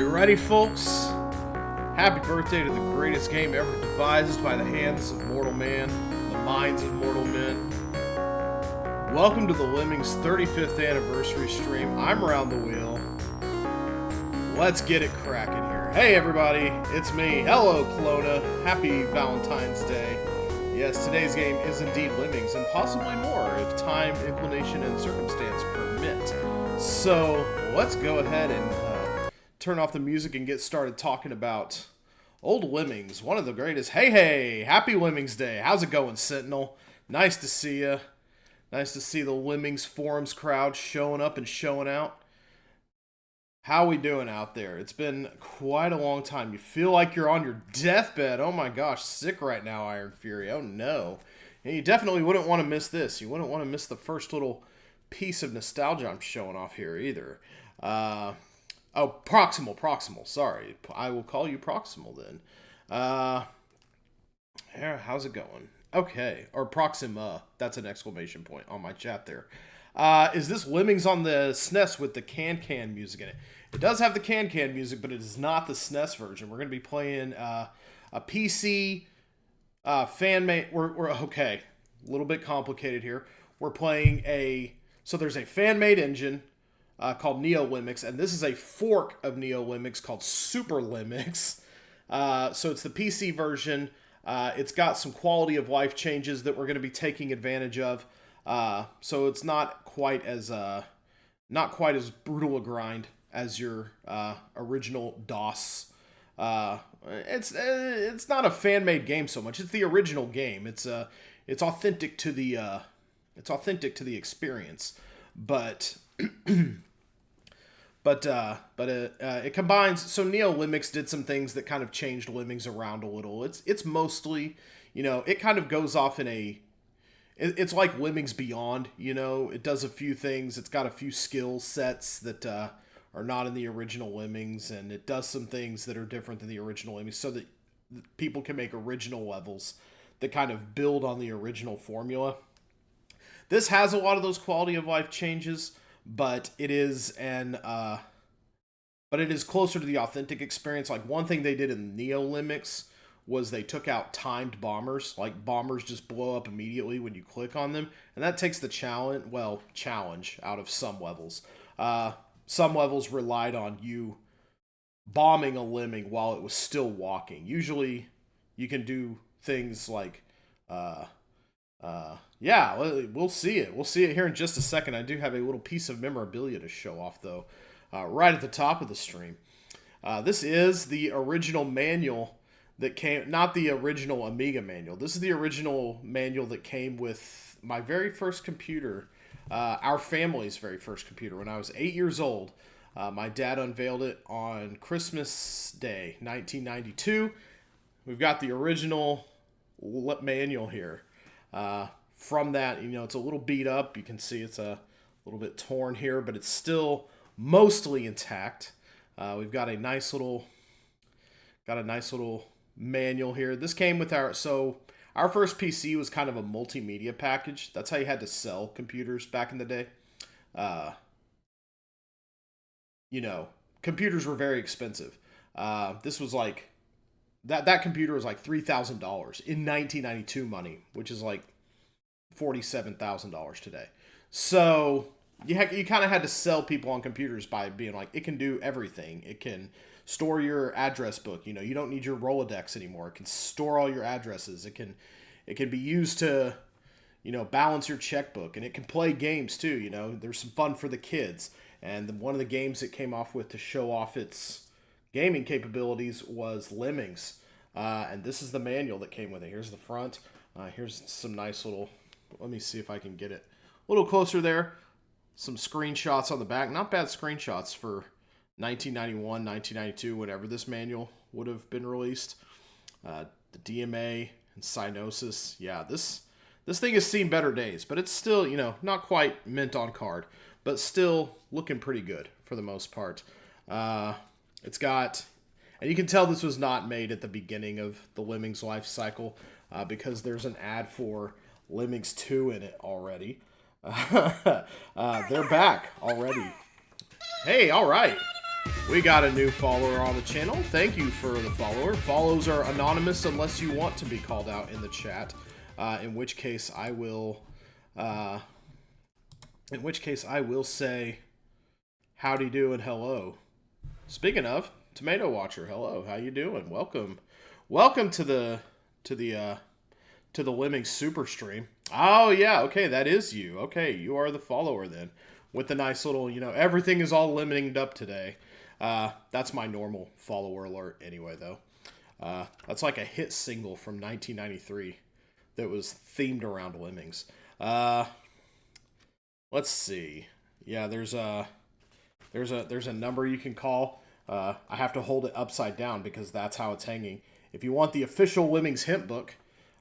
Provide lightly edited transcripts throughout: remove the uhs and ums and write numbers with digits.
You ready, folks? Happy birthday to the greatest game ever devised by the hands of mortal man, the minds of mortal men. Welcome to the Lemmings 35th anniversary stream. I'm Round the Wheel. Let's get it cracking here. Hey everybody, it's me. Hello, Kelowna. Happy Valentine's Day. Yes, today's game is indeed Lemmings, and possibly more if time, inclination, and circumstance permit. So, let's go ahead and turn off the music and get started talking about old Lemmings, one of the greatest. Hey, happy Lemmings Day. How's it going, Sentinel? Nice to see you. Nice to see the Lemmings forums crowd showing up and showing out. How we doing out there? It's been quite a long time. You feel like you're on your deathbed. Oh my gosh, sick right now, Iron Fury. Oh no. And you definitely wouldn't want to miss this. You wouldn't want to miss the first little piece of nostalgia I'm showing off here either. Oh, Proximal, sorry. I will call you Proximal then. How's it going? Okay, or Proxima. That's an exclamation point on my chat there. Is this Lemmings on the SNES with the can music in it? It does have the can music, but it is not the SNES version. We're going to be playing a PC fan-made... We're okay, a little bit complicated here. We're playing so there's a fan-made engine called Neo Lemmings, and this is a fork of Neo Lemmings called Super Lemmings. So it's the PC version. It's got some quality of life changes that we're going to be taking advantage of. So it's not quite as brutal a grind as your original DOS. It's not a fan-made game so much. It's the original game. It's authentic to the experience, but. But it combines. So Neo Lemmings did some things that kind of changed Lemmings around a little. It's mostly, it kind of goes off in it's like Lemmings Beyond. It does a few things. It's got a few skill sets that are not in the original Lemmings, and it does some things that are different than the original Lemmings, so that people can make original levels that kind of build on the original formula. This has a lot of those quality of life changes. But it is closer to the authentic experience. Like, one thing they did in Neo Lemmings was they took out timed bombers. Like, bombers just blow up immediately when you click on them, and that takes the challenge out of some levels. Some levels relied on you bombing a lemming while it was still walking. Usually, you can do things like. Yeah, we'll see it. We'll see it here in just a second. I do have a little piece of memorabilia to show off, though, right at the top of the stream. This is the original manual that came, not the original Amiga manual. This is the original manual that came with my very first computer, our family's very first computer. When I was 8 years old, my dad unveiled it on Christmas Day, 1992. We've got the original manual here. From that, it's a little beat up. You can see it's a little bit torn here, but it's still mostly intact. We've got a nice little manual here. This came with our first PC was kind of a multimedia package. That's how you had to sell computers back in the day. Computers were very expensive. This was like that computer was like $3,000 in 1992 money, which is like $47,000 today. So you kind of had to sell people on computers by being like, it can do everything. It can store your address book. You don't need your Rolodex anymore. It can store all your addresses. It can be used to, balance your checkbook, and it can play games too. There's some fun for the kids. And one of the games it came off with to show off its gaming capabilities was Lemmings. And this is the manual that came with it. Here's the front. Here's some nice little... Let me see if I can get it a little closer there. Some screenshots on the back. Not bad screenshots for 1991, 1992, whenever this manual would have been released. The DMA and Cyanosis. Yeah, this thing has seen better days, but it's still, not quite mint on card, but still looking pretty good for the most part. It's got... And you can tell this was not made at the beginning of the Lemmings life cycle because there's an ad for Lemmings 2 in it already. They're back already. Hey, all right. We got a new follower on the channel. Thank you for the follower. Follows are anonymous unless you want to be called out in the chat. In which case I will say howdy do and hello. Speaking of, Tomato Watcher, hello. How you doing? Welcome. Welcome to the Lemmings super stream. Oh yeah, okay, that is you. Okay, you are the follower then. With the nice little, everything is all limited up today. That's my normal follower alert anyway, though. That's like a hit single from 1993 that was themed around Lemmings. Let's see. Yeah, there's a number you can call. I have to hold it upside down because that's how it's hanging. If you want the official Lemmings hint book,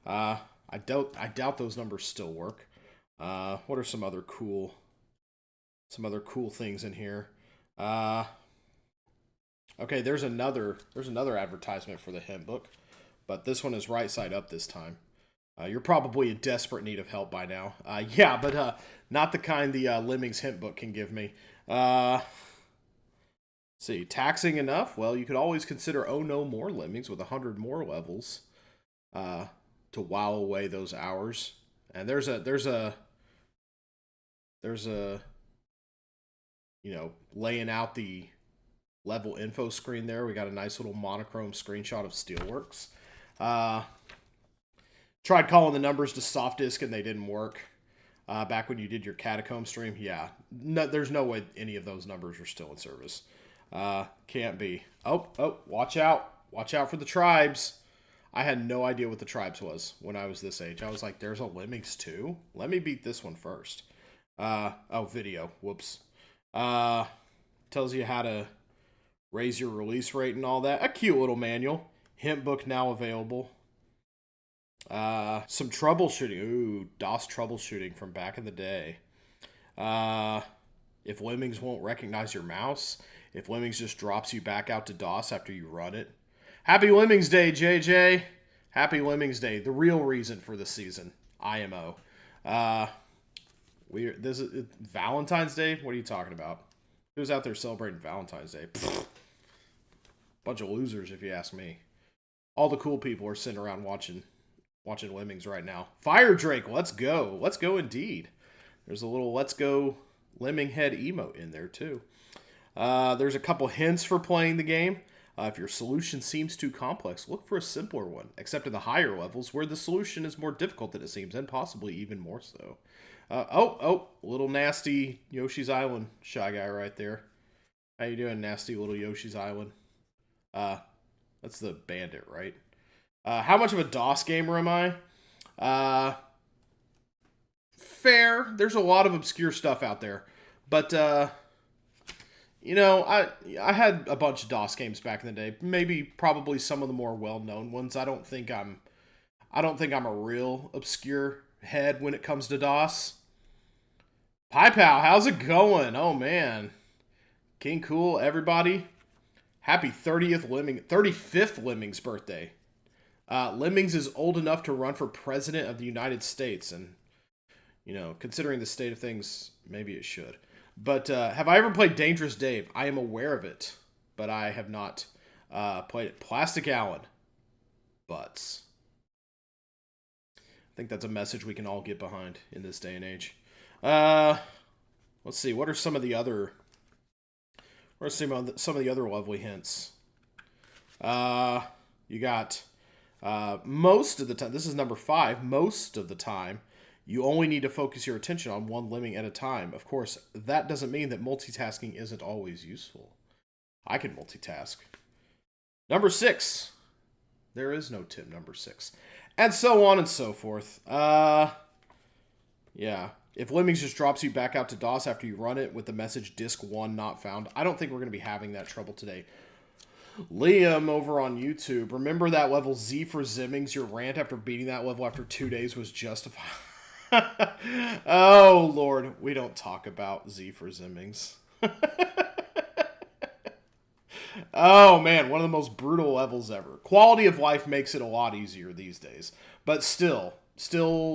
I doubt those numbers still work. What are some other cool things in here? Okay, there's another advertisement for the hint book, but this one is right side up this time. You're probably in desperate need of help by now. Yeah, but not the kind the Lemmings hint book can give me. See, taxing enough? Well, you could always consider Oh No More Lemmings with 100 more levels to while away those hours. And there's a laying out the level info screen there. We got a nice little monochrome screenshot of Steelworks. Tried calling the numbers to soft disk and they didn't work. Back when you did your Catacomb stream, yeah. No, there's no way any of those numbers are still in service. Can't be. Oh, watch out. Watch out for the tribes. I had no idea what the tribes was when I was this age. I was like, there's a Lemmings too? Let me beat this one first. Video. Whoops. Tells you how to raise your release rate and all that. A cute little manual. Hint book now available. Some troubleshooting. Ooh, DOS troubleshooting from back in the day. If Lemmings won't recognize your mouse. If Lemmings just drops you back out to DOS after you run it. Happy Lemmings Day, JJ. Happy Lemmings Day. The real reason for the season. IMO. This is Valentine's Day? What are you talking about? Who's out there celebrating Valentine's Day? Pfft. Bunch of losers, if you ask me. All the cool people are sitting around watching Lemmings right now. Fire Drake, let's go. Let's go indeed. There's a little let's go Lemming head emote in there too. There's a couple hints for playing the game. If your solution seems too complex, look for a simpler one, except in the higher levels where the solution is more difficult than it seems, and possibly even more so. Little nasty Yoshi's Island shy guy right there. How you doing, nasty little Yoshi's Island? That's the bandit, right? How much of a DOS gamer am I? Fair. There's a lot of obscure stuff out there. But, I had a bunch of DOS games back in the day. Probably some of the more well-known ones. I don't think I'm a real obscure head when it comes to DOS. Pie Pal, how's it going? Oh, man. King Cool, everybody. Happy 35th Lemmings birthday. Lemmings is old enough to run for president of the United States. And, considering the state of things, maybe it should. But have I ever played Dangerous Dave? I am aware of it, but I have not played it. Plastic Allen. Butts. I think that's a message we can all get behind in this day and age. Let's see. What are some of the other lovely hints? You got most of the time. This is number 5. Most of the time, you only need to focus your attention on one lemming at a time. Of course, that doesn't mean that multitasking isn't always useful. I can multitask. Number 6. There is no tip number 6. And so on and so forth. Yeah. If Lemmings just drops you back out to DOS after you run it with the message disk 1 not found, I don't think we're going to be having that trouble today. Liam over on YouTube, remember that level Z for Zimmings? Your rant after beating that level after 2 days was justified. Oh, Lord. We don't talk about Z for Zimmings. Oh, man. One of the most brutal levels ever. Quality of life makes it a lot easier these days. But still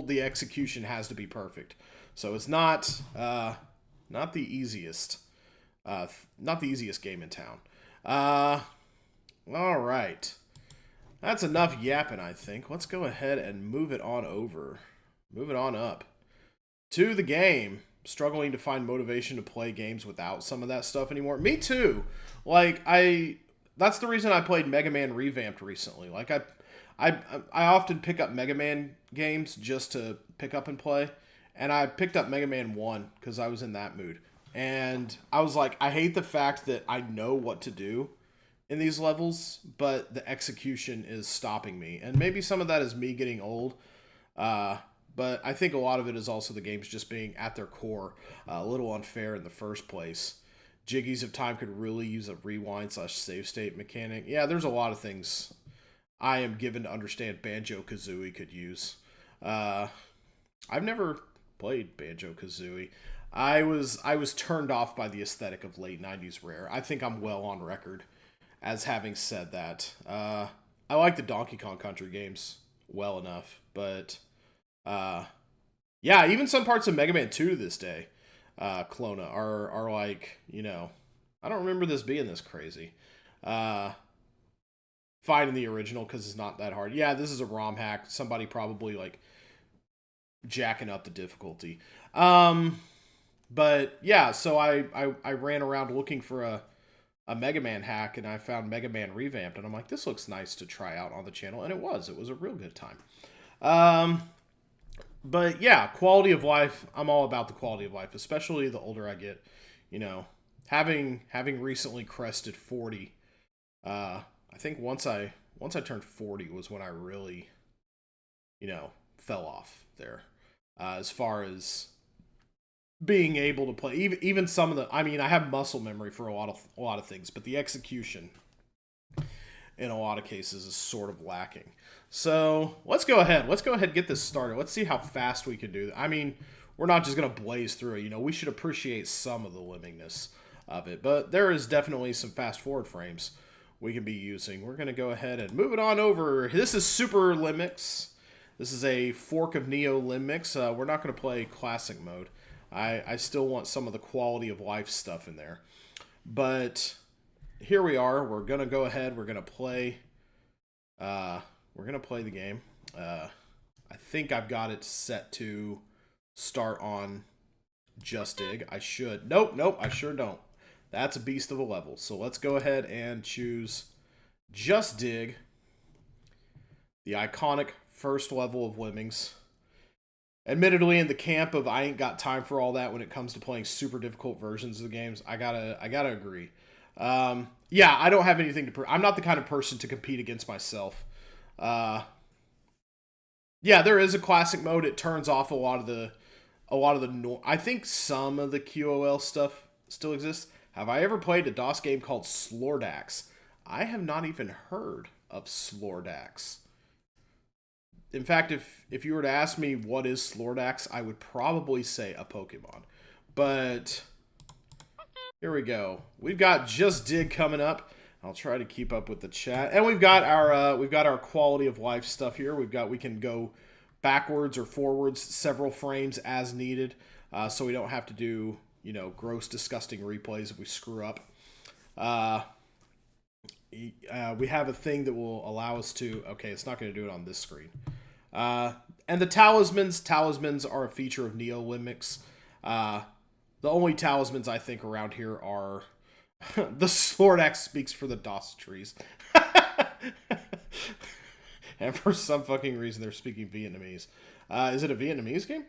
the execution has to be perfect. So it's not the easiest Not the easiest game in town. All right. That's enough yapping, I think. Let's go ahead and move it on over. Move it on up to the game. Struggling to find motivation to play games without some of that stuff anymore. Me too. Like, that's the reason I played Mega Man Revamped recently. Like, I often pick up Mega Man games just to pick up and play. And I picked up Mega Man 1 because I was in that mood. And I was like, I hate the fact that I know what to do in these levels, but the execution is stopping me. And maybe some of that is me getting old. But I think a lot of it is also the games just being, at their core, a little unfair in the first place. Jiggies of Time could really use a rewind/save state mechanic. Yeah, there's a lot of things I am given to understand Banjo-Kazooie could use. I've never played Banjo-Kazooie. I was turned off by the aesthetic of late 90s Rare. I think I'm well on record as having said that. I like the Donkey Kong Country games well enough, but yeah, even some parts of Mega Man 2 to this day, Clona, are like, I don't remember this being this crazy. Finding the original because it's not that hard. Yeah, this is a ROM hack. Somebody probably like jacking up the difficulty. But yeah, so I ran around looking for a Mega Man hack, and I found Mega Man Revamped, and I'm like, this looks nice to try out on the channel, and it was a real good time. But yeah, quality of life, I'm all about the quality of life, especially the older I get. Having recently crested 40, I think once I turned 40 was when I really, fell off there. As far as being able to play, even some of the, I have muscle memory for a lot of things, but the execution in a lot of cases is sort of lacking. So let's go ahead and get this started. Let's see how fast we can do that. We're not just going to blaze through it. We should appreciate some of the limmingness of it, but there is definitely some fast forward frames we can be using. We're going to go ahead and move it on over. This is Super Lemmings. This is a fork of Neo Lemmings. We're not going to play classic mode. I still want some of the quality of life stuff in there. But here we are. We're going to go ahead. We're going to play the game. I think I've got it set to start on Just Dig. I should. Nope, I sure don't. That's a beast of a level. So let's go ahead and choose Just Dig, the iconic first level of Lemmings. Admittedly, in the camp of I ain't got time for all that when it comes to playing super difficult versions of the games, I gotta agree. Yeah, I don't have anything to. I'm not the kind of person to compete against myself. Yeah, there is a classic mode. It turns off a lot of the. I think some of the QOL stuff still exists. Have I ever played a DOS game called Slordax? I have not even heard of Slordax. In fact, if you were to ask me what is Slordax, I would probably say a Pokemon. But here we go. We've got Just Dig coming up. I'll try to keep up with the chat, and we've got our quality of life stuff here. We can go backwards or forwards several frames as needed, so we don't have to do gross, disgusting replays if we screw up. We have a thing that will allow us to. Okay, it's not going to do it on this screen. And the talismans are a feature of Neo Lemmings. The only talismans I think around here are the Slordax speaks for the DOS trees. And for some fucking reason, they're speaking Vietnamese. Is it a Vietnamese game?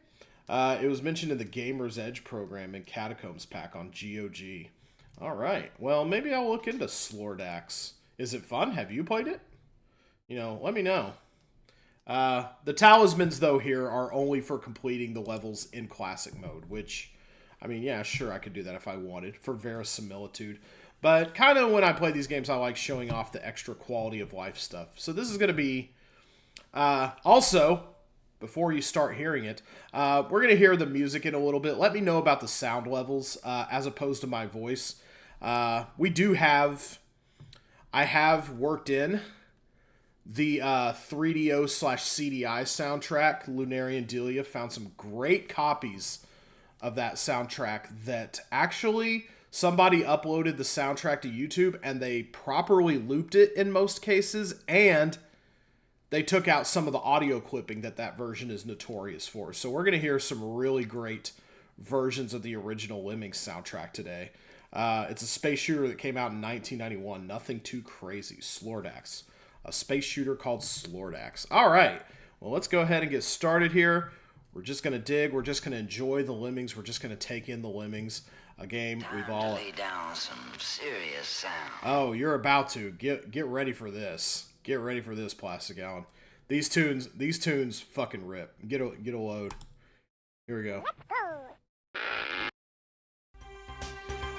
It was mentioned in the Gamer's Edge program and Catacombs pack on GOG. All right. Well, maybe I'll look into Slordax. Is it fun? Have you played it? Let me know. The talismans, though, here are only for completing the levels in classic mode, which, yeah, sure, I could do that if I wanted, for verisimilitude. But kind of when I play these games, I like showing off the extra quality of life stuff. So this is going to be, also, before you start hearing it, we're going to hear the music in a little bit. Let me know about the sound levels, as opposed to my voice. I have worked in the 3DO/CDI soundtrack. Lunarian Delia found some great copies of that soundtrack that actually somebody uploaded the soundtrack to YouTube and they properly looped it in most cases, and they took out some of the audio clipping that version is notorious for. So we're going to hear some really great versions of the original Lemmings soundtrack today. It's a space shooter that came out in 1991. Nothing too crazy. Slordax. A space shooter called Slordax. All right. Well, let's go ahead and get started here. We're just going to dig. We're just going to enjoy the Lemmings. We're just going to take in the Lemmings. A game we've all... lay down some serious sound. Oh, you're about to. Get ready for this. Get ready for this, Plastic Allen. These tunes fucking rip. Get a load. Here we go.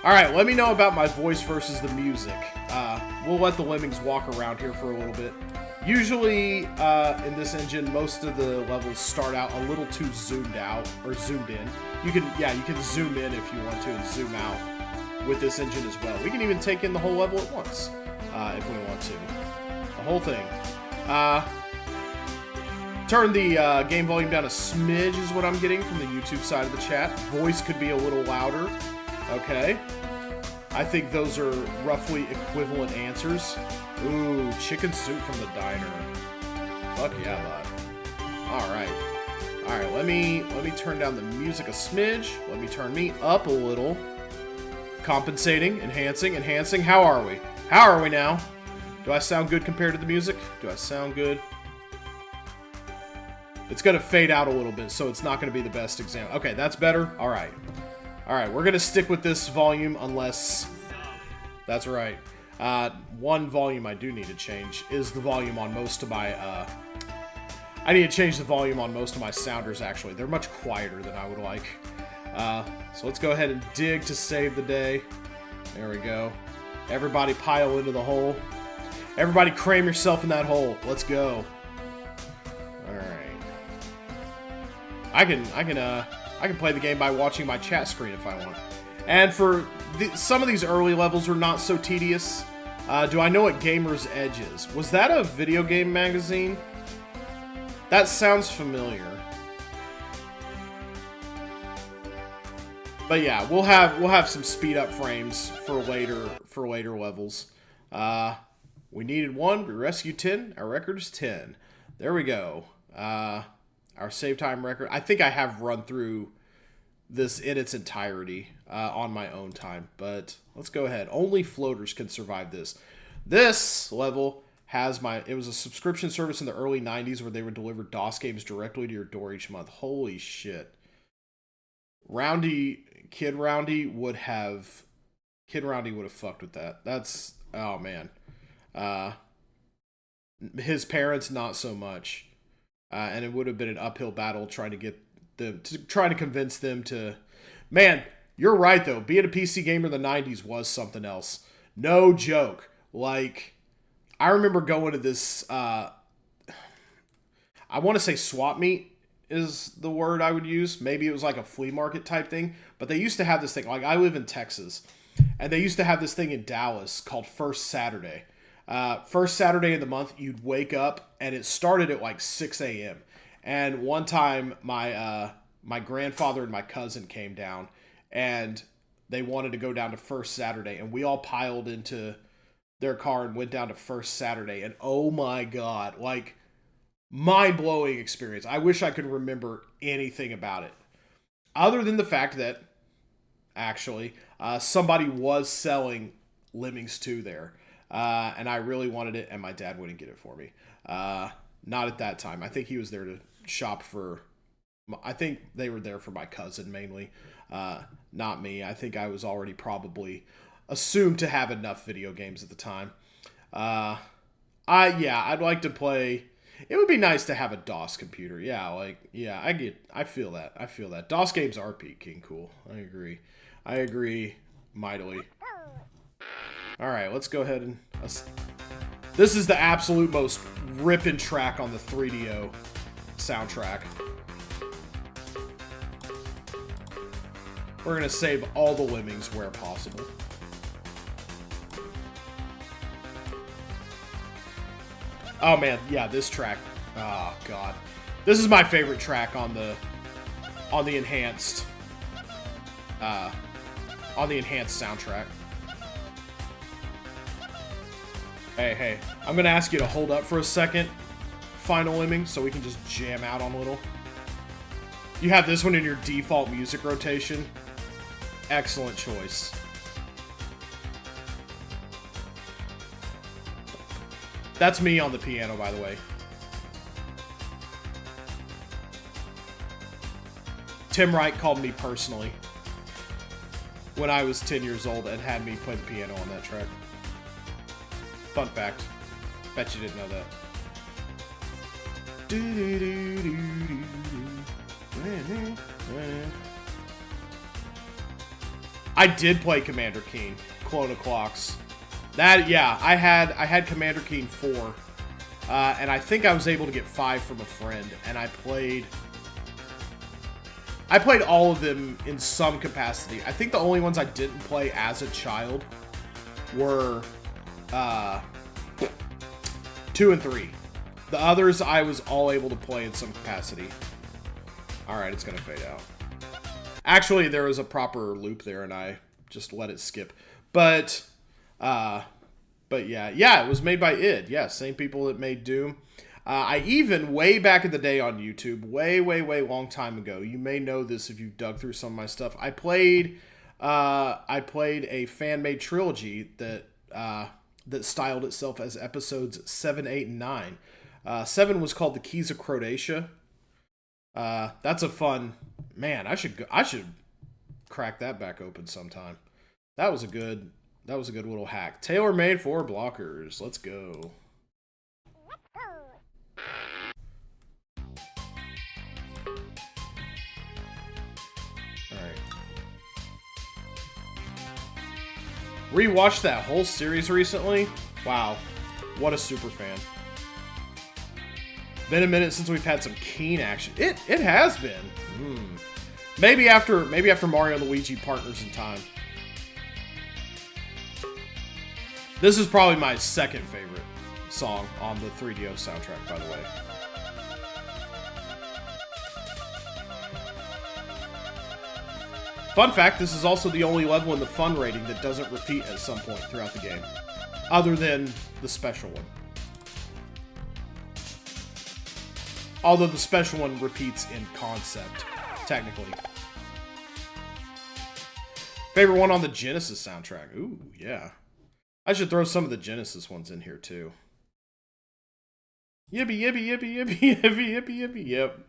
Alright, let me know about my voice versus the music. We'll let the Lemmings walk around here for a little bit. Usually, in this engine, most of the levels start out a little too zoomed out, or zoomed in. You can zoom in if you want to, and zoom out with this engine as well. We can even take in the whole level at once, if we want to. The whole thing. Turn the game volume down a smidge is what I'm getting from the YouTube side of the chat. Voice could be a little louder. Okay. I think those are roughly equivalent answers. Ooh, chicken soup from the diner. Fuck yeah, bud. Alright. Alright, let me turn down the music a smidge. Let me turn me up a little. Compensating, enhancing. How are we? How are we now? Do I sound good compared to the music? Do I sound good? It's going to fade out a little bit, so it's not going to be the best example. Okay, that's better. Alright. Alright, we're going to stick with this volume unless... That's right. One volume I do need to change is the volume on most of my... I need to change the volume on most of my sounders, actually. They're much quieter than I would like. So let's go ahead and dig to save the day. There we go. Everybody pile into the hole. Everybody cram yourself in that hole. Let's go. Alright. I can play the game by watching my chat screen if I want. And for some of these early levels are not so tedious. Do I know what Gamer's Edge is? Was that a video game magazine? That sounds familiar. But yeah, we'll have some speed up frames for later levels. We needed 1, we rescued 10. Our record is 10. There we go. Our save time record. I think I have run through this in its entirety on my own time, but let's go ahead. Only floaters can survive this. This level has it was a subscription service in the early 90s where they would deliver DOS games directly to your door each month. Holy shit. Kid Roundy would have fucked with that. That's, oh man. His parents, not so much. And it would have been an uphill battle trying to convince them to... Man, you're right, though. Being a PC gamer in the 90s was something else. No joke. Like, I remember going to this... I want to say swap meet is the word I would use. Maybe it was like a flea market type thing. But they used to have this thing. Like, I live in Texas. And they used to have this thing in Dallas called First Saturday. First Saturday of the month, you'd wake up, and it started at like 6 a.m. And one time, my grandfather and my cousin came down, and they wanted to go down to First Saturday, and we all piled into their car and went down to First Saturday, and oh my god, like, mind-blowing experience. I wish I could remember anything about it. Other than the fact that, actually, somebody was selling Lemmings 2 there. And I really wanted it, and my dad wouldn't get it for me. Not at that time. I think he was there to shop for... I think they were there for my cousin, mainly. Not me. I think I was already probably assumed to have enough video games at the time. I'd like to play... It would be nice to have a DOS computer. I feel that. DOS games are peaking cool. I agree mightily. Alright, let's go ahead and... This is the absolute most ripping track on the 3DO soundtrack. We're going to save all the Lemmings where possible. Oh man, yeah, this track. Oh god. This is my favorite track on the enhanced on the enhanced soundtrack. Hey, I'm gonna ask you to hold up for a second, Final Lemmings, so we can just jam out on a little. You have this one in your default music rotation. Excellent choice. That's me on the piano, by the way. Tim Wright called me personally when I was 10 years old and had me play the piano on that track. Fun fact. Bet you didn't know that. I did play Commander Keen, Clone of Clocks. That, yeah, I had Commander Keen 4, and I think I was able to get 5 from a friend, and I played all of them in some capacity. I think the only ones I didn't play as a child were 2 and 3. The others I was all able to play in some capacity. Alright, it's gonna fade out. Actually, there was a proper loop there, and I just let it skip. But yeah, it was made by id. Yeah, same people that made Doom. I even, way back in the day on YouTube, way long time ago, you may know this if you've dug through some of my stuff, I played a fan-made trilogy that styled itself as episodes 7, 8, and 9. 7 was called The Keys of Croatia. That's a fun... Man, I should crack that back open sometime. That was a good little hack. Tailor-made for blockers. Let's go. Alright. Rewatched that whole series recently. Wow. What a super fan. Been a minute since we've had some Keen action. It has been. Maybe after Mario and Luigi Partners in Time. This is probably my second favorite song on the 3DO soundtrack, by the way. Fun fact, this is also the only level in the fun rating that doesn't repeat at some point throughout the game. Other than the special one. Although the special one repeats in concept, technically. Favorite one on the Genesis soundtrack. Ooh, yeah. I should throw some of the Genesis ones in here, too. Yippee, yippee, yippee, yippee, yippee, yippee, yippee, yep.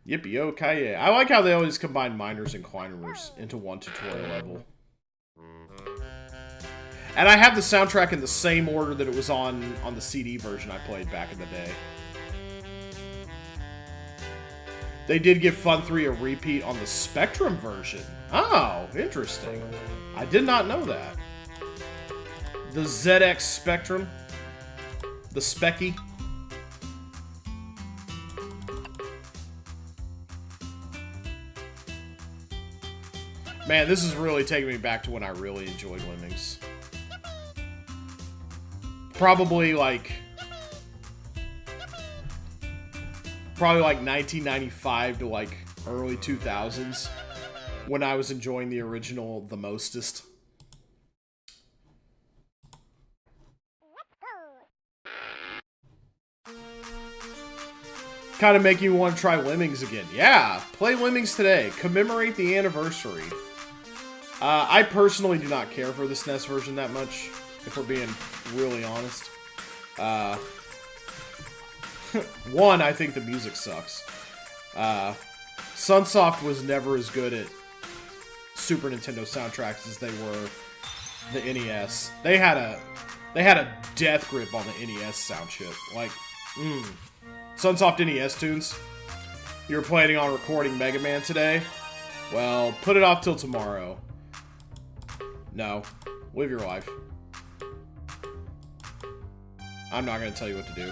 Yippee-oh-ki-yay. I like how they always combine minors and climbers into one tutorial level. And I have the soundtrack in the same order that it was on the CD version I played back in the day. They did give Fun 3 a repeat on the Spectrum version. Oh, interesting. I did not know that. The ZX Spectrum. The Specky. Man, this is really taking me back to when I really enjoyed Lemmings. Probably like 1995 to like early 2000s when I was enjoying the original the mostest. Kind of making me want to try Lemmings again. Yeah, play Lemmings today. Commemorate the anniversary. I personally do not care for the SNES version that much, if we're being really honest. One, I think the music sucks. Sunsoft was never as good at Super Nintendo soundtracks as they were the NES. They had a death grip on the NES sound chip. Like, Sunsoft NES tunes. You were planning on recording Mega Man today? Well, put it off till tomorrow. No. Live your life. I'm not going to tell you what to do.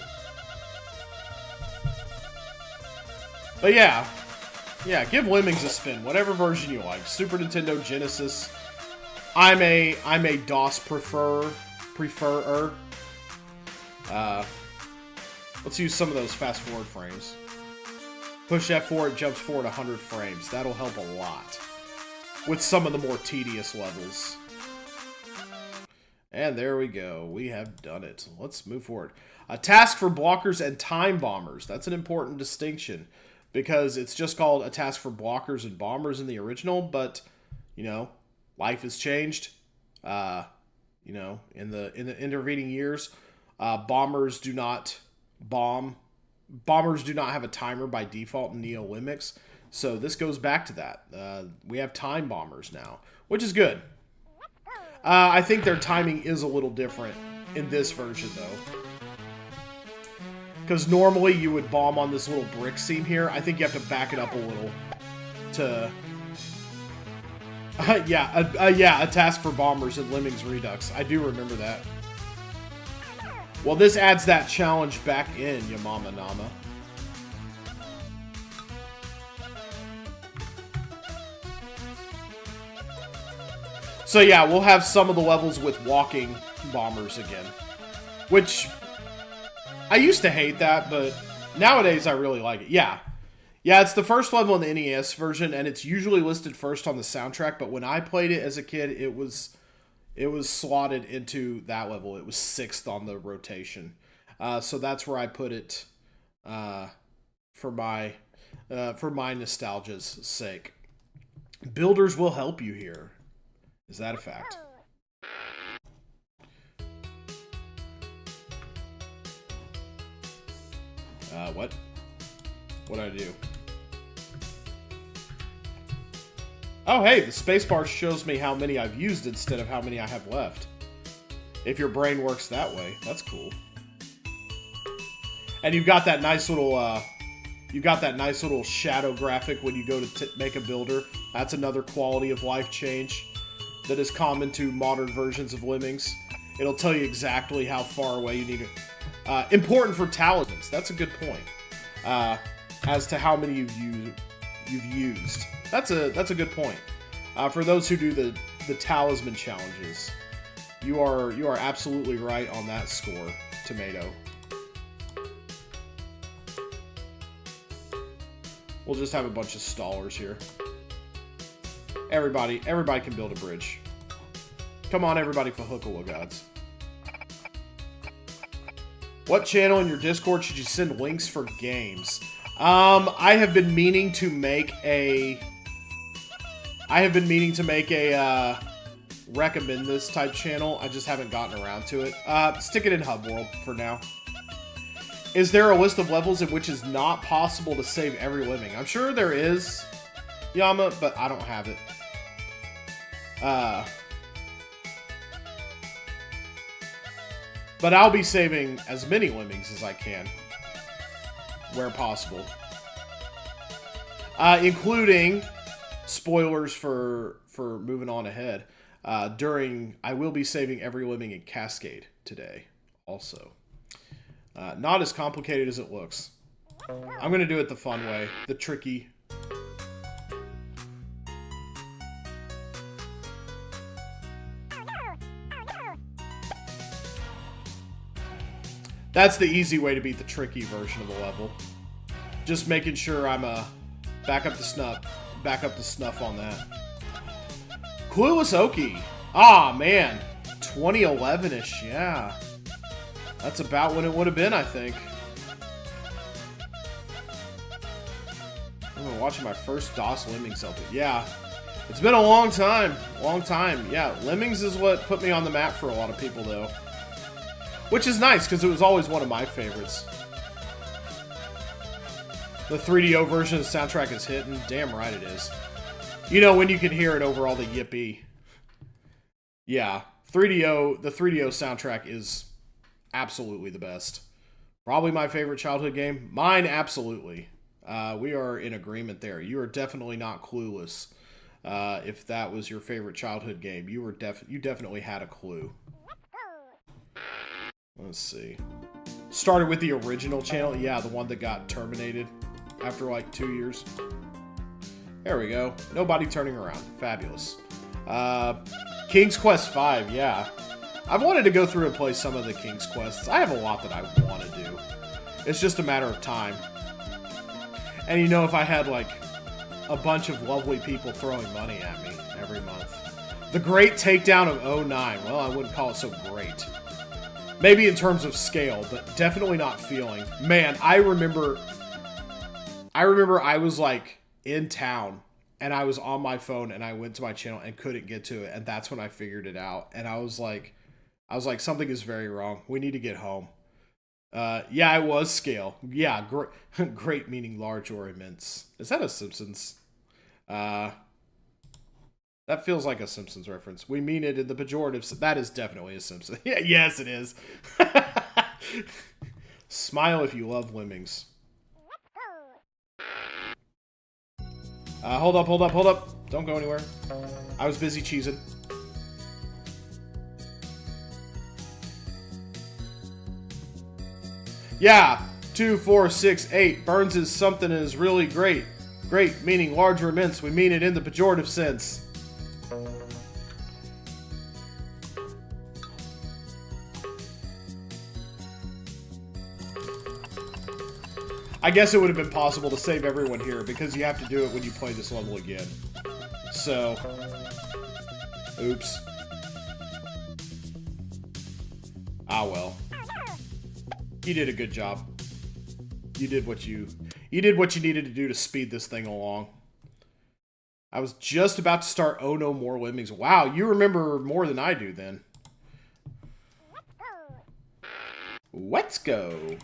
But yeah. Yeah, give Lemmings a spin. Whatever version you like. Super Nintendo, Genesis. I'm a DOS preferer. Let's use some of those fast forward frames. Push F4, it jumps forward 100 frames. That'll help a lot. with some of the more tedious levels. And there we go. We have done it. Let's move forward. A task for blockers and time bombers. That's an important distinction because it's just called a task for blockers and bombers in the original, but, you know, life has changed. You know, in the intervening years, bombers do not bomb. Bombers do not have a timer by default in Neo Lemmings, so this goes back to that. We have time bombers now, which is good. I think their timing is a little different in this version, though. Because normally you would bomb on this little brick seam here. I think you have to back it up a little to... yeah, a task for bombers in Lemmings Redux. I do remember that. Well, this adds that challenge back in, Yamama Nama. So yeah, we'll have some of the levels with walking bombers again. Which, I used to hate that, but nowadays I really like it. Yeah. Yeah, it's the first level in the NES version, and it's usually listed first on the soundtrack, but when I played it as a kid, it was slotted into that level. It was 6th on the rotation. So that's where I put it for my nostalgia's sake. Builders will help you here. Is that a fact? What? What'd I do? Oh, hey, the spacebar shows me how many I've used instead of how many I have left. If your brain works that way, that's cool. And you've got that nice little, shadow graphic when you go to make a builder. That's another quality of life change that is common to modern versions of Lemmings. It'll tell you exactly how far away you need to... important for talismans. That's a good point. As to how many you've used. That's a good point. For those who do the talisman challenges, you are absolutely right on that score, Tomato. We'll just have a bunch of stallers here. Everybody can build a bridge. Come on, everybody, for Hookalo gods. What channel in your Discord should you send links for games? I have been meaning to make a recommend this type channel. I just haven't gotten around to it. Stick it in Hub World for now. Is there a list of levels in which is not possible to save every Lemming? I'm sure there is, Yama, but I don't have it. But I'll be saving as many Lemmings as I can, where possible. Including spoilers for moving on ahead. I will be saving every Lemming in Cascade today, also. Not as complicated as it looks. I'm going to do it the fun way, the tricky. That's the easy way to beat the tricky version of the level. Just making sure I'm back up to snuff on that. Clueless Okie. Ah, man. 2011-ish, yeah. That's about when it would have been, I think. I remember watching my first DOS Lemmings LP. Yeah. It's been a long time. Long time. Yeah, Lemmings is what put me on the map for a lot of people, though. Which is nice, because it was always one of my favorites. The 3DO version of the soundtrack is hitting. Damn right it is. You know, when you can hear it over all the yippee. Yeah, the 3DO soundtrack is absolutely the best. Probably my favorite childhood game. Mine, absolutely. We are in agreement there. You are definitely not clueless. If that was your favorite childhood game, you definitely had a clue. Let's see. Started with the original channel. Yeah, the one that got terminated after like 2 years. There we go. Nobody turning around. Fabulous. King's Quest V, yeah. I've wanted to go through and play some of the King's Quests. I have a lot that I want to do. It's just a matter of time. And you know, if I had like a bunch of lovely people throwing money at me, every month. The great takedown of '09. Well, I wouldn't call it so great. Maybe in terms of scale, but definitely not feeling. Man, I remember I was like in town and I was on my phone and I went to my channel and couldn't get to it, and that's when I figured it out. And I was like something is very wrong. We need to get home. Yeah, it was scale. Yeah, great great meaning large or immense. Is that a Simpsons? That feels like a Simpsons reference. We mean it in the pejorative. That is definitely a Simpsons. Yeah, yes, it is. Smile if you love Lemmings. Hold up, hold up, hold up. Don't go anywhere. I was busy cheesing. Yeah, 2, 4, 6, 8. Burns is something is really great. Great, meaning large or immense. We mean it in the pejorative sense. I guess it would have been possible to save everyone here because you have to do it when you play this level again. So, oops. Ah well. You did a good job. You did what you needed to do to speed this thing along. I was just about to start Oh No More Lemmings. Wow, you remember more than I do then. Let's go.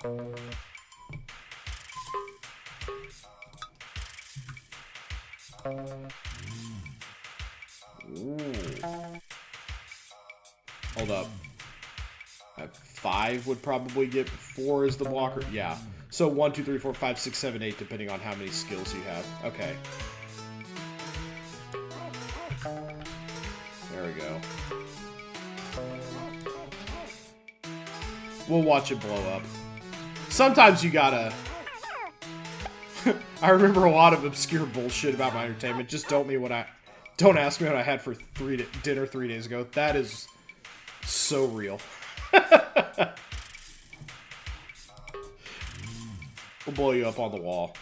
Ooh. Hold up. 5 would probably get 4 as the blocker. Yeah. So 1, 2, 3, 4, 5, 6, 7, 8, depending on how many skills you have. Okay. There we go. We'll watch it blow up. Sometimes you gotta... I remember a lot of obscure bullshit about my entertainment. Just don't ask me what I had for dinner 3 days ago. That is so real. We'll blow you up on the wall.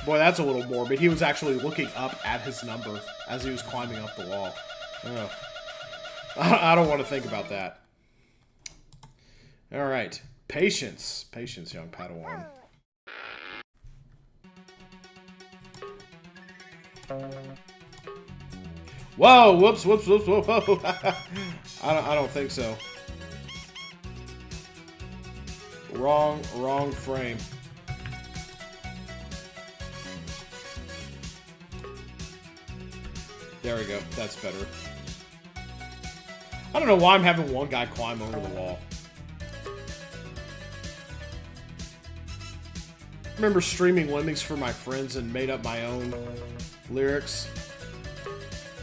Boy, that's a little morbid. He was actually looking up at his number as he was climbing up the wall. Oh. I don't want to think about that. Alright. Patience. Patience, young Padawan. Whoa! Whoops, whoops, whoops, whoa, whoa. I don't think so. Wrong frame. There we go. That's better. I don't know why I'm having one guy climb over the wall. I remember streaming Lemmings for my friends and made up my own lyrics.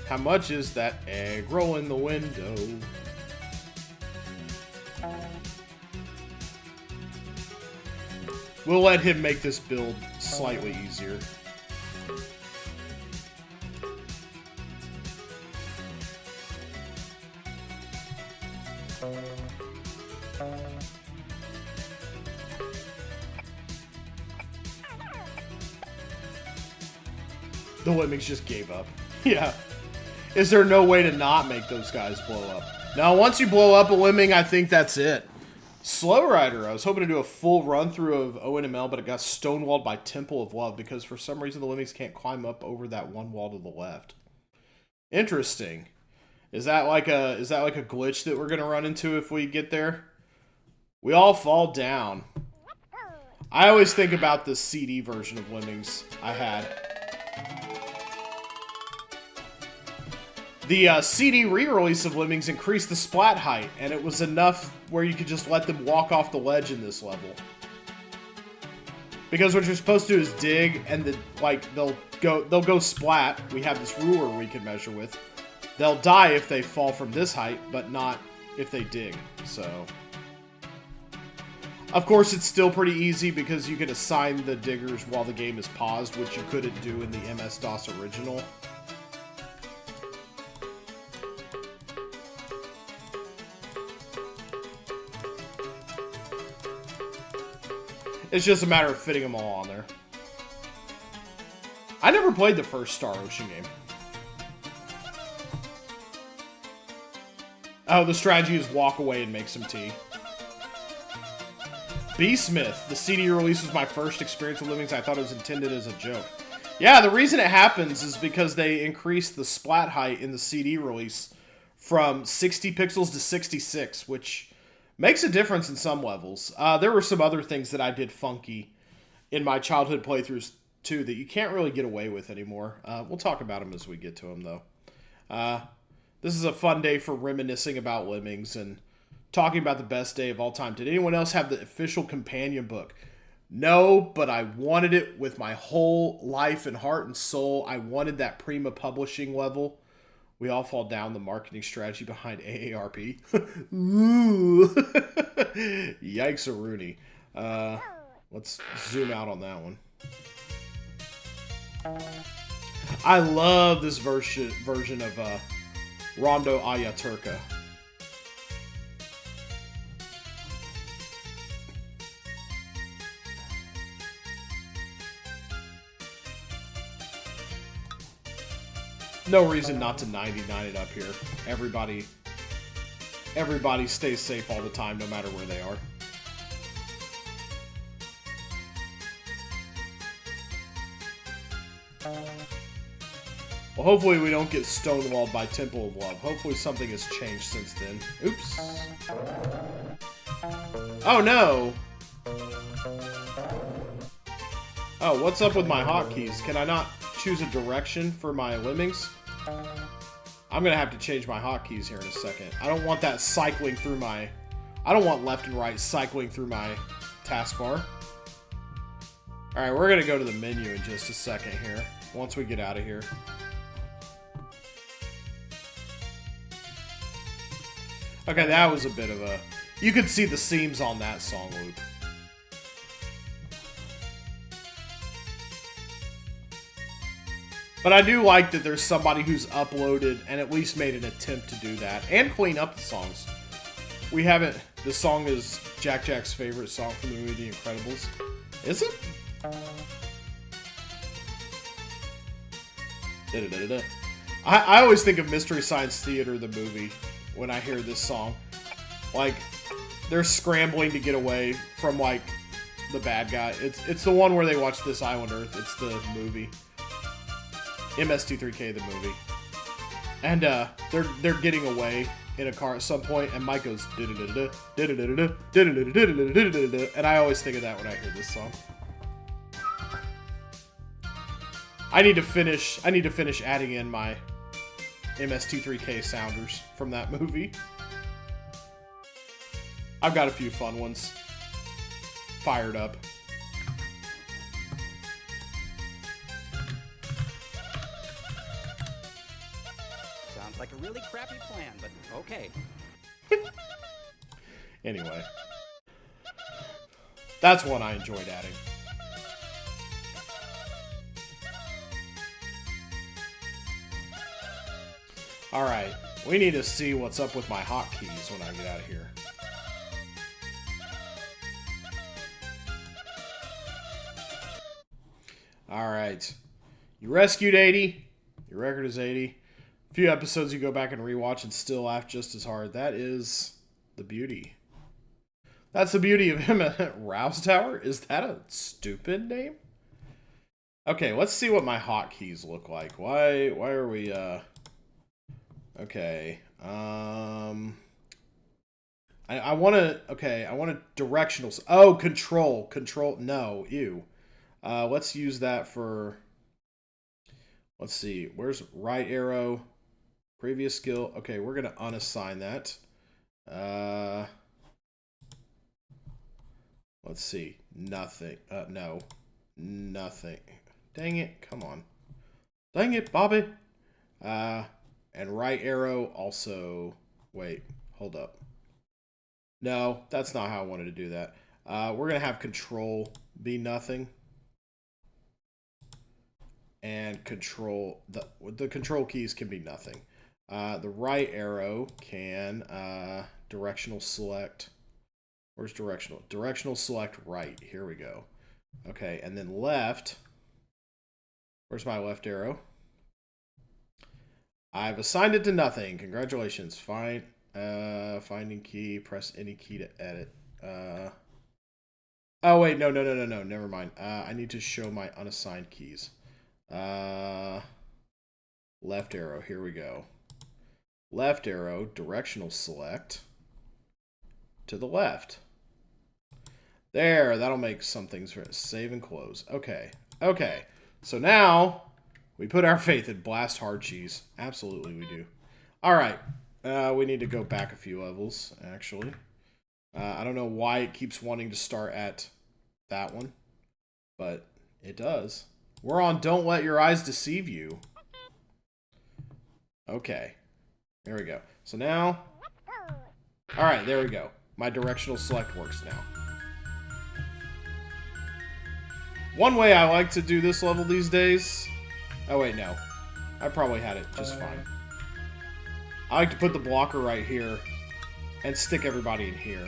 How much is that egg roll in the window? We'll let him make this build slightly easier. The Lemmings just gave up. Yeah. Is there no way to not make those guys blow up? Now, once you blow up a Lemming, I think that's it. Slow Rider. I was hoping to do a full run-through of ONML, but it got stonewalled by Temple of Love because for some reason the Lemmings can't climb up over that one wall to the left. Interesting. Is that like a glitch that we're gonna run into if we get there? We all fall down. I always think about the CD version of Lemmings I had. The CD re-release of Lemmings increased the splat height, and it was enough where you could just let them walk off the ledge in this level. Because what you're supposed to do is dig, and they'll go splat. We have this ruler we can measure with. They'll die if they fall from this height, but not if they dig. So, of course, it's still pretty easy because you can assign the diggers while the game is paused, which you couldn't do in the MS-DOS original. It's just a matter of fitting them all on there. I never played the first Star Ocean game. Oh, the strategy is walk away and make some tea. B-Smith. The CD release was my first experience with Lemmings. I thought it was intended as a joke. Yeah, the reason it happens is because they increased the splat height in the CD release from 60 pixels to 66, which makes a difference in some levels. There were some other things that I did funky in my childhood playthroughs, too, that you can't really get away with anymore. We'll talk about them as we get to them, though. This is a fun day for reminiscing about Lemmings and talking about the best day of all time. Did anyone else have the official companion book? No, but I wanted it with my whole life and heart and soul. I wanted that Prima publishing level. We all fall down the marketing strategy behind AARP. Ooh. Yikes-a-rooney. Let's zoom out on that one. I love this version of Rondo Ayaturka. No reason not to 99 it up here. Everybody stays safe all the time, no matter where they are. Well, hopefully we don't get stonewalled by Temple of Love. Hopefully something has changed since then. Oops. Oh, no. Oh, what's up with my hotkeys? Can I not choose a direction for my Lemmings? I'm going to have to change my hotkeys here in a second. I don't want that cycling through my... I don't want left and right cycling through my taskbar. Alright, we're going to go to the menu in just a second here, once we get out of here. Okay, that was a bit of a... You could see the seams on that song loop. But I do like that there's somebody who's uploaded and at least made an attempt to do that. And clean up the songs. We haven't... The song is Jack's favorite song from the movie The Incredibles. Is it? Da-da-da-da-da. I always think of Mystery Science Theater, the movie, when I hear this song. Like, they're scrambling to get away from, like, the bad guy. It's the one where they watch This Island Earth. It's the movie. MST3K, the movie. And they're getting away in a car at some point, and Mike goes da-da-da-da, da-da-da-da, da-da-da-da, and I always think of that when I hear this song. I need to finish adding in my MST3K sounders from that movie. I've got a few fun ones fired up. Sounds like a really crappy plan, but okay. Anyway. That's one I enjoyed adding. Alright, we need to see what's up with my hotkeys when I get out of here. Alright. You rescued 80. Your record is 80. A few episodes you go back and rewatch and still laugh just as hard. That is the beauty. That's the beauty of him at Rouse Tower. Is that a stupid name? Okay, let's see what my hotkeys look like. Why are we, Okay. I want to directional. Oh, control. No, ew. Let's use that for, let's see. Where's right arrow? Previous skill. Okay, we're going to unassign that. Let's see. Nothing. No. Nothing. Dang it. Come on. Dang it, Bobby. And right arrow also... Wait, hold up. No, that's not how I wanted to do that. We're going to have control be nothing. And control... The control keys can be nothing. The right arrow can directional select. Where's directional? Directional select right. Here we go. Okay, and then left. Where's my left arrow? I've assigned it to nothing. Congratulations. Finding key. Press any key to edit. Oh, wait. No. Never mind. I need to show my unassigned keys. Left arrow. Here we go. Left arrow. Directional select. To the left. There. That'll make some things for save and close. Okay. Okay. So now we put our faith in Blast Hard Cheese. Absolutely we do. All right. We need to go back a few levels, actually. I don't know why it keeps wanting to start at that one, but it does. We're on Don't Let Your Eyes Deceive You. Okay. There we go. So now... Alright, there we go. My directional select works now. One way I like to do this level these days... Oh, wait, no. I probably had it just fine. I like to put the blocker right here and stick everybody in here.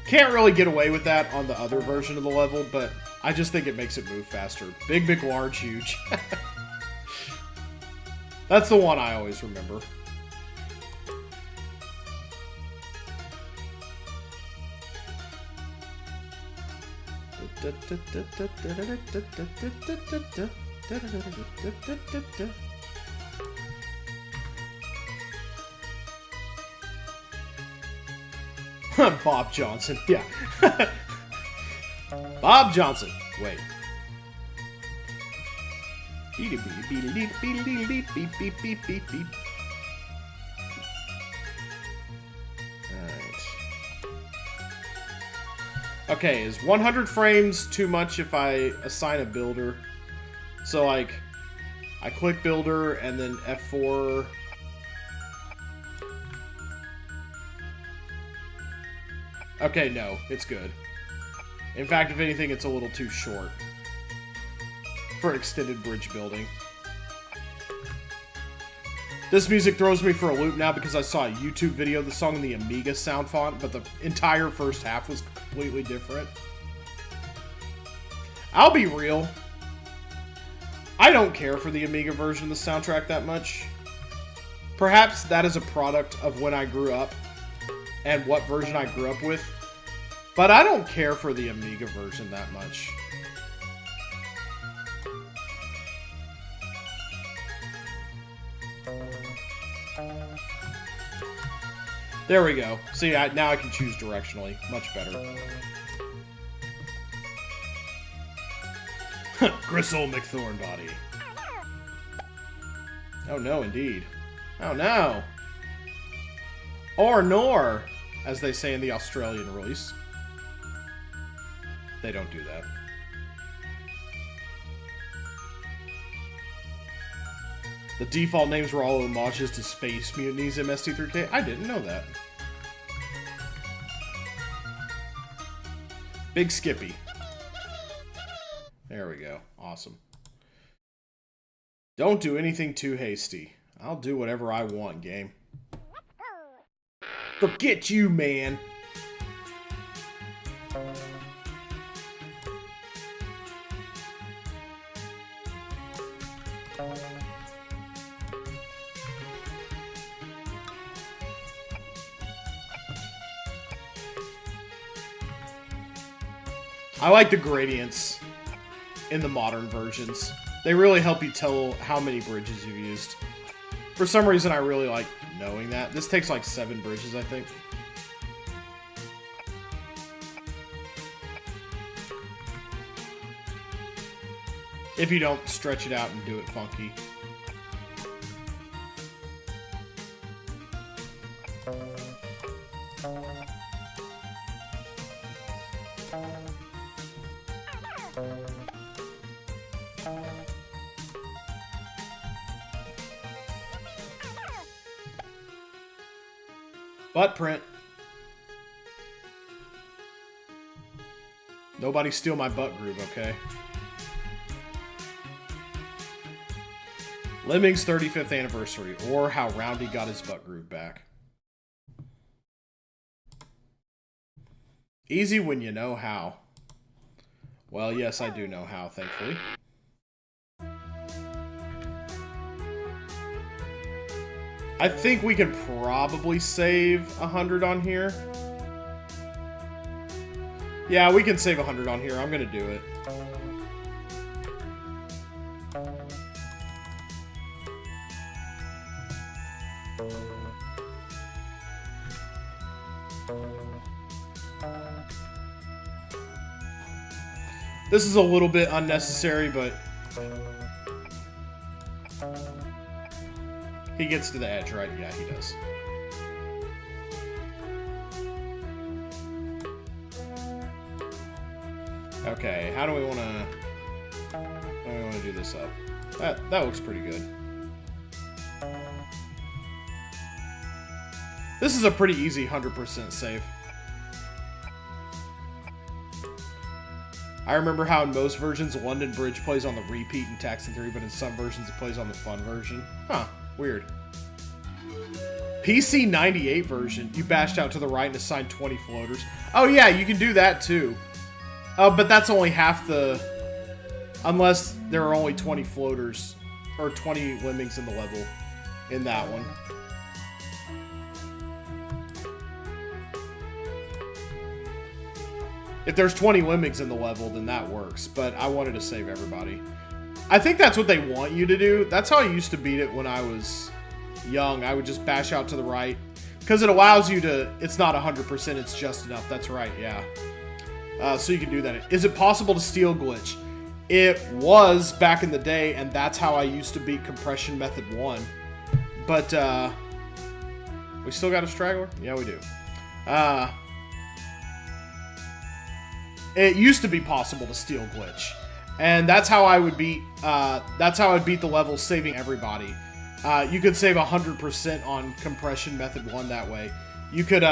Can't really get away with that on the other version of the level, but I just think it makes it move faster. Big, big, large, huge. That's the one I always remember. Bob Johnson, yeah. Bob Johnson, wait. Alright. Okay, is 100 frames too much if I assign a builder? So, like, I click builder and then F4... Okay, no, it's good. In fact, if anything, it's a little too short for extended bridge building. This music throws me for a loop now because I saw a YouTube video of the song in the Amiga sound font, but the entire first half was completely different. I'll be real. I don't care for the Amiga version of the soundtrack that much. Perhaps that is a product of when I grew up and what version I grew up with, but I don't care for the Amiga version that much. There we go. See, now I can choose directionally. Much better. Gristle McThornbody. Oh no, indeed. Oh no! Or nor, as they say in the Australian release. They don't do that. The default names were all homages to Space Mutinies MST3K? I didn't know that. Big Skippy. There we go. Awesome. Don't do anything too hasty. I'll do whatever I want, game. Forget you, man! I like the gradients in the modern versions. They really help you tell how many bridges you've used. For some reason, I really like knowing that. This takes like 7 bridges, I think. If you don't stretch it out and do it funky. Butt print. Nobody steal my butt groove, okay? Lemmings 35th anniversary, or how Roundy got his butt groove back. Easy when you know how. Well, yes, I do know how, thankfully. I think we can probably save 100 on here. Yeah, we can save 100 on here. I'm gonna do it. This is a little bit unnecessary, but he gets to the edge, right? Yeah, he does. Okay, how do we want to do this up? That looks pretty good. This is a pretty easy 100% save. I remember how in most versions London Bridge plays on the repeat in Taxi 3, but in some versions it plays on the fun version. Huh, weird. PC 98 version, you bashed out to the right and assigned 20 floaters. Oh yeah, you can do that too. But that's only half the... Unless there are only 20 floaters, or 20 lemmings in the level in that one. If there's 20 lemmings in the level, then that works, but I wanted to save everybody. I think that's what they want you to do. That's how I used to beat it when I was young. I would just bash out to the right, because it allows you to, it's not 100%, it's just enough. That's right, yeah. So you can do that. Is it possible to steal glitch? It was back in the day, and that's how I used to beat compression method 1. But, we still got a straggler? Yeah, we do. It used to be possible to steal glitch, and that's how I would beat. That's how I'd beat the level, saving everybody. You could save 100% on compression method 1 that way. You could,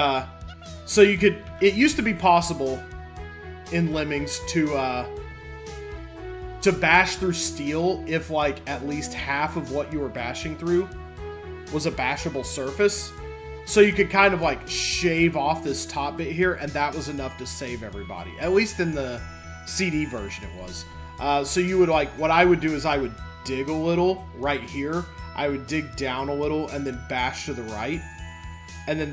so you could. It used to be possible in Lemmings to bash through steel if like at least half of what you were bashing through was a bashable surface. So you could kind of like shave off this top bit here, and that was enough to save everybody. At least in the CD version it was. So you would like, what I would do is I would dig a little right here. I would dig down a little and then bash to the right. And then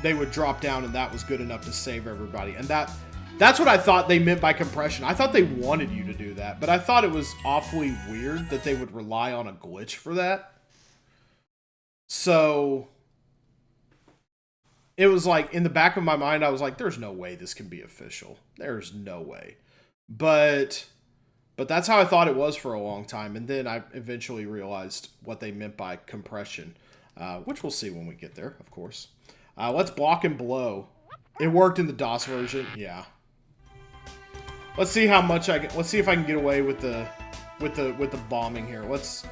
they would drop down, and that was good enough to save everybody. And that's what I thought they meant by compression. I thought they wanted you to do that, but I thought it was awfully weird that they would rely on a glitch for that. So... it was like, in the back of my mind, I was like, there's no way this can be official. There's no way. But that's how I thought it was for a long time. And then I eventually realized what they meant by compression, which we'll see when we get there, of course. Let's block and blow. It worked in the DOS version. Yeah. Let's see how much let's see if I can get away with the bombing here. Let's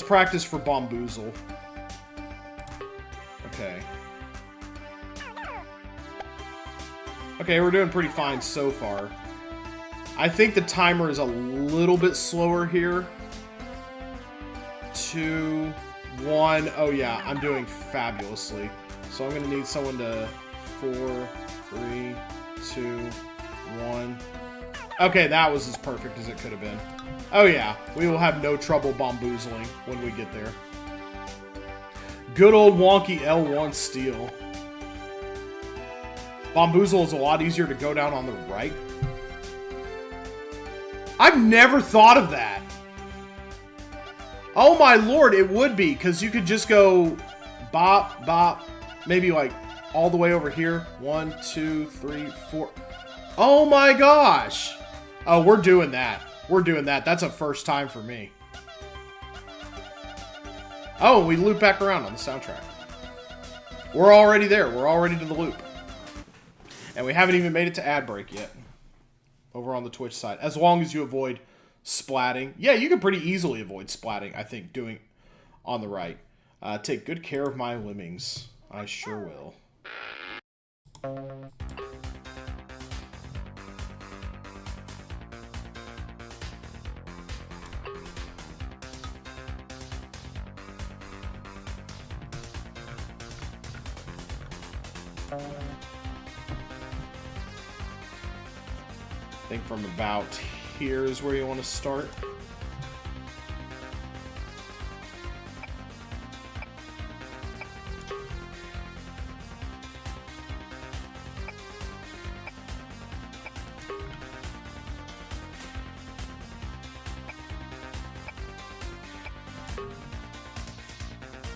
practice for Bomboozle. Okay. Okay, we're doing pretty fine so far. I think the timer is a little bit slower here. 2, 1. Oh yeah, I'm doing fabulously. So I'm gonna need someone to 4, 3, 2, 1. Okay, that was as perfect as it could have been. Oh yeah, we will have no trouble bomboozling when we get there. Good old wonky L1 steel. Bomboozle is a lot easier to go down on the right. I've never thought of that. Oh my lord, it would be, because you could just go bop, bop, maybe like all the way over here. 1, 2, 3, 4. Oh my gosh. Oh, we're doing that. We're doing that. That's a first time for me. Oh, we loop back around on the soundtrack. We're already there. We're already to the loop. And we haven't even made it to ad break yet. Over on the Twitch side. As long as you avoid splatting. Yeah, you can pretty easily avoid splatting, I think, doing on the right. Take good care of my lemmings. I sure will. I think from about here is where you want to start.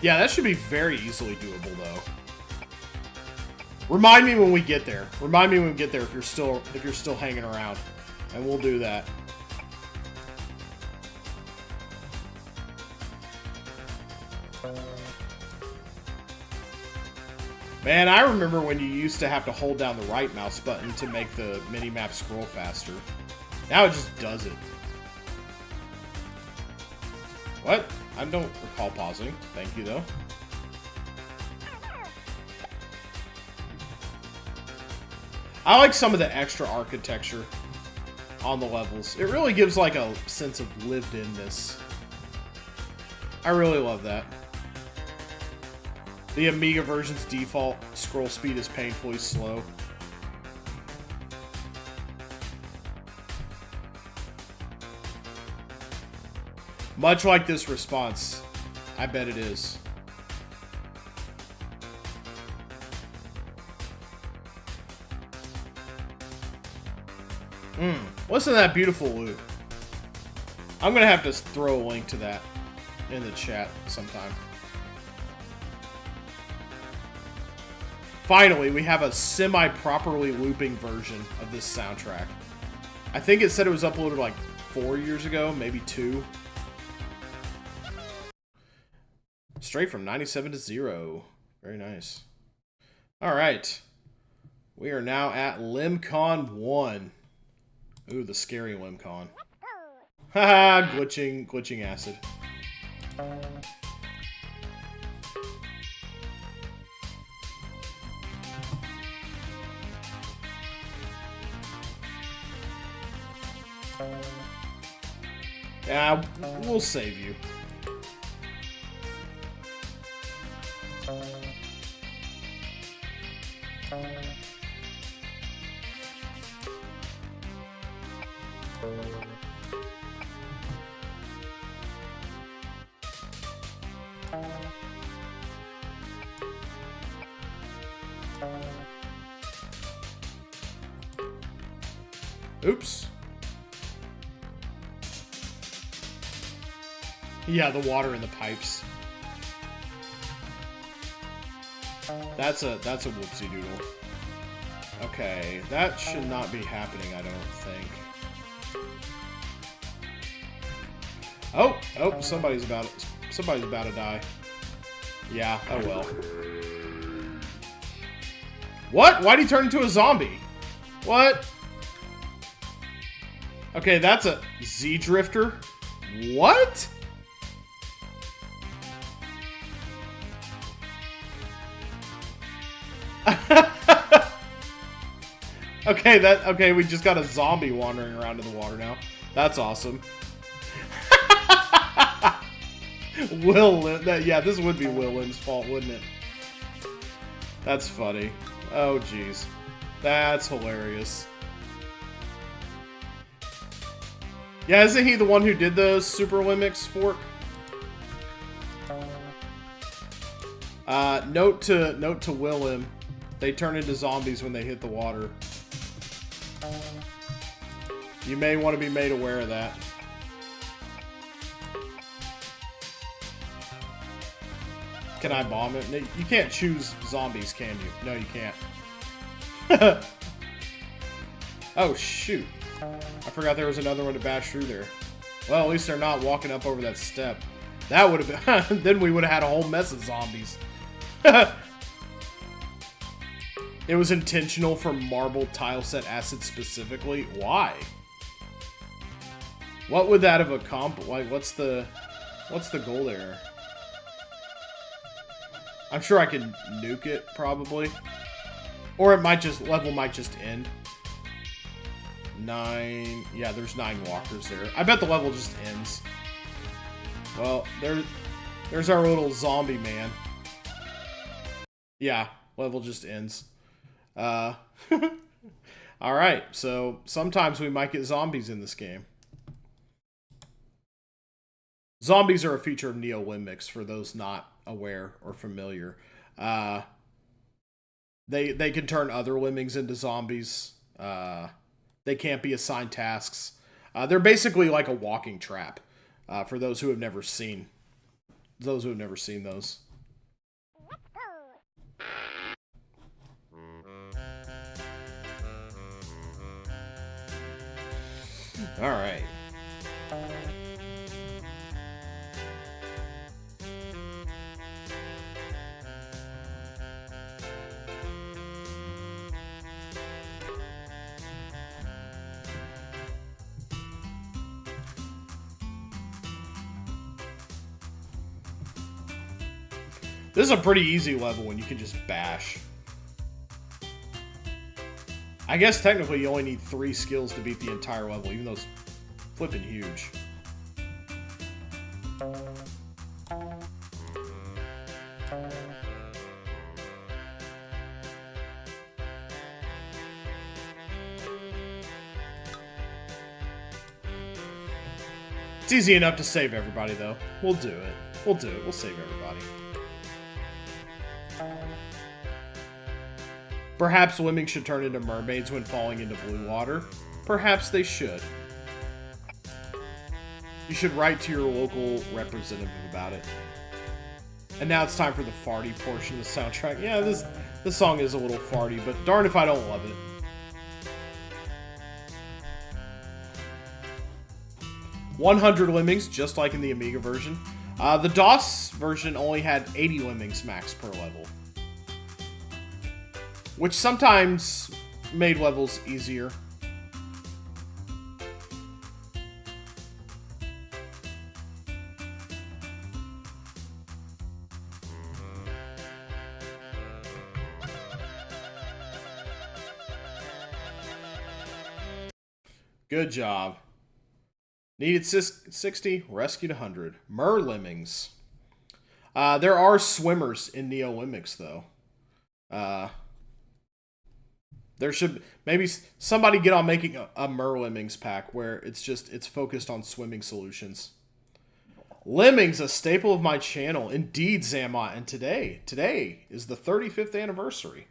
Yeah, that should be very easily doable, though. Remind me when we get there. Remind me when we get there if you're still hanging around, and we'll do that. Man, I remember when you used to have to hold down the right mouse button to make the mini-map scroll faster. Now it just does it. What? I don't recall pausing. Thank you, though. I like some of the extra architecture on the levels. It really gives like a sense of lived-inness. I really love that. The Amiga version's default scroll speed is painfully slow. Much like this response. I bet it is. Listen to that beautiful loop. I'm gonna have to throw a link to that in the chat sometime. Finally, we have a semi-properly looping version of this soundtrack. I think it said it was uploaded like 4 years ago, maybe 2. Straight from 97 to 0. Very nice. Alright. We are now at LemCon 1. Ooh, the scary LemCon. Haha, glitching acid. Yeah, we'll save you. Oops. Yeah, the water in the pipes. That's a whoopsie doodle. Okay, that should not be happening, I don't think. Oh, somebody's about to die. Yeah, oh well. What? Why'd he turn into a zombie? What? Okay, that's a Z-Drifter. What? Okay, we just got a zombie wandering around in the water now. That's awesome. Yeah, this would be Willem's fault, wouldn't it? That's funny. Oh, jeez. That's hilarious. Yeah, isn't he the one who did the Super Lemmings fork? Note to Willem. They turn into zombies when they hit the water. You may want to be made aware of that. Can I bomb it? You can't choose zombies, can you? No, you can't. Oh, shoot. I forgot there was another one to bash through there. Well, at least they're not walking up over that step. That would have been... then we would have had a whole mess of zombies. It was intentional for marble tile set acid specifically. Why? What would that have accomplished? Like, what's the goal there? I'm sure I can nuke it, probably. Or it might just... level might just end. 9... yeah, there's 9 walkers there. I bet the level just ends. Well, there's our little zombie man. Yeah, level just ends. I Alright, so sometimes we might get zombies in this game. Zombies are a feature of Neo Lemmings, for those not aware or familiar. They can turn other lemmings into zombies. They can't be assigned tasks. They're basically like a walking trap. For those who have never seen those. All right. This is a pretty easy level when you can just bash. I guess technically you only need 3 skills to beat the entire level, even though it's flipping huge. It's easy enough to save everybody, though. We'll do it. We'll do it. We'll save everybody. Perhaps lemmings should turn into mermaids when falling into blue water. Perhaps they should. You should write to your local representative about it. And now it's time for the farty portion of the soundtrack. Yeah, this song is a little farty, but darn if I don't love it. $100 lemmings, just like in the Amiga version. The DOS version only had 80 lemmings max per level, which sometimes made levels easier. Good job. Needed 60, rescued 100. Lemmings. There are swimmers in Neo Lemmings, though. There should maybe somebody get on making a Lemmings pack where it's focused on swimming solutions. Lemmings, a staple of my channel, indeed, Zammot, and today is the 35th anniversary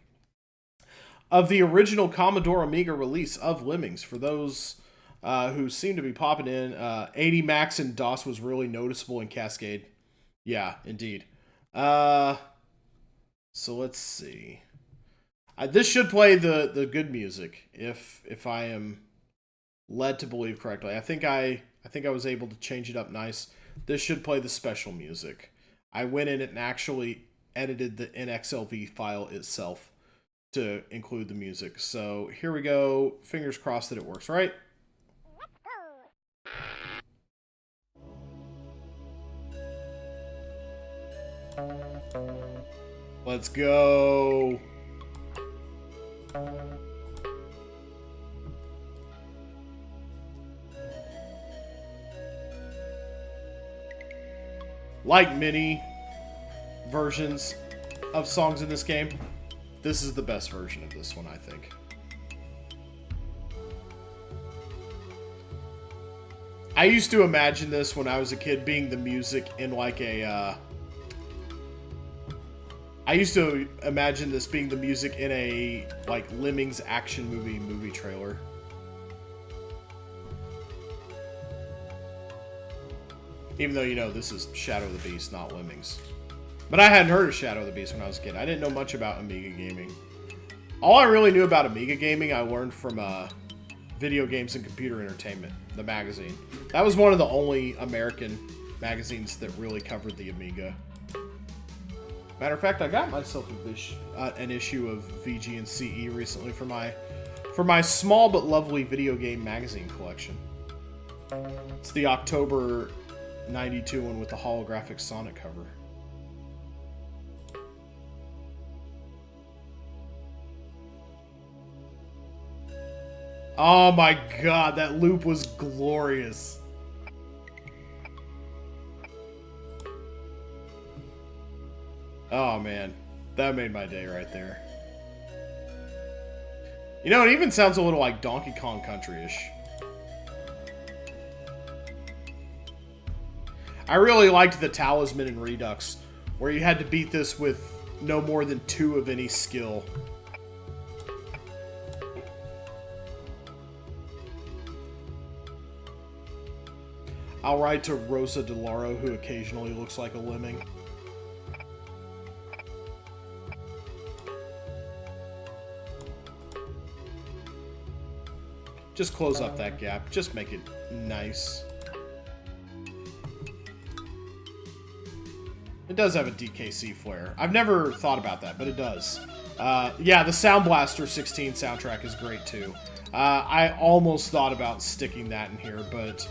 of the original Commodore Amiga release of Lemmings. For those who seem to be popping in, 80 max in DOS was really noticeable in Cascade. Yeah, indeed. So let's see. This should play the good music if I am led to believe correctly. I think I was able to change it up nice. This should play the special music. I went in and actually edited the NXLV file itself to include the music. So here we go. Fingers crossed that it works right. Let's go. Like many versions of songs in this game, this is the best version of this one, I think. I used to imagine this when I was a kid being the music in like a I used to imagine this being the music in a like Lemmings action movie trailer. Even though, you know, this is Shadow of the Beast, not Lemmings. But I hadn't heard of Shadow of the Beast when I was a kid. I didn't know much about Amiga gaming. All I really knew about Amiga gaming, I learned from Video Games and Computer Entertainment, the magazine. That was one of the only American magazines that really covered the Amiga. Matter of fact, I got myself an issue of VG and CE recently for my small but lovely video game magazine collection. It's the October '92 one with the holographic Sonic cover. Oh my god, that loop was glorious. Oh man, that made my day right there. You know, it even sounds a little like Donkey Kong Country-ish. I really liked the Talisman in Redux, where you had to beat this with no more than 2 of any skill. I'll ride to Rosa DeLaro, who occasionally looks like a lemming. Just close up that gap. Just make it nice. It does have a DKC flare. I've never thought about that, but it does. Yeah, the Sound Blaster 16 soundtrack is great too. I almost thought about sticking that in here, but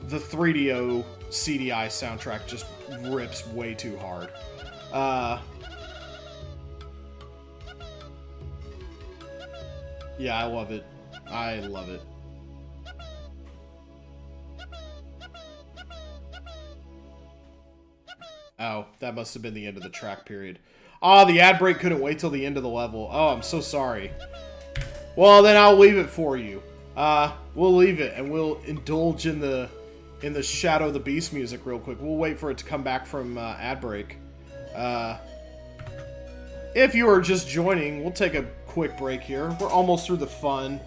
the 3DO CDI soundtrack just rips way too hard. Yeah, I love it. I love it. Oh, that must have been the end of the track period. Ah, the ad break couldn't wait till the end of the level. Oh, I'm so sorry. Well, then I'll leave it for you. We'll leave it, and we'll indulge in the Shadow of the Beast music real quick. We'll wait for it to come back from ad break. If you are just joining, we'll take a quick break here. We're almost through the fun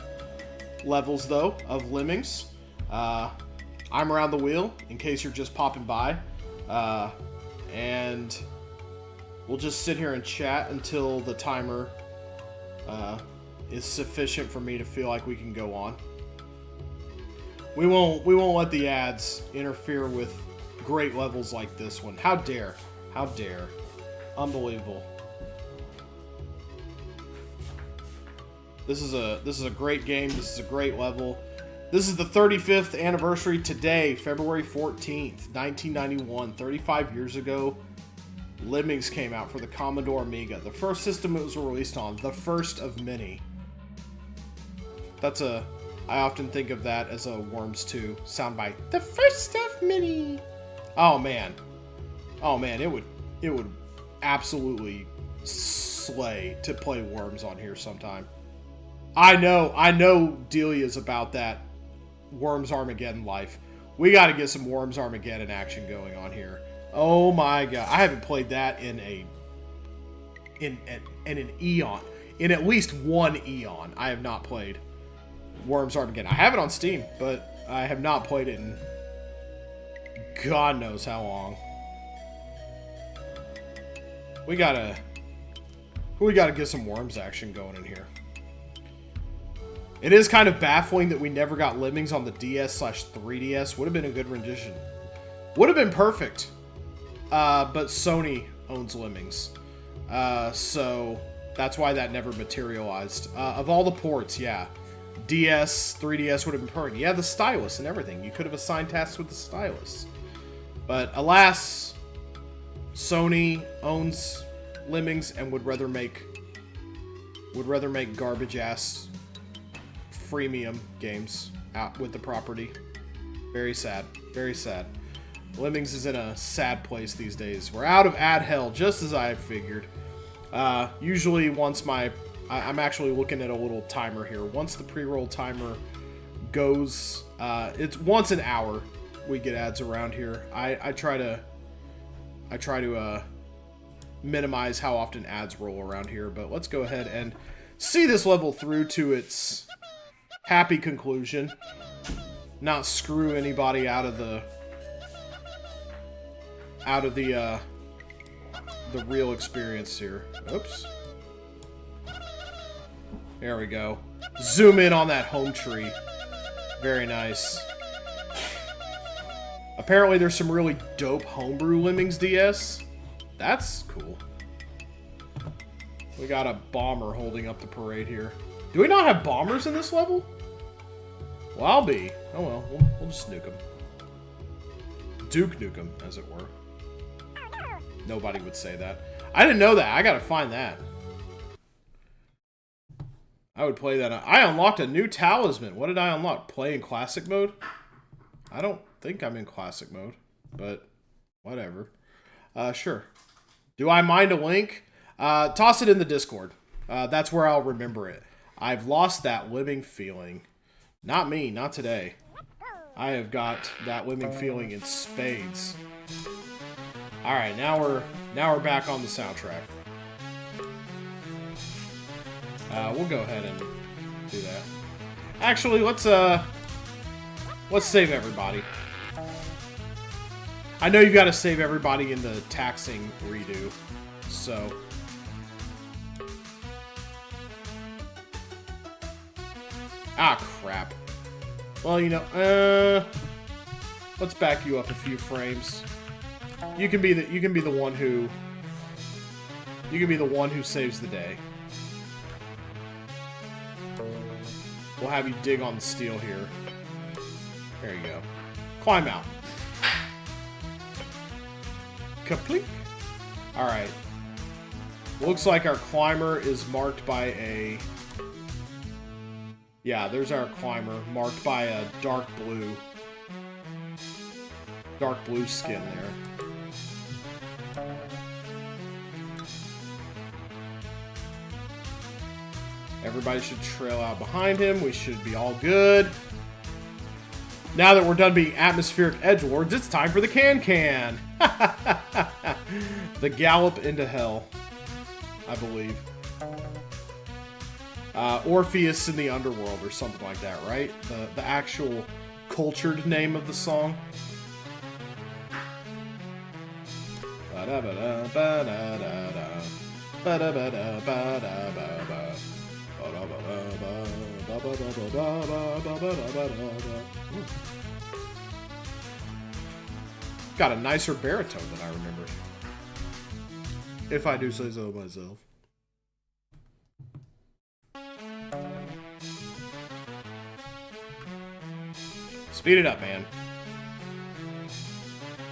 levels, though, of Lemmings. I'm Around the Wheel, in case you're just popping by. And we'll just sit here and chat until the timer is sufficient for me to feel like we can go on. We won't let the ads interfere with great levels like this one. How dare? How dare? Unbelievable. This is a great game. This is a great level. This is the 35th anniversary today, February 14th, 1991. 35 years ago, Lemmings came out for the Commodore Amiga. The first system it was released on, the first of many. I often think of that as a Worms 2 soundbite. The first of many. Oh man, it would absolutely slay to play Worms on here sometime. I know Delia's about that Worms Armageddon life. We got to get some Worms Armageddon action going on here. Oh my god, I haven't played that in an eon. In at least one eon, I have not played Worms Armageddon. I have it on Steam, but I have not played it in God knows how long. We gotta get some Worms action going in here. It is kind of baffling that we never got Lemmings on the DS/3DS. Would have been a good rendition. Would have been perfect. But Sony owns Lemmings. So that's why that never materialized. Of all the ports, yeah. DS, 3DS would have been perfect. Yeah, the stylus and everything. You could have assigned tasks with the stylus. But alas, Sony owns Lemmings and would rather make garbage-ass freemium games out with the property. Very sad. Very sad. Lemmings is in a sad place these days. We're out of ad hell, just as I figured. Usually once I'm actually looking at a little timer here. Once the pre-roll timer goes, it's once an hour we get ads around here. I try to minimize how often ads roll around here, but let's go ahead and see this level through to its happy conclusion. Not screw anybody out of the real experience here. Oops. There we go. Zoom in on that home tree. Very nice. Apparently there's some really dope homebrew Lemmings DS. That's cool. We got a bomber holding up the parade here. Do we not have bombers in this level? Well, I'll be. Oh well, we'll just nuke them. Duke nuke them, as it were. Nobody would say that. I didn't know that. I gotta find that. I would play that. I unlocked a new talisman. What did I unlock? Play in classic mode? I don't think I'm in classic mode, but whatever. Sure. Do I mind a link? Toss it in the Discord. That's where I'll remember it. I've lost that lemming feeling. Not me, not today. I have got that lemming feeling in spades. Alright, now we're back on the soundtrack. We'll go ahead and do that. Actually, let's save everybody. I know you've got to save everybody in the taxing redo, so... Ah, crap. Well, you know, let's back you up a few frames. You can be the one who saves the day. We'll have you dig on the steel here. There you go. Climb out. Complete. Alright. Looks like our climber is marked by a... Yeah, there's our climber, marked by a dark blue skin there. Everybody should trail out behind him. We should be all good. Now that we're done being atmospheric edgelords, it's time for the can-can. The gallop into hell, I believe. Orpheus in the Underworld or something like that, right? The actual cultured name of the song. Got a nicer baritone than I remembered. If I do say so myself. Speed it up, man.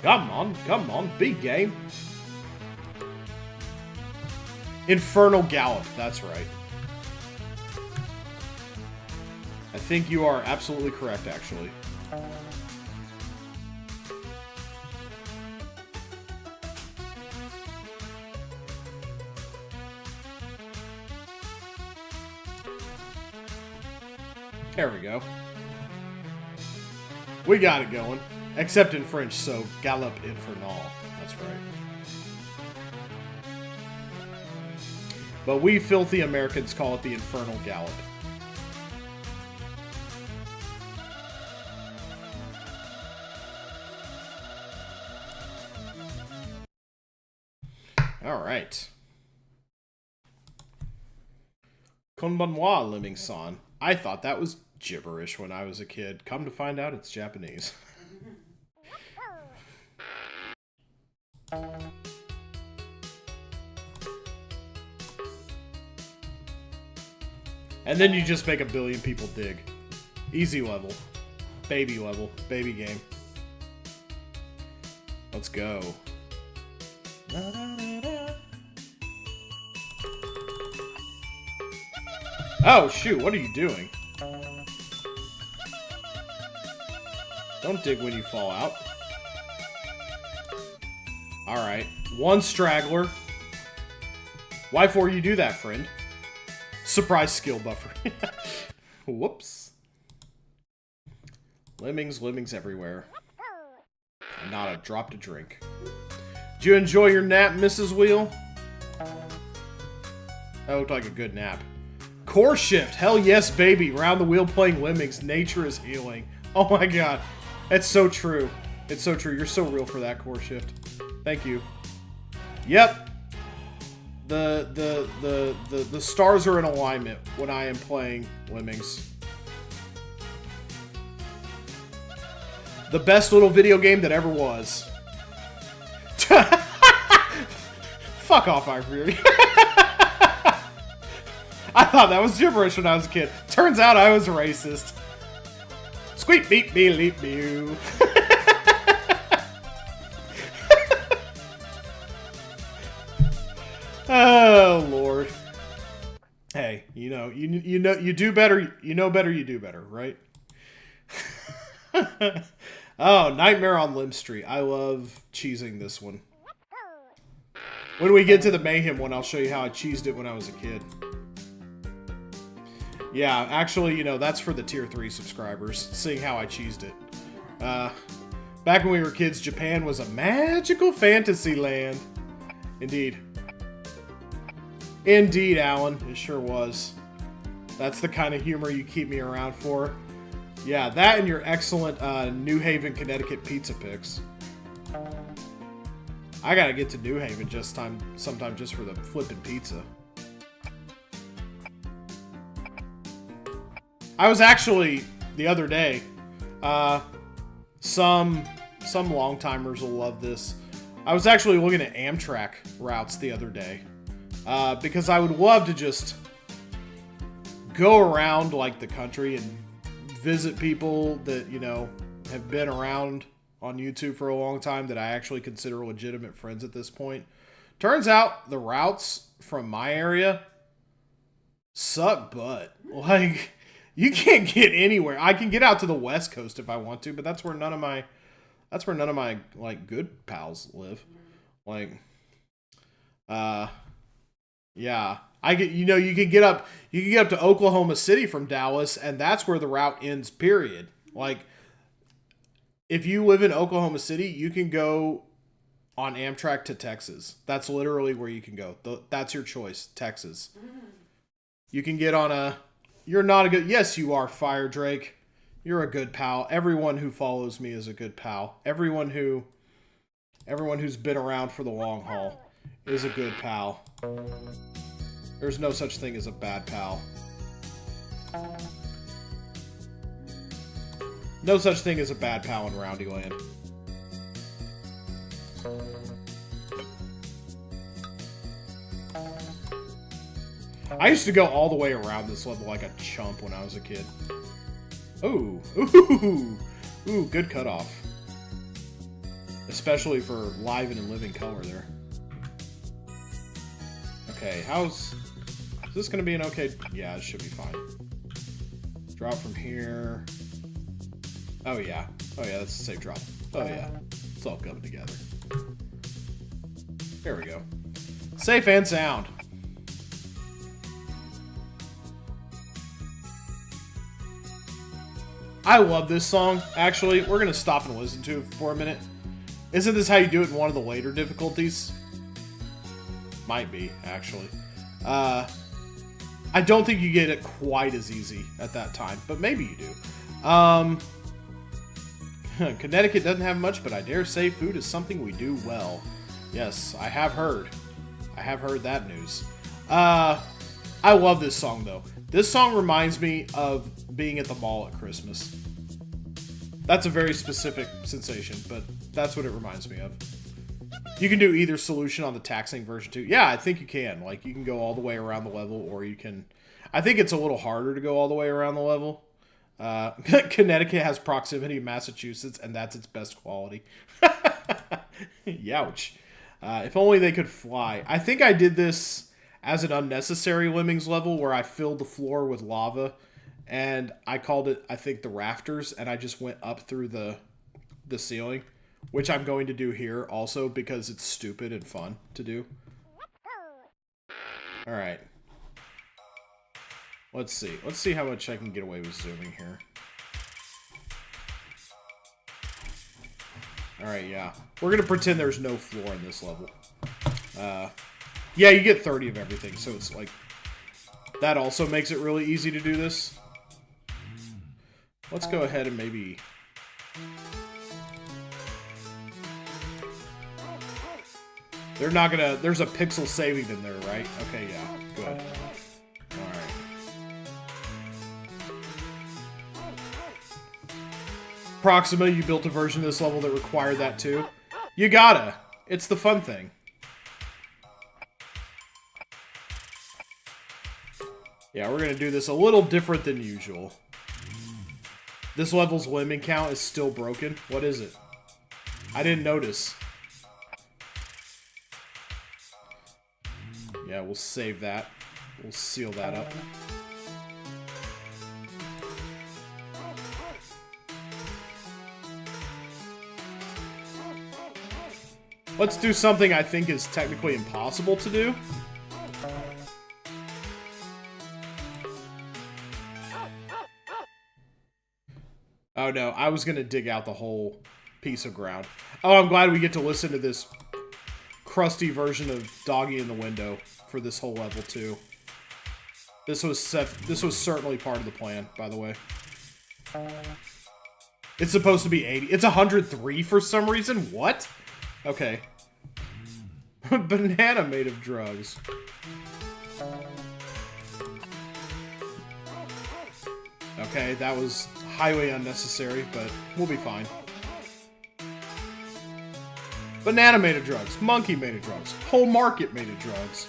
Come on, big game. Infernal Gallop, that's right. I think you are absolutely correct, actually. There we go. We got it going. Except in French, so Gallop Infernal. That's right. But we filthy Americans call it the Infernal Gallop. Alright. Konbanwa, Lemmings-san. I thought that was gibberish when I was a kid. Come to find out, it's Japanese. And then you just make a billion people dig. Easy level. Baby level. Baby game. Let's go. Oh, shoot. What are you doing? Don't dig when you fall out. Alright. One straggler. Why for you do that, friend? Surprise skill buffer. Whoops. Lemmings everywhere. And not a drop to drink. Did you enjoy your nap, Mrs. Wheel? That looked like a good nap. Core shift. Hell yes, baby. Round the wheel playing Lemmings. Nature is healing. Oh my god. It's so true. It's so true. You're so real for that core shift. Thank you. Yep. The stars are in alignment when I am playing Lemmings. The best little video game that ever was. Fuck off, Ivory. I thought that was gibberish when I was a kid. Turns out I was racist. Squeak beep beep leap beep. Oh Lord. Hey, you know you do better. You know better. You do better, right? Oh, Nightmare on Limb Street. I love cheesing this one. When we get to the Mayhem one, I'll show you how I cheesed it when I was a kid. Yeah, actually, you know, that's for the tier 3 subscribers, seeing how I cheesed it. Back when we were kids, Japan was a magical fantasy land. Indeed. Indeed, Alan. It sure was. That's the kind of humor you keep me around for. Yeah, that and your excellent New Haven, Connecticut pizza picks. I gotta get to New Haven sometime just for the flippin' pizza. I was actually, the other day, some long-timers will love this. I was actually looking at Amtrak routes the other day, because I would love to just go around, like, the country and visit people that, you know, have been around on YouTube for a long time that I actually consider legitimate friends at this point. Turns out the routes from my area suck butt. Like, you can't get anywhere. I can get out to the West Coast if I want to, but that's where none of my like good pals live. Like, yeah. You can get up to Oklahoma City from Dallas, and that's where the route ends, period. Like, if you live in Oklahoma City, you can go on Amtrak to Texas. That's literally where you can go. That's your choice, Texas. You can get on a... You're not a good... Yes, you are, Fire Drake. You're a good pal. Everyone who follows me is a good pal. Everyone who's been around for the long haul is a good pal. There's no such thing as a bad pal. No such thing as a bad pal in Roundyland. I used to go all the way around this level like a chump when I was a kid. Ooh. Ooh, good cutoff. Especially for live and in living color there. Okay, is this going to be an okay... Yeah, it should be fine. Drop from here... Oh yeah, that's a safe drop. Oh yeah, it's all coming together. There we go. Safe and sound. I love this song, actually. We're going to stop and listen to it for a minute. Isn't this how you do it in one of the later difficulties? Might be, actually. I don't think you get it quite as easy at that time, but maybe you do. Connecticut doesn't have much, but I dare say food is something we do well. Yes, I have heard. I have heard that news. I love this song, though. This song reminds me of being at the mall at Christmas. That's a very specific sensation, but that's what it reminds me of. You can do either solution on the taxing version, too. Yeah, I think you can. Like, you can go all the way around the level, or you can... I think it's a little harder to go all the way around the level. Connecticut has proximity to Massachusetts, and that's its best quality. Youch. If only they could fly. I think I did this as an unnecessary Lemmings level where I filled the floor with lava, and I called it, I think, the rafters, and I just went up through the ceiling, which I'm going to do here also because it's stupid and fun to do. Alright. Let's see. Let's see how much I can get away with zooming here. Alright, yeah. We're going to pretend there's no floor in this level. Yeah, you get 30 of everything, so it's like... That also makes it really easy to do this. Let's go ahead and maybe... They're not gonna... There's a pixel saving them there, right? Okay, yeah. Good. Alright. Proxima, you built a version of this level that required that too. You gotta. It's the fun thing. Yeah, we're gonna do this a little different than usual. This level's lemming count is still broken. What is it? I didn't notice. Yeah, we'll save that. We'll seal that up. Let's do something I think is technically impossible to do. Oh no, I was gonna dig out the whole piece of ground. Oh, I'm glad we get to listen to this crusty version of Doggy in the Window for this whole level too. This was certainly part of the plan, by the way. It's supposed to be 80. It's 103 for some reason. What? Okay. Banana made of drugs. Okay, that was highly unnecessary, but we'll be fine. Banana made of drugs. Monkey made of drugs. Whole market made of drugs.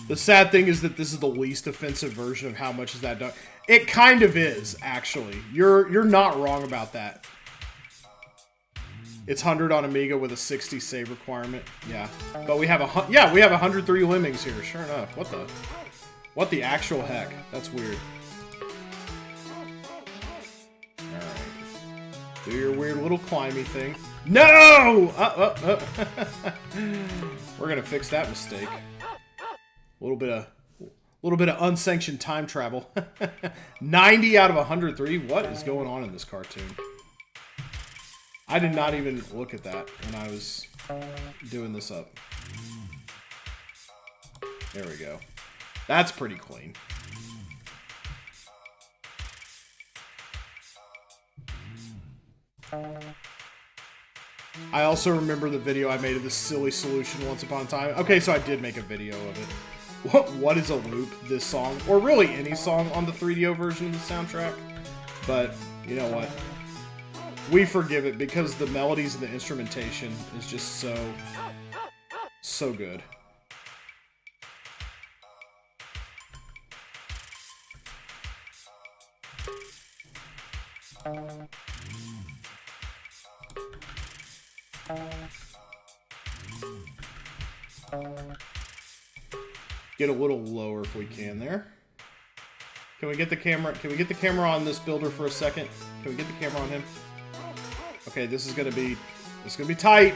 The sad thing is that this is the least offensive version of how much is that done. It kind of is, actually. You're not wrong about that. It's 100 on Amiga with a 60 save requirement. Yeah, but we have 103 Lemmings here. Sure enough. What the actual heck? That's weird. All right. Do your weird little climby thing. No! We're gonna fix that mistake. A little bit of unsanctioned time travel. 90 out of 103. What is going on in this cartoon? I did not even look at that when I was doing this up. There we go. That's pretty clean. I also remember the video I made of this silly solution once upon a time. Okay, so I did make a video of it. What is a loop? This song, or really any song on the 3DO version of the soundtrack. But you know what? We forgive it because the melodies and the instrumentation is just so good. Get a little lower if we can there. Can we get the camera? Can we get the camera on this builder for a second? Can we get the camera on him? Okay, this is gonna be tight.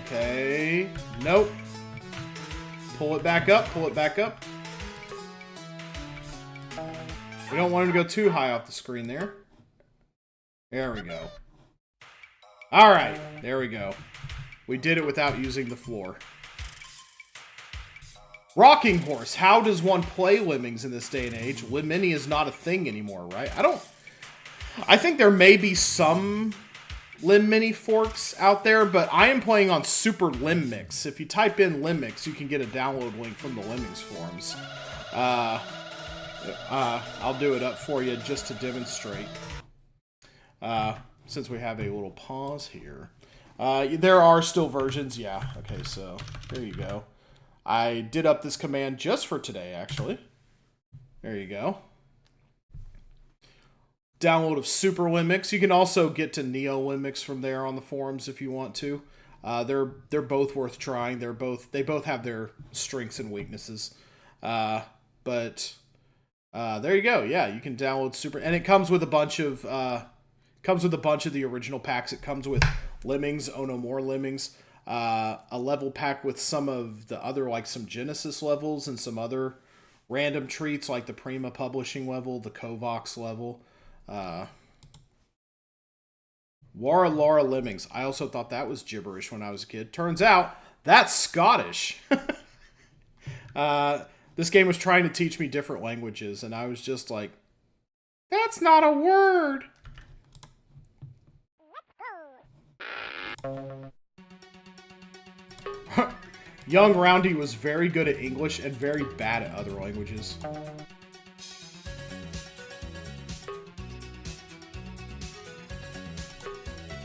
Okay. Nope. Pull it back up. Pull it back up. We don't want him to go too high off the screen there. There we go. All right. There we go. We did it without using the floor. Rocking horse. How does one play Lemmings in this day and age? Lemini is not a thing anymore, right? I think there may be some Lemmini forks out there, but I am playing on Super Lemmix. If you type in Lemmix, you can get a download link from the Lemmings forums. I'll do it up for you just to demonstrate. Since we have a little pause here. There are still versions, yeah. Okay, so there you go. I did up this command just for today, actually. There you go. Download of Super Lemmix. You can also get to Neo Lemmix from there on the forums if you want to. They're both worth trying. They both have their strengths and weaknesses. But there you go. Yeah, you can download Super, and it comes with a bunch of the original packs. It comes with Lemmings, Oh No More Lemmings, a level pack with some of the other, like some Genesis levels and some other random treats like the Prima Publishing level, the Kovacs level. Wara Lara Lemmings. I also thought that was gibberish when I was a kid. Turns out that's Scottish. This game was trying to teach me different languages, and I was just like, that's not a word. Young Roundy was very good at English and very bad at other languages.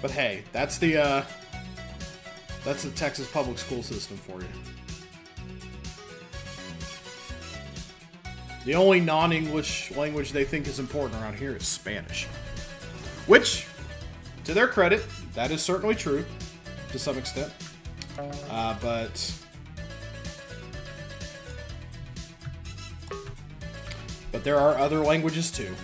But hey, that's the Texas public school system for you. The only non-English language they think is important around here is Spanish. Which, to their credit, that is certainly true, to some extent. But there are other languages too.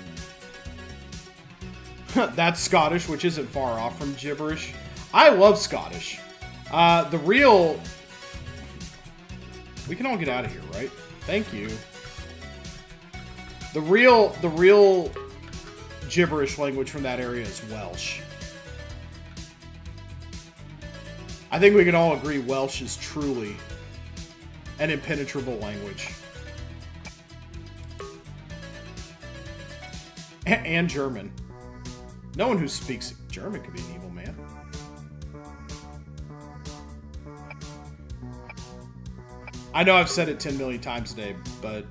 That's Scottish, which isn't far off from gibberish. I love Scottish. The real... We can all get out of here, right? Thank you. The real gibberish language from that area is Welsh. I think we can all agree Welsh is truly an impenetrable language. And German. No one who speaks German could be an evil man. I know I've said it 10 million times today, but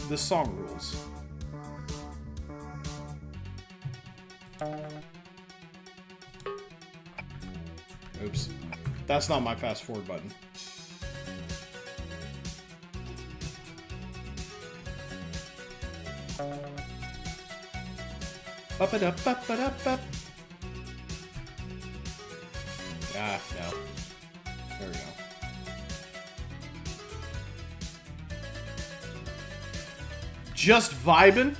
this song rules. Oops. That's not my fast forward button. Up. Ah, no. There we go. Just vibin'.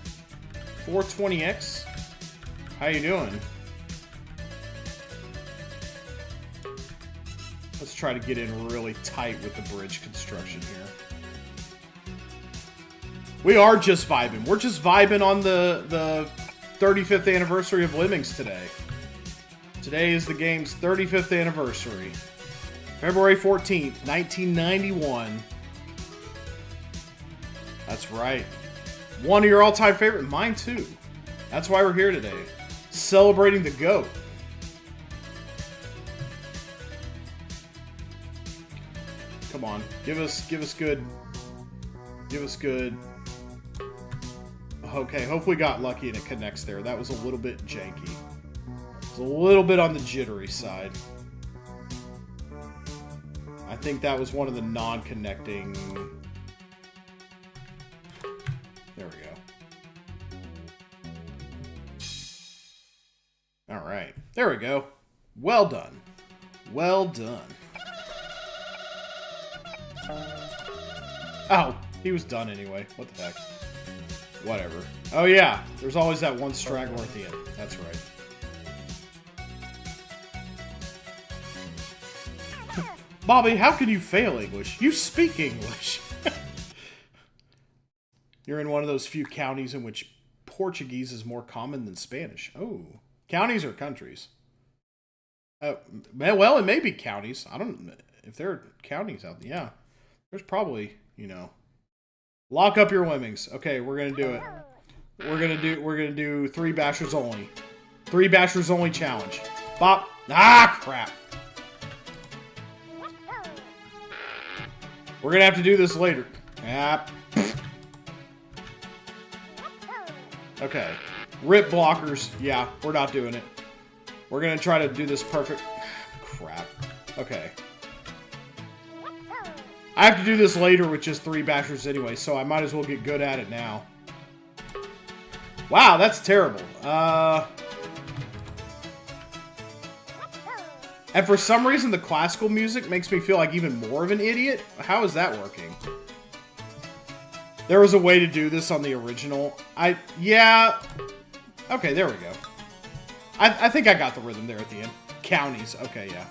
420X. How you doing? Let's try to get in really tight with the bridge construction here. We are just vibing. We're just vibing on the 35th anniversary of Lemmings today. Today is the game's 35th anniversary. February 14th, 1991. That's right. One of your all-time favorite. Mine too. That's why we're here today. Celebrating the GOAT. Come on. Give us good. Give us good. Okay, hopefully got lucky and it connects there. That was a little bit janky. It was a little bit on the jittery side. I think that was one of the non-connecting... There we go. Alright. There we go. Well done. Well done. Oh, he was done anyway. What the heck. Whatever. Oh yeah, there's always that one straggler at the end. That's right. Bobby, how can you fail English? You speak English. You're in one of those few counties in which Portuguese is more common than Spanish. Oh, counties or countries? Well, it may be counties. I don't... If there are counties out there, yeah. There's probably, you know... Lock up your Lemmings. Okay, we're gonna do it. We're gonna do 3 bashers only. 3 bashers only challenge. Bop. Ah, crap. We're gonna have to do this later. Yep. Okay. Rip blockers. Yeah, we're not doing it. We're gonna try to do this perfect. Crap. Okay. I have to do this later with just 3 bashers anyway, so I might as well get good at it now. Wow, that's terrible. And for some reason, the classical music makes me feel like even more of an idiot. How is that working? There was a way to do this on the original. Yeah. Okay, there we go. I think I got the rhythm there at the end. Counties. Okay, yeah.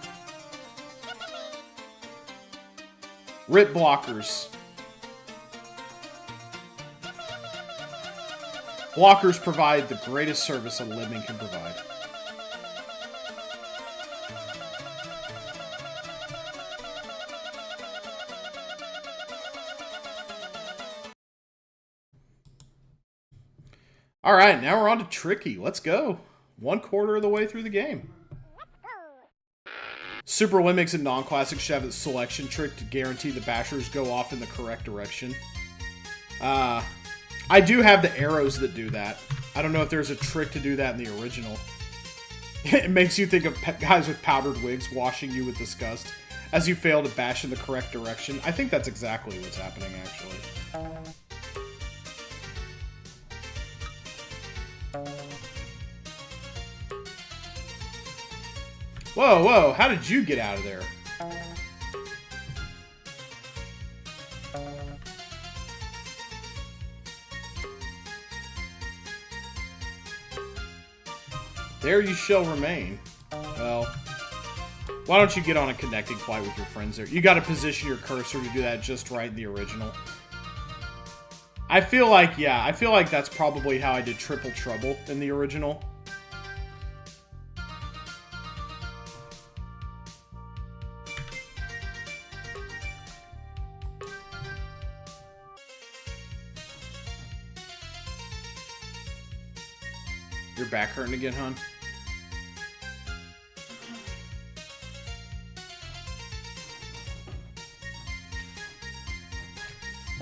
Rip blockers. Blockers provide the greatest service a Lemming can provide. Alright, now we're on to Tricky. Let's go. 1/4 of the way through the game. Super Lemmings and non-classic should have a selection trick to guarantee the bashers go off in the correct direction. I do have the arrows that do that. I don't know if there's a trick to do that in the original. It makes you think of guys with powdered wigs washing you with disgust as you fail to bash in the correct direction. I think that's exactly what's happening, actually. Whoa, whoa, how did you get out of there? There you shall remain. Well, why don't you get on a connecting flight with your friends there? You got to position your cursor to do that just right in the original. I feel like, yeah, I feel like that's probably how I did Triple Trouble in the original. Your back hurting again, hon?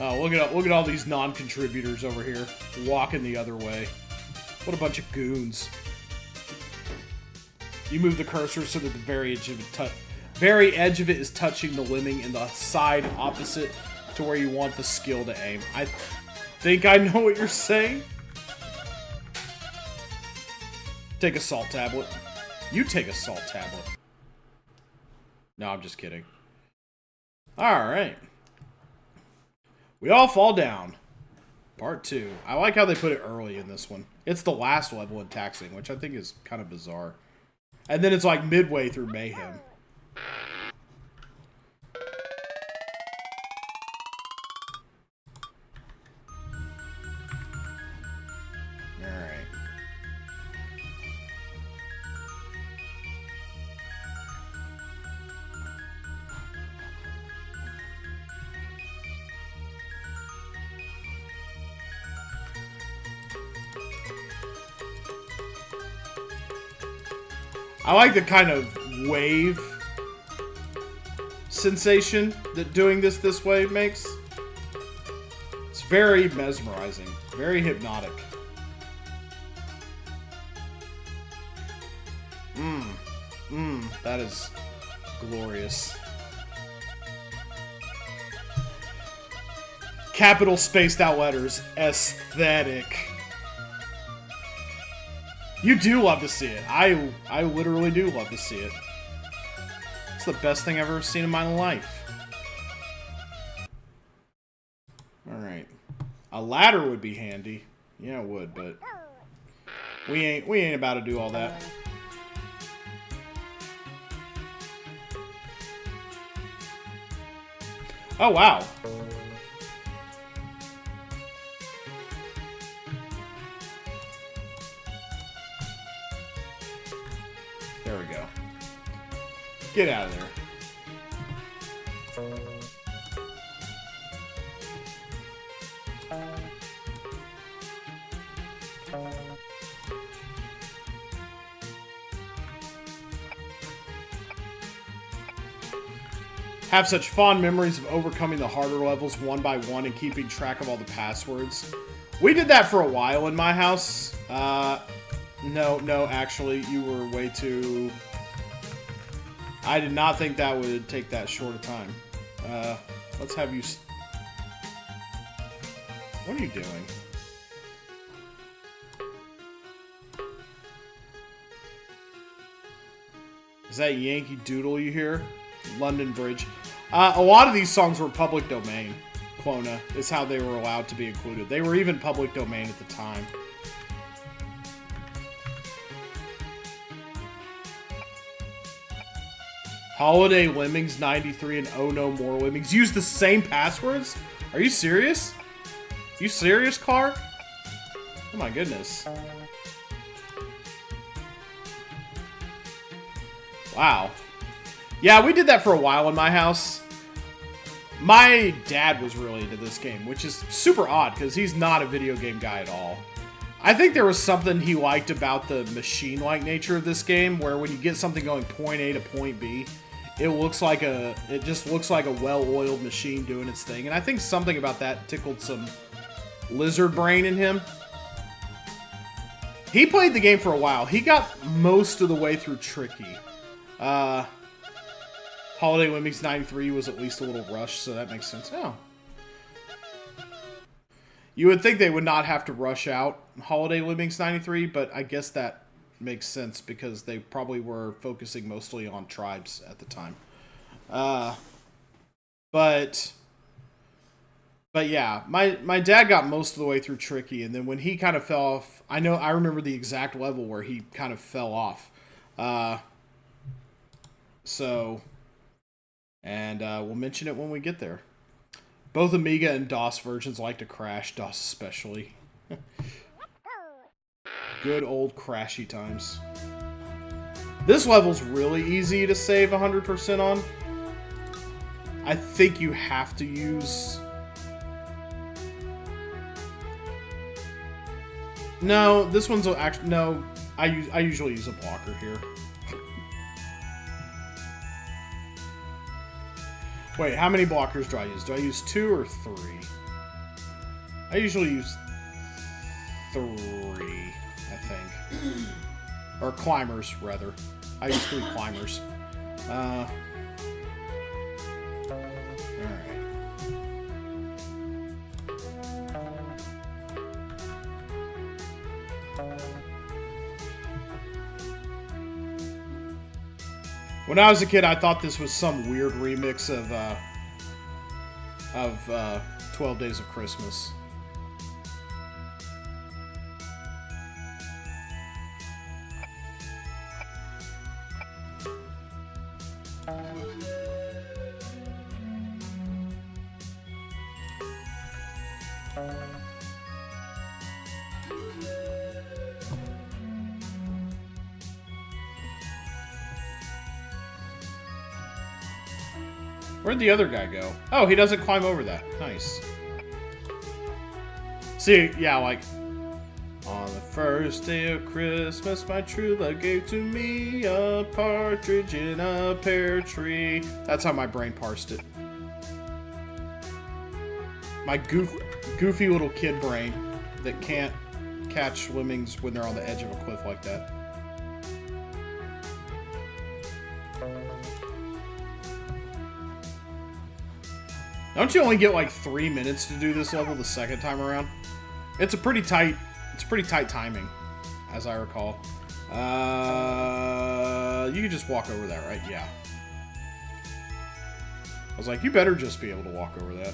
Oh, look at all these non-contributors over here walking the other way. What a bunch of goons. You move the cursor so that the very edge of it is touching the lemming and the side opposite to where you want the skill to aim. I think I know what you're saying. Take a salt tablet. You take a salt tablet. No, I'm just kidding. Alright. We all fall down. Part 2. I like how they put it early in this one. It's the last level in Taxing, which I think is kind of bizarre. And then it's like midway through Mayhem. Alright. I like the kind of wave sensation that doing this way makes. It's very mesmerizing, very hypnotic. That is glorious. Capital spaced out letters, aesthetic. You do love to see it. I literally do love to see it. It's the best thing I've ever seen in my life. Alright. A ladder would be handy. Yeah, it would, but we ain't about to do all that. Oh, wow. There we go. Get out of there. Have such fond memories of overcoming the harder levels one by one and keeping track of all the passwords. We did that for a while in my house. No, actually, you were way too... I did not think that would take that short a time. Let's have you... What are you doing? Is that Yankee Doodle you hear? London Bridge. A lot of these songs were public domain. Clona is how they were allowed to be included. They were even public domain at the time. Holiday Lemmings 93 and Oh No More Lemmings use the same passwords? Are you serious? You serious, Clark? Oh my goodness. Wow. Yeah, we did that for a while in my house. My dad was really into this game, which is super odd because he's not a video game guy at all. I think there was something he liked about the machine-like nature of this game, where when you get something going point A to point B, it just looks like a well-oiled machine doing its thing. And I think something about that tickled some lizard brain in him. He played the game for a while. He got most of the way through Tricky. Holiday Lemmings 93 was at least a little rushed, so that makes sense. Oh. You would think they would not have to rush out Holiday Lemmings 93, but I guess that makes sense because they probably were focusing mostly on tribes at the time. But But yeah, my dad got most of the way through Tricky, and then when he kind of fell off, I remember the exact level where he kind of fell off. So, and we'll mention it when we get there. Both Amiga and DOS versions like to crash, DOS especially. Good old crashy times. This level's really easy to save 100% on. I think you have to use... No, this one's actually... No, I usually use a blocker here. Wait, how many blockers do I use? Do I use 2 or 3? I usually use 3, I think. Or climbers, rather. I use 3 climbers. Alright. When I was a kid, I thought this was some weird remix of 12 Days of Christmas. Where'd the other guy go? Oh, he doesn't climb over that. Nice. See, yeah, like... On the first day of Christmas, my true love gave to me a partridge in a pear tree. That's how my brain parsed it. My goofy little kid brain that can't catch lemmings when they're on the edge of a cliff like that. Don't you only get like 3 minutes to do this level the second time around? It's pretty tight timing, as I recall. You could just walk over that, right? Yeah. I was like, you better just be able to walk over that.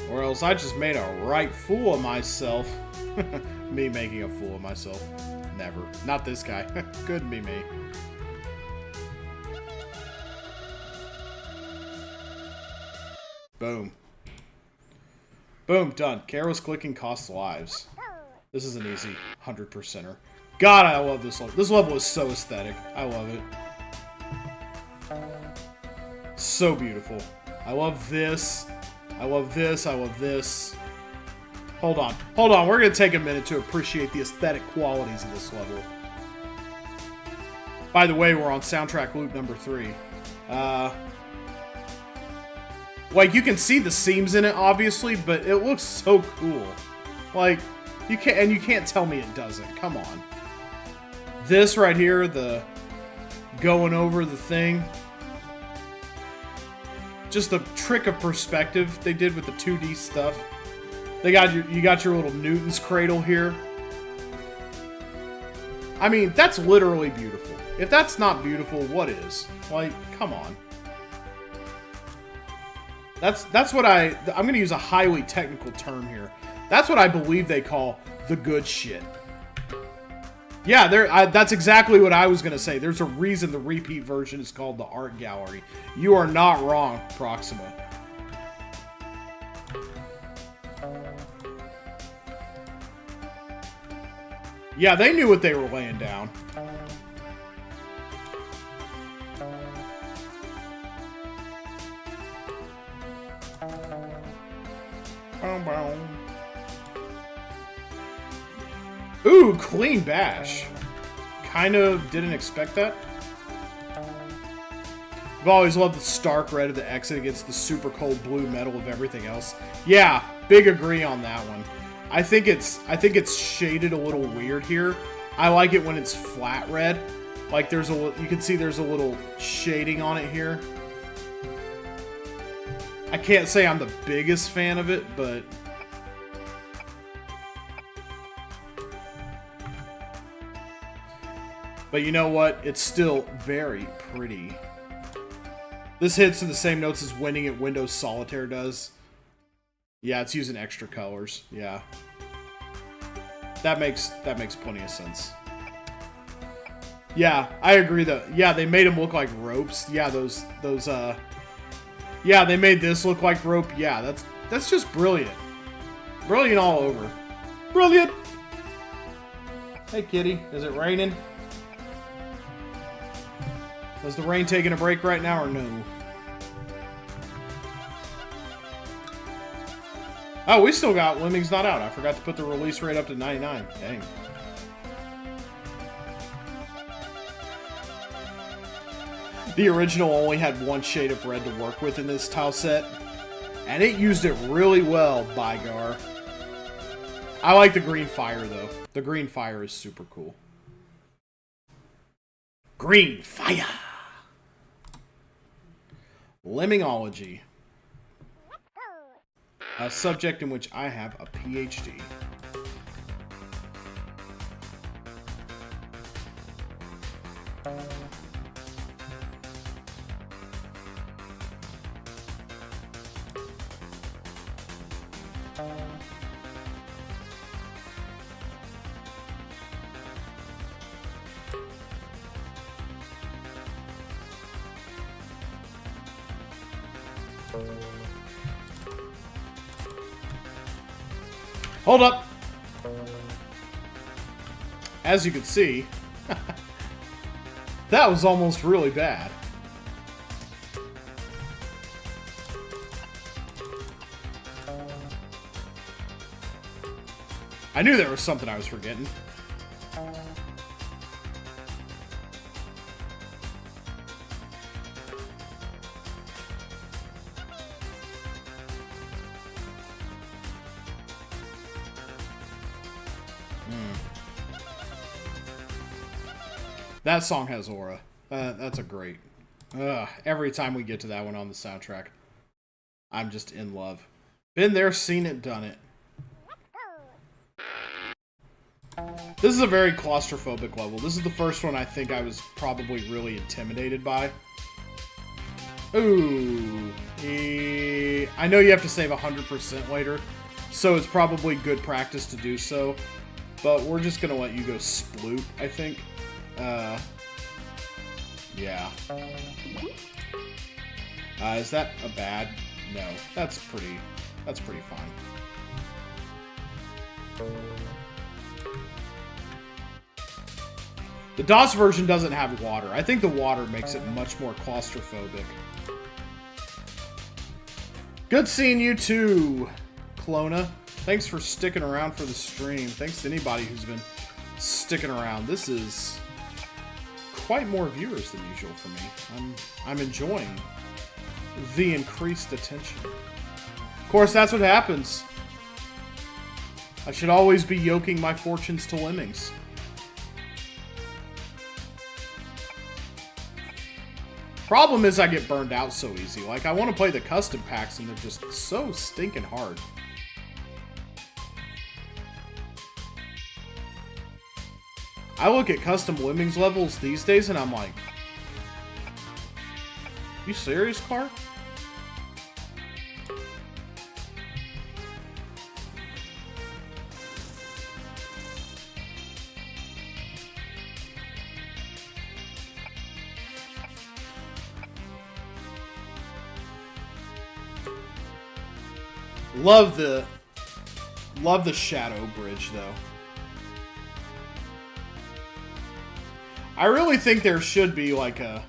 Or else I just made a right fool of myself. Me making a fool of myself. Never. Not this guy. Couldn't be me. Boom. Boom, done. Careless clicking costs lives. This is an easy 100%er. God, I love this level. This level is so aesthetic. I love it. So beautiful. I love this. I love this. I love this. Hold on. Hold on. We're going to take a minute to appreciate the aesthetic qualities of this level. By the way, we're on soundtrack loop number 3. Like, you can see the seams in it, obviously, but it looks so cool. Like, you can't tell me it doesn't. Come on. This right here, the going over the thing. Just the trick of perspective they did with the 2D stuff. You got your little Newton's cradle here. I mean, that's literally beautiful. If that's not beautiful, what is? Like, come on. That's what I'm going to use a highly technical term here. That's what I believe they call the good shit. Yeah, that's exactly what I was going to say. There's a reason the repeat version is called the Art Gallery. You are not wrong, Proxima. Yeah, they knew what they were laying down. Ooh, clean bash. Kind of didn't expect that. I've always loved the stark red of the exit against the super cold blue metal of everything else. Yeah, big agree on that one. I think it's shaded a little weird here. I like it when it's flat red. Like you can see there's a little shading on it here. I can't say I'm the biggest fan of it, but you know what? It's still very pretty. This hits in the same notes as Winning at Windows Solitaire does. Yeah, it's using extra colors. Yeah. That makes plenty of sense. Yeah, I agree though. Yeah, they made them look like ropes. Yeah, yeah, they made this look like rope. Yeah, that's just brilliant. Brilliant all over. Brilliant! Hey kitty, is it raining? Is the rain taking a break right now or no? Oh, we still got Lemmings Not Out. I forgot to put the release rate up to 99. Dang. The original only had one shade of red to work with in this tile set, and it used it really well, by gar. I like the green fire, though. The green fire is super cool. Green fire! Lemmingology. A subject in which I have a PhD. Hold up! As you can see, that was almost really bad. I knew there was something I was forgetting. That song has aura. That's a great. Every time we get to that one on the soundtrack, I'm just in love. Been there, seen it, done it. This is a very claustrophobic level. This is the first one I think I was probably really intimidated by. Ooh. I know you have to save 100% later, so it's probably good practice to do so. But we're just going to let you go sploot, I think. Yeah. Is that a bad? No. That's pretty fine. The DOS version doesn't have water. I think the water makes it much more claustrophobic. Good seeing you too, Clona. Thanks for sticking around for the stream. Thanks to anybody who's been sticking around. This is quite more viewers than usual for me. I'm enjoying the increased attention. Of course, that's what happens. I should always be yoking my fortunes to Lemmings. Problem is I get burned out so easy. Like, I want to play the custom packs and they're just so stinking hard. I look at custom Lemmings levels these days and I'm like, you serious, Clark? Love the shadow bridge though. I really think there should be like a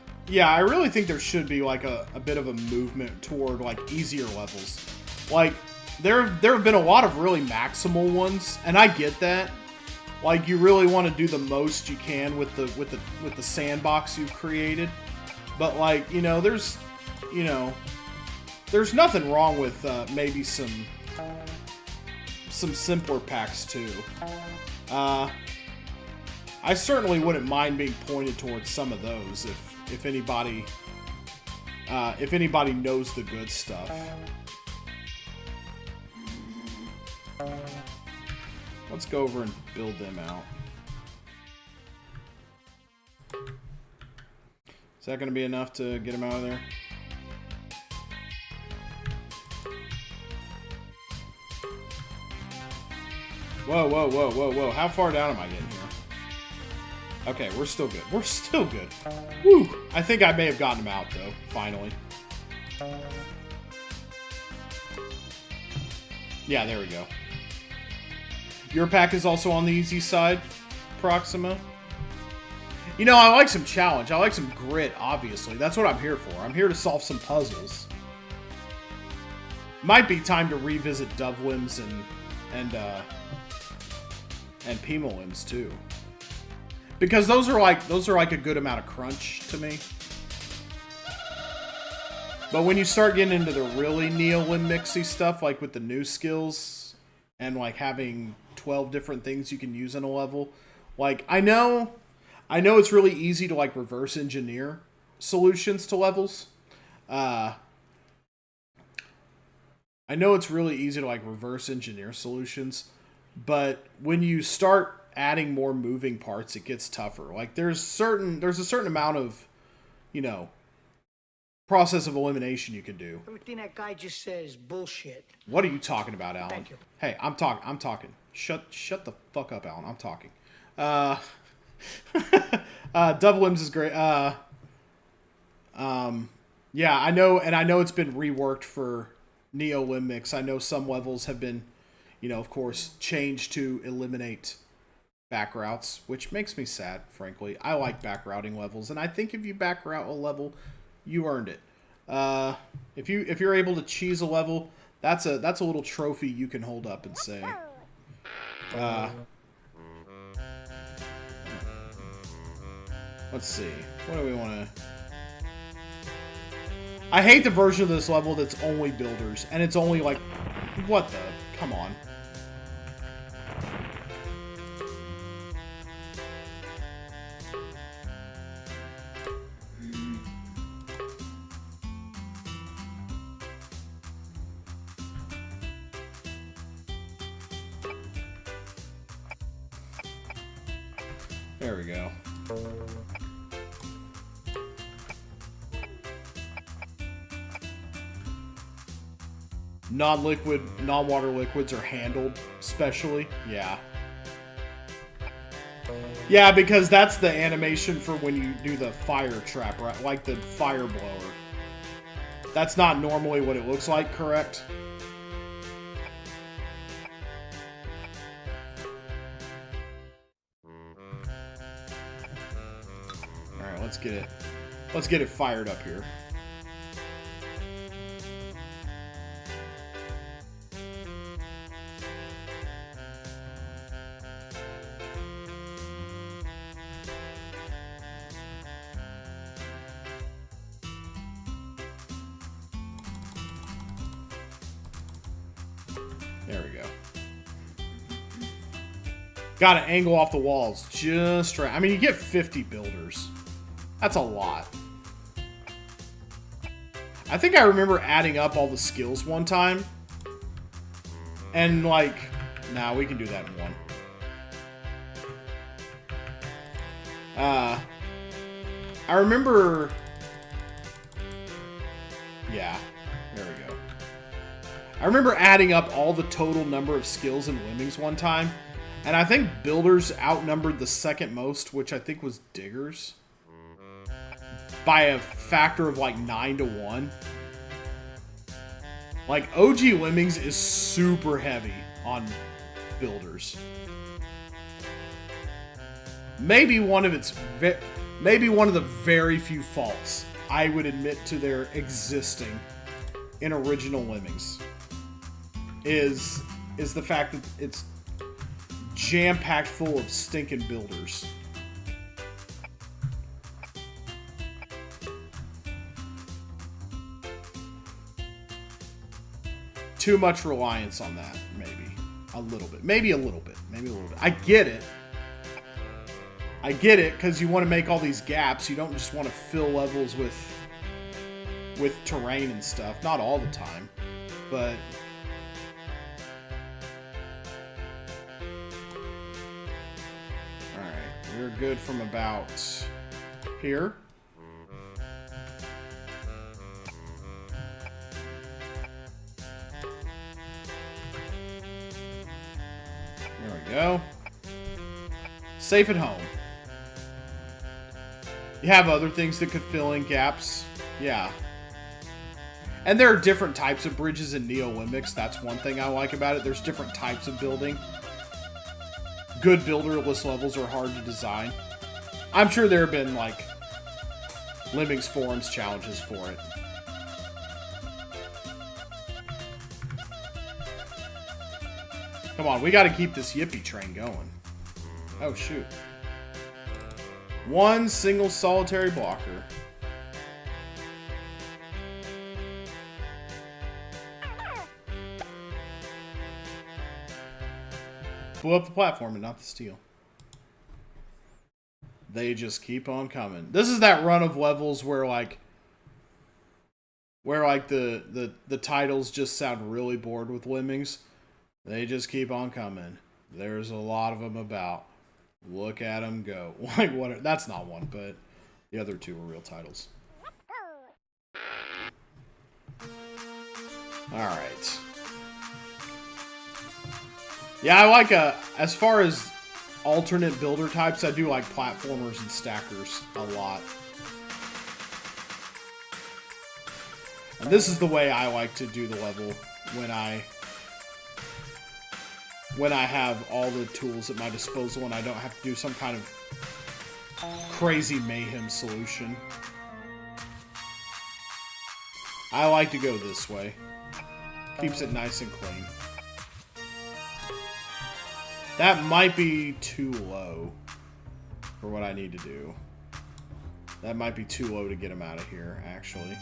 bit of a movement toward like easier levels. Like there have been a lot of really maximal ones, and I get that. Like you really want to do the most you can with the sandbox you've created. But like, there's nothing wrong with maybe some simpler packs too. I certainly wouldn't mind being pointed towards some of those if anybody knows the good stuff. Let's go over and build them out. Is that going to be enough to get them out of there? Whoa, whoa, whoa, whoa, whoa. How far down am I getting here? Okay, we're still good. We're still good. Woo! I think I may have gotten him out, though, finally. Yeah, there we go. Your pack is also on the easy side, Proxima. You know, I like some challenge. I like some grit, obviously. That's what I'm here for. I'm here to solve some puzzles. Might be time to revisit Dove Limbs and Pima Limbs too. Because those are like a good amount of crunch to me. But when you start getting into the really Neo-Limb mixy stuff, like with the new skills and like having 12 different things you can use in a level, like I know it's really easy to like reverse engineer solutions to levels. I know it's really easy to like reverse engineer solutions, but when you start adding more moving parts, it gets tougher. Like there's a certain amount of, you know, process of elimination you can do. Everything that guy just said is bullshit. What are you talking about, Alan? Thank you. Hey, I'm talking. Shut the fuck up, Alan. I'm talking. Dove Limbs is great. Yeah, I know, and I know it's been reworked for Neo Limb Mix. I know some levels have been, you know, of course, changed to eliminate back routes, which makes me sad, frankly. I like back routing levels, and I think if you back route a level, you earned it. If you're able to cheese a level, that's a little trophy you can hold up and say. Let's see. What do we want to... I hate the version of this level that's only builders, and it's only like... What the... Come on. There we go. Non-liquid, non-water liquids are handled specially. Yeah. Yeah, because that's the animation for when you do the fire trap, right? Like the fire blower. That's not normally what it looks like, correct? Alright, let's get it fired up here. There we go. Got to angle off the walls just right. I mean, you get 50 builders. That's a lot. I think I remember adding up all the skills one time. And like, nah, we can do that in one. I remember... Yeah, there we go. I remember adding up all the total number of skills in Lemmings one time, and I think Builders outnumbered the second most, which I think was Diggers, by a factor of like 9 to 1. Like, OG Lemmings is super heavy on Builders. Maybe one of the very few faults I would admit to their existing in original Lemmings is the fact that it's jam-packed full of stinking builders. Too much reliance on that, maybe. A little bit. Maybe a little bit. Maybe a little bit. I get it. I get it, because you want to make all these gaps. You don't just want to fill levels with terrain and stuff. Not all the time, but... Alright, we're good from about here. There we we go. Safe at home. You have other things that could fill in gaps. Yeah. And there are different types of bridges in Lemmings. That's one thing I like about it. There's different types of building. Good builderless levels are hard to design. I'm sure there have been, like, Lemmings forums challenges for it. Come on, we gotta keep this yippee train going. Oh, shoot. One single solitary blocker. Blew up the platform and not the steel. They just keep on coming. This is that run of levels where the titles just sound really bored with Lemmings. They just keep on coming. There's a lot of them about. Look at them go. Like what? That's not one, but the other two are real titles. All right. Yeah, I like as far as alternate builder types, I do like platformers and stackers a lot. And this is the way I like to do the level when I have all the tools at my disposal and I don't have to do some kind of crazy mayhem solution. I like to go this way. Keeps it nice and clean. That might be too low for what I need to do. That might be too low to get him out of here, actually.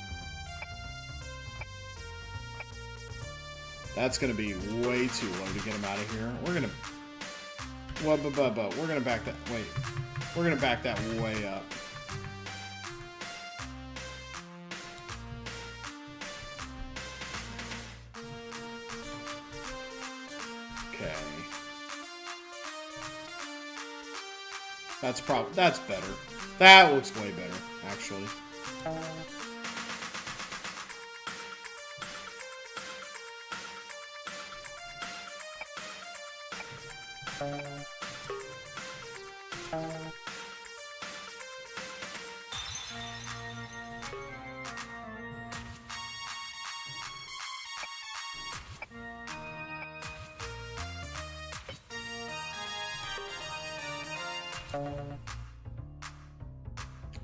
That's going to be way too low to get him out of here. We're going to... Well, but we're going to back that... Wait. We're going to back that way up. Okay. That's better. That looks way better, actually.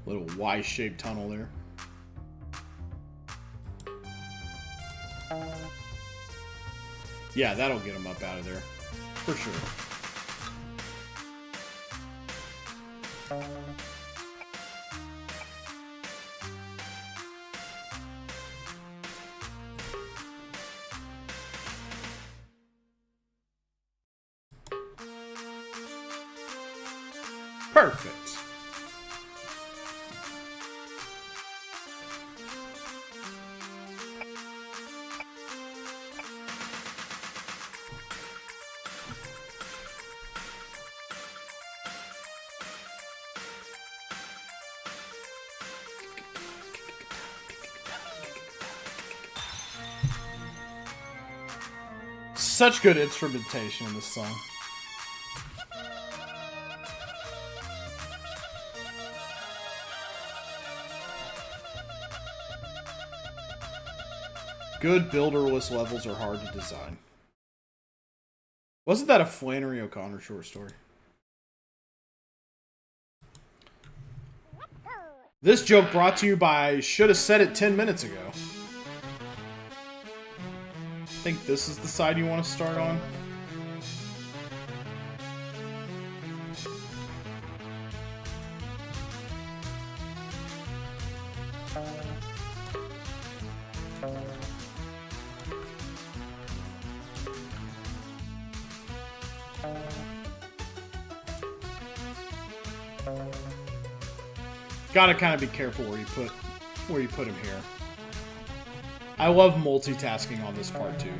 Little Y-shaped tunnel there. Yeah, that'll get him up out of there. For sure. Perfect. Such good instrumentation in this song. Good builderless levels are hard to design. Wasn't that a Flannery O'Connor short story? This joke brought to you by Should Have Said It 10 minutes ago. I think this is the side you want to start on. Gotta kind of be careful where you put him here. I love multitasking on this part too.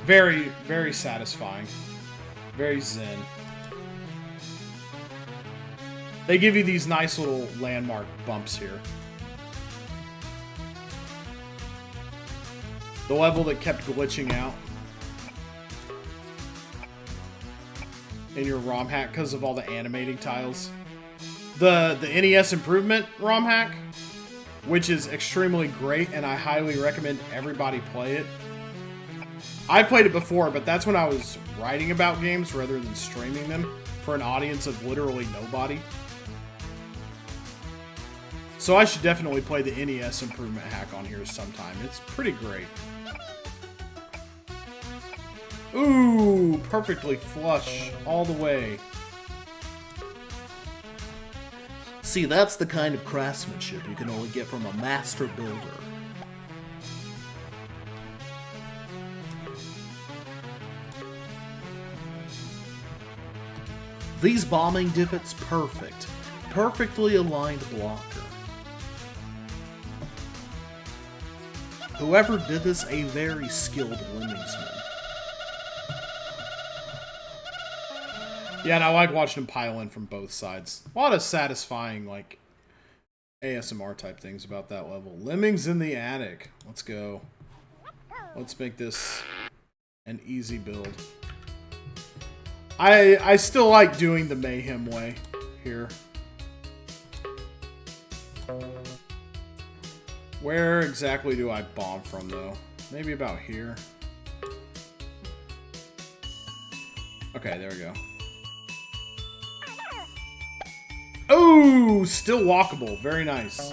Very, very satisfying. Very zen. They give you these nice little landmark bumps here. The level that kept glitching out. in your ROM hack because of all the animating tiles. The NES Improvement ROM hack, which is extremely great, and I highly recommend everybody play it. I played it before, but that's when I was writing about games rather than streaming them for an audience of literally nobody. So I should definitely play the NES Improvement hack on here sometime. It's pretty great. Ooh, perfectly flush all the way. See, that's the kind of craftsmanship you can only get from a master builder. These bombing divots, perfect. Perfectly aligned blocker. Whoever did this, a very skilled Lemmingsman. Yeah, and I like watching them pile in from both sides. A lot of satisfying, like, ASMR type things about that level. Lemmings in the attic. Let's go. Let's make this an easy build. I still like doing the Mayhem way here. Where exactly do I bomb from, though? Maybe about here. Okay, there we go. Oh, still walkable. Very nice.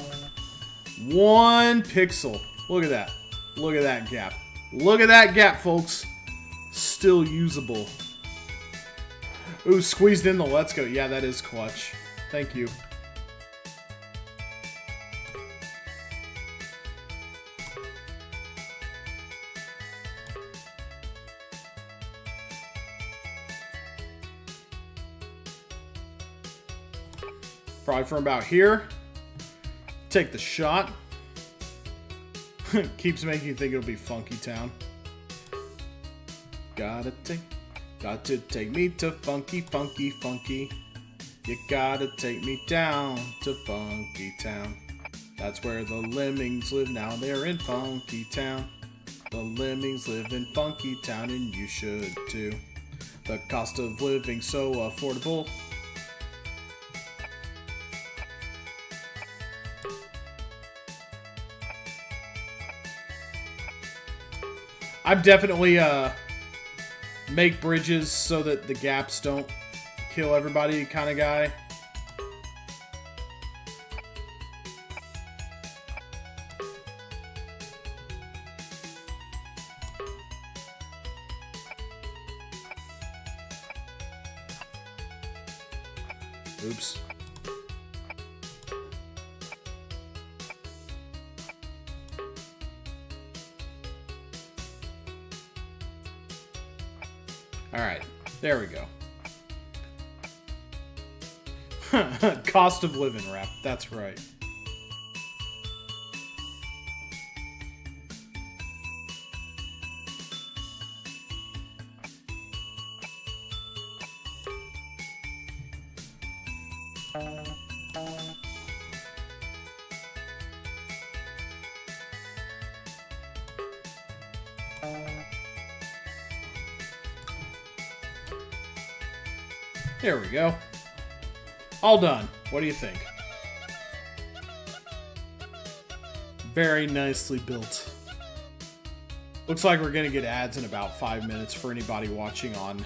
1 pixel. Look at that. Look at that gap. Look at that gap, folks. Still usable. Ooh, squeezed in the let's go. Yeah, that is clutch. Thank you. Probably from about here. Take the shot. Keeps making you think it'll be Funky Town. Got to take me to funky, funky, funky. You gotta take me down to Funky Town. That's where the Lemmings live now. They're in Funky Town. The Lemmings live in Funky Town, and you should too. The cost of living so affordable. I'm definitely make bridges so that the gaps don't kill everybody kind of guy. Oops. Alright, there we go. Cost of living rap, that's right. There we go. All done. What do you think? Very nicely built. Looks like we're gonna get ads in about 5 minutes for anybody watching on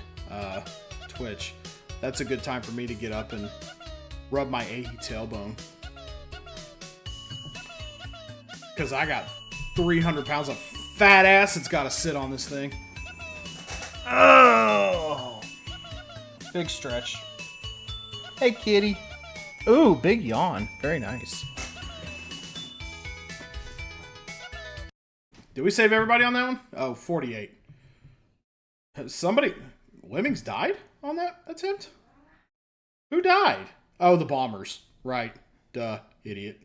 Twitch. That's a good time for me to get up and rub my achy tailbone. Because I got 300 pounds of fat ass that's got to sit on this thing. Oh! Big stretch. Hey, kitty. Ooh, big yawn. Very nice. Did we save everybody on that one? Oh, 48. Somebody... Lemmings died on that attempt? Who died? Oh, the bombers. Right. Duh. Idiot.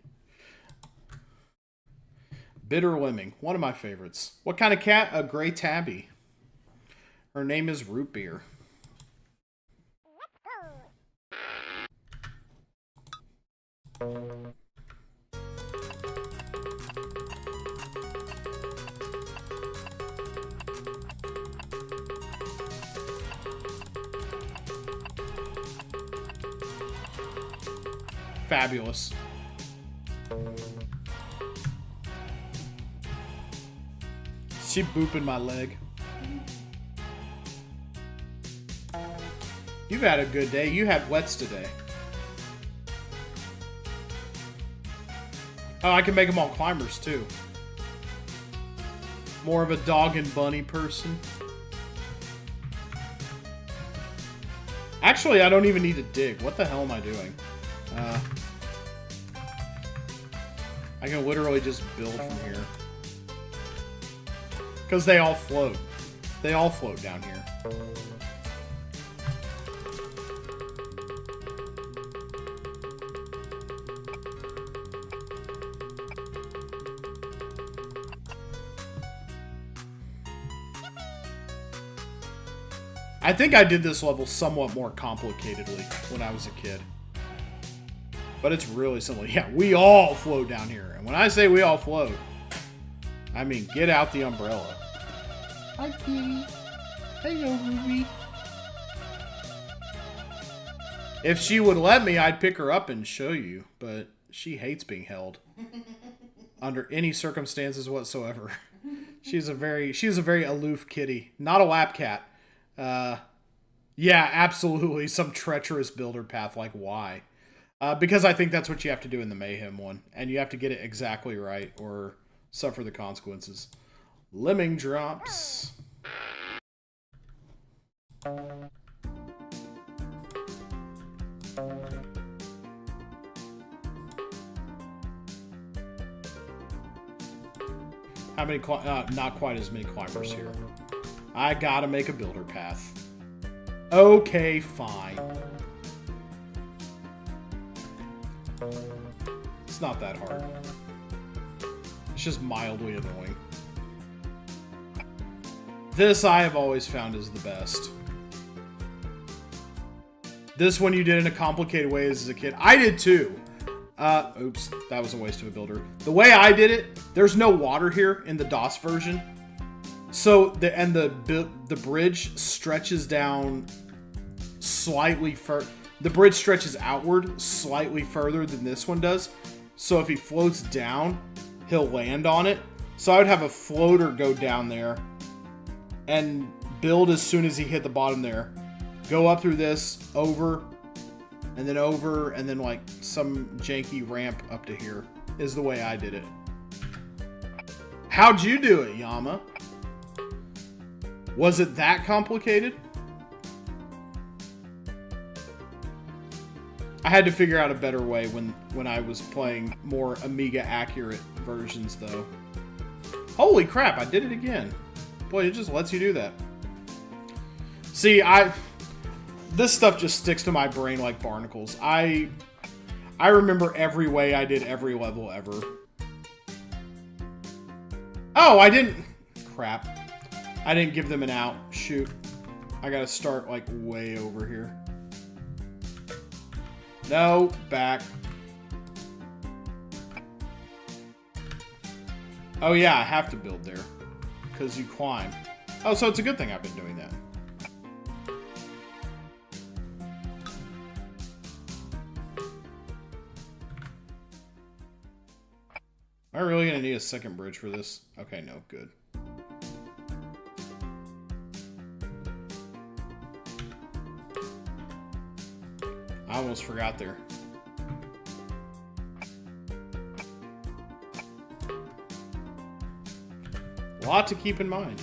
Bitter Lemming. One of my favorites. What kind of cat? A gray tabby. Her name is Root Beer. Fabulous. She booping my leg. You've had a good day. You had wets today. Oh, I can make them all climbers too. More of a dog and bunny person. Actually, I don't even need to dig. What the hell am I doing? I can literally just build from here. Because they all float. They all float down here. I think I did this level somewhat more complicatedly when I was a kid. But it's really simple. Yeah, we all float down here. And when I say we all float, I mean get out the umbrella. Hi, Kitty. Hello, Ruby. If she would let me, I'd pick her up and show you. But she hates being held. Under any circumstances whatsoever. She's a very aloof kitty. Not a lap cat. Yeah, absolutely. Some treacherous builder path. Like, why? Because I think that's what you have to do in the Mayhem one. And you have to get it exactly right or suffer the consequences. Lemming drops. How many? Not quite as many climbers here. I gotta make a builder path. Okay, fine. It's not that hard. It's just mildly annoying. This I have always found is the best. This one you did in a complicated way as a kid. I did too. Oops, that was a waste of a builder. The way I did it, there's no water here in the DOS version. So, the bridge stretches down slightly further. The bridge stretches outward slightly further than this one does. So if he floats down, he'll land on it. So I would have a floater go down there and build as soon as he hit the bottom there. Go up through this, over, and then like some janky ramp up to here is the way I did it. How'd you do it, Yama? Was it that complicated? I had to figure out a better way when I was playing more Amiga accurate versions though. Holy crap, I did it again. Boy, it just lets you do that. See, this stuff just sticks to my brain like barnacles. I remember every way I did every level ever. Oh, I didn't... Crap. I didn't give them an out. Shoot. I gotta start, like, way over here. No, back. Oh yeah, I have to build there. Because you climb. Oh, so it's a good thing I've been doing that. Am I really going to need a second bridge for this? Okay, no, good. I almost forgot there. A lot to keep in mind.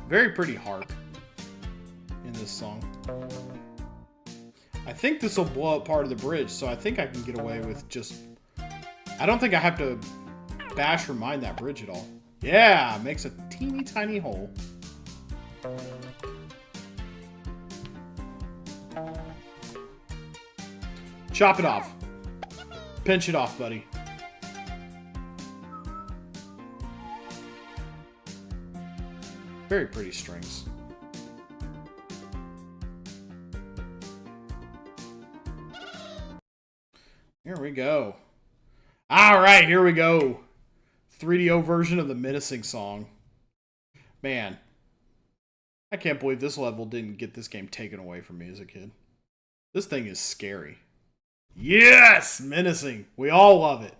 Very pretty harp in this song. I think this will blow up part of the bridge, so I think I can get away with just... I don't think I have to bash or mine that bridge at all. Yeah, makes a teeny tiny hole. Chop it off. Pinch it off, buddy. Very pretty strings. Here we go. All right, here we go. 3DO version of the Menacing song. Man, I can't believe this level didn't get this game taken away from me as a kid. This thing is scary. Yes! Menacing. We all love it.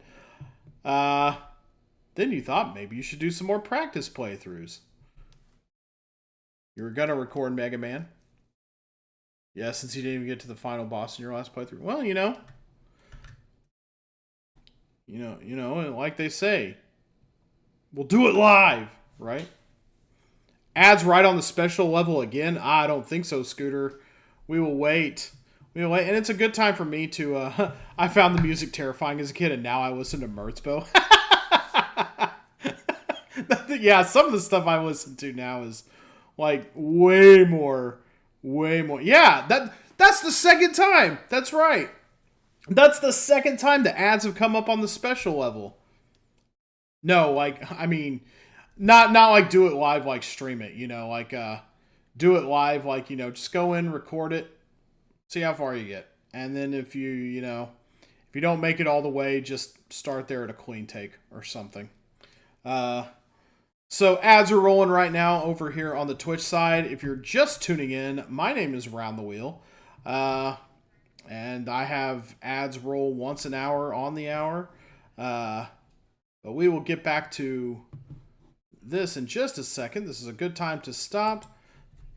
Then you thought maybe you should do some more practice playthroughs. You were going to record Mega Man. Yeah, since you didn't even get to the final boss in your last playthrough. Well, you know, like they say, we'll do it live, right? Ads right on the special level again? I don't think so, Scooter. We will wait. And it's a good time for me to, I found the music terrifying as a kid, and now I listen to Merzbow. Yeah, some of the stuff I listen to now is, like, way more. Yeah, that's the second time. That's right. That's the second time the ads have come up on the special level. No, like, I mean, not like do it live, like stream it, you know, like, do it live, like, you know, just go in, record it, see how far you get. And then if you don't make it all the way, just start there at a clean take or something. So ads are rolling right now over here on the Twitch side. If you're just tuning in, my name is Round the Wheel. And I have ads roll once an hour on the hour. But we will get back to this in just a second. This is a good time to stop.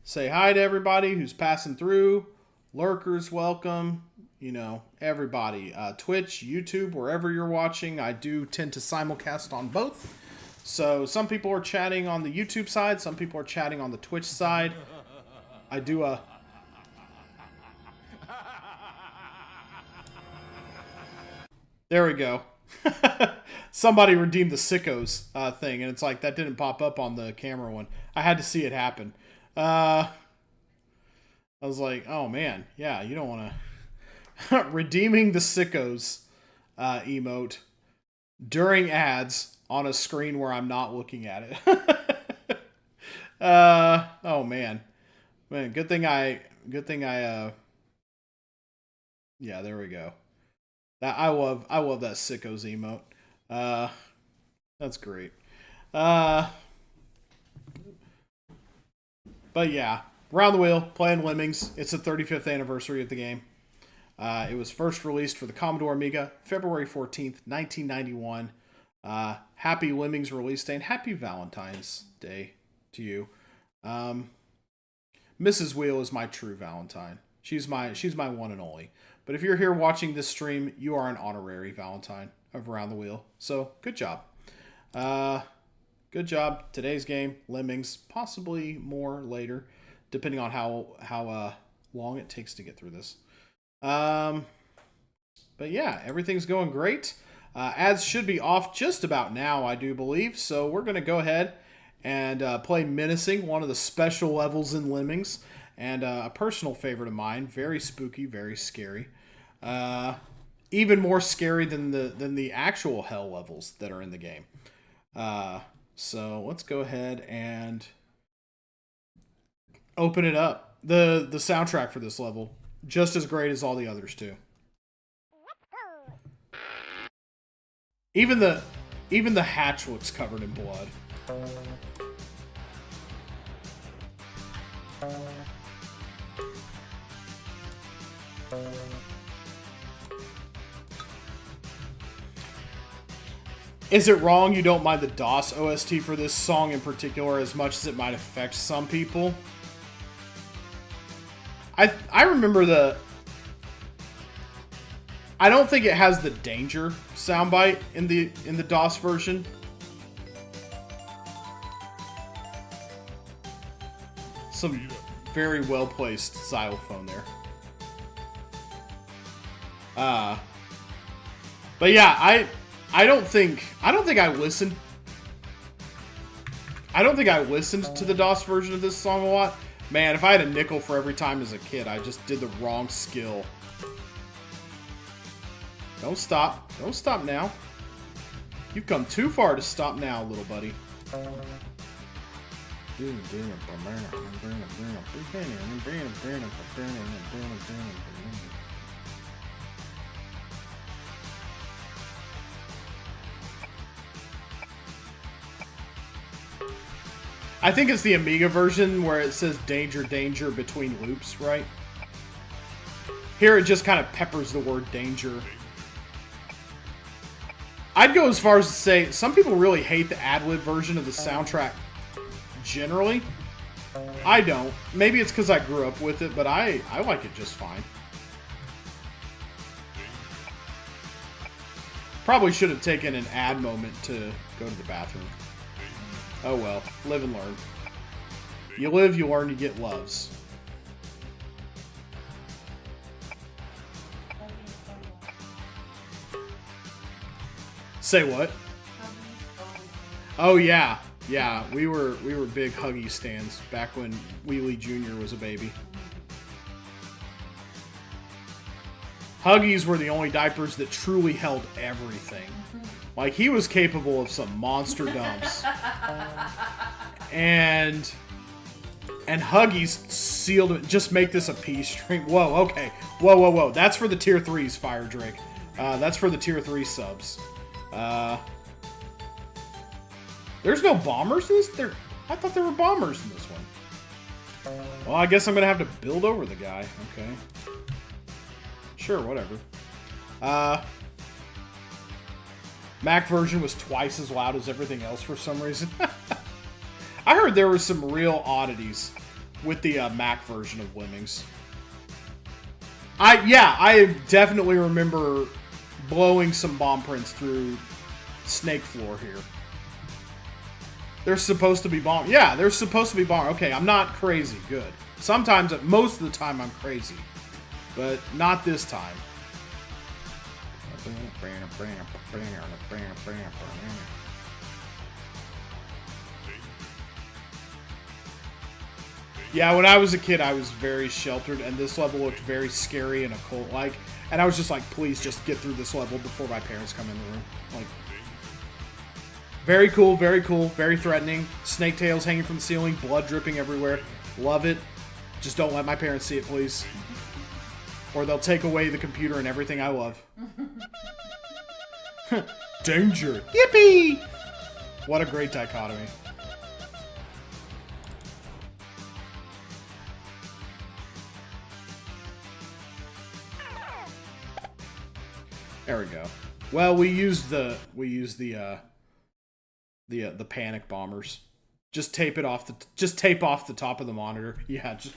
Say hi to everybody who's passing through. Lurkers, welcome. You know, everybody. Twitch, YouTube, wherever you're watching. I do tend to simulcast on both. So some people are chatting on the YouTube side. Some people are chatting on the Twitch side. I do a... There we go. Somebody redeemed the sickos thing, and it's like, that didn't pop up on the camera one. I had to see it happen. I was like, oh man, yeah, you don't want to... Redeeming the sickos emote during ads on a screen where I'm not looking at it. Oh man. Good thing I yeah, there we go. I love that sickos emote. That's great. But yeah, Round the Wheel, playing Lemmings. It's the 35th anniversary of the game. It was first released for the Commodore Amiga, February 14th, 1991. Happy Lemmings release day, and happy Valentine's Day to you. Mrs. Wheel is my true Valentine. She's my one and only. But if you're here watching this stream, you are an honorary Valentine of Around the Wheel. So, good job. Good job. Today's game, Lemmings, possibly more later, depending on how long it takes to get through this. But yeah, everything's going great. Ads should be off just about now, I do believe. So we're going to go ahead and play Menacing, one of the special levels in Lemmings. And a personal favorite of mine. Very spooky, very scary. Even more scary than the actual hell levels that are in the game. So let's go ahead and open it up. The soundtrack for this level, just as great as all the others too. Even the hatch looks covered in blood. Is it wrong you don't mind the DOS OST for this song in particular as much as it might affect some people? I remember the... I don't think it has the danger soundbite in the DOS version. Some very well placed xylophone there. But yeah, I don't think I listened to the DOS version of this song a lot. Man, if I had a nickel for every time as a kid I just did the wrong skill. Don't stop. Don't stop now. You've come too far to stop now, little buddy. I think it's the Amiga version where it says danger, danger between loops, right? Here it just kind of peppers the word danger. I'd go as far as to say some people really hate the ad-lib version of the soundtrack generally. I don't. Maybe it's because I grew up with it, but I like it just fine. Probably should have taken an ad moment to go to the bathroom. Oh well, live and learn. You live, you learn, you get loves. Say what? Oh yeah, yeah. We were big Huggies stands back when Wheelie Jr. was a baby. Huggies were the only diapers that truly held everything. Like, he was capable of some monster dumps. And Huggies sealed it. Just make this a peace string. Whoa, okay. Whoa, whoa, whoa. That's for the tier 3s, Fire Drake. That's for the tier 3 subs. There's no bombers in this? I thought there were bombers in this one. Well, I guess I'm going to have to build over the guy. Okay. Sure, whatever. Mac version was twice as loud as everything else for some reason. I heard there were some real oddities with the Mac version of Lemmings. I definitely remember blowing some bomb prints through snake floor here. There's supposed to be bomb. Yeah, there's supposed to be bomb. Okay, I'm not crazy. Good. Sometimes, most of the time, I'm crazy. But not this time. Yeah, when I was a kid, I was very sheltered, and this level looked very scary and occult-like. And I was just like, please just get through this level before my parents come in the room. Like, very cool, very threatening. Snake tails hanging from the ceiling, blood dripping everywhere. Love it. Just don't let my parents see it, please. Or they'll take away the computer and everything I love. Danger. Yippee! What a great dichotomy. There we go. Well, we used the panic bombers. Just tape off the top of the monitor. Yeah, just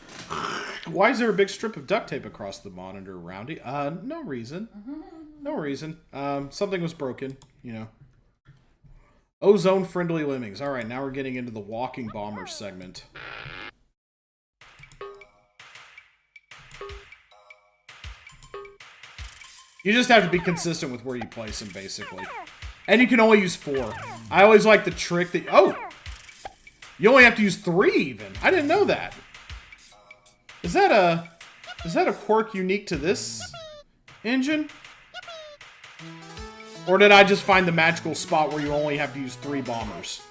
why is there a big strip of duct tape across the monitor, Roundy? No reason. No reason. Something was broken, you know. Ozone friendly Lemmings. All right, now we're getting into the walking bombers segment. You just have to be consistent with where you place them, basically. And you can only use 4. I always like the trick that... Oh! You only have to use 3, even. I didn't know that. Is that a quirk unique to this engine? Or did I just find the magical spot where you only have to use 3 bombers?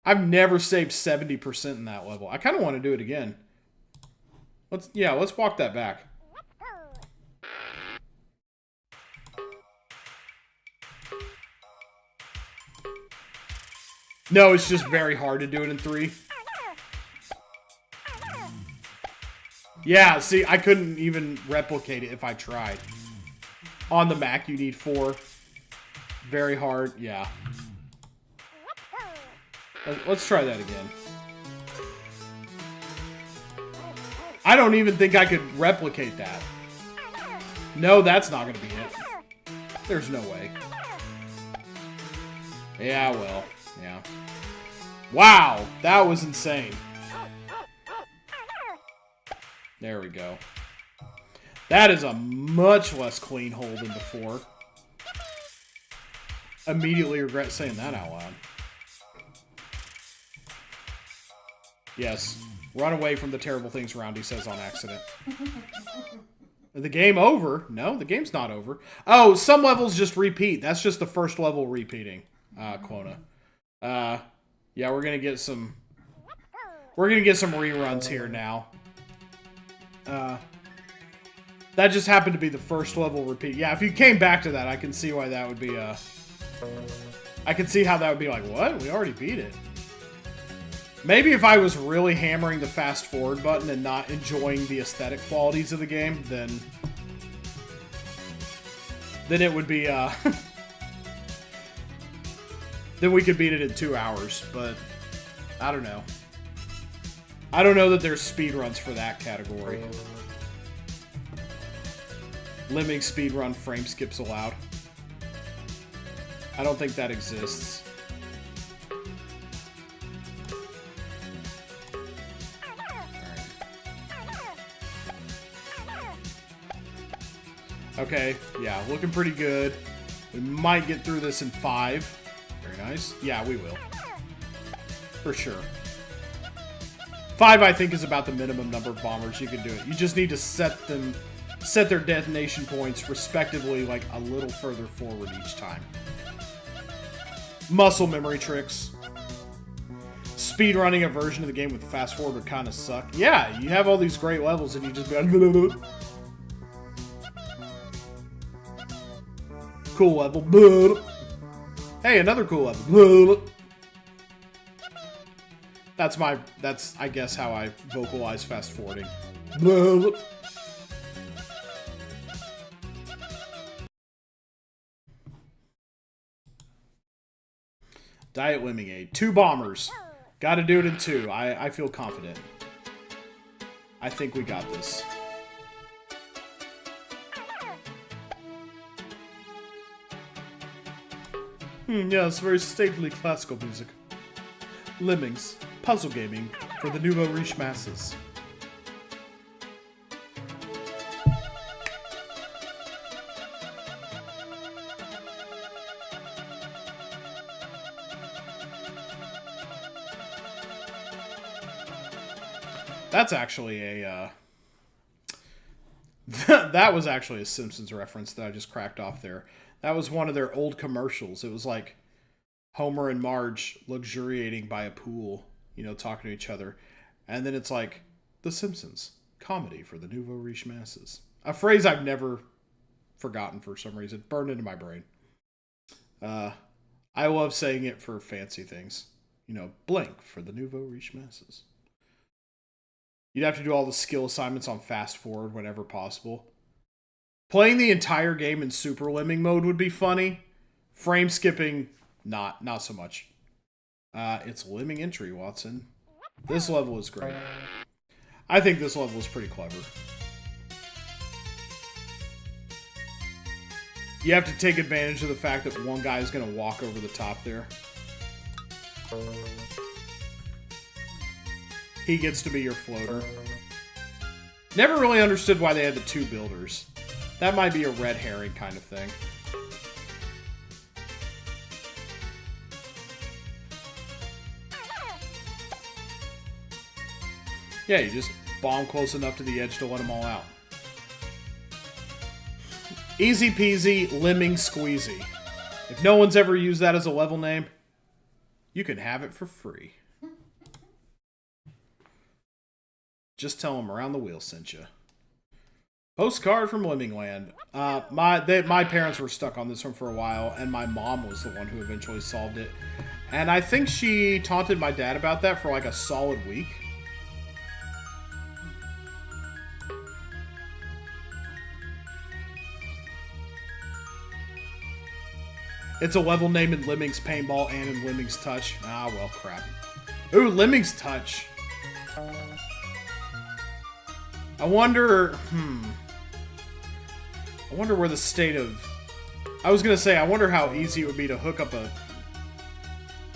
I've never saved 70% in that level. I kind of want to do it again. Let's walk that back. No, it's just very hard to do it in 3. Yeah, see, I couldn't even replicate it if I tried. On the Mac, you need 4. Very hard, yeah. Let's try that again. I don't even think I could replicate that. No, that's not going to be it. There's no way. Yeah, well, yeah. Wow, that was insane. There we go. That is a much less clean hole than before. Immediately regret saying that out loud. Yes, run away from the terrible things Roundy says on accident. The game over? No, the game's not over. Oh, some levels just repeat. That's just the first level repeating, Quona. Yeah, we're gonna get some reruns here now. That just happened to be the first level repeat. Yeah, if you came back to that, I can see why that would be I can see how that would be like, what? We already beat it. Maybe if I was really hammering the fast forward button and not enjoying the aesthetic qualities of the game, then it would be, then we could beat it in 2 hours, but I don't know. I don't know that there's speedruns for that category. Lemmings speedrun frame skips allowed. I don't think that exists. Okay, yeah, looking pretty good. We might get through this in 5. Very nice. Yeah, we will. For sure. 5, I think, is about the minimum number of bombers you can do it. You just need to set their detonation points respectively like a little further forward each time. Muscle memory tricks. Speedrunning a version of the game with fast forward would kind of suck. Yeah, you have all these great levels and you just be like... Cool level. Hey, another cool level. That's I guess how I vocalize fast forwarding. Diet Lemonade. 2 bombers. Gotta do it in 2. I feel confident. I think we got this. Yes, very stately classical music. Lemmings. Puzzle gaming for the nouveau riche masses. That's actually a, that was actually a Simpsons reference that I just cracked off there. That was one of their old commercials. It was like Homer and Marge luxuriating by a pool, you know, talking to each other. And then it's like, The Simpsons, comedy for the nouveau riche masses. A phrase I've never forgotten for some reason. Burned into my brain. I love saying it for fancy things. You know, blank for the nouveau riche masses. You'd have to do all the skill assignments on fast forward whenever possible. Playing the entire game in Super Lemming mode would be funny. Frame skipping, not so much. It's Lemming entry, Watson. This level is great. I think this level is pretty clever. You have to take advantage of the fact that one guy is going to walk over the top there. He gets to be your floater. Never really understood why they had the 2 builders. That might be a red herring kind of thing. Yeah, you just bomb close enough to the edge to let them all out. Easy peasy, lemming squeezy. If no one's ever used that as a level name, you can have it for free. Just tell them Around the Wheel sent you. Postcard from Lemmingland. My parents were stuck on this one for a while, and my mom was the one who eventually solved it. And I think she taunted my dad about that for like a solid week. It's a level name in Lemmings Paintball and in Lemmings Touch. Ah, well, crap. Ooh, Lemmings Touch. I wonder where the state of... I was gonna say, I wonder how easy it would be to hook up a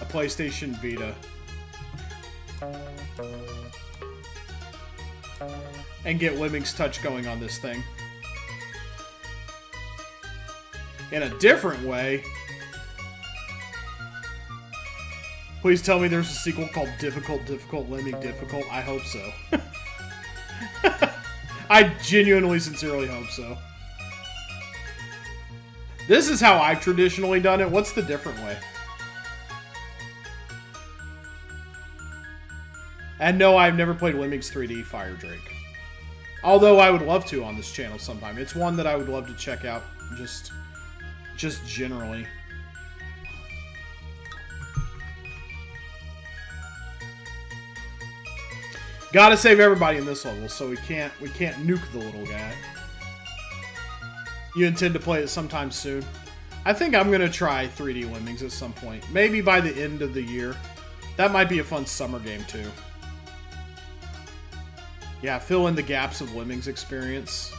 PlayStation Vita and get Lemmings Touch going on this thing. In a different way... Please tell me there's a sequel called Difficult Lemming Difficult. I hope so. I genuinely, sincerely hope so. This is how I've traditionally done it. What's the different way? And no, I've never played Lemmings 3D Fire Drake. Although I would love to on this channel sometime. It's one that I would love to check out just generally. Gotta save everybody in this level, so we can't nuke the little guy. You intend to play it sometime soon? I think I'm gonna try 3D Lemmings at some point. Maybe by the end of the year. That might be a fun summer game too. Yeah, fill in the gaps of Lemmings experience.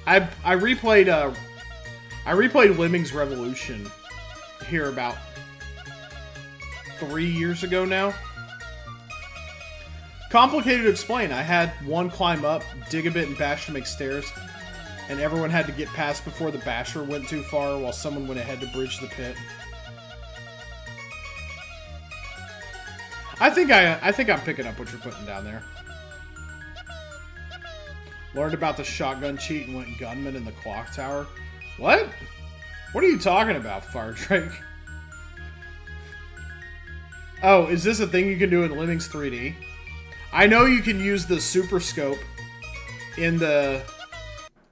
I replayed Lemmings Revolution here about 3 years ago now. Complicated to explain. I had one climb up, dig a bit, and bash to make stairs, and everyone had to get past before the basher went too far, while someone went ahead to bridge the pit. I think I'm picking up what you're putting down there. Learned about the shotgun cheat and went gunman in the clock tower. What? What are you talking about, Fire Drake? Oh, is this a thing you can do in Lemmings 3D? I know you can use the super scope in the...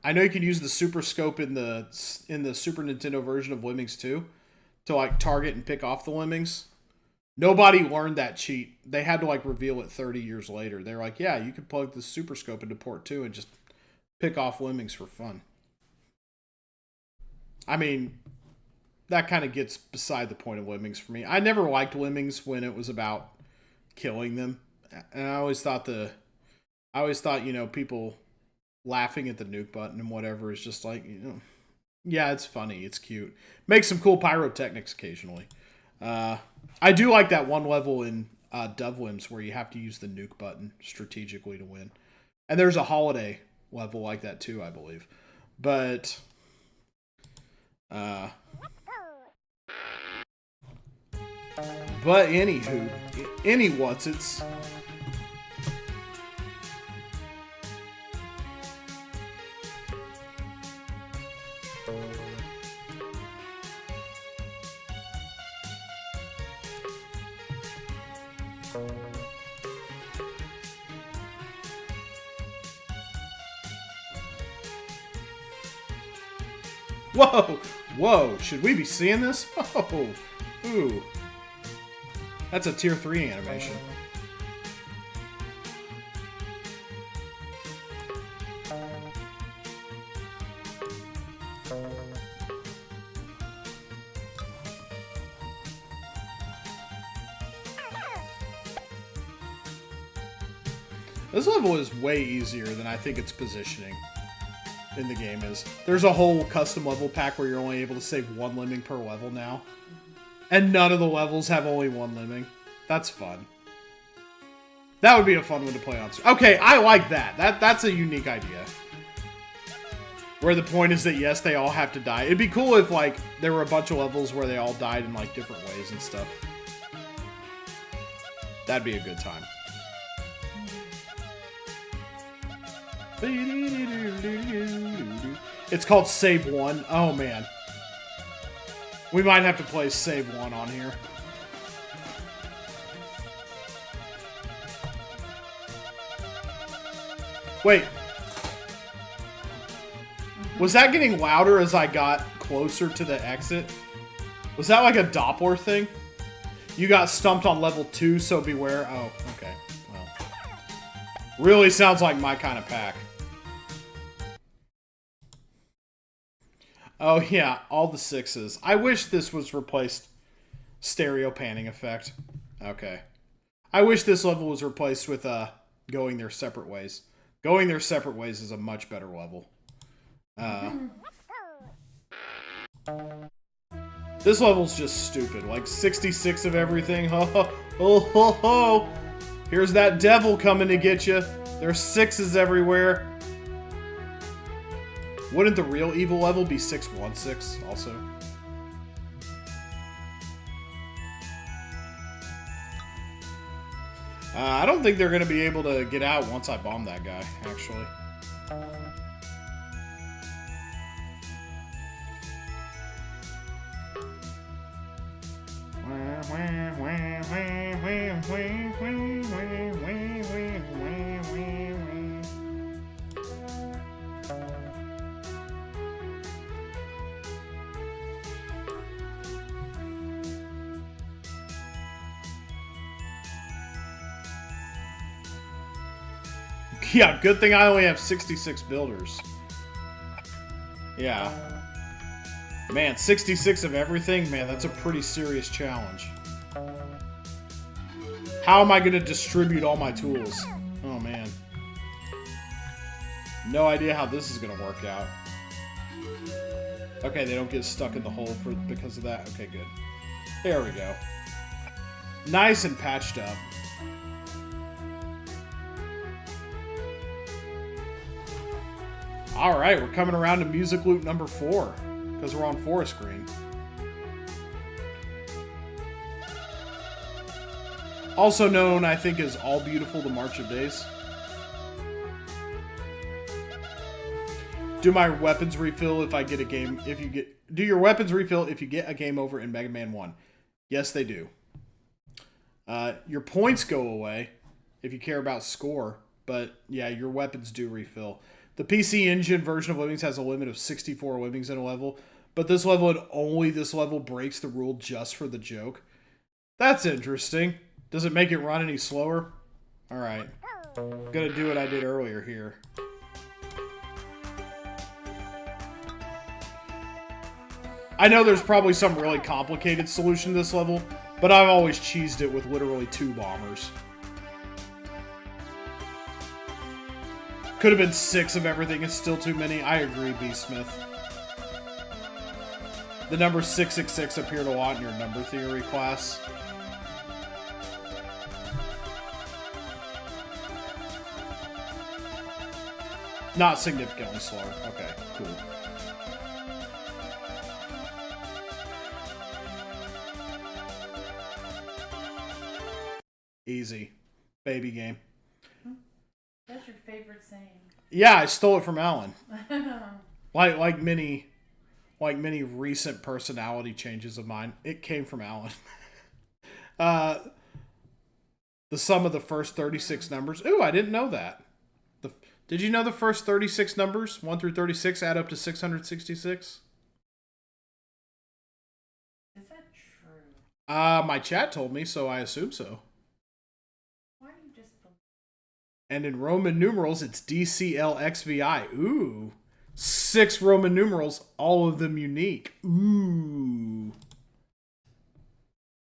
I know you can use the super scope in the Super Nintendo version of Lemmings 2 to like target and pick off the Lemmings. Nobody learned that cheat. They had to like reveal it 30 years later. They're like, yeah, you can plug the super scope into port 2 and just pick off Lemmings for fun. I mean, that kind of gets beside the point of Lemmings for me. I never liked Lemmings when it was about killing them. And I always thought, you know, people laughing at the nuke button and whatever is just like, you know, yeah, it's funny. It's cute. Makes some cool pyrotechnics occasionally. I do like that one level in Dove Limbs where you have to use the nuke button strategically to win. And there's a holiday level like that too, I believe. But anywho, it's whoa, whoa, should we be seeing this? Oh, ooh. That's a tier 3 animation. This level is way easier than I think its positioning in the game is. There's a whole custom level pack where you're only able to save one lemming per level now. And none of the levels have only one lemming. That's fun. That would be a fun one to play on. Okay, I like that. That's a unique idea. Where the point is that, yes, they all have to die. It'd be cool if, like, there were a bunch of levels where they all died in, like, different ways and stuff. That'd be a good time. It's called Save 1. Oh, man. We might have to play Save 1 on here. Wait. Was that getting louder as I got closer to the exit? Was that like a Doppler thing? You got stumped on level 2, so beware. Oh, okay. Well. Really sounds like my kind of pack. Oh yeah, all the 6s. I wish this was replaced stereo panning effect. Okay. I wish this level was replaced with going their separate ways. Going their separate ways is a much better level. This level's just stupid. Like 66 of everything. Ho ho ho ho ho. Here's that devil coming to get you. There's 6s everywhere. Wouldn't the real evil level be 616 also? I don't think they're going to be able to get out once I bomb that guy, actually. Yeah, good thing I only have 66 builders. Yeah. Man, 66 of everything? Man, that's a pretty serious challenge. How am I going to distribute all my tools? Oh, man. No idea how this is going to work out. Okay, they don't get stuck in the hole because of that. Okay, good. There we go. Nice and patched up. Alright, we're coming around to music loop number 4. Because we're on forest green. Also known, I think, as All Beautiful, the March of Days. Do my weapons refill if I get a game... Do your weapons refill if you get a game over in Mega Man 1? Yes, they do. Your points go away if you care about score. But, yeah, your weapons do refill. The PC Engine version of Lemmings has a limit of 64 Lemmings in a level. But this level and only this level breaks the rule just for the joke. That's interesting. Does it make it run any slower? Alright. Gonna do what I did earlier here. I know there's probably some really complicated solution to this level, but I've always cheesed it with literally 2 bombers. Could have been 6 of everything, it's still too many. I agree, B. Smith. The number 666 appeared a lot in your number theory class. Not significantly slower. Okay, cool. Easy. Baby game. That's your favorite saying. Yeah, I stole it from Alan. Like many recent personality changes of mine, it came from Alan. The sum of the first 36 numbers. Ooh, I didn't know that. Did you know the first 36 numbers, 1 through 36, add up to 666? Is that true? My chat told me, so I assume so. Why do you just believe? And in Roman numerals, it's DCLXVI. Ooh. 6 Roman numerals, all of them unique. Ooh.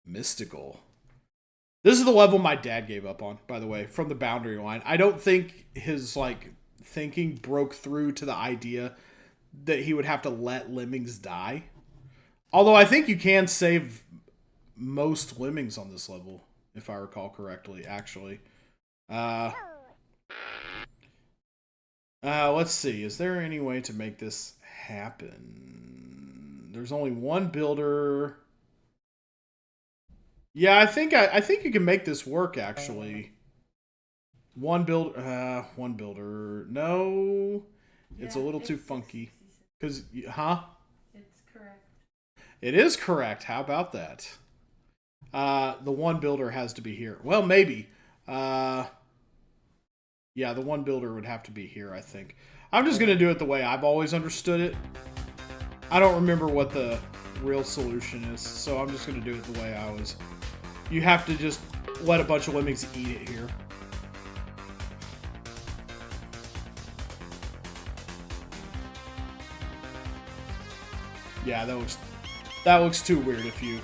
Mystical. This is the level my dad gave up on, by the way, from the boundary line. I don't think his, thinking broke through to the idea that he would have to let Lemmings die. Although I think you can save most Lemmings on this level, if I recall correctly, actually. Let's see. Is there any way to make this happen? There's only one builder. Yeah, I think you can make this work, actually. One builder. No. It's a little too funky. Because, huh? It's correct. It is correct. How about that? The one builder has to be here. Well, maybe. Yeah, the one builder would have to be here, I think. I'm just going to do it the way I've always understood it. I don't remember what the real solution is, so I'm just going to do it the way I was. You have to just let a bunch of Lemmings eat it here. Yeah, that looks too weird if you...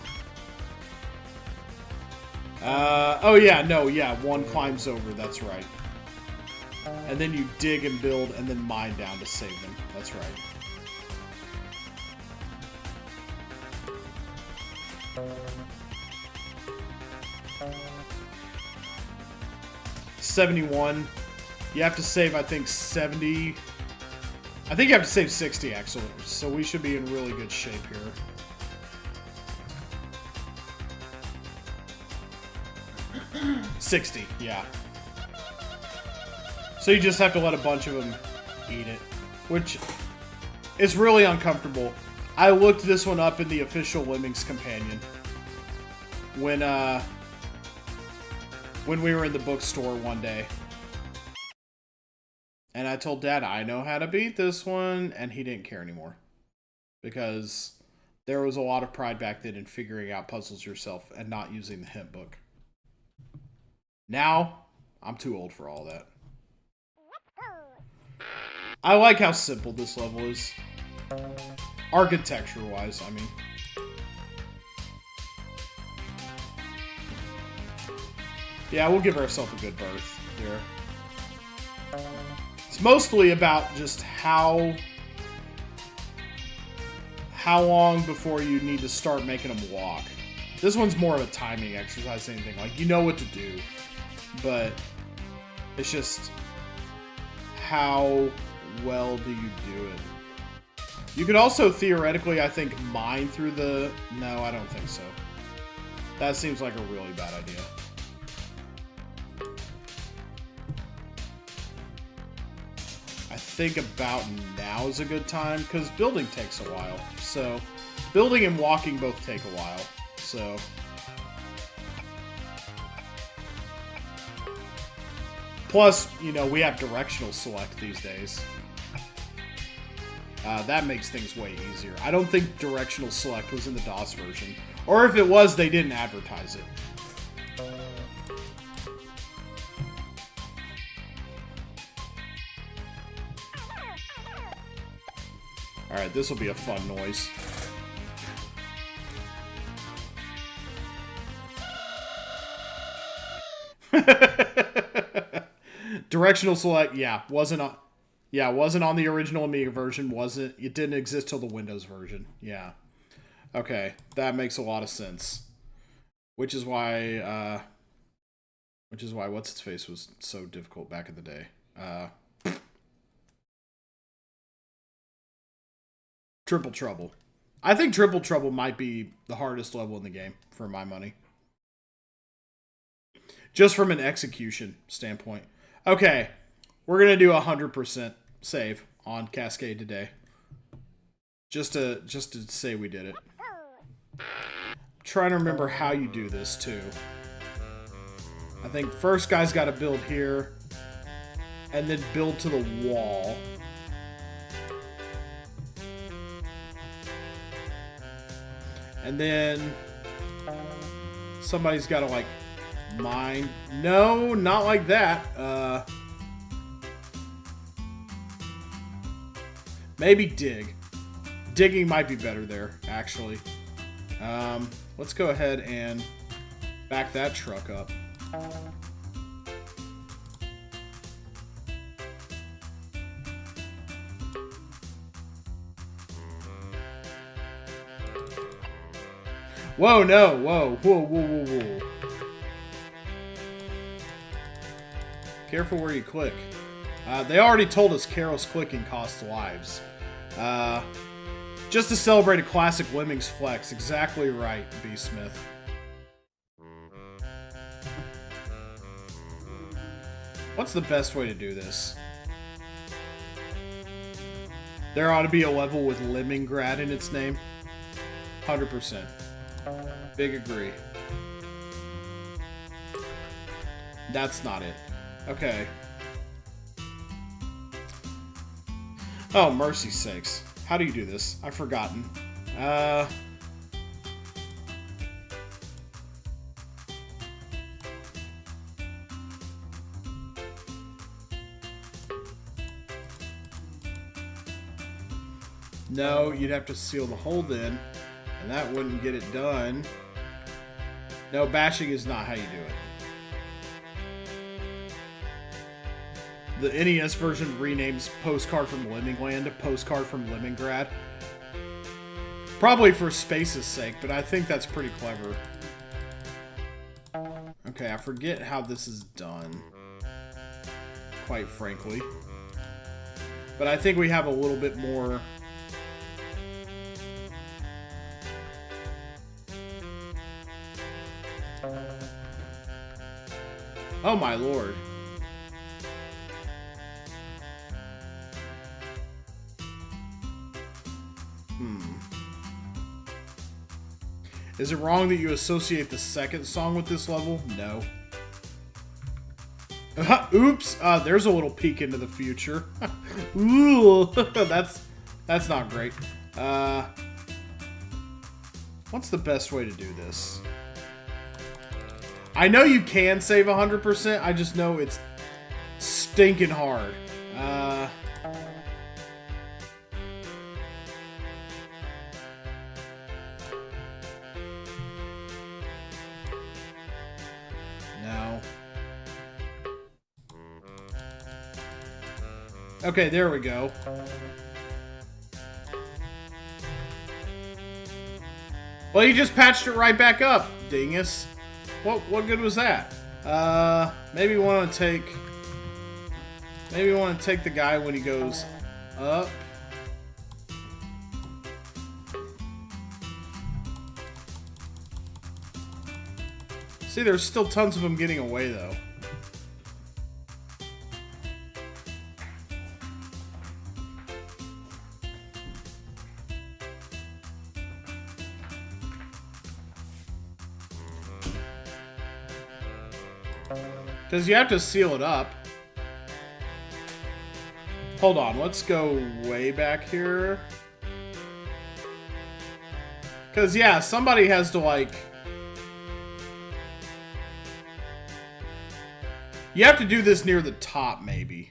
oh yeah, no, yeah, one climbs over, that's right. And then you dig and build and then mine down to save them. That's right. $71. You have to save, I think, 70. I think you have to save 60, actually. So we should be in really good shape here. $60, yeah. So you just have to let a bunch of them eat it, which is really uncomfortable. I looked this one up in the official Lemmings companion when we were in the bookstore one day. And I told Dad, I know how to beat this one, and he didn't care anymore. Because there was a lot of pride back then in figuring out puzzles yourself and not using the hint book. Now, I'm too old for all that. I like how simple this level is. Architecture-wise, I mean. Yeah, we'll give ourselves a good berth here. It's mostly about just how long before you need to start making them walk. This one's more of a timing exercise than anything. Like, you know what to do, but it's just how well do you do it? You could also theoretically, I think, mine through the... No, I don't think so. That seems like a really bad idea. I think about now is a good time, because building takes a while. So, building and walking both take a while. So... Plus, you know, we have directional select these days. That makes things way easier. I don't think directional select was in the DOS version. Or if it was, they didn't advertise it. Alright, this will be a fun noise. Directional select, yeah, wasn't on the original Amiga version. It didn't exist till the Windows version. Yeah. Okay, that makes a lot of sense. Which is why what's its face was so difficult back in the day. Triple Trouble. I think Triple Trouble might be the hardest level in the game for my money. Just from an execution standpoint. Okay, we're going to do 100% save on Cascade today. Just to say we did it. I'm trying to remember how you do this, too. I think first guy's got to build here, and then build to the wall. And then somebody's got to, like, mine. No, not like that. Maybe dig. Digging might be better there, actually. Let's go ahead and back that truck up. Whoa, no, whoa, whoa, whoa, whoa, whoa. Careful where you click. They already told us Carol's clicking costs lives. Just to celebrate a classic Lemmings flex. Exactly right, B. Smith. What's the best way to do this? There ought to be a level with Lemongrad in its name. 100%. Big agree. That's not it. Okay. Oh, mercy's sakes. How do you do this? I've forgotten. No, you'd have to seal the hole in, and that wouldn't get it done. No, bashing is not how you do it. The NES version renames Postcard from Lemmingland to Postcard from Lemongrad. Probably for space's sake, but I think that's pretty clever. Okay, I forget how this is done. Quite frankly. But I think we have a little bit more... Oh my lord. Is it wrong that you associate the second song with this level? No. Oops! There's a little peek into the future. Ooh, that's not great. What's the best way to do this? I know you can save 100%. I just know it's stinking hard. Okay, there we go. Well, you just patched it right back up, dingus. What good was that? Maybe we want to take... Maybe we want to take the guy when he goes up. See, there's still tons of them getting away, though. Because you have to seal it up. Hold on, let's go way back here. Because, yeah, somebody has to, like... You have to do this near the top, maybe.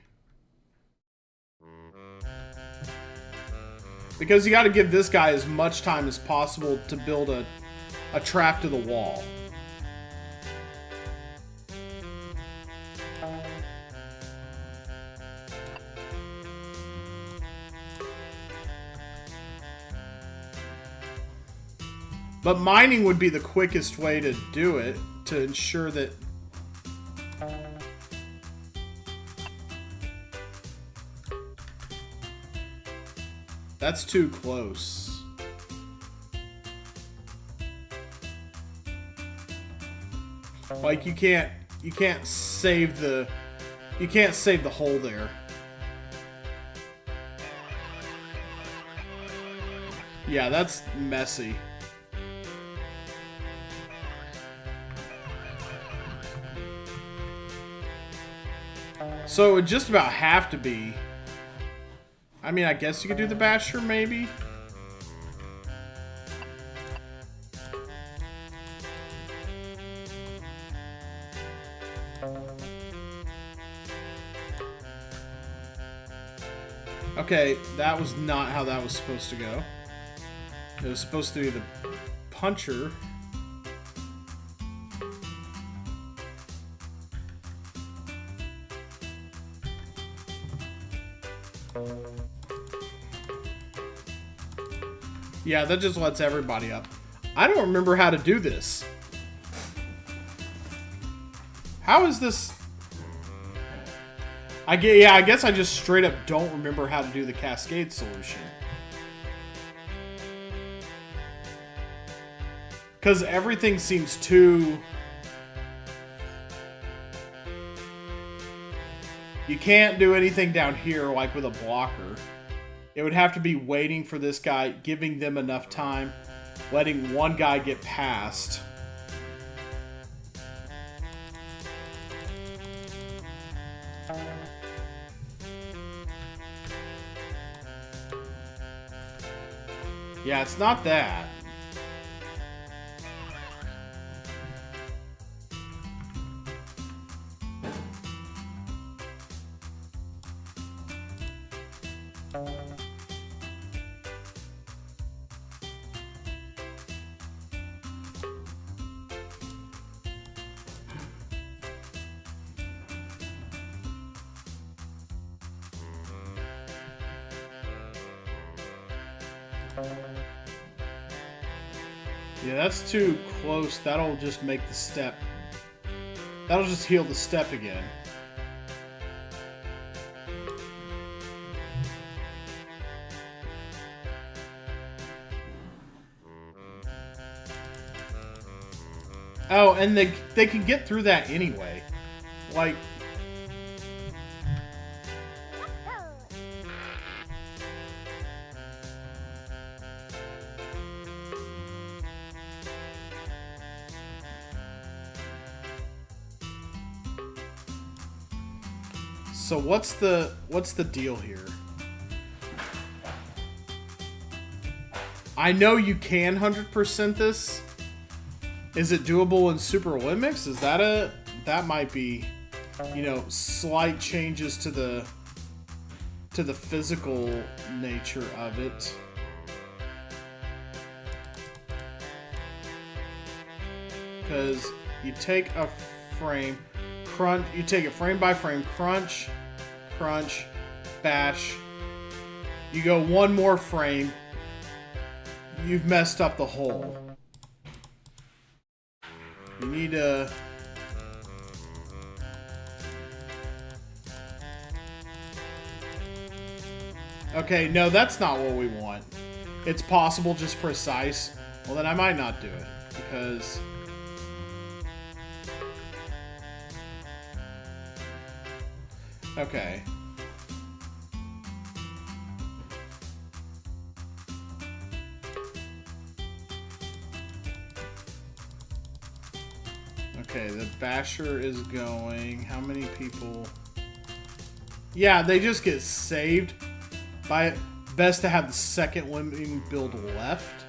Because you got to give this guy as much time as possible to build a trap to the wall. But mining would be the quickest way to do it, to ensure that... That's too close. Like, you can't save the hole there. Yeah, that's messy. So it would just about have to be... I mean, I guess you could do the basher, maybe? Okay, that was not how that was supposed to go. It was supposed to be the puncher. Yeah, that just lets everybody up. I don't remember how to do this. How is this? I guess I just straight up don't remember how to do the cascade solution. Because everything seems too... You can't do anything down here like with a blocker. It would have to be waiting for this guy, giving them enough time, letting one guy get past. Yeah, it's not that. Yeah, that's too close. That'll just make the step. That'll just heal the step again. Oh, and they can get through that anyway. Like... So what's the deal here? I know you can 100% this. Is it doable in Super Lemmings? Is that that might be, you know, slight changes to the physical nature of it. Because you take a frame, crunch, you take it frame by frame, crunch, crunch, bash. You go one more frame. You've messed up the hole. You need to... Okay, no, that's not what we want. It's possible, just precise. Well, then I might not do it, because... Okay. Okay, the basher is going... How many people... Yeah, they just get saved. By best to have the second lemming build left.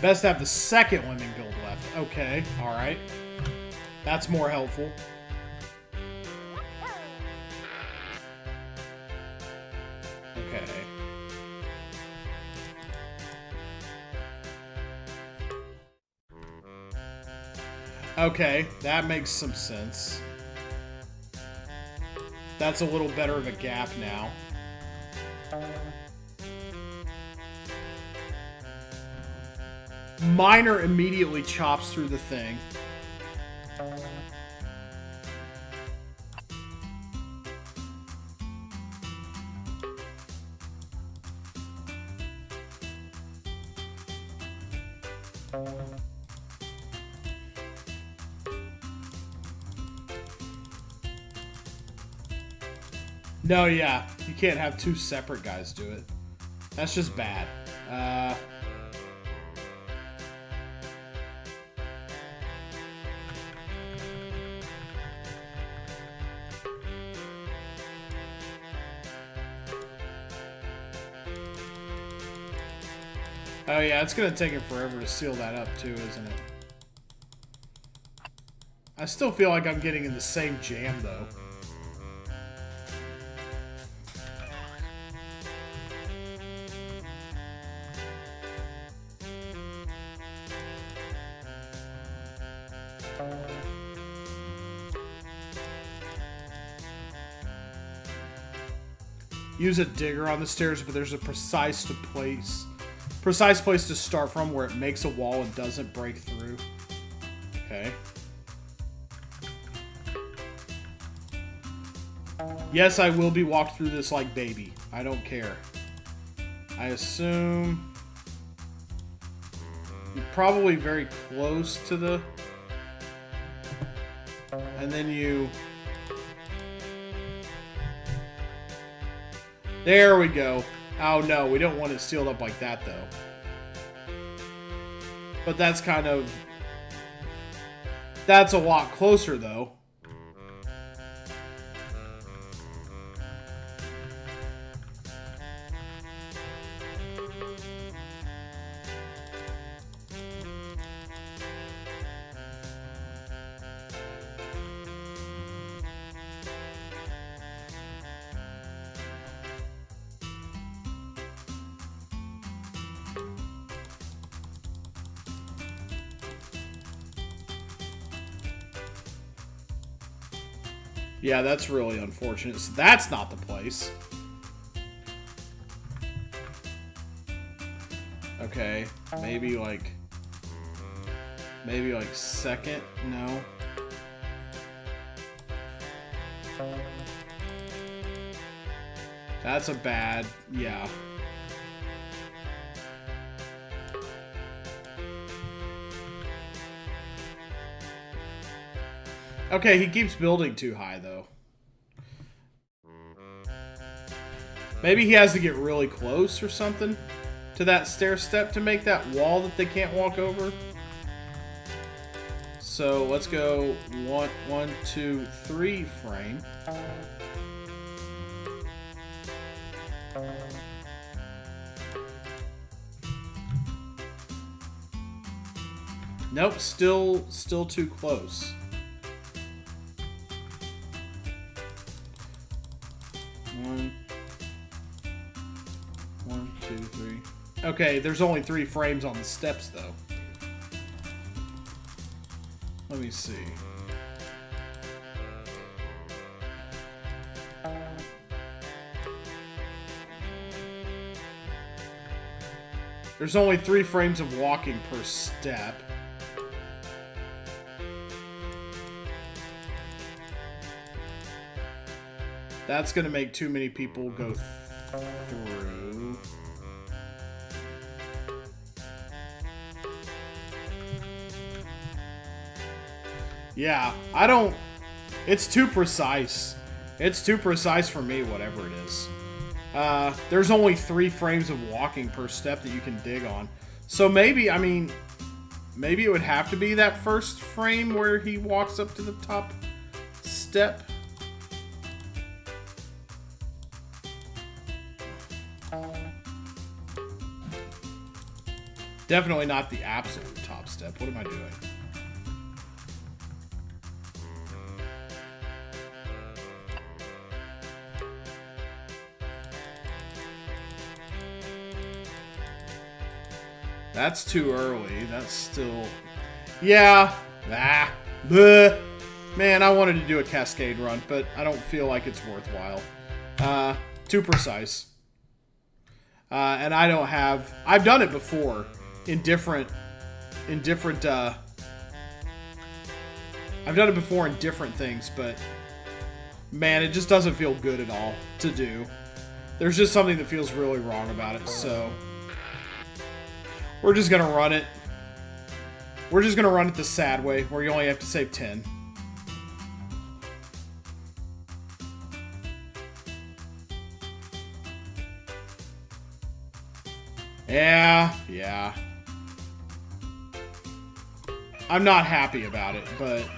Best to have the second lemming build left. Okay, alright. That's more helpful. Okay. Okay, that makes some sense. That's a little better of a gap now. Miner immediately chops through the thing. No, yeah. You can't have two separate guys do it. That's just bad. Oh yeah, it's gonna take it forever to seal that up too, isn't it? I still feel like I'm getting in the same jam though. Use a digger on the stairs, but there's a precise place to start from where it makes a wall and doesn't break through. Okay. Yes, I will be walked through this like baby. I don't care. I assume you're probably very close to the... And then you... There we go. Oh no, we don't want it sealed up like that though. But that's kind of... That's a lot closer though. Yeah, that's really unfortunate. So that's not the place. Okay, maybe like second? No. That's a bad, yeah. Okay, he keeps building too high, though. Maybe he has to get really close or something to that stair step to make that wall that they can't walk over. So let's go 1, 2, 3 frame. Nope, still too close. 1, 2, 3. Okay, there's only 3 frames on the steps, though. Let me see. There's only 3 frames of walking per step. That's gonna make too many people go through. Yeah, I don't... It's too precise. It's too precise for me, whatever it is. There's only 3 frames of walking per step that you can dig on. So maybe, I mean, maybe it would have to be that first frame where he walks up to the top step. Definitely not the absolute top step. What am I doing? That's too early. That's still... Yeah. Ah. Bleh. Man, I wanted to do a cascade run, but I don't feel like it's worthwhile. Too precise. And I don't have... I've done it before in different... I've done it before in different things, but... Man, it just doesn't feel good at all to do. There's just something that feels really wrong about it, so... We're just gonna run it. We're just gonna run it the sad way, where you only have to save 10. Yeah. I'm not happy about it, but...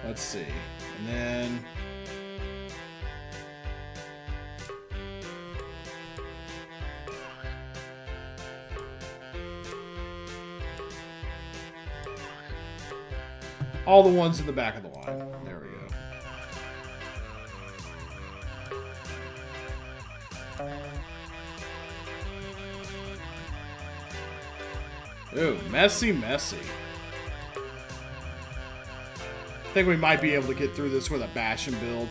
Let's see. And then... all the ones in the back of the line. There we go. Ooh, messy. I think we might be able to get through this with a bash and build.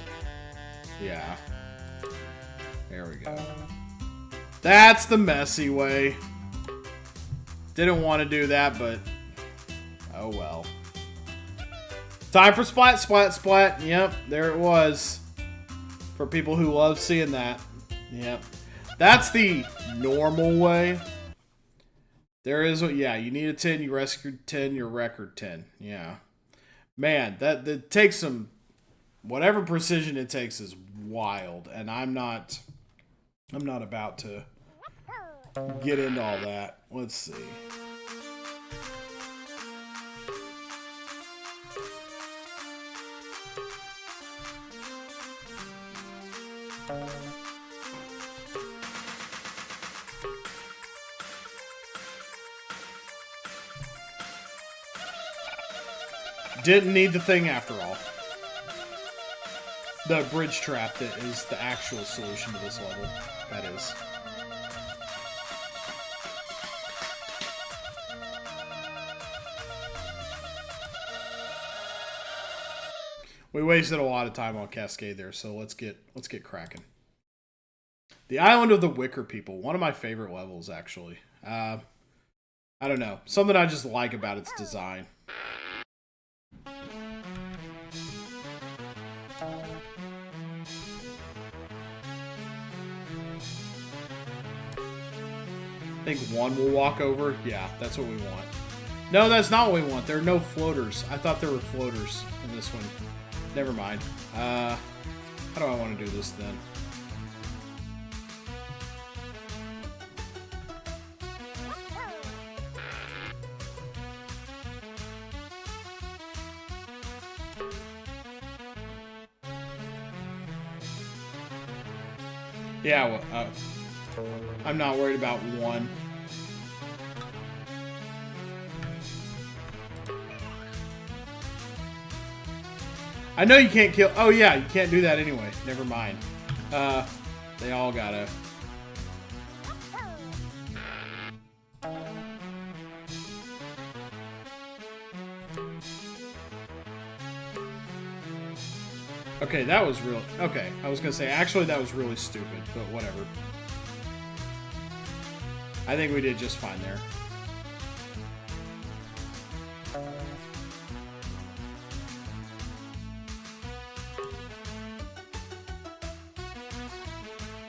Yeah. There we go. That's the messy way. Didn't want to do that, but... oh well. Time for splat. Yep, there it was. For people who love seeing that. Yep. That's the normal way. There is... yeah, you need a 10, you rescued 10, your record 10. Yeah. Man, that takes some... whatever precision it takes is wild, and I'm not about to get into all that. Let's see. Didn't need the thing after all. The bridge trap that is the actual solution to this level. That is. We wasted a lot of time on Cascade there, so let's get cracking. The Island of the Wicker People, one of my favorite levels actually. I don't know, something I just like about its design. I think one will walk over. Yeah, that's what we want. No, that's not what we want. There are no floaters. I thought there were floaters in this one. Never mind. How do I want to do this then? Yeah, well, I'm not worried about one. I know you can't kill... oh yeah, you can't do that anyway. Never mind. They all gotta... Okay, that was real. Okay, I was gonna say, actually, that was really stupid, but whatever. I think we did just fine there.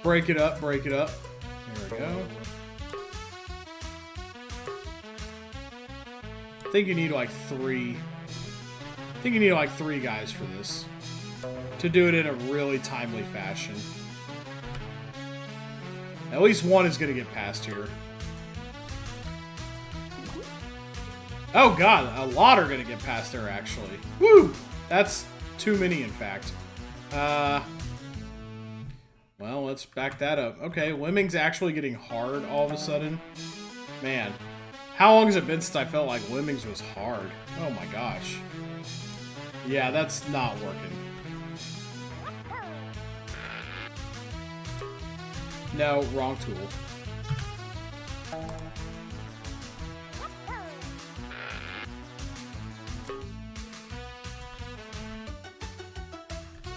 Break it up, break it up. There we go. I think you need like 3. I think you need like 3 guys for this. To do it in a really timely fashion. At least one is going to get past here. Oh god, a lot are going to get past there actually. Woo! That's too many in fact. Well, let's back that up. Okay, Lemmings actually getting hard all of a sudden. Man, how long has it been since I felt like Lemmings was hard? Oh my gosh. Yeah, that's not working. No, wrong tool.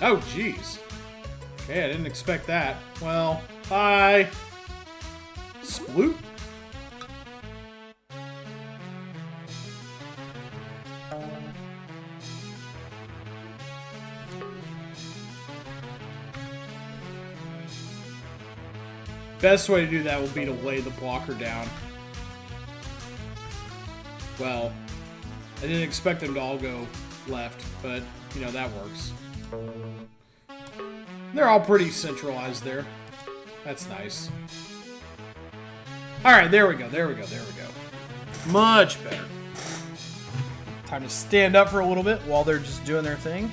Oh, jeez. Okay, I didn't expect that. Well, bye. Sploot. Best way to do that would be to lay the blocker down. Well, I didn't expect them to all go left, but, you know, that works. They're all pretty centralized there. That's nice. Alright, there we go, there we go, there we go. Much better. Time to stand up for a little bit while they're just doing their thing.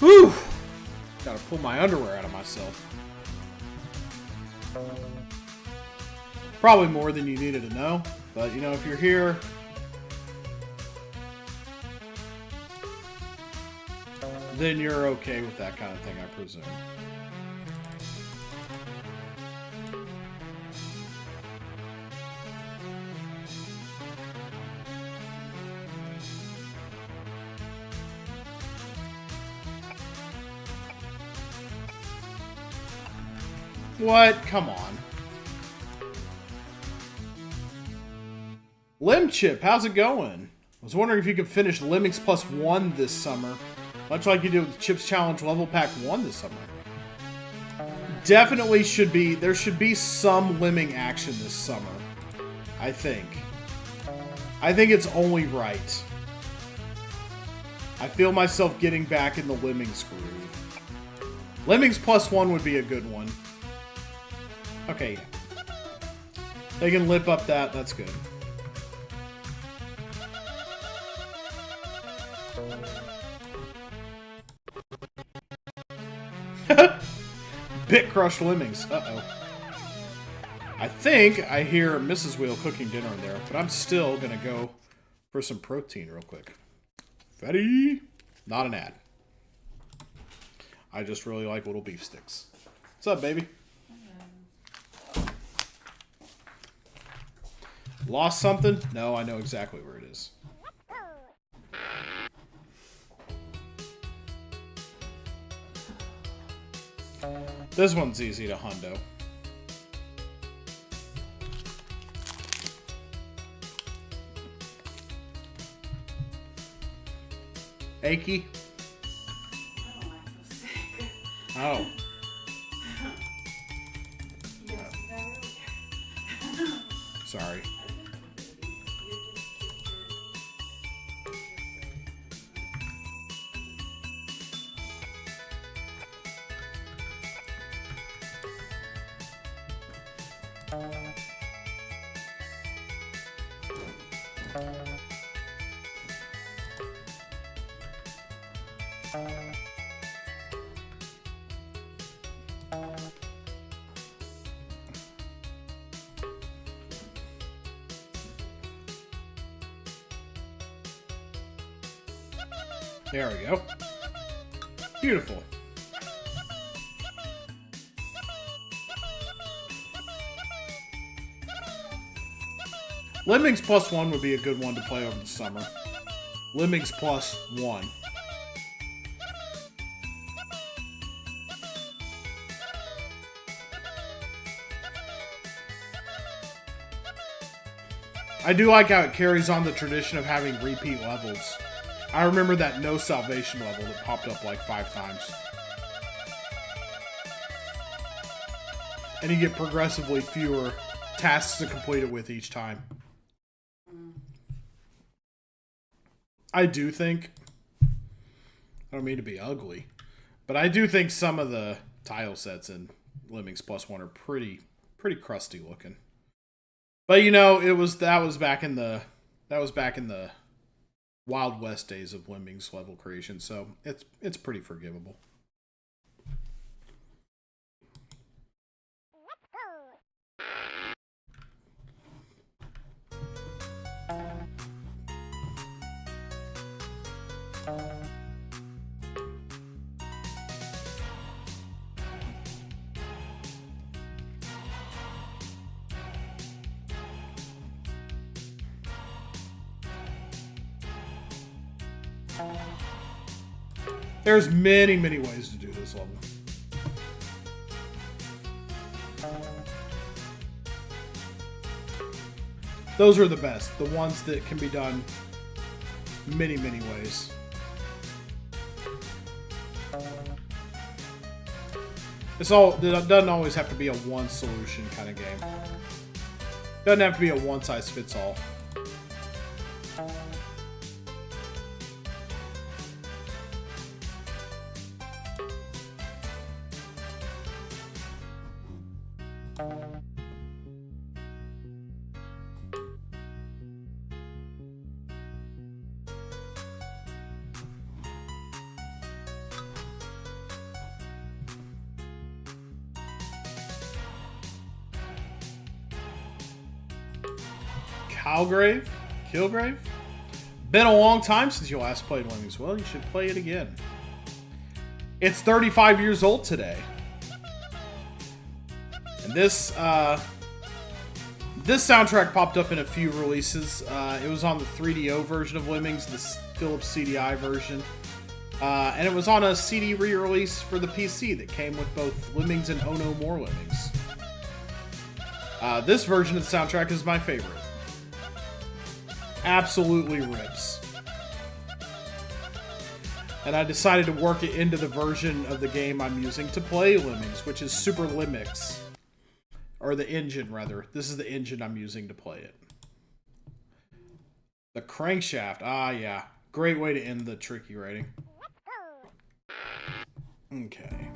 Whew! Gotta pull my underwear out of myself. Probably more than you needed to know, but you know, if you're here, then you're okay with that kind of thing, I presume. What? Come on. Limb Chip, how's it going? I was wondering if you could finish Lemmings +1 this summer. Much like you did with Chips Challenge Level Pack 1 this summer. Definitely should be, there should be some Lemming action this summer. I think. I think it's only right. I feel myself getting back in the Lemmings groove. Lemmings +1 would be a good one. Okay. They can lip up that, that's good. Bit crushed Lemmings. Uh-oh. I think I hear Mrs. Wheel cooking dinner in there, but I'm still gonna go for some protein real quick. Fatty! Not an ad. I just really like little beef sticks. What's up, baby? Lost something? No, I know exactly where it is. This one's easy to hundo. Achy? Oh, I feel sick. Oh. Yes, you got earlier. Sorry. There we go. Beautiful. Lemmings +1 would be a good one to play over the summer. Lemmings +1. I do like how it carries on the tradition of having repeat levels. I remember that no salvation level that popped up like 5 times. And you get progressively fewer tasks to complete it with each time. I do think, I don't mean to be ugly, but I do think some of the tile sets in Lemmings Plus One are pretty crusty looking. But you know, that was back in the Wild West days of Lemmings level creation, so it's pretty forgivable. There's many ways to do this level. Those are the best. The ones that can be done many ways. It doesn't always have to be a one solution kind of game. Doesn't have to be a one size fits all. Kilgrave? Been a long time since you last played Lemmings. Well, you should play it again. It's 35 years old today. And this soundtrack popped up in a few releases. It was on the 3DO version of Lemmings, the Philips CDI version. And it was on a CD re-release for the PC that came with both Lemmings and Oh No More Lemmings. This version of the soundtrack is my favorite. Absolutely rips. And I decided to work it into the version of the game I'm using to play Lemmings, which is Super Lemmings. Or the engine, rather. This is the engine I'm using to play it. The crankshaft. Ah, yeah. Great way to end the tricky rating. Okay.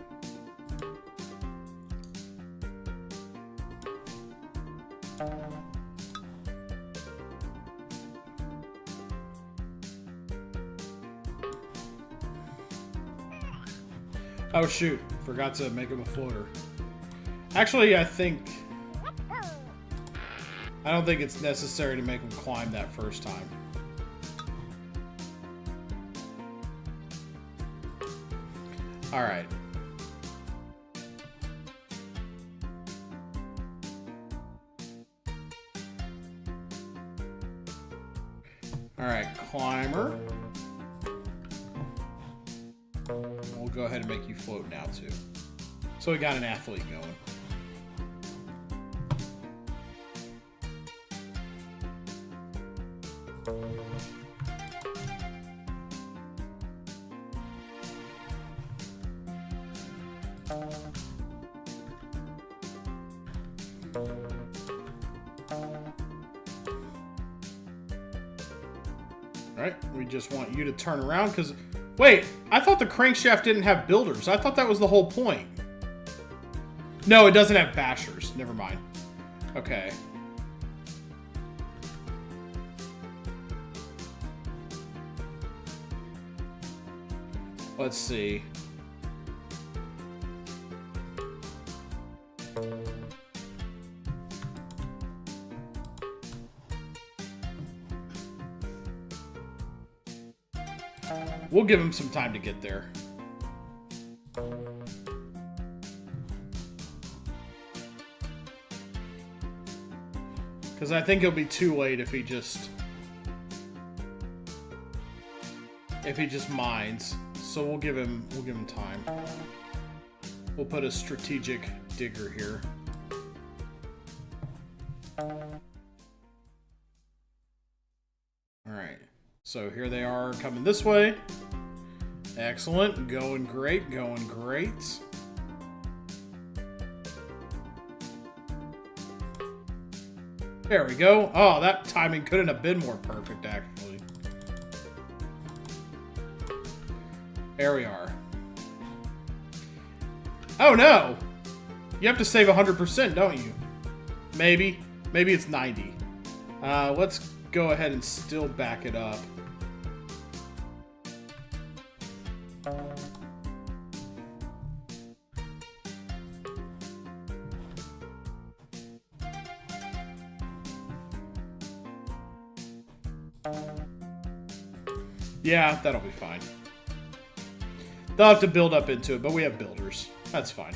Oh shoot, forgot to make him a floater. Actually, I don't think it's necessary to make him climb that first time. Alright. Alright, climber. We'll go ahead and make you float now too. So we got an athlete going. Alright, we just want you to turn around because... Wait, I thought the crankshaft didn't have builders. I thought that was the whole point. No, it doesn't have bashers. Never mind. Okay. Let's see. We'll give him some time to get there. Because I think it'll be too late if he just mines. So we'll give him time. We'll put a strategic digger here. So here they are coming this way. Excellent. Going great. Going great. There we go. Oh, that timing couldn't have been more perfect, actually. There we are. Oh, no. You have to save 100%, don't you? Maybe. Maybe it's 90. Let's go ahead and still back it up. Yeah, that'll be fine. They'll have to build up into it, but we have builders. That's fine.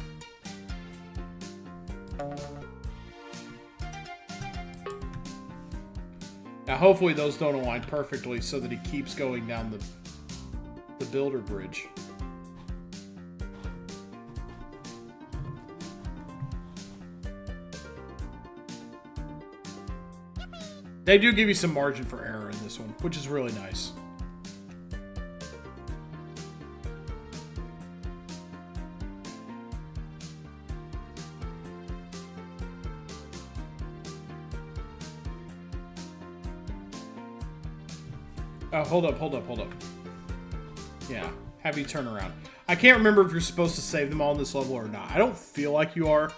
Now, hopefully those don't align perfectly so that he keeps going down the builder bridge. They do give you some margin for error in this one, which is really nice. Oh, hold up. Yeah, have you turn around. I can't remember if you're supposed to save them all in this level or not. I don't feel like you are,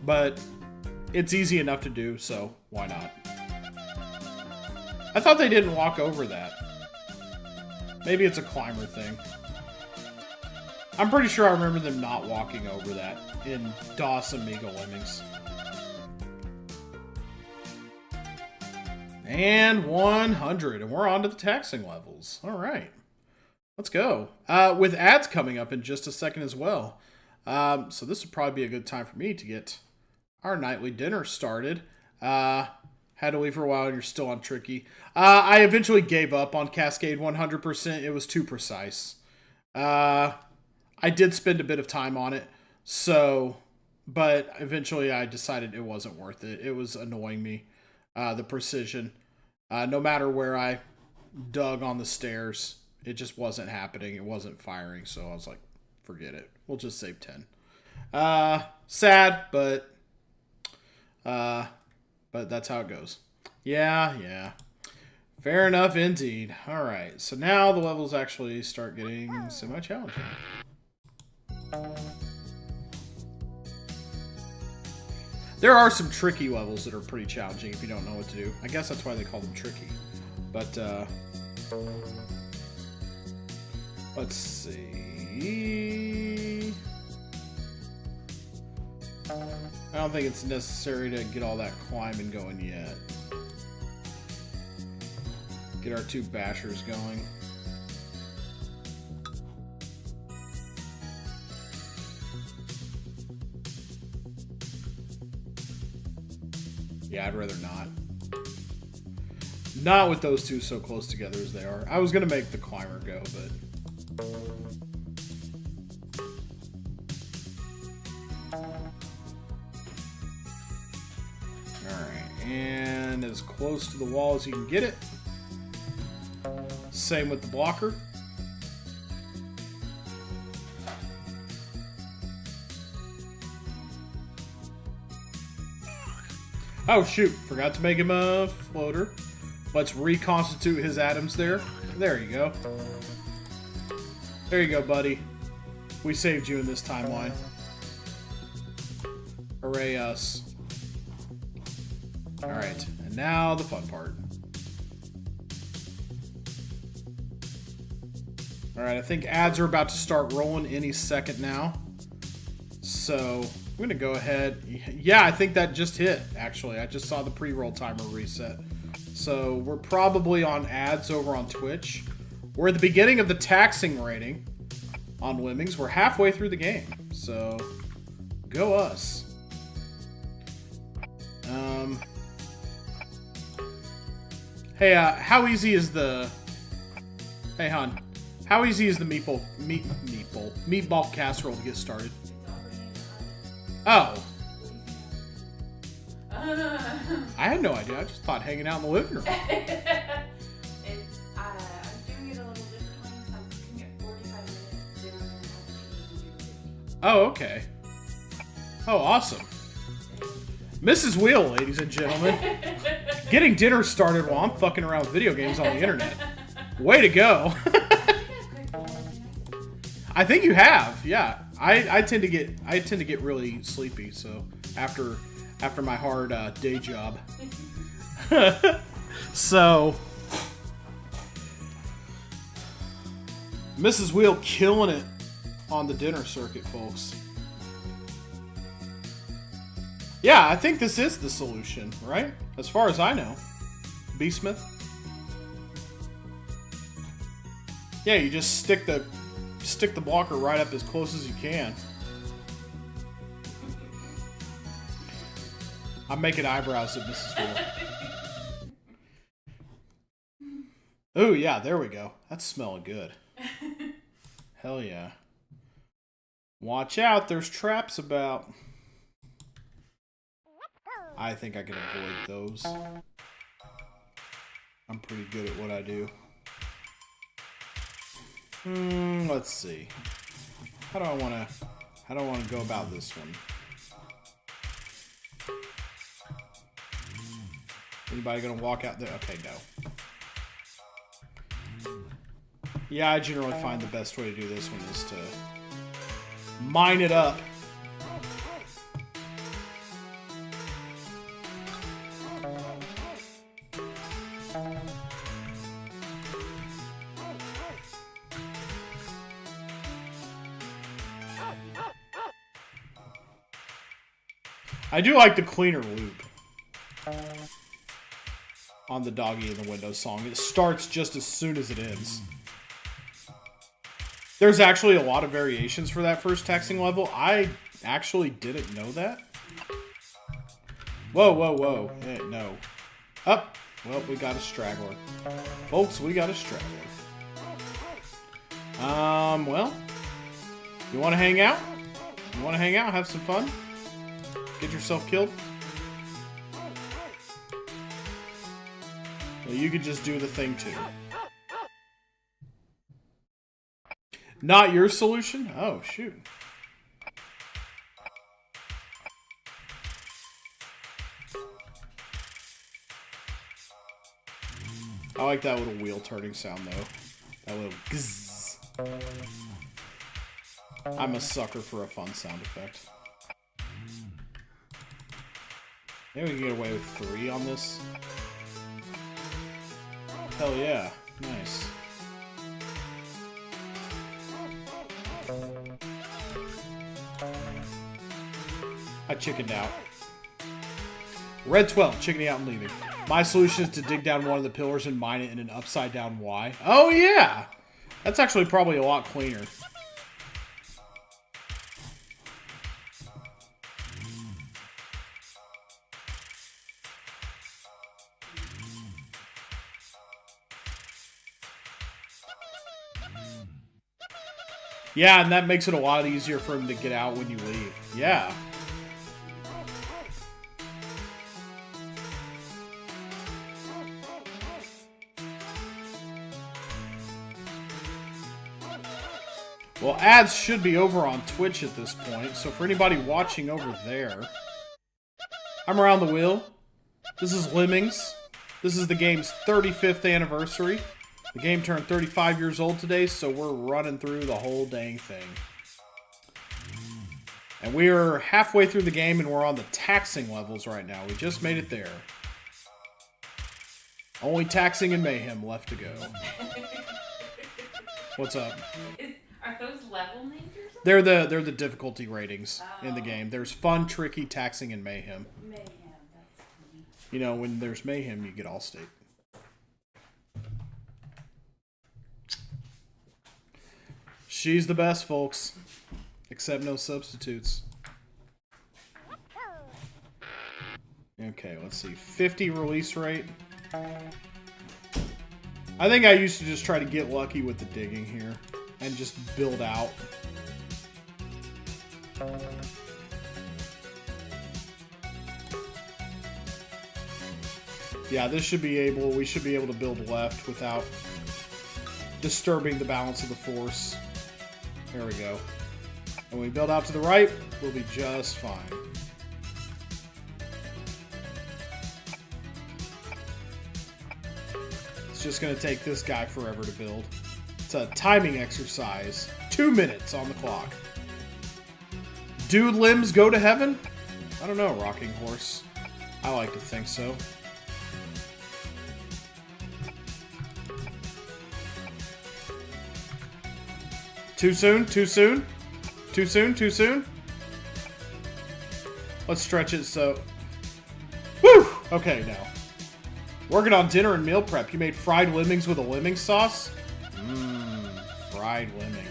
but it's easy enough to do, so why not? I thought they didn't walk over that. Maybe it's a climber thing. I'm pretty sure I remember them not walking over that in DOS Amiga Lemmings. And 100, and we're on to the taxing levels. All right, let's go. With ads coming up in just a second as well. So this would probably be a good time for me to get our nightly dinner started. Had to leave for a while and you're still on Tricky. I eventually gave up on Cascade 100%. It was too precise. I did spend a bit of time on it, but eventually I decided it wasn't worth it. It was annoying me. The precision. No matter where I dug on the stairs, it just wasn't happening. It wasn't firing, so I was like, forget it. We'll just save 10. Sad, but that's how it goes. Yeah. Fair enough indeed. All right, so now the levels actually start getting semi-challenging. There are some tricky levels that are pretty challenging if you don't know what to do. I guess that's why they call them tricky. But, let's see. I don't think it's necessary to get all that climbing going yet. Get our two bashers going. Yeah, I'd rather not. Not with those two so close together as they are. I was going to make the climber go, but... Alright, and as close to the wall as you can get it. Same with the blocker. Oh shoot, forgot to make him a floater. Let's reconstitute his atoms there. There you go. There you go, buddy. We saved you in this timeline. Hooray us. Alright, and now the fun part. Alright, I think ads are about to start rolling any second now. So... I'm going to go ahead. Yeah, I think that just hit, actually. I just saw the pre-roll timer reset. So we're probably on ads over on Twitch. We're at the beginning of the taxing rating on Lemmings. We're halfway through the game. So go us. Hey, how easy is the... Hey, hon. How easy is the meatball casserole to get started? Oh. I had no idea. I just thought hanging out in the living room. I Oh, okay. Oh, awesome. Mrs. Wheel, ladies and gentlemen. Getting dinner started while I'm fucking around with video games on the internet. Way to go. I think you have, yeah. I tend to get really sleepy, so after my hard day job. So Mrs. Wheel killing it on the dinner circuit, folks. Yeah, I think this is the solution, right? As far as I know. B-Smith? Yeah, you just stick the blocker right up as close as you can. I'm making eyebrows at Mrs. Wheel. Oh, yeah, there we go. That's smelling good. Hell yeah. Watch out, there's traps about. I think I can avoid those. I'm pretty good at what I do. Let's see. How do I want to go about this one? Anybody gonna walk out there? Okay, no. Yeah, I generally find the best way to do this one is to mine it up. I do like the cleaner loop on the Doggy in the Window song. It starts just as soon as it ends. There's actually a lot of variations for that first taxing level. I actually didn't know that. Whoa, whoa, whoa. Hey, no. Up. Well, we got a straggler. Folks, we got a straggler. Well, you want to hang out? You want to hang out, have some fun? Get yourself killed? Well, you could just do the thing too. Not your solution? Oh, shoot. I like that little wheel turning sound, though. That little gzz. I'm a sucker for a fun sound effect. Maybe we can get away with 3 on this. Hell yeah. Nice. I chickened out. Red 12, chickening out and leaving. My solution is to dig down one of the pillars and mine it in an upside down Y. Oh yeah! That's actually probably a lot cleaner. Yeah, and that makes it a lot easier for him to get out when you leave. Yeah. Well, ads should be over on Twitch at this point, so for anybody watching over there, I'm Around the Wheel. This is Lemmings. This is the game's 35th anniversary. The game turned 35 years old today, so we're running through the whole dang thing. And we are halfway through the game, and we're on the taxing levels right now. We just made it there. Only taxing and mayhem left to go. What's up? Are those level names or something? They're the difficulty ratings in the game. There's fun, tricky, taxing, and mayhem. Mayhem, that's funny. You know, when there's mayhem, you get Allstate. She's the best, folks. Except no substitutes. Okay, let's see. 50 release rate. I think I used to just try to get lucky with the digging here. And just build out. Yeah, we should be able to build left without disturbing the balance of the force. There we go. And when we build out to the right, we'll be just fine. It's just going to take this guy forever to build. It's a timing exercise. 2 minutes on the clock. Do limbs go to heaven? I don't know, Rocking Horse. I like to think so. Too soon? Too soon? Too soon? Too soon? Let's stretch it so... Woo! Okay, now. Working on dinner and meal prep. You made fried lemmings with a lemming sauce? Fried lemming.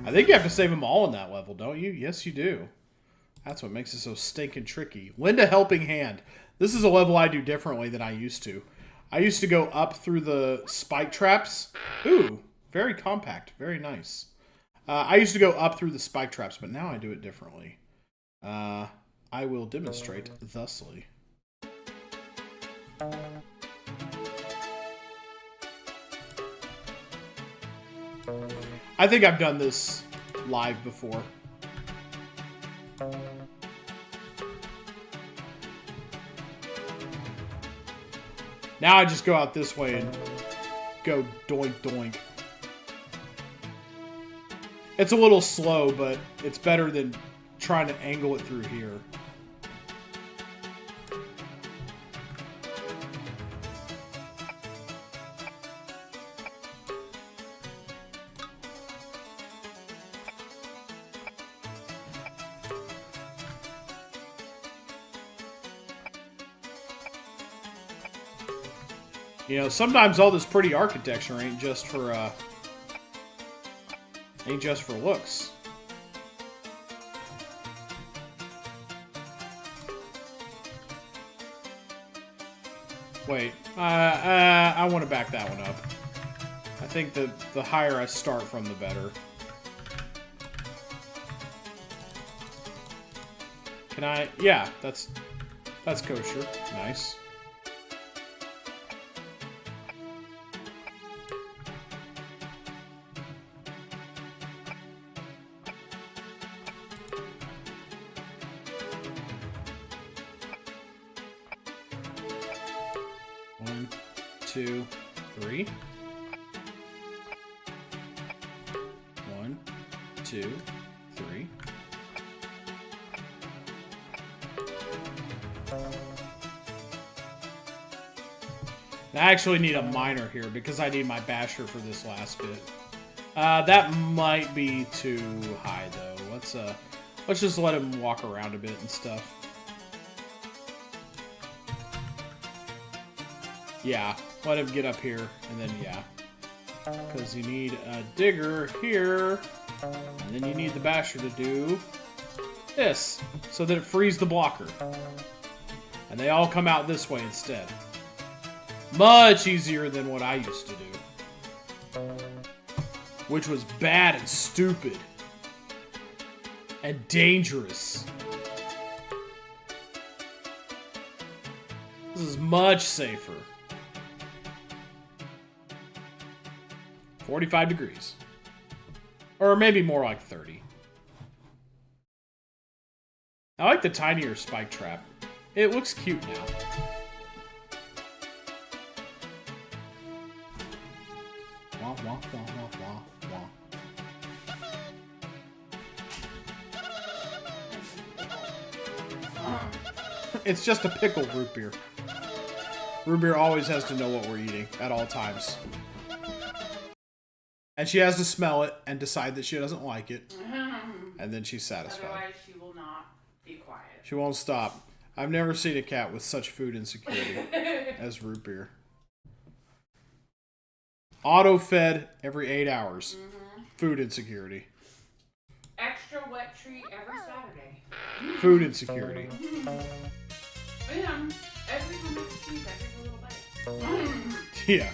I think you have to save them all in that level, don't you? Yes, you do. That's what makes it so stinking tricky. Lend a helping hand. This is a level I do differently than I used to. I used to go up through the spike traps. Ooh, very compact. Very nice. I used to go up through the spike traps, but now I do it differently. I will demonstrate thusly. I think I've done this live before. Now I just go out this way and go doink doink. It's a little slow, but it's better than trying to angle it through here. You know, sometimes all this pretty architecture ain't just for looks. Wait, I want to back that one up. I think that the higher I start from, the better. Can I? Yeah, that's kosher. Nice. One, two, three. 1, 2, 3. I actually need a miner here because I need my basher for this last bit. That might be too high though. Let's just let him walk around a bit and stuff. Yeah, let him get up here, and then, yeah. Because you need a digger here, and then you need the basher to do this, so that it frees the blocker. And they all come out this way instead. Much easier than what I used to do. Which was bad and stupid. And dangerous. This is much safer. 45 degrees. Or maybe more like 30. I like the tinier spike trap. It looks cute now. Wah, wah, wah, wah, wah, wah. It's just a pickle root beer. Root beer always has to know what we're eating at all times. And she has to smell it and decide that she doesn't like it. And then she's satisfied. Otherwise, she will not be quiet. She won't stop. I've never seen a cat with such food insecurity as root beer. Auto-fed every 8 hours. Food insecurity. Extra wet treat every Saturday. Food insecurity. And every time I eat, I take a little bite. Yeah.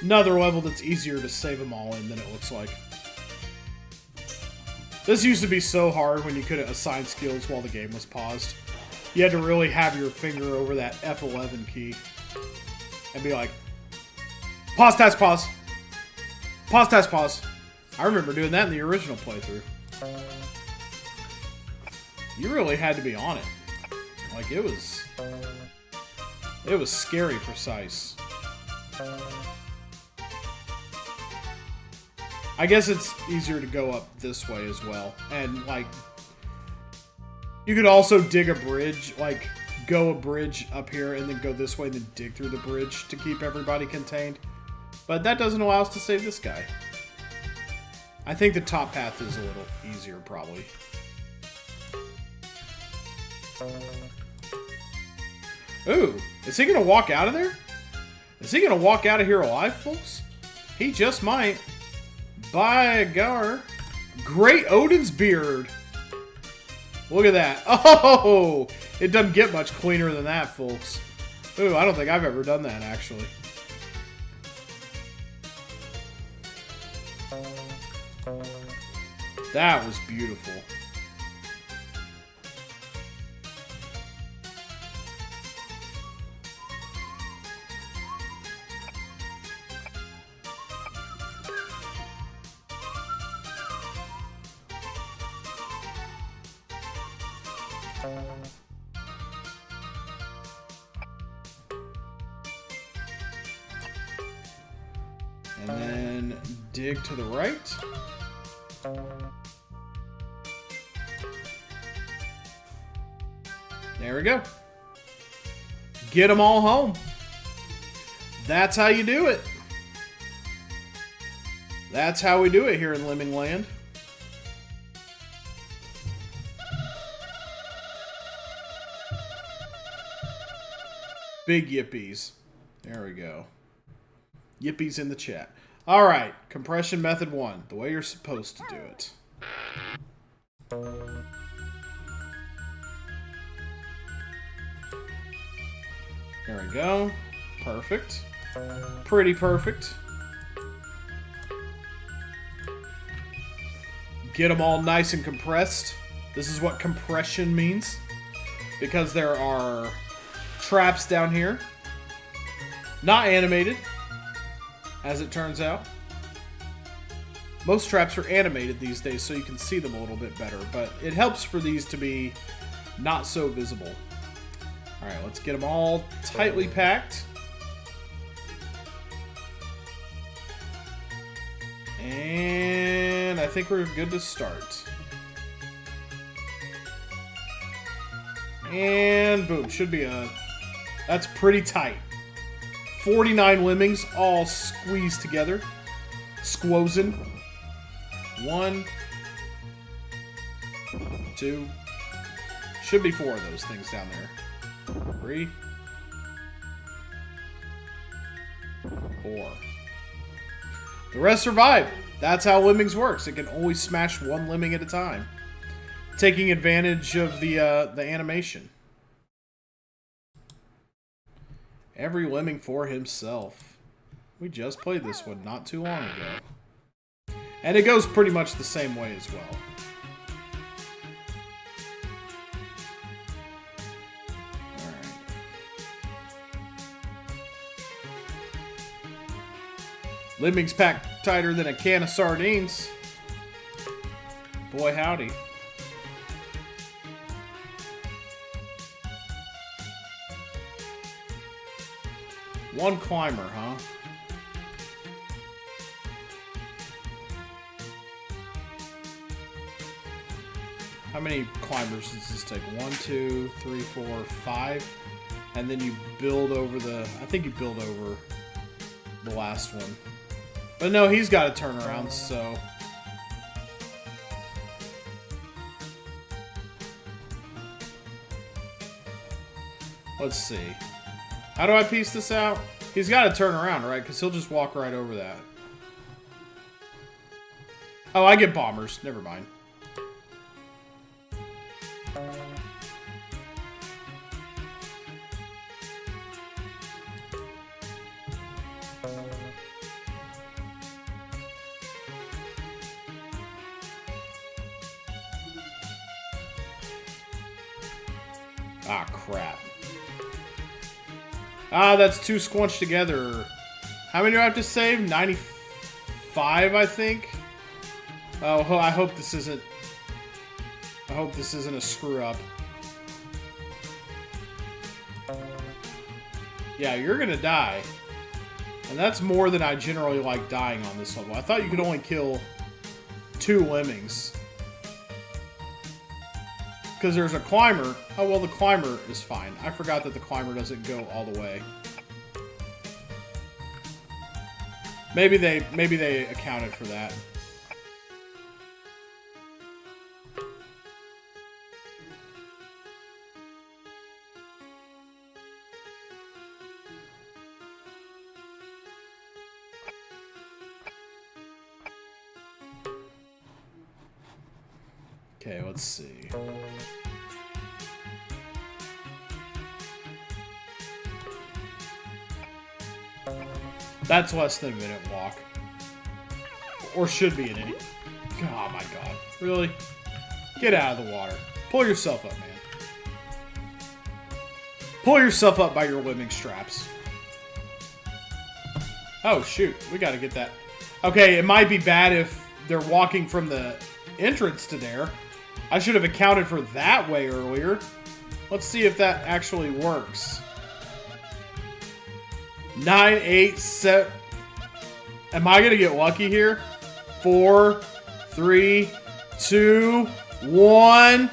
Another level that's easier to save them all in than it looks like. This used to be so hard when you couldn't assign skills while the game was paused. You had to really have your finger over that F11 key and be like, pause, test, pause. Pause, test, pause. I remember doing that in the original playthrough. You really had to be on it. Like, it was scary precise. I guess it's easier to go up this way as well. And, like, you could also dig a bridge, like, go a bridge up here and then go this way and then dig through the bridge to keep everybody contained. But that doesn't allow us to save this guy. I think the top path is a little easier, probably. Ooh, is he going to walk out of there? Is he going to walk out of here alive, folks? He just might. By gar. Great Odin's beard. Look at that. Oh, it doesn't get much cleaner than that, folks. Ooh, I don't think I've ever done that, actually. That was beautiful. And then dig to the right. There we go. Get them all home. That's how you do it. That's how we do it here in Lemming Land. Big yippies. There we go. Yippies in the chat. All right, compression method 1, the way you're supposed to do it. There we go. Perfect. Pretty perfect. Get them all nice and compressed. This is what compression means. Because there are traps down here. Not animated, as it turns out. Most traps are animated these days, so you can see them a little bit better, but it helps for these to be not so visible. Alright, let's get them all tightly packed. And I think we're good to start. And boom, should be a... That's pretty tight. 49 lemmings all squeezed together. Squozen. 1, 2. Should be 4 of those things down there. 3, 4. The rest survive. That's how lemmings works. It can only smash 1 lemming at a time, taking advantage of the animation. Every lemming for himself. We just played this one not too long ago. And it goes pretty much the same way as well. Alright. Lemmings packed tighter than a can of sardines. Boy howdy. One climber, huh? How many climbers does this take? 1, 2, 3, 4, 5. And then you build over the... I think you build over the last one. But no, he's got to turn around, so... Let's see. How do I piece this out? He's got to turn around, right? Because he'll just walk right over that. Oh, I get bombers. Never mind. Ah, crap. Ah, that's too squunched together. How many do I have to save? 95, I think? Oh, I hope this isn't... I hope this isn't a screw-up. Yeah, you're gonna die. And that's more than I generally like dying on this level. I thought you could only kill 2 lemmings. Because there's a climber. Oh, well, the climber is fine. I forgot that the climber doesn't go all the way. Maybe they accounted for that. Okay, let's see. That's less than a minute walk. Or should be an idiot. Oh my god. Really? Get out of the water. Pull yourself up, man. Pull yourself up by your lemming straps. Oh, shoot. We gotta get that. Okay, it might be bad if they're walking from the entrance to there. I should have accounted for that way earlier. Let's see if that actually works. 9, 8, 7. Am I gonna get lucky here? 4, 3, 2, 1.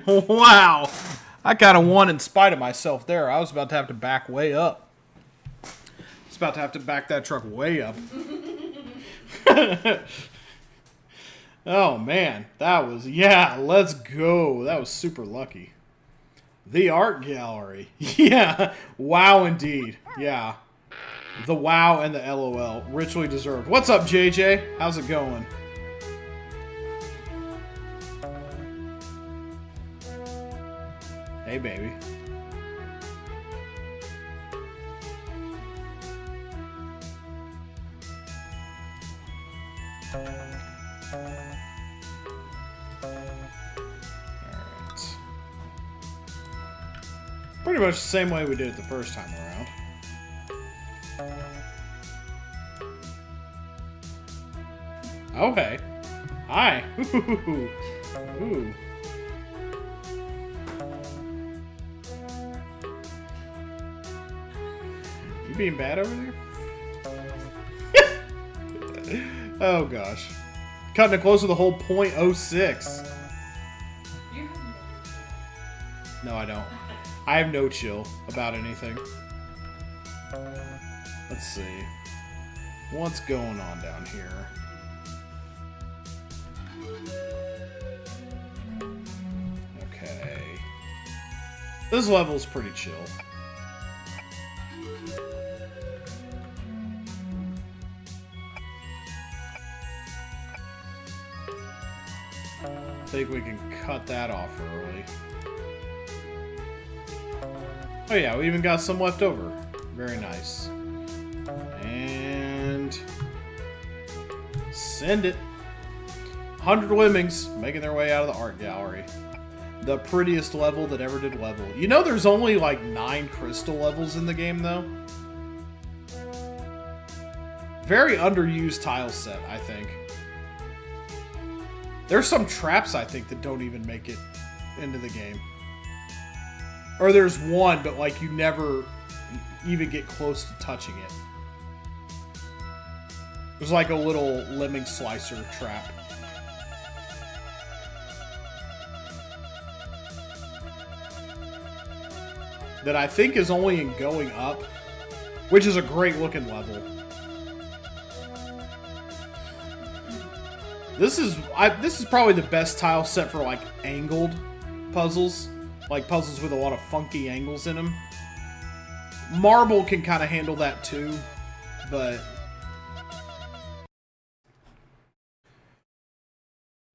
Wow. I kind of won in spite of myself there. I was about to have to back way up. I was about to have to back that truck way up. Oh, man. That was... Yeah, let's go. That was super lucky. The art gallery. Yeah. Wow, indeed. Yeah. The wow and the LOL. Richly deserved. What's up, JJ? How's it going? Hey, baby. Alright. Pretty much the same way we did it the first time around. Okay. Hi. Ooh. You being bad over there? Oh gosh. Cutting it close to the whole .06. No, I don't. I have no chill about anything. Let's see. What's going on down here? Okay. This level's pretty chill. I think we can cut that off early. Oh yeah, we even got some left over. Very nice. And... send it. 100 lemmings making their way out of the art gallery. The prettiest level that ever did level. You know there's only like 9 crystal levels in the game though? Very underused tile set, I think. There's some traps, I think, that don't even make it into the game. Or there's one, but like you never even get close to touching it. There's like a little lemming slicer trap. That I think is only in going up, which is a great looking level. This is probably the best tile set for like angled puzzles, like puzzles with a lot of funky angles in them. Marble can kind of handle that too, but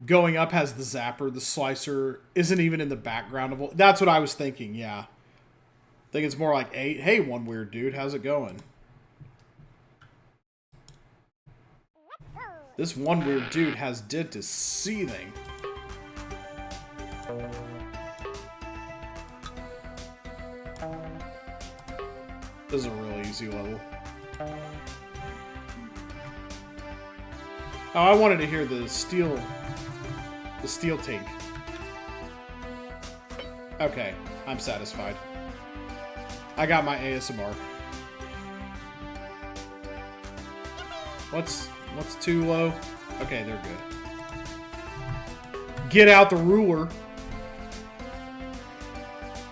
going up has the zapper. The slicer isn't even in the background of. That's what I was thinking. Yeah, I think it's more like 8. Hey, one weird dude, how's it going? This one weird dude has dentist seething. This is a real easy level. Oh, I wanted to hear the steel tank. Okay, I'm satisfied. I got my ASMR. What's too low? Okay, they're good. Get out the ruler.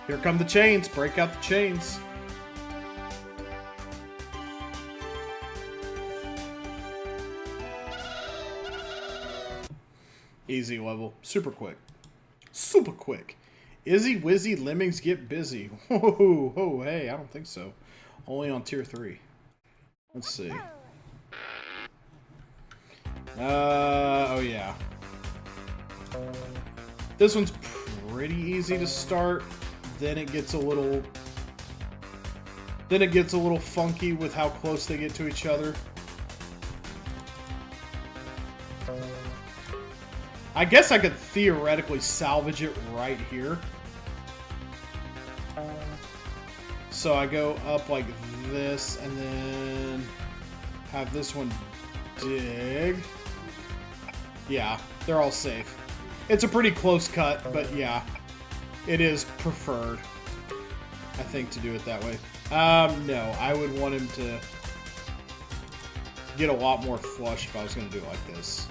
Here come the chains. Break out the chains. Easy level. Super quick. Super quick. Izzy Wizzy Lemmings get busy. Whoa, oh, hey, I don't think so. Only on tier 3. Let's see. Oh yeah. This one's pretty easy to start. Then it gets a little funky with how close they get to each other. I guess I could theoretically salvage it right here. So I go up like this and then have this one dig. Yeah, they're all safe. It's a pretty close cut, but yeah, it is preferred, I think, to do it that way. No, I would want him to get a lot more flush if I was going to do it like this.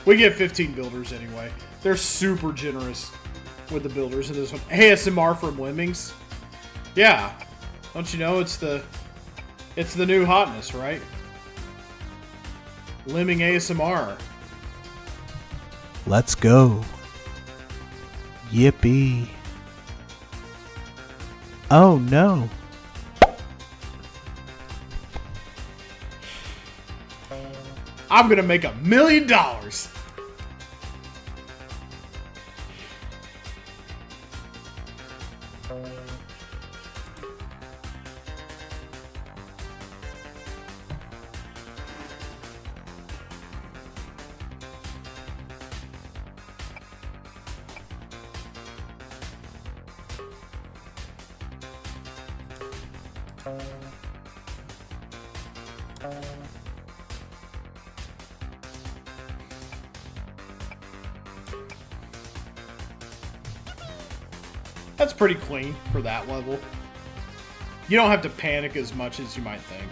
We get 15 builders anyway. They're super generous with the builders in this one. ASMR from Lemmings. Yeah, don't you know it's the new hotness, right? Lemming ASMR. Let's go. Yippee. Oh no. I'm gonna make $1 million. That's pretty clean for that level. You don't have to panic as much as you might think.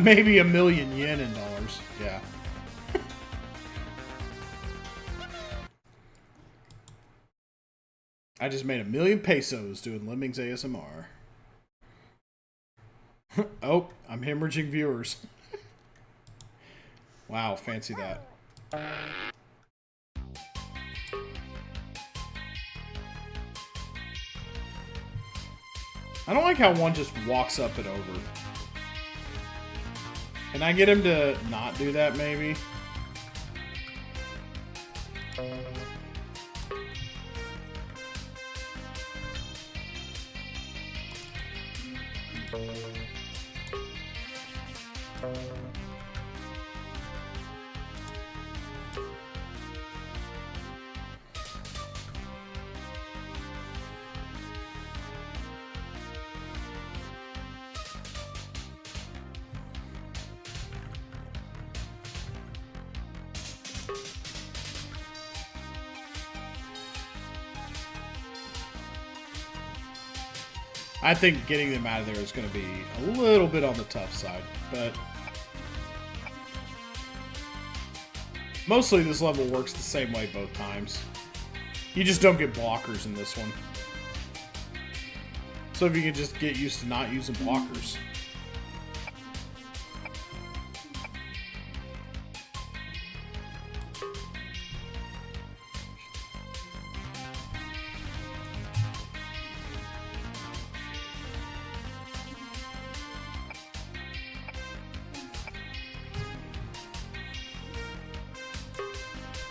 Maybe 1 million yen in dollars. Yeah. I just made 1 million pesos doing Lemmings ASMR. Oh, I'm hemorrhaging viewers. Wow, fancy that. I don't like how one just walks up and over. Can I get him to not do that, maybe? I think getting them out of there is going to be a little bit on the tough side, but mostly this level works the same way both times. You just don't get blockers in this one. So if you can just get used to not using blockers.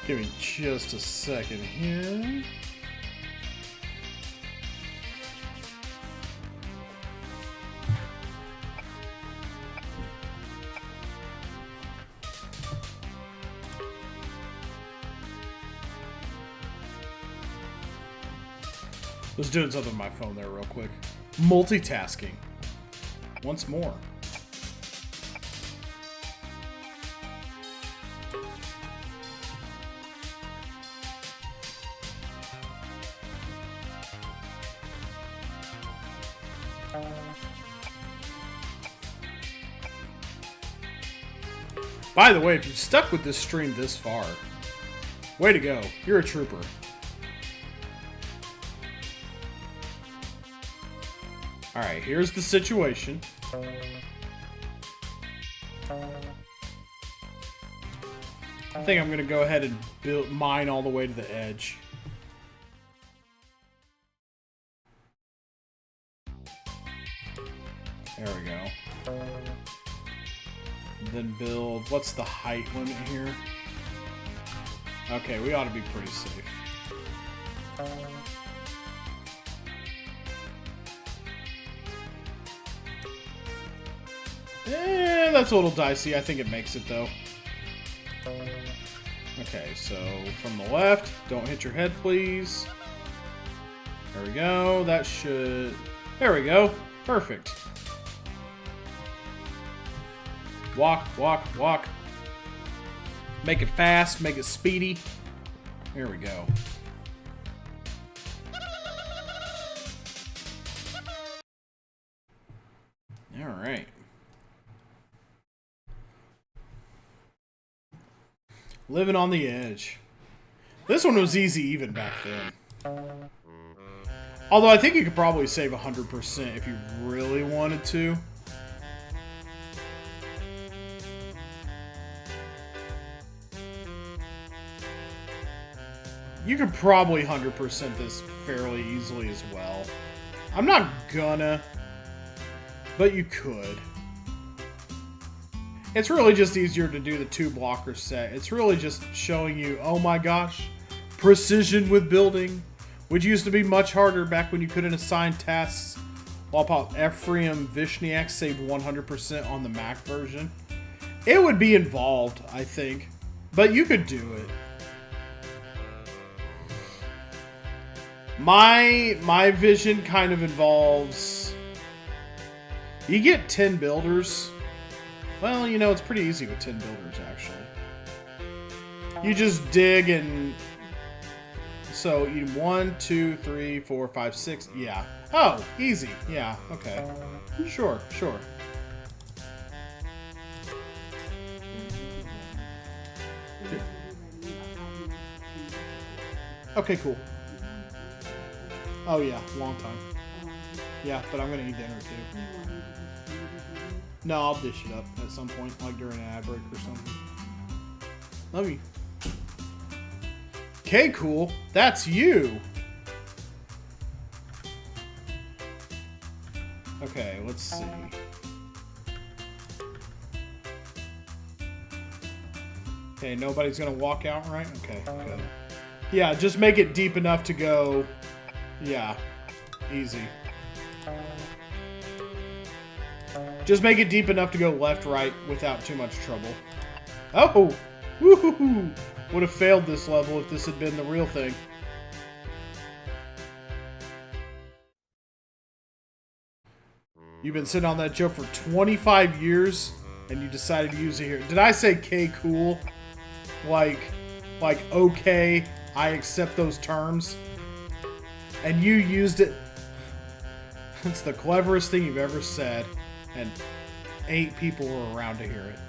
Give me just a second here. Was doing something on my phone there real quick. Multitasking. Once more. By the way, if you've stuck with this stream this far, way to go. You're a trooper. Alright, here's the situation. I think I'm going to go ahead and build mine all the way to the edge. There we go. Then build... What's the height limit here? Okay, we ought to be pretty safe. That's a little dicey. I think it makes it, though. Okay, so from the left, don't hit your head, please. There we go. That should... There we go. Perfect. Walk, walk, walk. Make it fast, make it speedy. Here we go. Alright. Living on the edge. This one was easy even back then. Although I think you could probably save 100% if you really wanted to. You could probably 100% this fairly easily as well. I'm not gonna, but you could. It's really just easier to do the 2-blocker set. It's really just showing you, oh my gosh, precision with building, which used to be much harder back when you couldn't assign tasks. While Ephraim Vishniak saved 100% on the Mac version. It would be involved, I think, but you could do it. My vision kind of involves... You get 10 builders. Well, you know, it's pretty easy with 10 builders, actually. You just dig and... So, you 1, 2, 3, 4, 5, 6... Yeah. Oh, easy. Yeah, okay. Sure, sure. Okay, cool. Oh yeah, long time. Yeah, but I'm gonna eat dinner too. No, I'll dish it up at some point, like during an ad break or something. Love you. Okay, cool. That's you. Okay, let's see. Okay, nobody's gonna walk out, right? Okay, good. Yeah, just make it deep enough to go... Yeah, easy. Just make it deep enough to go left, right, without too much trouble. Oh! Woohoo! Would have failed this level if this had been the real thing. You've been sitting on that joke for 25 years, and you decided to use it here. Did I say K cool? Like, okay, I accept those terms? And you used it. It's the cleverest thing you've ever said, and 8 people were around to hear it.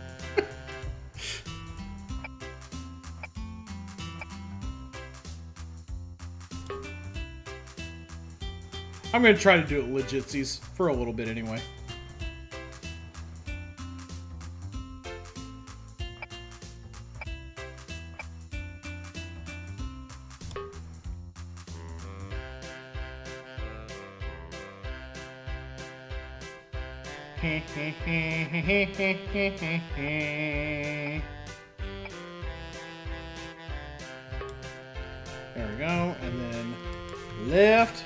I'm gonna try to do it legitsies for a little bit anyway. There we go, and then left.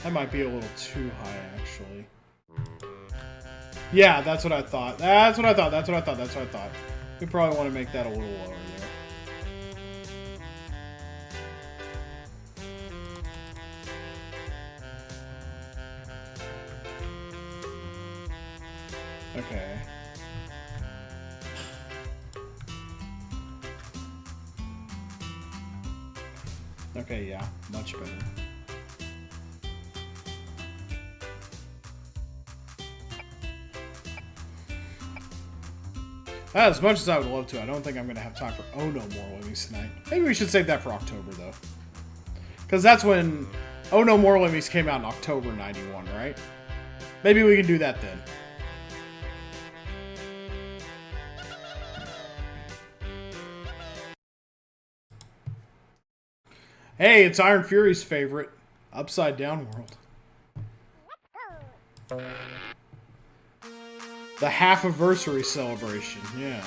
That might be a little too high, actually. Yeah, that's what I thought. That's what I thought. That's what I thought. That's what I thought. We probably want to make that a little lower there. Okay. Okay, yeah, much better. As much as I would love to, I don't think I'm going to have time for Oh No More Lemmings tonight. Maybe we should save that for October, though. Because that's when Oh No More Lemmings came out in October 91, right? Maybe we can do that then. Hey, it's Iron Fury's favorite, Upside Down World. The half-anniversary celebration, yeah.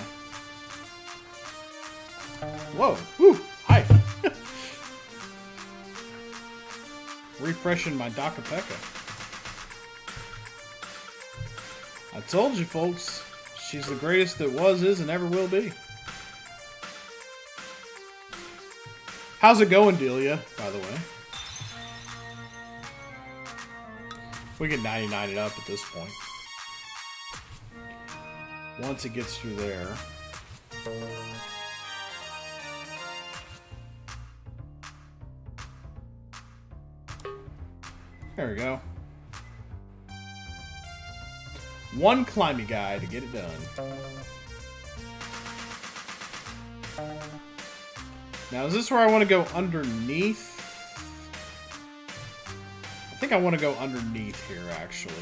Whoa, woo, hi. Refreshing my Dakapeka. I told you, folks, she's the greatest that was, is, and ever will be. How's it going, Delia, by the way? We can 99 it up at this point. Once it gets through there. There we go. One climbing guy to get it done. Now, is this where I want to go underneath? I think I want to go underneath here, actually.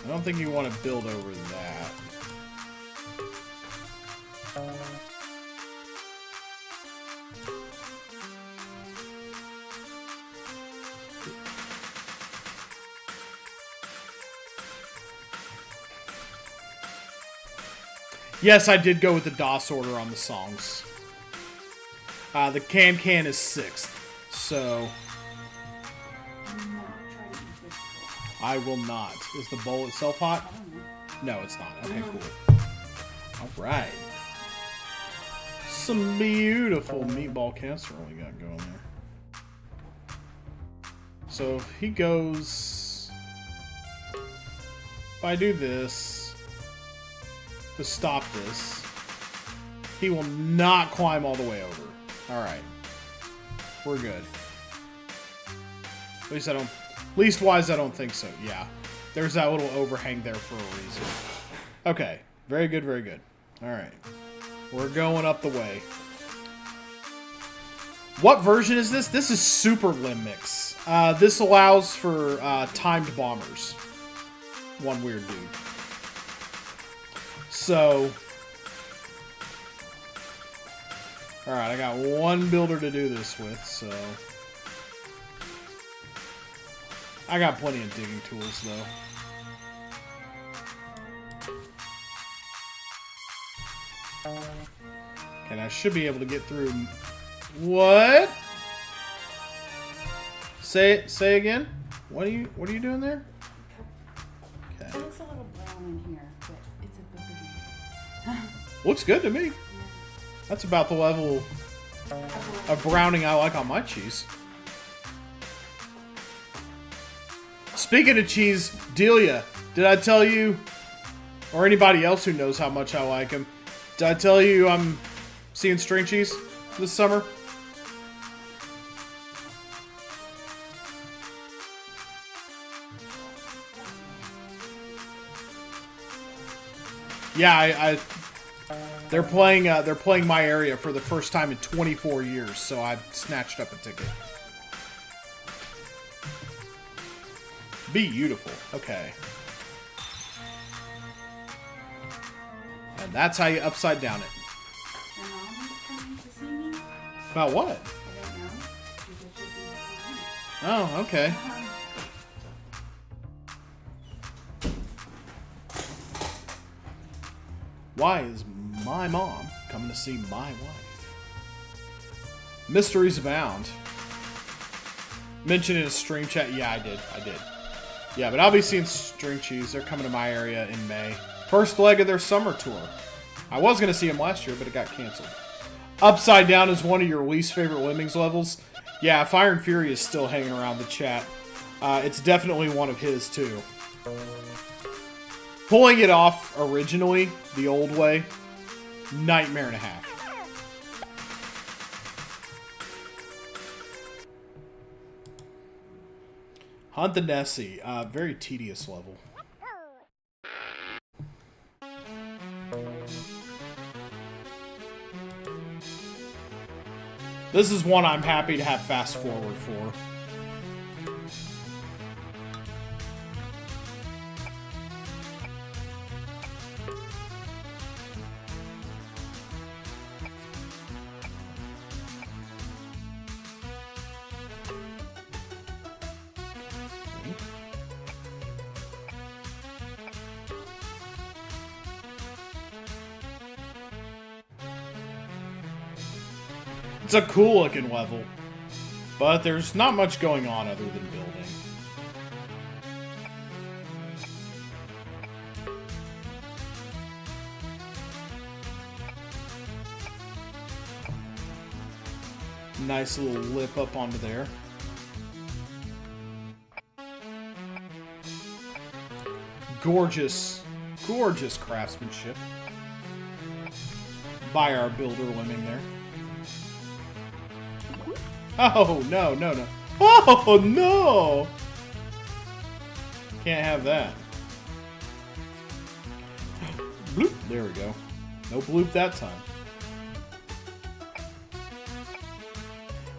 I don't think you want to build over that. Yes, I did go with the DOS order on the songs. The Can is 6th, so I will not. Is the bowl itself hot? No, it's not. Okay, cool. Alright. Some beautiful meatball casserole we got going there. So if he goes... If I do this... to stop this, he will not climb all the way over. Alright. We're good. At least I don't... Least-wise, I don't think so. Yeah. There's that little overhang there for a reason. Okay. Very good, very good. Alright. We're going up the way. What version is this? This is Super Lemmings. This allows for timed bombers. One weird dude. So... Alright, I got one builder to do this with, so... I got plenty of digging tools, though. And I should be able to get through... What? Say again? What are you doing there? Okay. It looks a little brown in here, but it's a bit of Looks good to me. That's about the level of browning I like on my cheese. Speaking of cheese, Delia, did I tell you, or anybody else who knows how much I like him, did I tell you I'm seeing string cheese this summer? Yeah, they're playing my area for the first time in 24 years, so I snatched up a ticket. Beautiful. Okay. And that's how you upside down it. Your mom is coming to see me? About what? I don't know. She said she'd be here. Oh, okay. Why is my mom coming to see my wife? Mysteries abound. Mentioned in a stream chat. Yeah, I did. Yeah, but I'll be seeing string cheese. They're coming to my area in May. First leg of their summer tour. I was going to see them last year, but it got canceled. Upside Down is one of your least favorite Lemmings levels. Yeah, Fire and Fury is still hanging around the chat. It's definitely one of his, too. Pulling it off originally, the old way, nightmare and a half. Hunt the Nessie. Very tedious level. This is one I'm happy to have fast forward for. It's a cool looking level, but there's not much going on other than building. Nice little lip up onto there. Gorgeous, gorgeous craftsmanship by our builder Lemming there. Oh, no, no, no. Oh, no! Can't have that. Bloop. There we go. No bloop that time.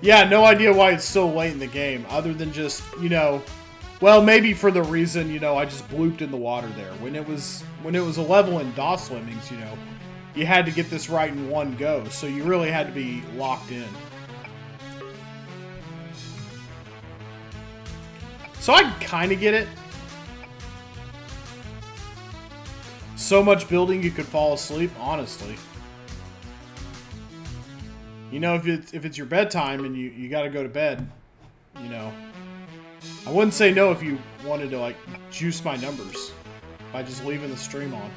Yeah, no idea why it's so late in the game, other than just, you know, well, maybe for the reason, you know, I just blooped in the water there. When it was a level in DOS Lemmings, you know, you had to get this right in one go, so you really had to be locked in. So I kind of get it. So much building you could fall asleep, honestly. You know, if it's your bedtime and you got to go to bed, you know, I wouldn't say no if you wanted to, like, juice my numbers by just leaving the stream on.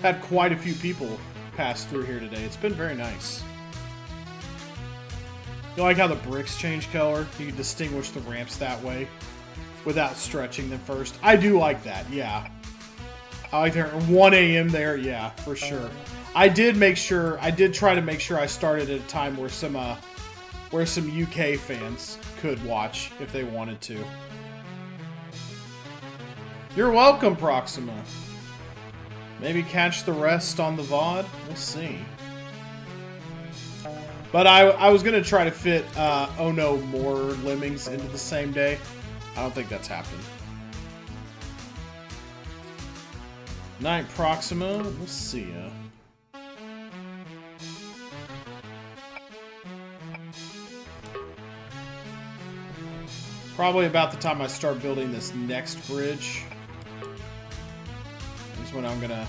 Had quite a few people pass through here today. It's been very nice. You like how the bricks change color? You can distinguish the ramps that way without stretching them first. I do like that, yeah. I like there 1 a.m. there, yeah, for sure. I did try to make sure I started at a time where some UK fans could watch if they wanted to. You're welcome, Proxima. Maybe catch the rest on the VOD? We'll see. But I was going to try to fit Oh No More Lemmings into the same day. I don't think that's happened. Night, Proxima. We'll see ya. Probably about the time I start building this next bridge is when I'm going to...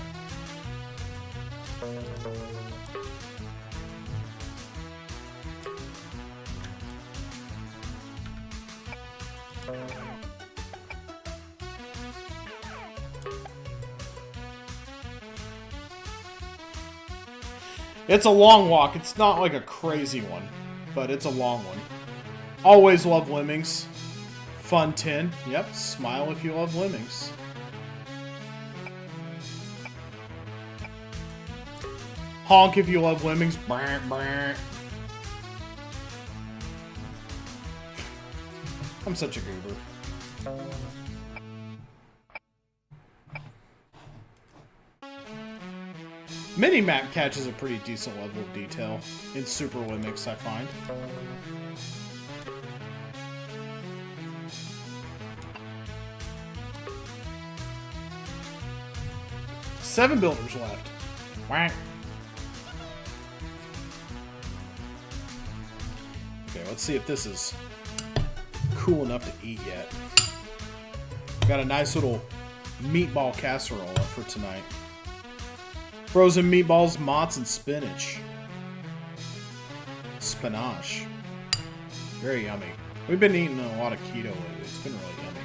It's a long walk. It's not like a crazy one, but it's a long one. Always love Lemmings. Fun 10. Yep, smile if you love Lemmings. Honk if you love Lemmings. Brr, brr. I'm such a goober. Minimap catches a pretty decent level of detail in Super Lemmings, I find. Seven builders left. Whack. Okay, let's see if this is cool enough to eat yet. Got a nice little meatball casserole up for tonight. Frozen meatballs, mozz, and spinach. Spinach. Very yummy. We've been eating a lot of keto lately. It's been really yummy.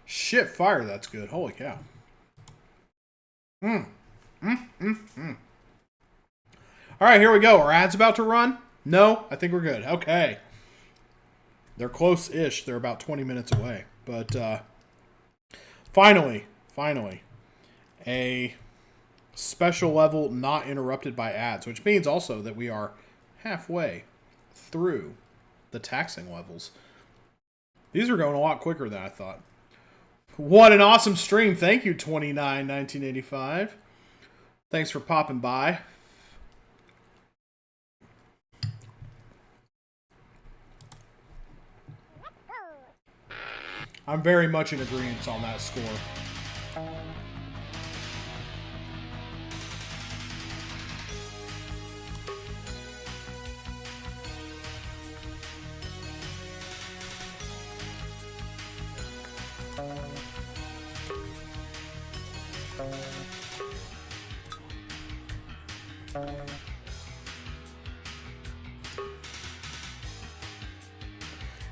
Shit, fire, that's good. Holy cow. Alright, here we go. Our ad's about to run. No, I think we're good. Okay. They're close-ish. They're about 20 minutes away. But finally, a special level not interrupted by ads, which means also that we are halfway through the taxing levels. These are going a lot quicker than I thought. What an awesome stream. Thank you, 291985. Thanks for popping by. I'm very much in agreement on that score.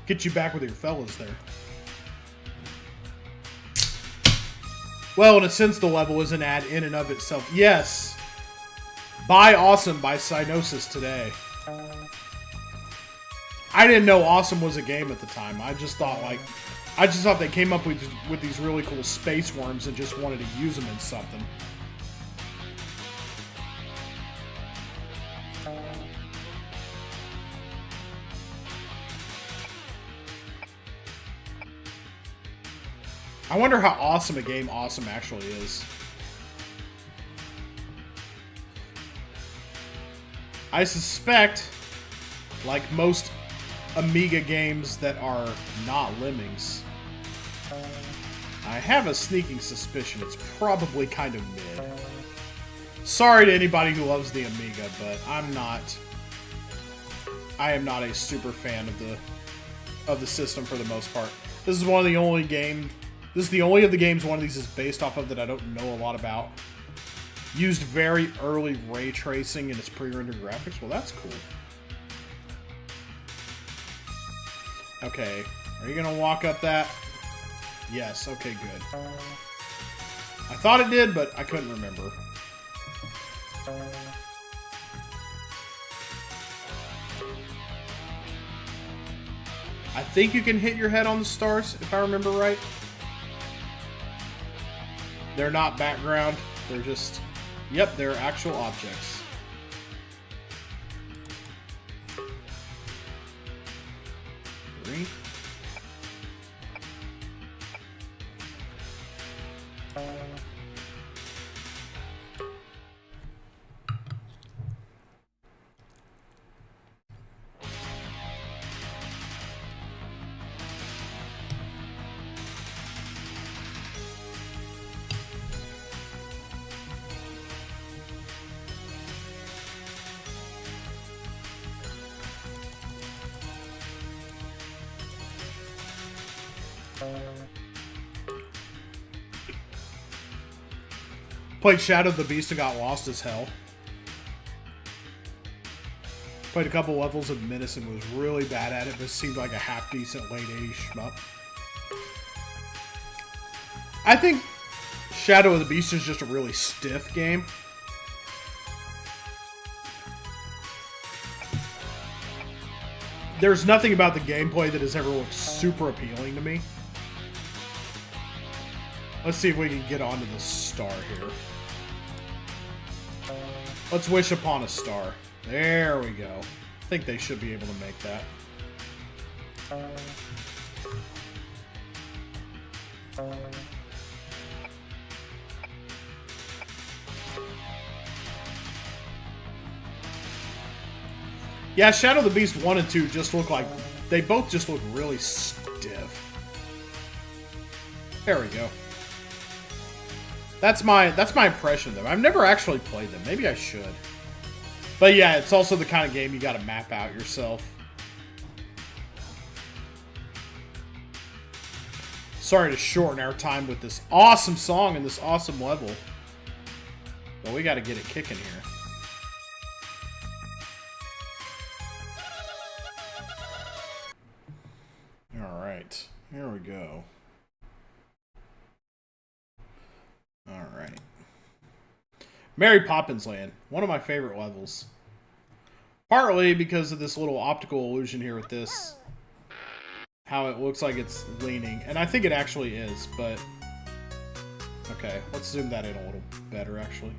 Get you back with your fellas there. Well, in a sense, the level is an ad in and of itself. Yes. Buy Awesome by Cynosis today. I didn't know Awesome was a game at the time. I just thought they came up with these really cool space worms and just wanted to use them in something. I wonder how awesome a game Awesome actually is. I suspect, like most Amiga games that are not Lemmings, I have a sneaking suspicion it's probably kind of mid. Sorry to anybody who loves the Amiga, but I am not a super fan of the system for the most part. This is one of the only This is the only of the games one of these is based off of that I don't know a lot about. Used very early ray tracing in its pre-rendered graphics. Well, that's cool. Okay, are you gonna walk up that? Yes, okay, good. I thought it did, but I couldn't remember. I think you can hit your head on the stars, if I remember right. They're not background. They're just... Yep, they're actual objects. Three. Played Shadow of the Beast and got lost as hell. Played a couple levels of Menace and was really bad at it, but seemed like a half-decent late 80s shmup. I think Shadow of the Beast is just a really stiff game. There's nothing about the gameplay that has ever looked super appealing to me. Let's see if we can get onto the star here. Let's wish upon a star. There we go. I think they should be able to make that. Yeah, Shadow of the Beast 1 and 2 just look like... They both just look really stiff. There we go. That's my impression of them. I've never actually played them. Maybe I should. But yeah, it's also the kind of game you gotta map out yourself. Sorry to shorten our time with this awesome song and this awesome level. But we gotta get it kicking here. Alright, here we go. Alright. Mary Poppins Land, one of my favorite levels. Partly because of this little optical illusion here with this. How it looks like it's leaning. And I think it actually is, but... Okay, let's zoom that in a little better, actually.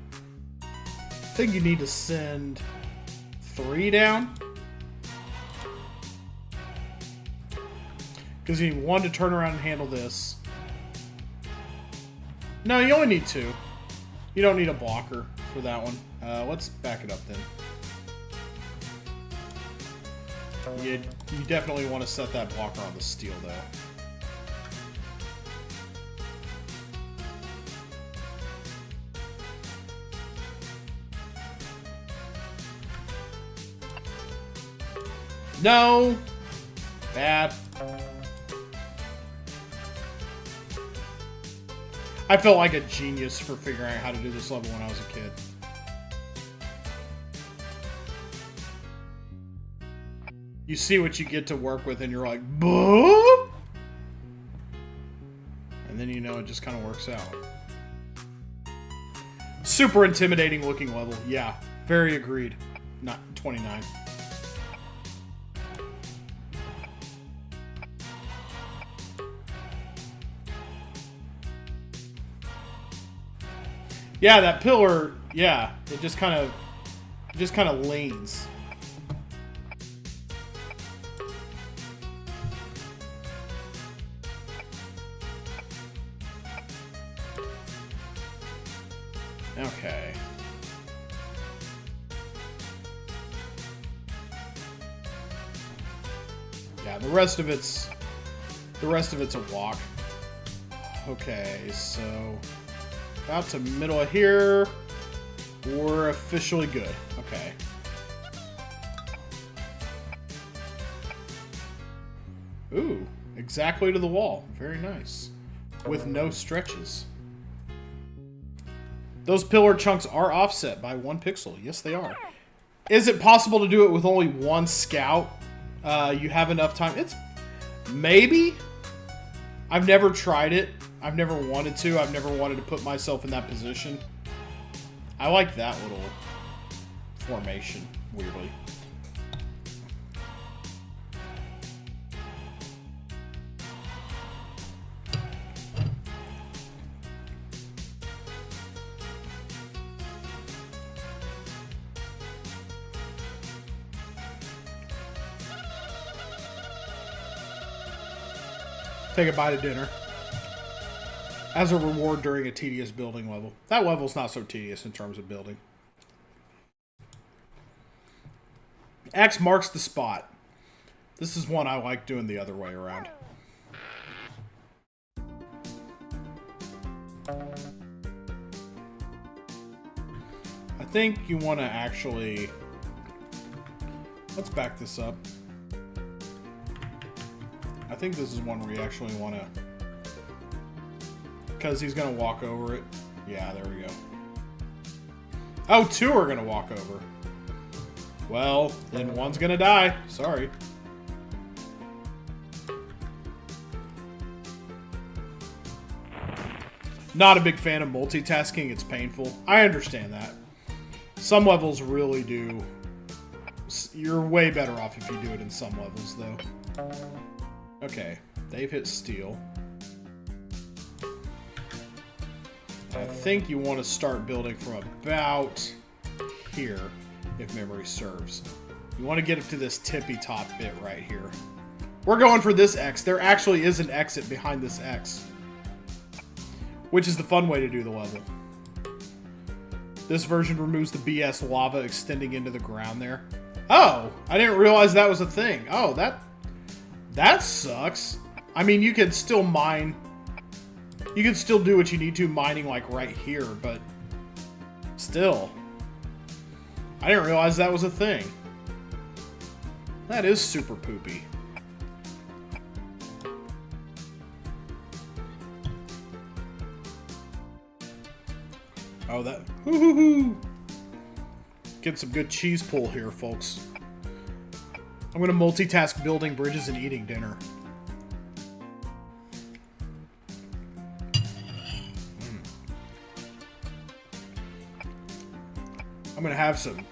I think you need to send 3 down. Because you need 1 to turn around and handle this. No, you only need 2. You don't need a blocker for that one. Let's back it up then. You definitely want to set that blocker on the steel, though. No! Bad. I felt like a genius for figuring out how to do this level when I was a kid. You see what you get to work with and you're like, "Buh?" And then you know it just kind of works out. Super intimidating looking level. Yeah, very agreed. Not 29. Yeah, that pillar, yeah, it just kind of leans. Okay. Yeah, the rest of it's a walk. Okay, so about to middle of here. We're officially good. Okay. Ooh, exactly to the wall. Very nice. With no stretches. Those pillar chunks are offset by 1 pixel. Yes, they are. Is it possible to do it with only 1 scout? You have enough time? It's... maybe? I've never tried it. I've never wanted to. I've never wanted to put myself in that position. I like that little formation, weirdly. Take a bite of dinner. As a reward during a tedious building level. That level's not so tedious in terms of building. X marks the spot. This is one I like doing the other way around. I think you want to actually... let's back this up. I think this is one where you actually want to... because he's going to walk over it. Yeah, there we go. Oh, 2 are going to walk over. Well, then 1's going to die. Sorry. Not a big fan of multitasking. It's painful. I understand that. Some levels really do. You're way better off if you do it in some levels, though. Okay, they've hit steel. I think you want to start building from about here, if memory serves. You want to get up to this tippy top bit right here. We're going for this X. There actually is an exit behind this X, which is the fun way to do the level. This version removes the BS lava extending into the ground there. Oh, I didn't realize that was a thing. Oh, that sucks. I mean, you can still mine. You can still do what you need to mining like right here, but still. I didn't realize that was a thing. That is super poopy. Oh, that... Woo-hoo-hoo! Get some good cheese pull here, folks. I'm gonna multitask building bridges and eating dinner. I'm gonna have some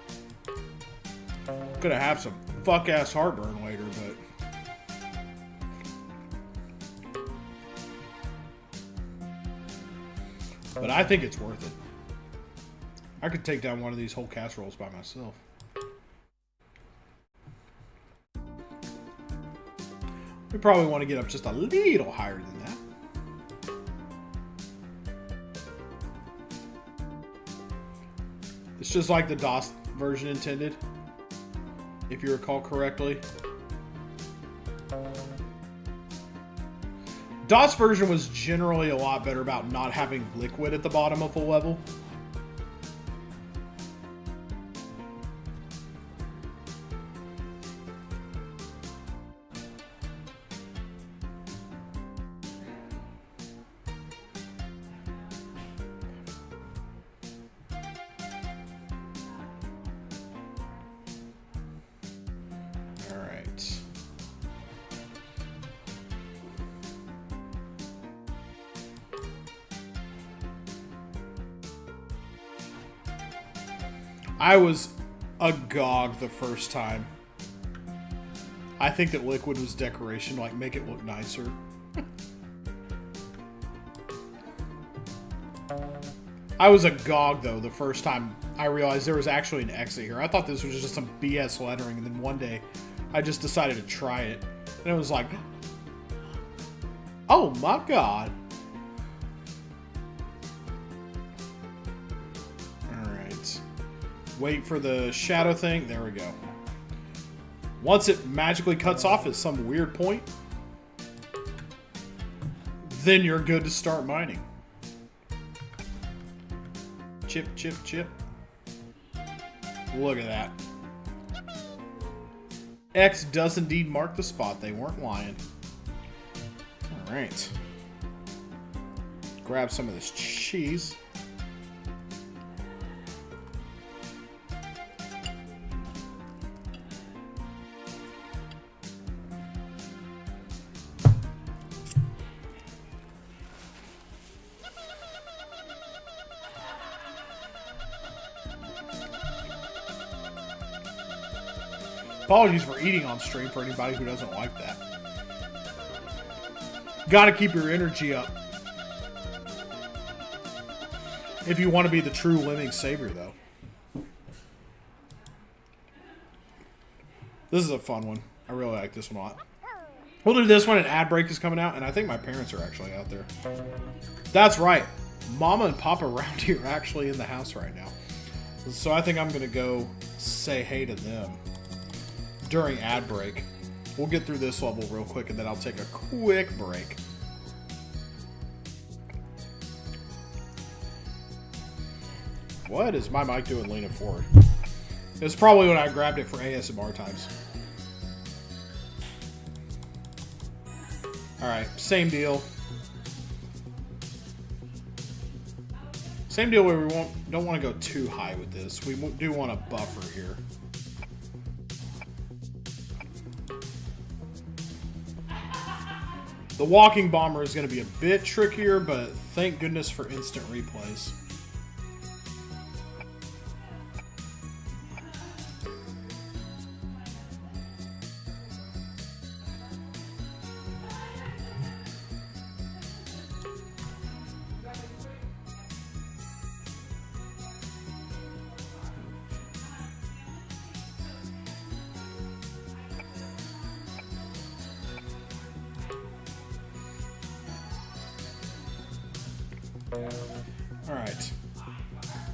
Gonna have some fuck ass heartburn later, but I think it's worth it. I could take down one of these whole casseroles by myself. We probably want to get up just a little higher than that. It's just like the DOS version intended, if you recall correctly. DOS version was generally a lot better about not having liquid at the bottom of a level. I was agog the first time. I think that liquid was decoration, like make it look nicer. I was agog though the first time I realized there was actually an exit here. I thought this was just some BS lettering, and then one day I just decided to try it. And it was like, oh my god. Wait for the shadow thing. There we go. Once it magically cuts off at some weird point, then you're good to start mining. Chip, chip, chip. Look at that. X does indeed mark the spot. They weren't lying. Alright. Grab some of this cheese. Apologies for eating on stream for anybody who doesn't like that. Gotta keep your energy up. If you want to be the true Lemmings savior, though. This is a fun one. I really like this one a lot. We'll do this one, an ad break is coming out, and I think my parents are actually out there. That's right. Mama and Papa around here are actually in the house right now. So I think I'm going to go say hey to them during ad break. We'll get through this level real quick, and then I'll take a quick break. What is my mic doing leaning forward? It's probably when I grabbed it for ASMR times. Alright, same deal. Same deal where we don't want to go too high with this. We do want a buffer here. The walking bomber is going to be a bit trickier, but thank goodness for instant replays. Alright.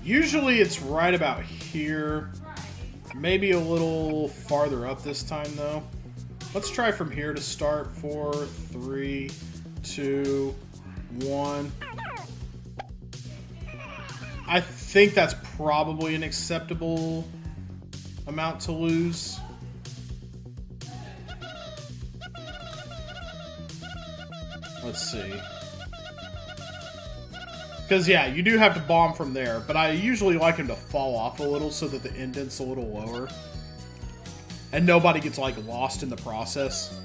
Usually it's right about here. Maybe a little farther up this time, though. Let's try from here to start. 4, 3, 2, 1. I think that's probably an acceptable amount to lose. Let's see. Because, yeah, you do have to bomb from there, but I usually like him to fall off a little so that the indent's a little lower. And nobody gets, like, lost in the process.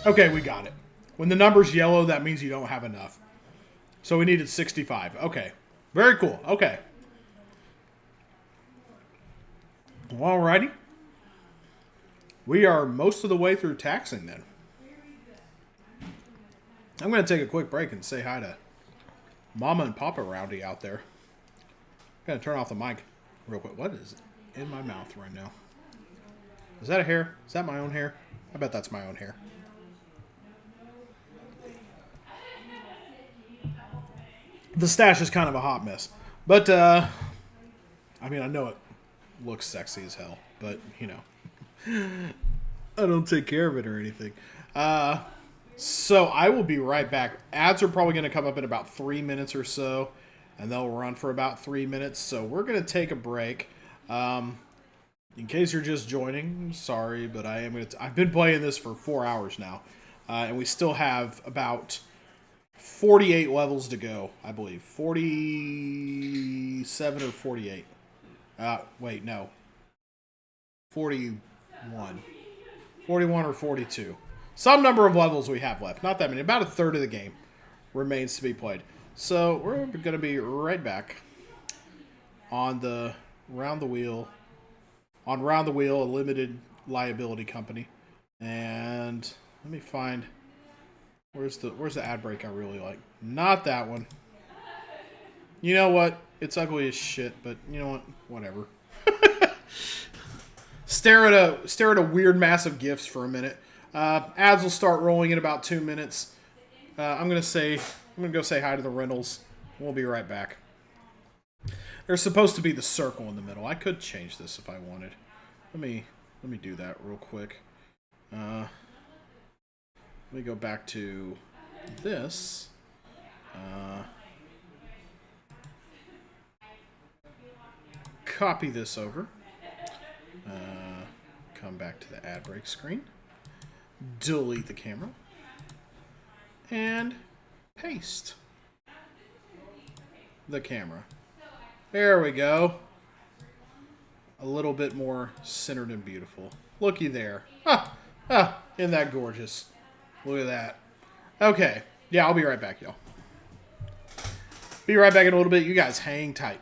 Okay, we got it. When the number's yellow, that means you don't have enough. So we needed 65. Okay. Very cool. Okay. Well, alrighty. We are most of the way through taxing then. I'm going to take a quick break and say hi to Mama and Papa Rowdy out there. I'm going to turn off the mic real quick. What is in my mouth right now? Is that a hair? Is that my own hair? I bet that's my own hair. The stash is kind of a hot mess. But, I mean, I know it looks sexy as hell. But, you know, I don't take care of it or anything. So I will be right back. Ads are probably going to come up in about 3 minutes or so. And they'll run for about 3 minutes. So we're going to take a break. In case you're just joining, sorry, but I've been playing this for 4 hours now. And we still have about 48 levels to go, I believe. 47 or 48. Wait, no. 41. 41 or 42. Some number of levels we have left. Not that many. About a third of the game remains to be played. So we're going to be right back on the Round the Wheel. On Round the Wheel, a limited liability company. And let me find... Where's the ad break I really like? Not that one. You know what? It's ugly as shit, but you know what? Whatever. Stare at a weird mass of gifs for a minute. Ads will start rolling in about 2 minutes. I'm gonna go say hi to the Reynolds. We'll be right back. There's supposed to be the circle in the middle. I could change this if I wanted. Let me do that real quick. Let me go back to this. Copy this over. Come back to the ad break screen. Delete the camera. And paste the camera. There we go. A little bit more centered and beautiful. Looky there. Isn't that gorgeous? Look at that. Okay. Yeah, I'll be right back, y'all. Be right back in a little bit. You guys hang tight.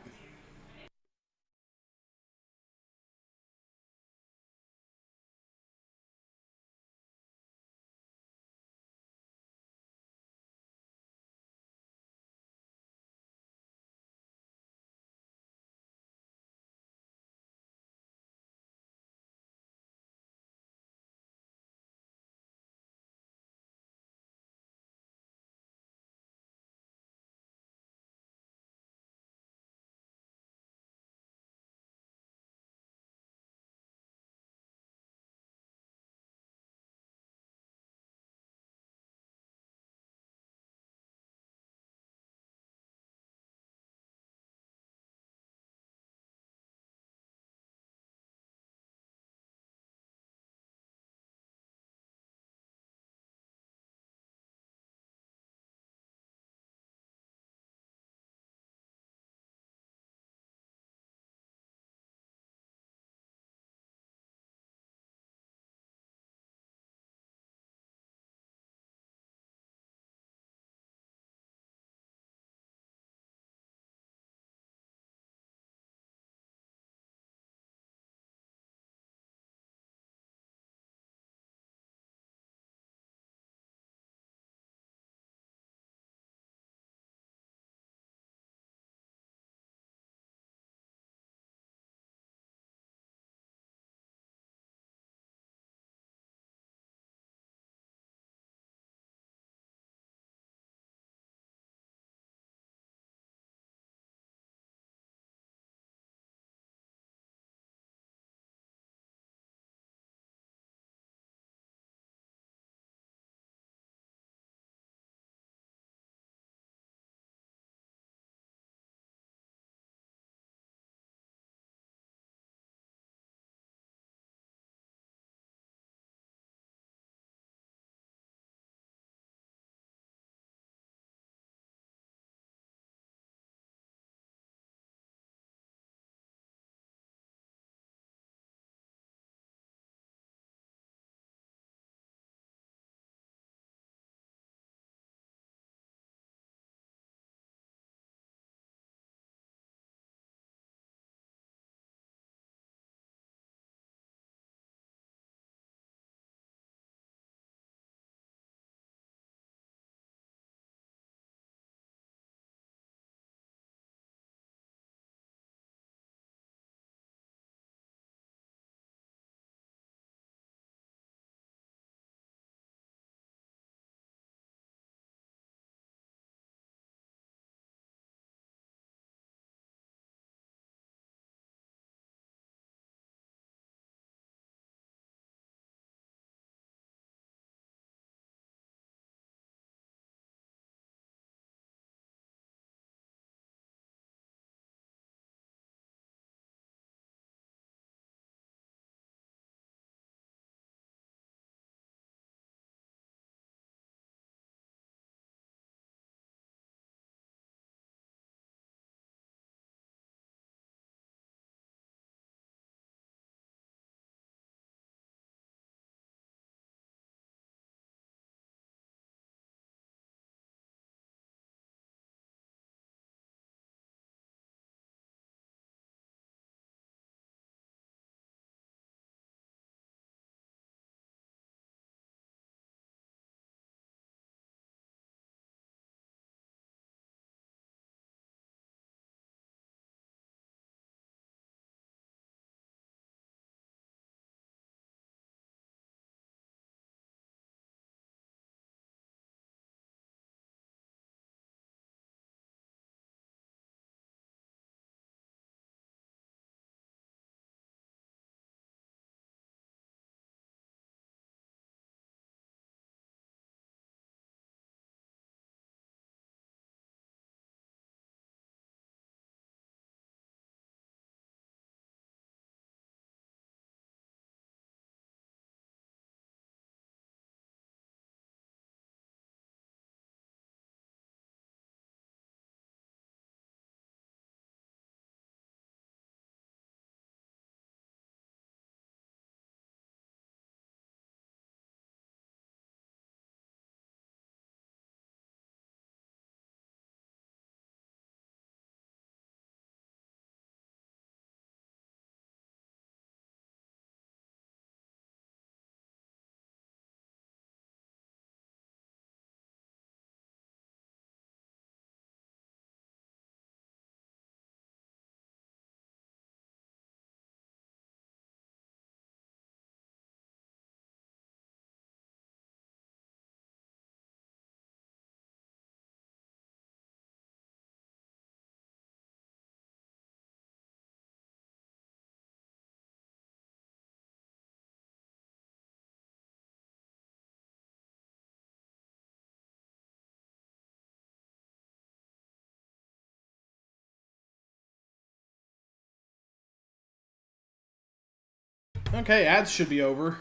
Okay, ads should be over.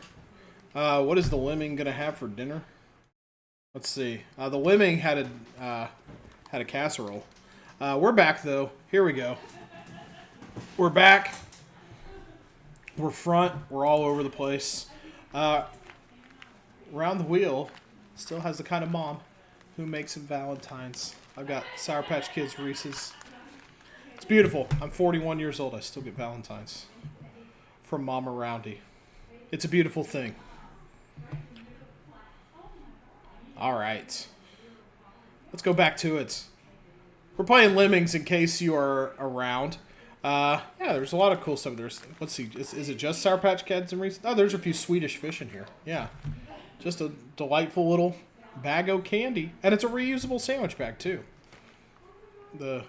What is the Lemming gonna have for dinner? Let's see. The Lemming had a casserole. We're back though. Here we go. We're back. We're front. We're all over the place. Round the Wheel still has the kind of mom who makes him Valentines. I've got Sour Patch Kids Reese's. It's beautiful. I'm 41 years old. I still get Valentines from Mama Roundy. It's a beautiful thing. All right. Let's go back to it. We're playing Lemmings in case you are around. Yeah, there's a lot of cool stuff. Let's see. Is it just Sour Patch Kids and Reese's? Oh, there's a few Swedish fish in here. Yeah. Just a delightful little bag of candy. And it's a reusable sandwich bag, too. The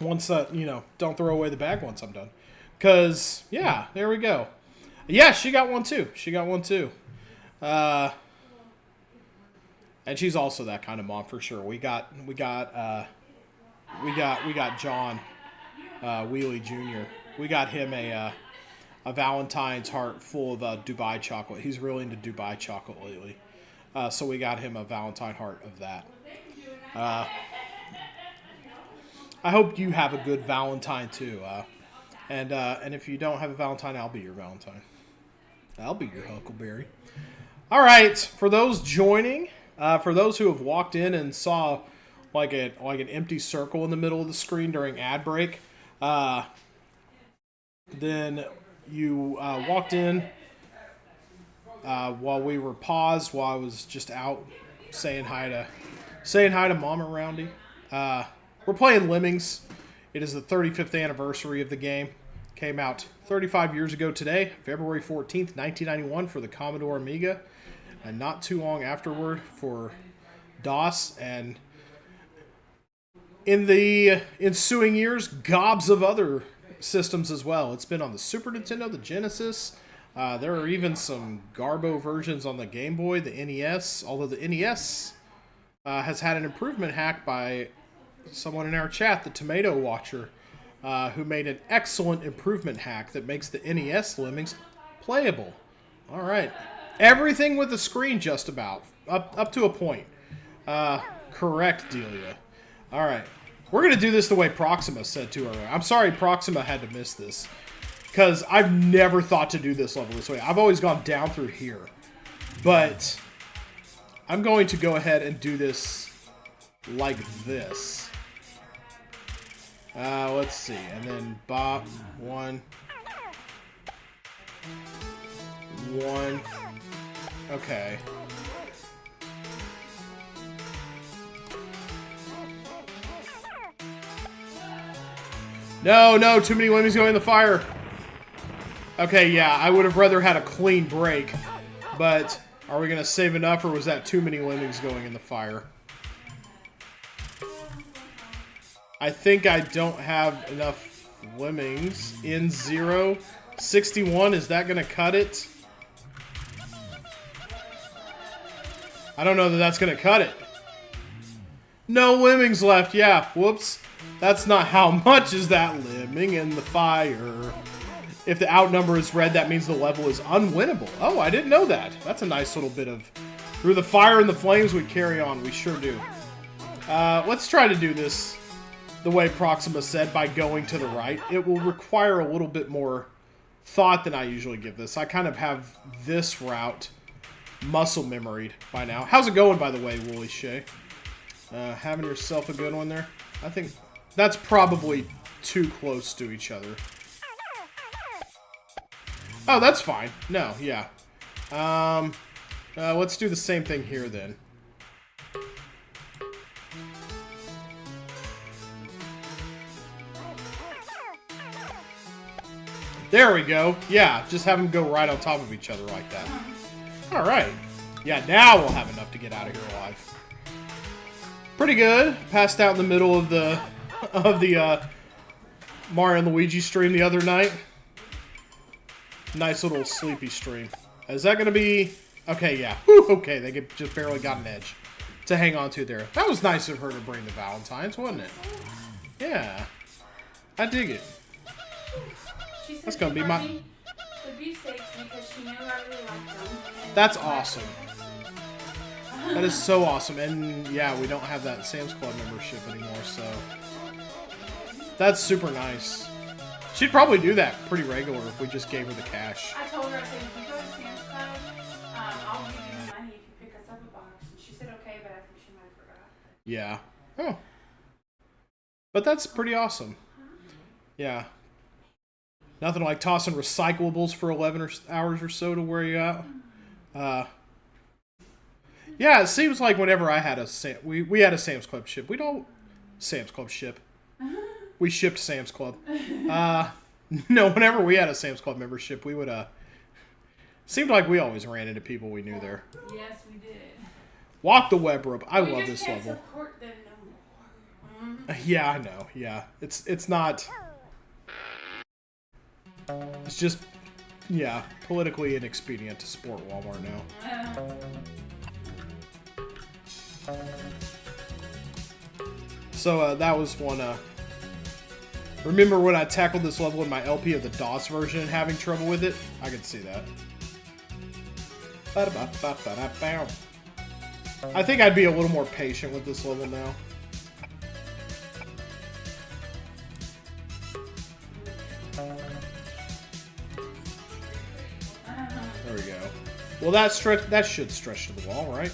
ones that, you know, don't throw away the bag once I'm done. Because, yeah, there we go. Yeah, she got one, too. She got one, too. And she's also that kind of mom for sure. We got John Wheelie Jr. We got him a Valentine's heart full of Dubai chocolate. He's really into Dubai chocolate lately. So we got him a Valentine heart of that. I hope you have a good Valentine too. And if you don't have a Valentine, I'll be your Valentine. I'll be your Huckleberry. All right, for those joining, for those who have walked in and saw like an empty circle in the middle of the screen during ad break, then you walked in while we were paused, while I was just out saying hi to Mama Roundy. We're playing Lemmings. It is the 35th anniversary of the game. Came out 35 years ago today, February 14th, 1991 for the Commodore Amiga, and not too long afterward for DOS, and in the ensuing years, gobs of other systems as well. It's been on the Super Nintendo, the Genesis. There are even some Garbo versions on the Game Boy, the NES, although the NES has had an improvement hack by someone in our chat, the Tomato Watcher, who made an excellent improvement hack that makes the NES Lemmings playable. All right. Everything with the screen just about, up to a point. Correct, Delia. All right. We're going to do this the way Proxima said to her. I'm sorry Proxima had to miss this, because I've never thought to do this level this way. I've always gone down through here. But I'm going to go ahead and do this like this. Let's see. And then bop. One. Okay. No, too many Lemmings going in the fire. Okay, yeah, I would have rather had a clean break. But are we going to save enough, or was that too many Lemmings going in the fire? I think I don't have enough Lemmings in 0. 61, is that going to cut it? I don't know that that's going to cut it. No Lemmings left, yeah, whoops. That's not how much is that Lemming in the fire. If the outnumber is red, that means the level is unwinnable. Oh, I didn't know that. That's a nice little bit of... Through the fire and the flames we carry on, we sure do. Let's try to do this the way Proxima said, by going to the right. It will require a little bit more thought than I usually give this. I kind of have this route muscle memoried by now. How's it going, by the way, Wooly Shay? Having yourself a good one there? I think that's probably too close to each other. Oh, that's fine. No, yeah. Let's do the same thing here, then. There we go. Yeah, just have them go right on top of each other like that. Alright. Yeah, now we'll have enough to get out of here alive. Pretty good. Passed out in the middle of the Mario and Luigi stream the other night. Nice little sleepy stream. Is that going to be... Okay, yeah. Whew, okay, they just barely got an edge to hang on to there. That was nice of her to bring the Valentines, wasn't it? Yeah. I dig it. That's going to be my... The beef cupcakes because she knew I really liked them. That's awesome. That is so awesome. And yeah, we don't have that Sam's Club membership anymore, so that's super nice. She'd probably do that pretty regular if we just gave her the cash. I told her, I said, if you go to Sam's Club, I'll give you the money if you pick us up a box. And she said okay, but I think she might have forgot. Yeah. Oh. But that's pretty awesome. Yeah. Nothing like tossing recyclables for 11 hours or so to wear you out. Yeah, it seems like whenever I had we had a Sam's Club ship. We don't Sam's Club ship. We shipped Sam's Club. No, whenever we had a Sam's Club membership, we would seemed like we always ran into people we knew there. Yes, we did. Walk the web rope. I We love just this can't level. support them no more. Yeah, I know. Yeah, it's not. It's just, yeah, politically inexpedient to support Walmart now. So that was one. Remember when I tackled this level in my LP of the DOS version and having trouble with it? I could see that. I think I'd be a little more patient with this level now. There we go. Well, that should stretch to the wall, right?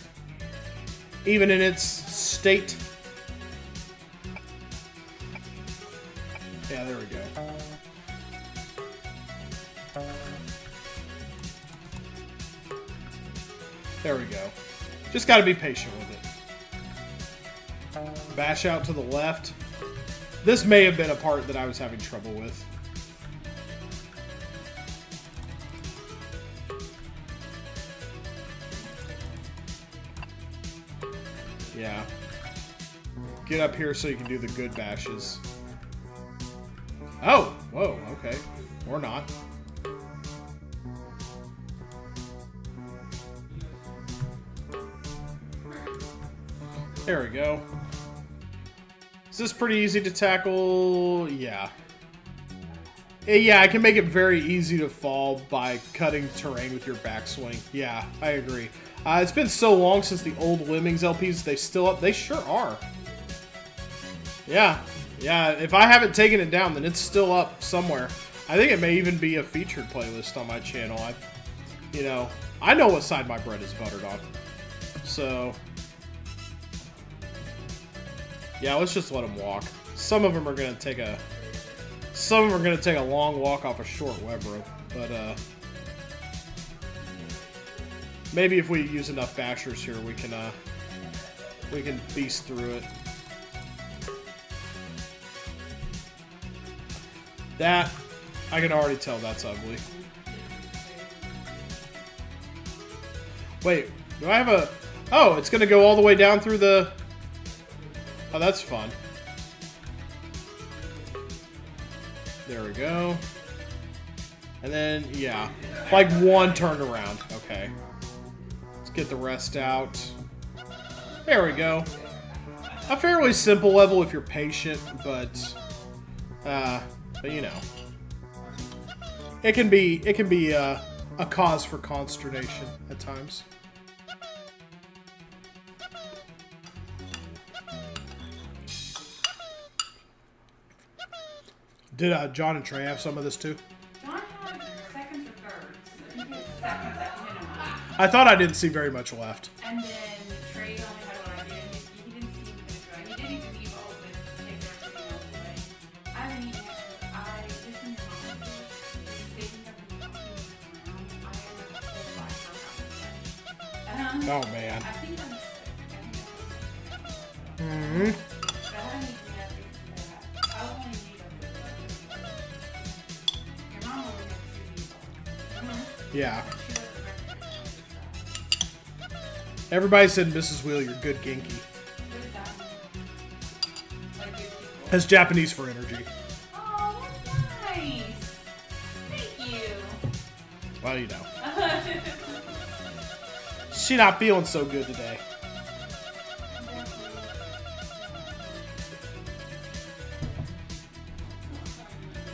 Even in its state. Yeah, there we go. There we go. Just got to be patient with it. Bash out to the left. This may have been a part that I was having trouble with. Yeah. Get up here so you can do the good bashes. Oh! Whoa, okay. Or not. There we go. Is this pretty easy to tackle? Yeah. Yeah, I can make it very easy to fall by cutting terrain with your backswing. Yeah, I agree. It's been so long since the old Lemmings LPs. They still up? They sure are. Yeah. Yeah, if I haven't taken it down, then it's still up somewhere. I think it may even be a featured playlist on my channel. I know what side my bread is buttered on. So, yeah, let's just let them walk. Some of them are gonna take a long walk off a short web rope, but maybe if we use enough bashers here, we can beast through it. That, I can already tell that's ugly. Wait, do I have a... Oh, it's going to go all the way down through the... Oh, that's fun. There we go. And then, yeah. Like one turned around. Okay. Let's get the rest out. There we go. A fairly simple level if you're patient, but you know, it can be a cause for consternation at times. Did John and Trey have some of this too? John had seconds or thirds. I think he had seconds at minimum. I thought I didn't see very much left. And then Trey only had what I did. He didn't seem to try. He didn't even leave open to take everything else away. I haven't eaten it. I listened to mom. Thinking of the around. I am a whole lot for a Oh man. I think I'm sick. I think Mm-hmm. but I haven't eaten yet because of that. I only need a bit of it. Your mom only had 2 meatballs. Yeah. She doesn't recommend. Everybody said Mrs. Wheel, you're good ginky. That's Japanese for energy. Oh, that's nice. Thank you. Well, you know. She not feeling so good today.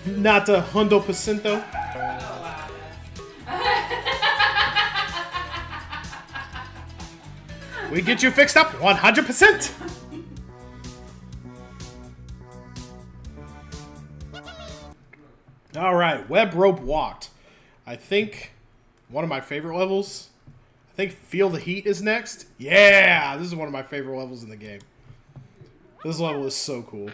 Not a 100%. We get you fixed up 100%. All right, web rope walked. I think one of my favorite levels. I think Feel the Heat is next. Yeah, this is one of my favorite levels in the game. This level is so cool.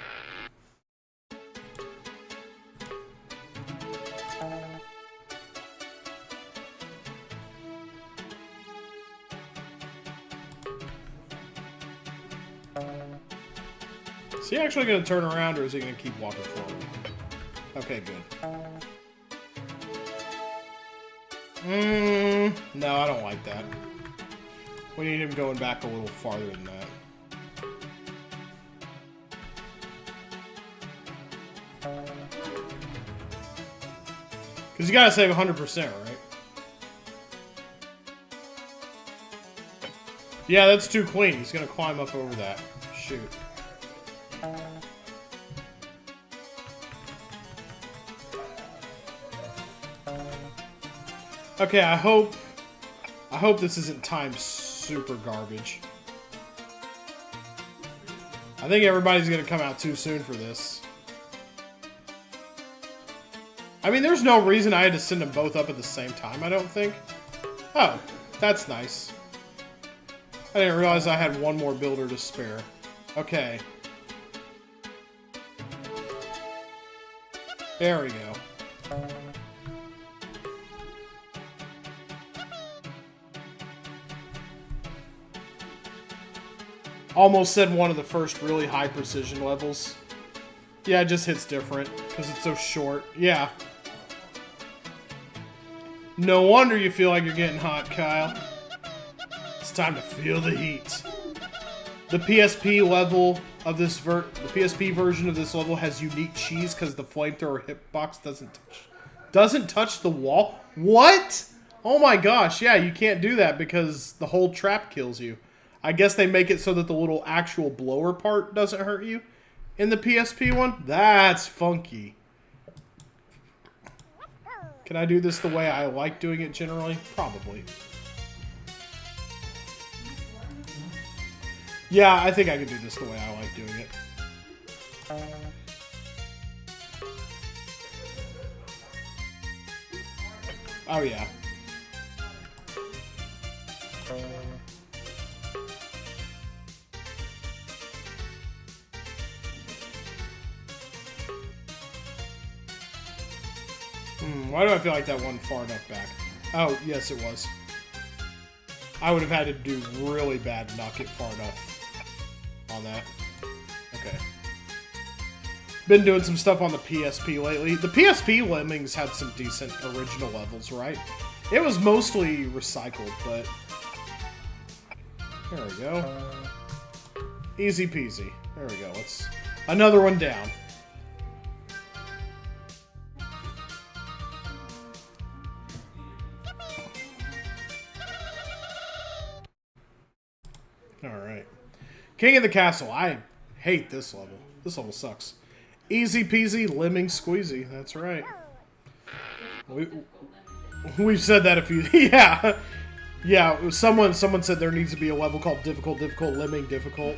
Is he actually going to turn around, or is he going to keep walking forward? Okay, good. No, I don't like that. We need him going back a little farther than that. Because you gotta save 100%, right? Yeah, that's too clean. He's gonna climb up over that. Shoot. Okay, I hope this isn't timed super garbage. I think everybody's gonna come out too soon for this. I mean, there's no reason I had to send them both up at the same time, I don't think. Oh, that's nice. I didn't realize I had one more builder to spare. Okay. There we go. Almost said one of the first really high precision levels. Yeah, it just hits different because it's so short. Yeah. No wonder you feel like you're getting hot, Kyle. It's time to feel the heat. The PSP level of this the PSP version of this level has unique cheese because the flamethrower hitbox doesn't touch the wall. What? Oh my gosh! Yeah, you can't do that because the whole trap kills you. I guess they make it so that the little actual blower part doesn't hurt you in the PSP one. That's funky. Can I do this the way I like doing it generally? Probably. Yeah, I think I can do this the way I like doing it. Oh, yeah. Why do I feel like that wasn't far enough back? Oh, yes, it was. I would have had to do really bad to not get far enough on that. Okay. Been doing some stuff on the PSP lately. The PSP Lemmings had some decent original levels, right? It was mostly recycled, but... There we go. Easy peasy. There we go. Let's... Another one down. Alright. King of the Castle. I hate this level. This level sucks. Easy peasy, lemon squeezy. That's right. We've said that a few... Yeah. Yeah, someone said there needs to be a level called difficult, lemming, difficult.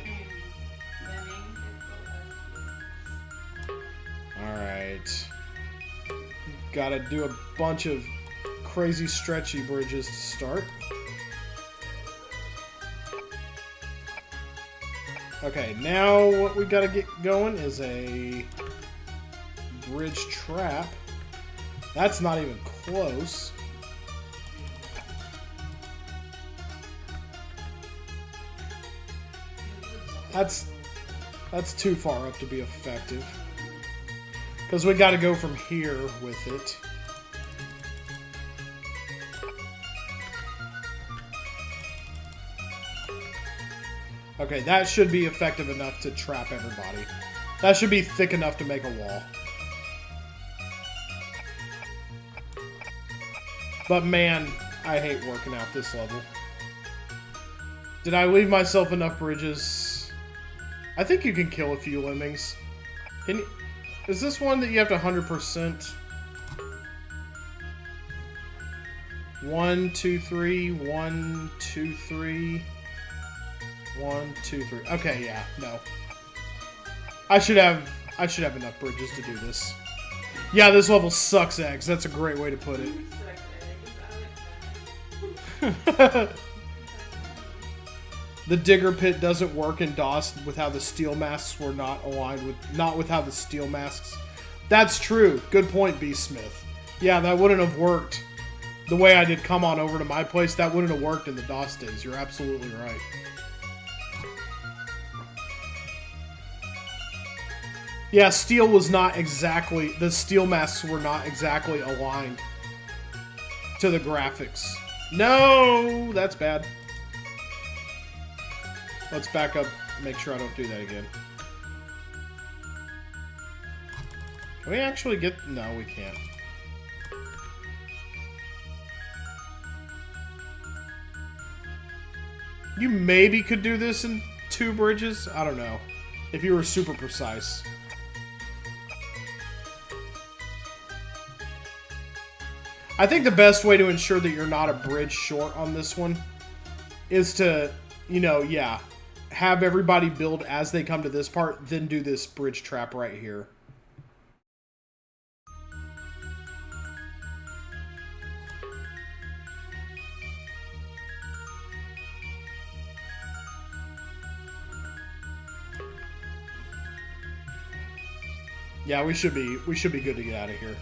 Alright. Gotta do a bunch of crazy stretchy bridges to start. Okay, now what we gotta get going is a bridge trap. That's not even close. That's too far up to be effective. Because we gotta go from here with it. Okay, that should be effective enough to trap everybody. That should be thick enough to make a wall. But man, I hate working out this level. Did I leave myself enough bridges? I think you can kill a few lemmings. Is this one that you have to 100%? 1, 2, 3, 1, 2, 3. 1, 2, 3. Okay, yeah, no. I should have enough bridges to do this. Yeah, this level sucks eggs. That's a great way to put it. The digger pit doesn't work in DOS with how the steel masks were not aligned with how the steel masks. That's true. Good point, B. Smith. Yeah, that wouldn't have worked. The way I did come on over to my place, that wouldn't have worked in the DOS days. You're absolutely right. Yeah, steel was not exactly... The steel masks were not exactly aligned to the graphics. No! That's bad. Let's back up, make sure I don't do that again. Can we actually get... No, we can't. You maybe could do this in 2 bridges? I don't know. If you were super precise. I think the best way to ensure that you're not a bridge short on this one is to, you know, yeah, have everybody build as they come to this part, then do this bridge trap right here. Yeah, we should be good to get out of here.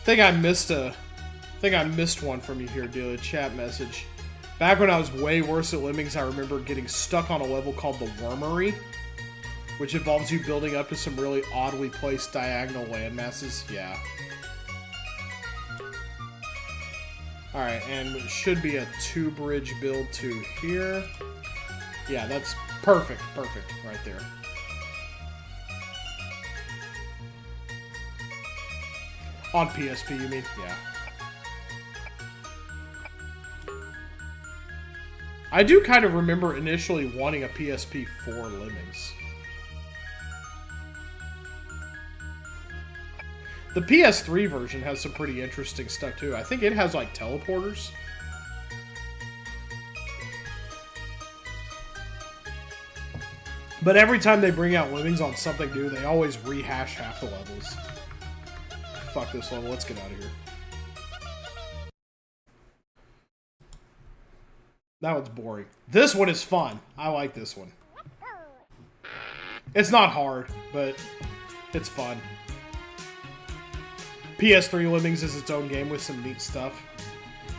I think I missed one from you here, Delia. Chat message. Back when I was way worse at Lemmings, I remember getting stuck on a level called the Wormery, which involves you building up to some really oddly placed diagonal landmasses. Yeah. Alright, and it should be a 2-bridge build to here. Yeah, that's perfect. Perfect. Right there. On PSP, you mean? Yeah. I do kind of remember initially wanting a PSP for Lemmings. The PS3 version has some pretty interesting stuff too. I think it has like teleporters. But every time they bring out Lemmings on something new, they always rehash half the levels. Fuck this level, let's get out of here. That one's boring. This one is fun. I like this one. It's not hard, but it's fun. PS3 Lemmings is its own game with some neat stuff.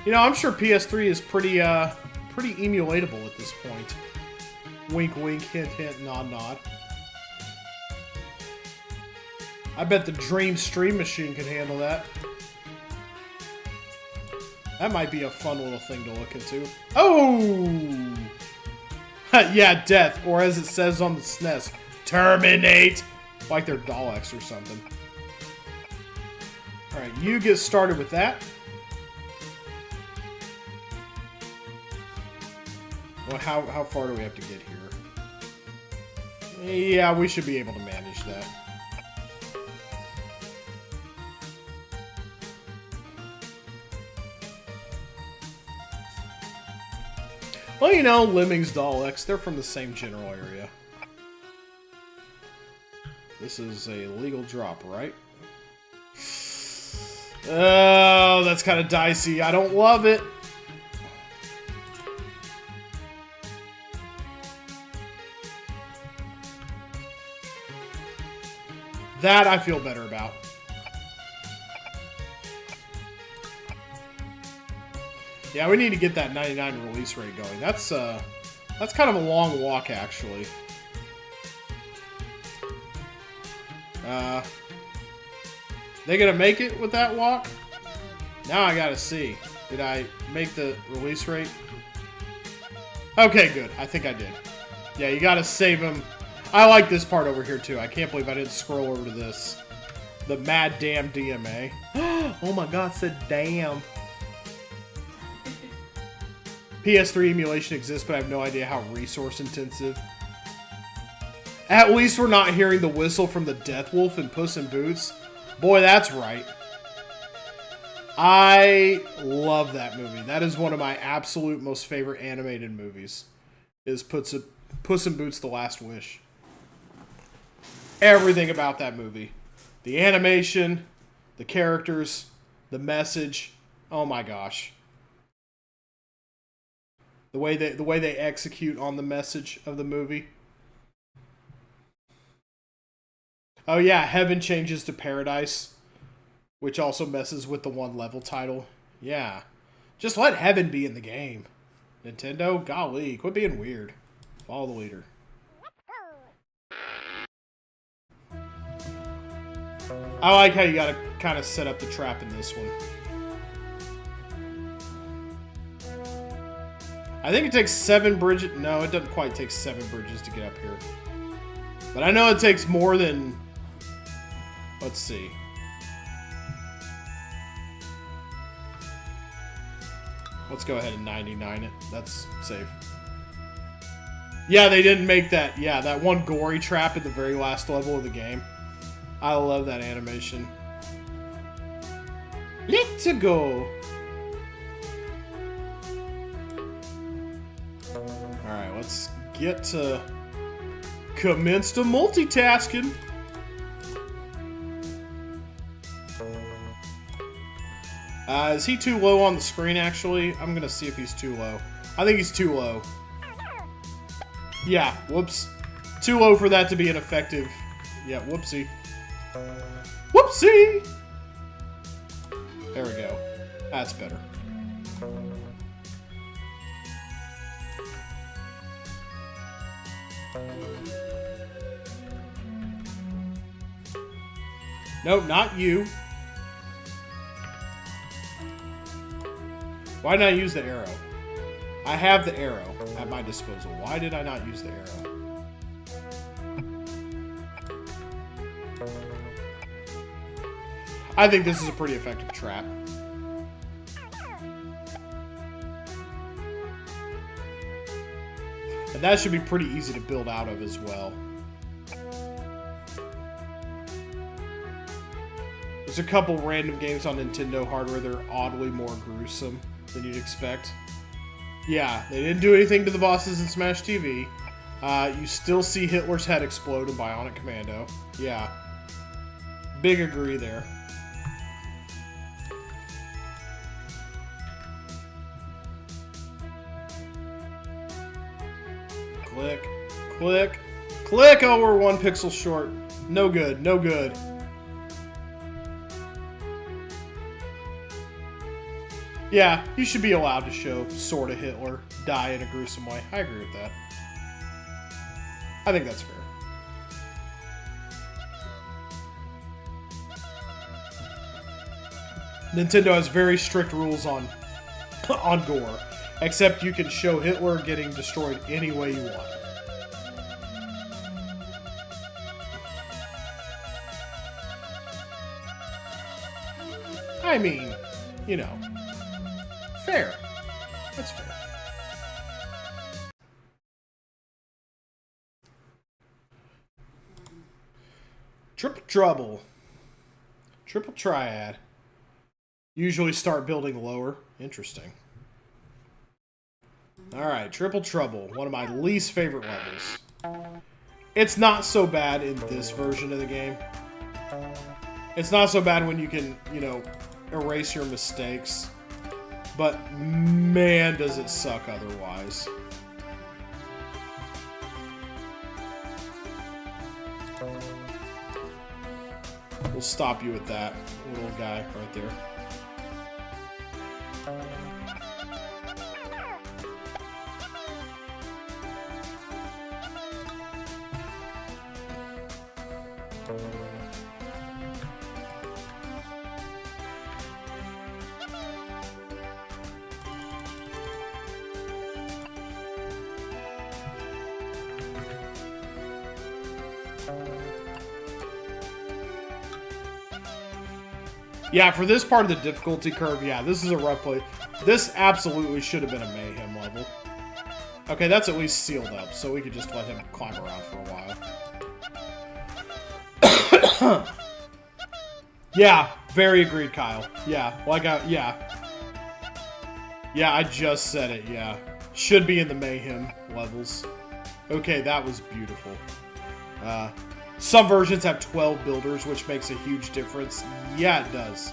You know, I'm sure PS3 is pretty emulatable at this point. Wink wink, hint hint, nod nod. I bet the Dream Stream Machine can handle that. That might be a fun little thing to look into. Oh! Yeah, death. Or as it says on the SNES, terminate! Like they're Daleks or something. Alright, you get started with that. Well, how far do we have to get here? Yeah, we should be able to manage that. Well, you know, Lemmings, Daleks, they're from the same general area. This is a legal drop, right? Oh, that's kind of dicey. I don't love it. That I feel better about. Yeah, we need to get that 99 release rate going. That's kind of a long walk, actually. They gonna make it with that walk? Now I gotta see. Did I make the release rate? Okay, good. I think I did. Yeah, you gotta save them. I like this part over here, too. I can't believe I didn't scroll over to this. The Mad Damn DMA. Oh my god, said damn. PS3 emulation exists, but I have no idea how resource intensive. At least we're not hearing the whistle from the Death Wolf in Puss in Boots. Boy, that's right. I love that movie. That is one of my absolute most favorite animated movies. Is Puss in Boots: The Last Wish. Everything about that movie. The animation, the characters, the message. Oh my gosh. The way they execute on the message of the movie. Oh yeah, Heaven changes to Paradise, which also messes with the one level title. Yeah. Just let Heaven be in the game. Nintendo, golly, quit being weird. Follow the leader. I like how you gotta kind of set up the trap in this one. I think it takes 7 bridges. No, it doesn't quite take 7 bridges to get up here. But I know it takes more than... Let's see. Let's go ahead and 99 it. That's safe. Yeah, they didn't make that. Yeah, that one gory trap at the very last level of the game. I love that animation. Let's go. Alright, let's get to commence to multitasking. Is he too low on the screen, actually? I'm gonna see if he's too low. I think he's too low. Yeah, whoops. Too low for that to be an effective... Yeah, whoopsie. Whoopsie! There we go. That's better. Nope, not you. Why did I use the arrow? I have the arrow at my disposal. Why did I not use the arrow? I think this is a pretty effective trap. And that should be pretty easy to build out of as well. There's a couple random games on Nintendo hardware that are oddly more gruesome than you'd expect. Yeah, they didn't do anything to the bosses in Smash TV. You still see Hitler's head explode in Bionic Commando. Yeah. Big agree there. Click, click, click! Oh, we're 1 pixel short. No good, no good. Yeah, you should be allowed to show sort of Hitler die in a gruesome way. I agree with that. I think that's fair. Nintendo has very strict rules on gore, except you can show Hitler getting destroyed any way you want. I mean, you know. Fair. That's fair. Triple Trouble. Triple Triad. Usually start building lower. Interesting. Alright, Triple Trouble. One of my least favorite levels. It's not so bad in this version of the game. It's not so bad when you can, you know, erase your mistakes. But man, does it suck otherwise. We'll stop you with that little guy right there. Yeah, for this part of the difficulty curve, yeah, this is a rough place. This absolutely should have been a mayhem level. Okay, that's at least sealed up, so we could just let him climb around for a while. Yeah, very agreed, Kyle. Yeah, yeah. Yeah, I just said it, yeah. Should be in the mayhem levels. Okay, that was beautiful. Some versions have 12 builders, which makes a huge difference. Yeah, it does.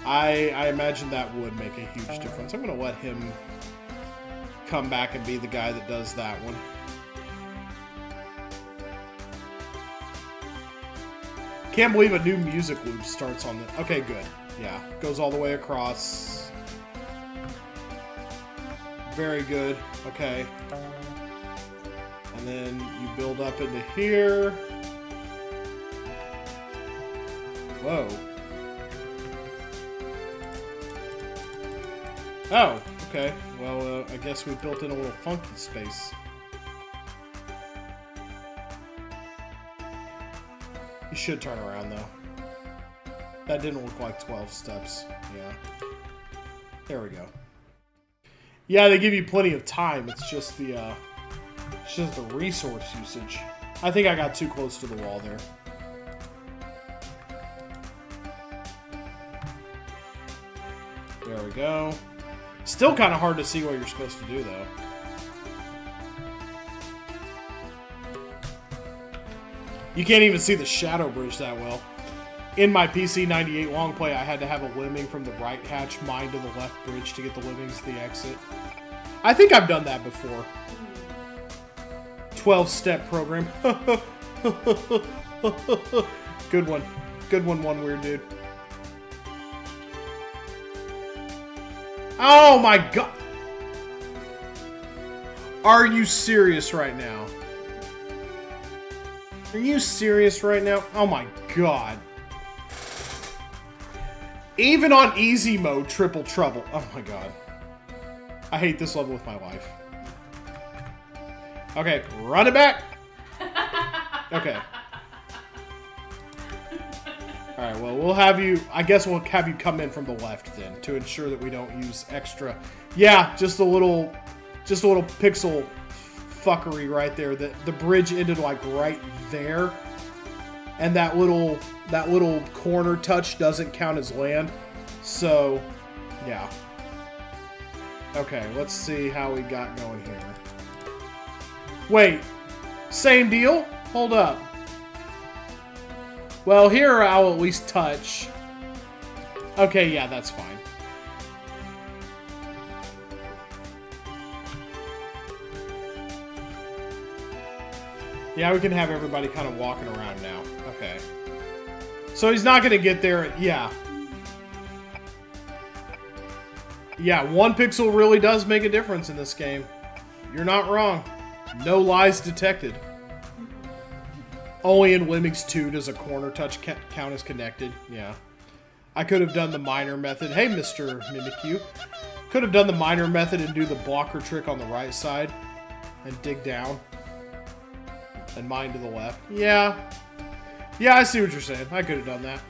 I imagine that would make a huge difference. I'm going to let him come back and be the guy that does that one. Can't believe a new music loop starts on the... Okay, good. Yeah, goes all the way across. Very good. Okay. And then you build up into here. Whoa. Oh, okay. Well, I guess we built in a little funky space. You should turn around, though. That didn't look like 12 steps. Yeah. There we go. Yeah, they give you plenty of time. It's just the resource usage. I think I got too close to the wall there. There we go. Still kind of hard to see what you're supposed to do, though. You can't even see the shadow bridge that well. In my PC 98 long play, I had to have a lemming from the right hatch mine to the left bridge to get the lemmings to the exit. I think I've done that before. 12-step program. Good one. Good one, one weird dude. Oh my god! Are you serious right now? Are you serious right now? Oh my god. Even on easy mode, triple trouble. Oh my god. I hate this level with my life. Okay, run it back! Okay. Alright, well, we'll have you... I guess we'll have you come in from the left, then, to ensure that we don't use extra... Yeah, just a little pixel fuckery right there. The bridge ended, like, right there. And that little corner touch doesn't count as land. So, yeah. Okay, let's see how we got going here. Wait, same deal? Hold up. Well, here I'll at least touch. Okay, yeah, that's fine. Yeah, we can have everybody kind of walking around now. Okay. So he's not going to get there. Yeah. Yeah, 1 pixel really does make a difference in this game. You're not wrong. No lies detected. Only in Lemmings 2 does a corner touch count as connected. Yeah. I could have done the miner method. Hey, Mr. Mimikyu. Could have done the miner method and do the blocker trick on the right side. And dig down. And mine to the left. Yeah. Yeah, I see what you're saying. I could have done that.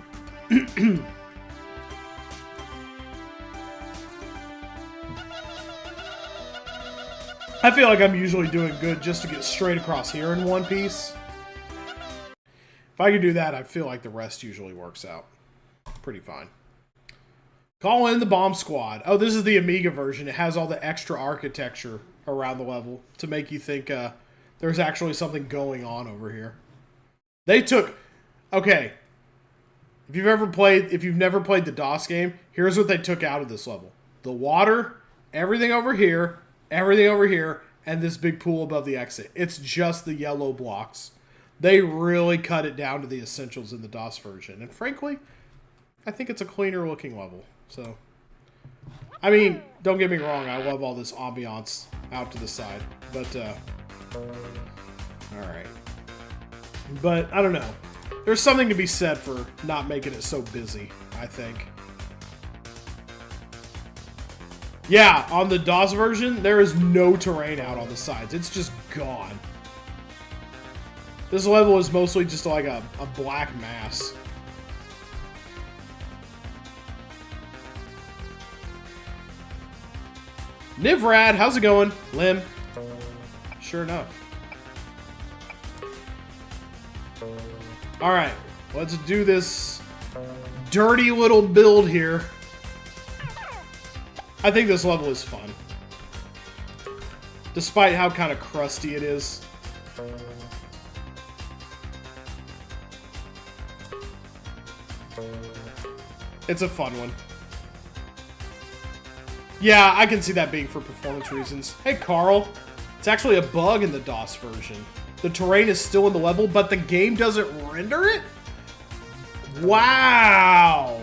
I feel like I'm usually doing good just to get straight across here in one piece. If I could do that, I feel like the rest usually works out pretty fine. Call in the bomb squad. Oh, this is the Amiga version. It has all the extra architecture around the level to make you think there's actually something going on over here. They took... Okay. If you've never played the DOS game, here's what they took out of this level. The water, everything over here, and this big pool above the exit. It's just the yellow blocks. They really cut it down to the essentials in the DOS version. And frankly, I think it's a cleaner looking level. So, I mean, don't get me wrong. I love all this ambiance out to the side. But, alright. But, I don't know. There's something to be said for not making it so busy, I think. Yeah, on the DOS version, there is no terrain out on the sides. It's just gone. This level is mostly just like a black mass. Nivrad, how's it going? Lim. Sure enough. Alright, let's do this dirty little build here. I think this level is fun. Despite how kind of crusty it is. It's a fun one. Yeah, I can see that being for performance reasons. Hey, Carl. It's actually a bug in the DOS version. The terrain is still in the level, but the game doesn't render it? Wow!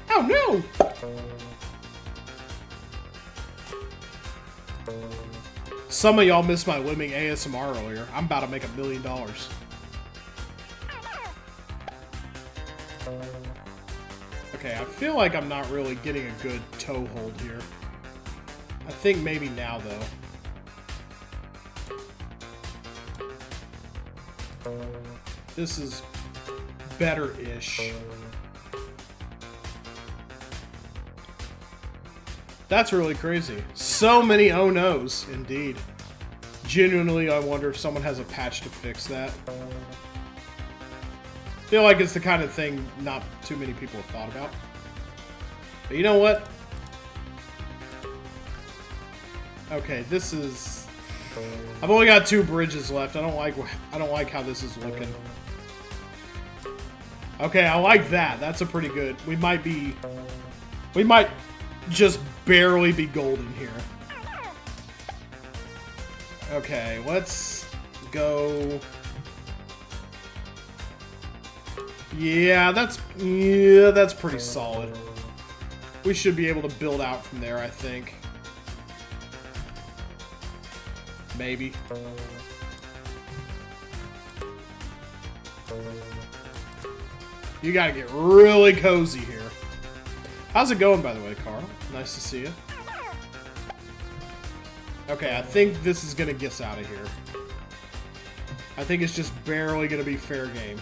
Oh, no! Some of y'all missed my Lemming ASMR earlier. I'm about to make $1 million. Okay, I feel like I'm not really getting a good toe hold here. I think maybe now, though. This is better-ish. That's really crazy. So many oh-no's, indeed. Genuinely, I wonder if someone has a patch to fix that. I feel like it's the kind of thing not too many people have thought about. But you know what? Okay, this is... I've only got 2 bridges left. I don't like how this is looking. Okay, I like that. That's a pretty good... We might just barely be golden here. Okay, let's go... Yeah, that's pretty solid. We should be able to build out from there, I think. Maybe. You gotta get really cozy here. How's it going, by the way, Carl? Nice to see you. Okay, I think this is gonna get us out of here. I think it's just barely gonna be fair game.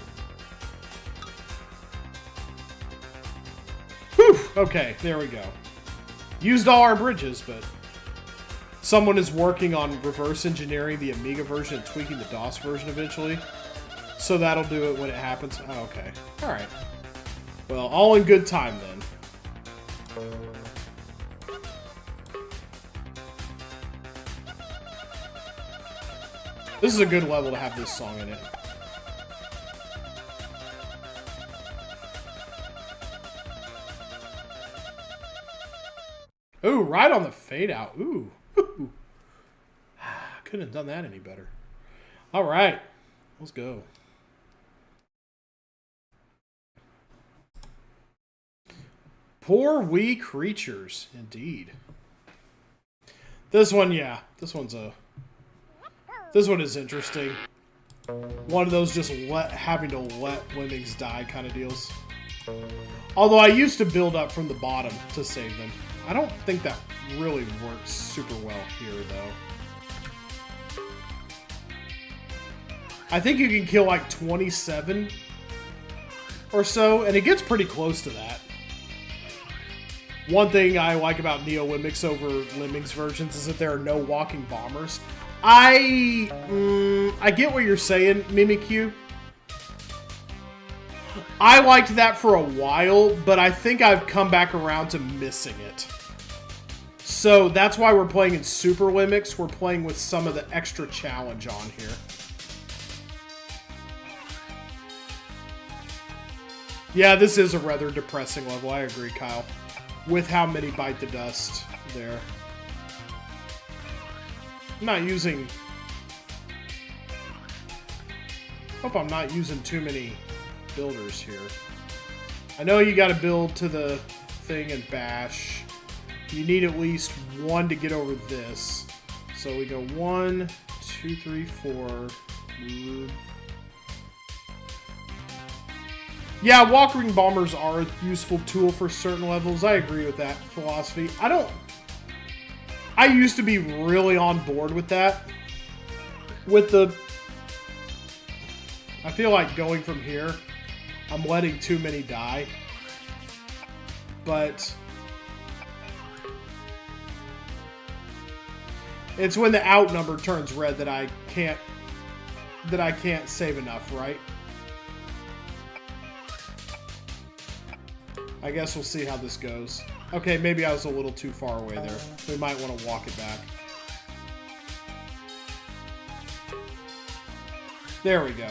Whew! Okay, there we go. Used all our bridges, but... Someone is working on reverse engineering the Amiga version and tweaking the DOS version eventually. So that'll do it when it happens. Oh, okay. Alright. Well, all in good time, then. This is a good level to have this song in it. Ooh, right on the fade out. Ooh. Couldn't have done that any better. All right, let's go. Poor wee creatures, indeed. This one, yeah, this one is interesting. One of those just having to let Lemmings die kind of deals. Although I used to build up from the bottom to save them. I don't think that really works super well here, though. I think you can kill like 27 or so, and it gets pretty close to that. One thing I like about Neo Lemmings over Lemmings versions is that there are no walking bombers. I get what you're saying, Mimikyu. I liked that for a while, but I think I've come back around to missing it. So that's why we're playing in Super Lemmings. We're playing with some of the extra challenge on here. Yeah, this is a rather depressing level. I agree, Kyle. With how many bite the dust there. I'm not using... Hope I'm not using too many builders here. I know you gotta build to the thing and bash. You need at least one to get over this. So we go 1, 2, 3, 4. Yeah, walking bombers are a useful tool for certain levels. I agree with that philosophy. I used to be really on board with that. I feel like going from here, I'm letting too many die. But It's when the out number turns red that I can't save enough, right? I guess we'll see how this goes. Okay, maybe I was a little too far away there. We might want to walk it back. There we go.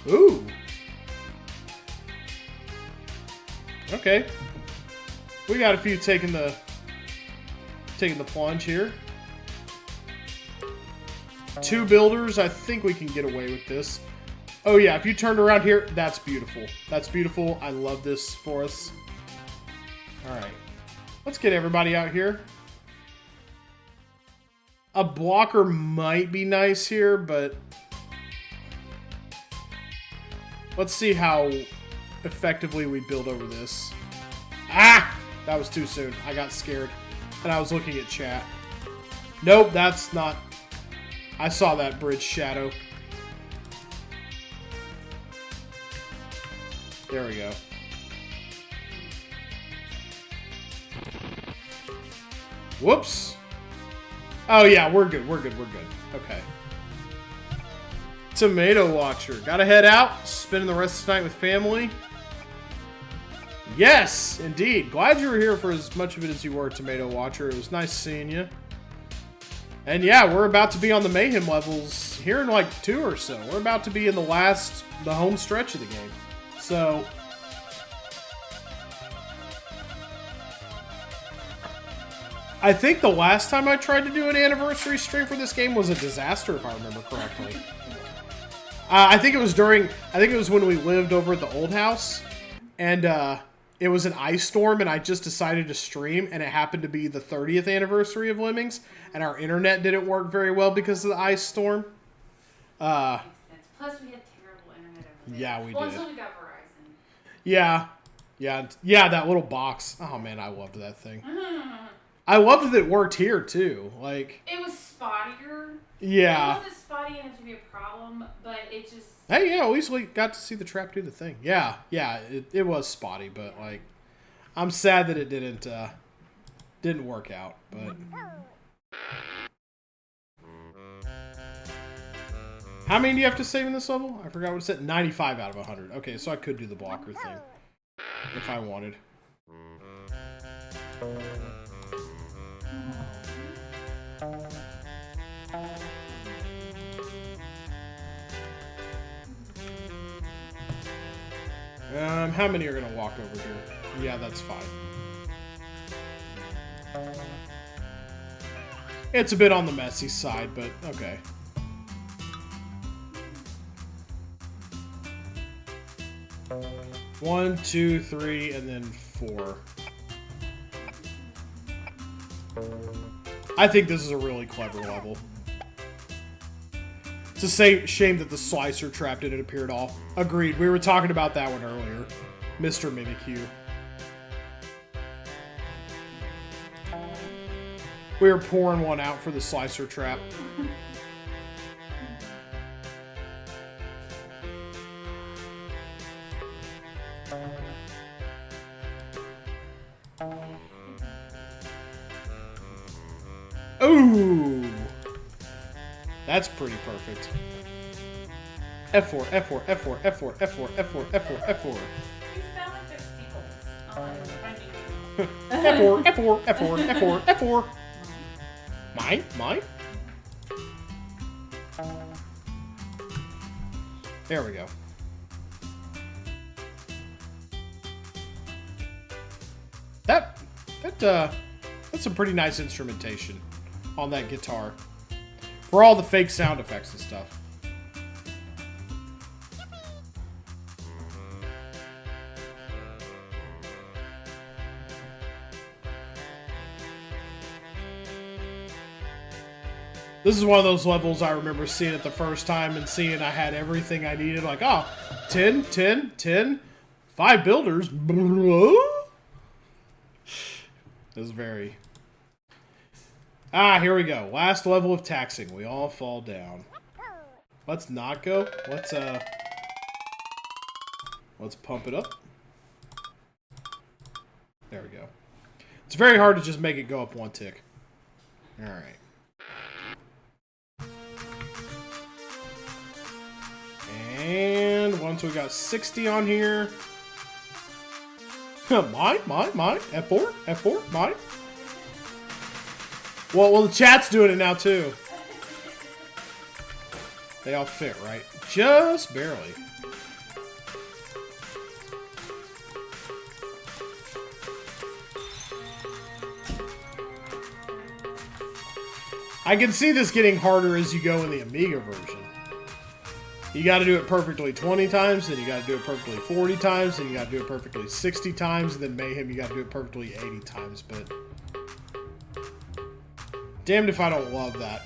Ooh. Okay. We got a few taking the plunge here. 2 builders, I think we can get away with this. Oh yeah, if you turned around here, that's beautiful. That's beautiful. I love this for us. Alright. Let's get everybody out here. A blocker might be nice here, but let's see how effectively we build over this. Ah! That was too soon. I got scared. And I was looking at chat. Nope, that's not... I saw that bridge shadow. There we go. Whoops. Oh yeah, we're good, we're good, we're good. Okay. Tomato Watcher. Gotta head out, spending the rest of the night with family. Yes, indeed. Glad you were here for as much of it as you were, Tomato Watcher. It was nice seeing you. And yeah, we're about to be on the Mayhem levels here in like 2 or so. We're about to be in the home stretch of the game. So... I think the last time I tried to do an anniversary stream for this game was a disaster, if I remember correctly. I think it was when we lived over at the old house, and it was an ice storm, and I just decided to stream, and it happened to be the 30th anniversary of Lemmings, and our internet didn't work very well because of the ice storm. Plus, we had terrible internet over there. Yeah, we did. Until we got Verizon. Yeah, that little box. Oh man, I loved that thing. I loved that it worked here too. Like it was spottier. Yeah. It wasn't spotty enough to be a problem, but it just. Hey, yeah, at least we got to see the trap do the thing. Yeah, it was spotty, but like, I'm sad that it didn't work out. But how many do you have to save in this level? I forgot what it said. 95 out of 100. Okay, so I could do the blocker thing if I wanted. How many are gonna walk over here? Yeah, that's fine. It's a bit on the messy side, but okay. One, two, three, and then 4. I think this is a really clever level. It's a shame that the slicer trap didn't appear at all. Agreed. We were talking about that one earlier. Mr. Mimikyu. We were pouring one out for the slicer trap. Ooh! That's pretty perfect. F4, F4, F4, F4, F4, F4, F4, F4. You sound like they're seagulls. F4, F4, F4, F4, F4. Mine? There we go. That's some pretty nice instrumentation on that guitar. For all the fake sound effects and stuff. This is one of those levels I remember seeing it the first time and seeing I had everything I needed. Like, oh, 10, 10, 10, 5 builders. It was very... Ah, here we go. Last level of taxing. We all fall down. Let's not go. Let's pump it up. There we go. It's very hard to just make it go up one tick. Alright. And once we got 60 on here. Mine. F4, F4, mine. Well, the chat's doing it now too. They all fit, right? Just barely. I can see this getting harder as you go in the Amiga version. You got to do it perfectly 20 times, then you got to do it perfectly 40 times, then you got to do it perfectly 60 times, and then Mayhem, you got to do it perfectly 80 times, but... damned if I don't love that.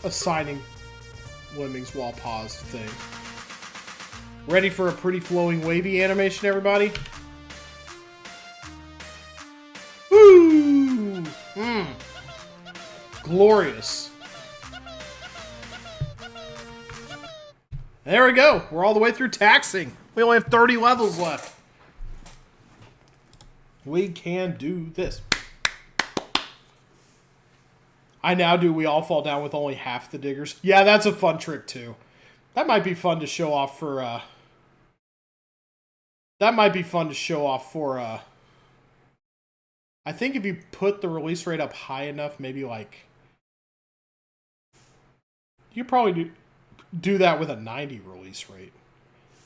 Assigning Lemmings while paused thing. Ready for a pretty flowing wavy animation, everybody? Woo! Glorious. There we go. We're all the way through taxing. We only have 30 levels left. We can do this. I now do we all fall down with only half the diggers. Yeah, that's a fun trick too. That might be fun to show off for I think if you put the release rate up high enough, maybe like you probably do that with a 90 release rate.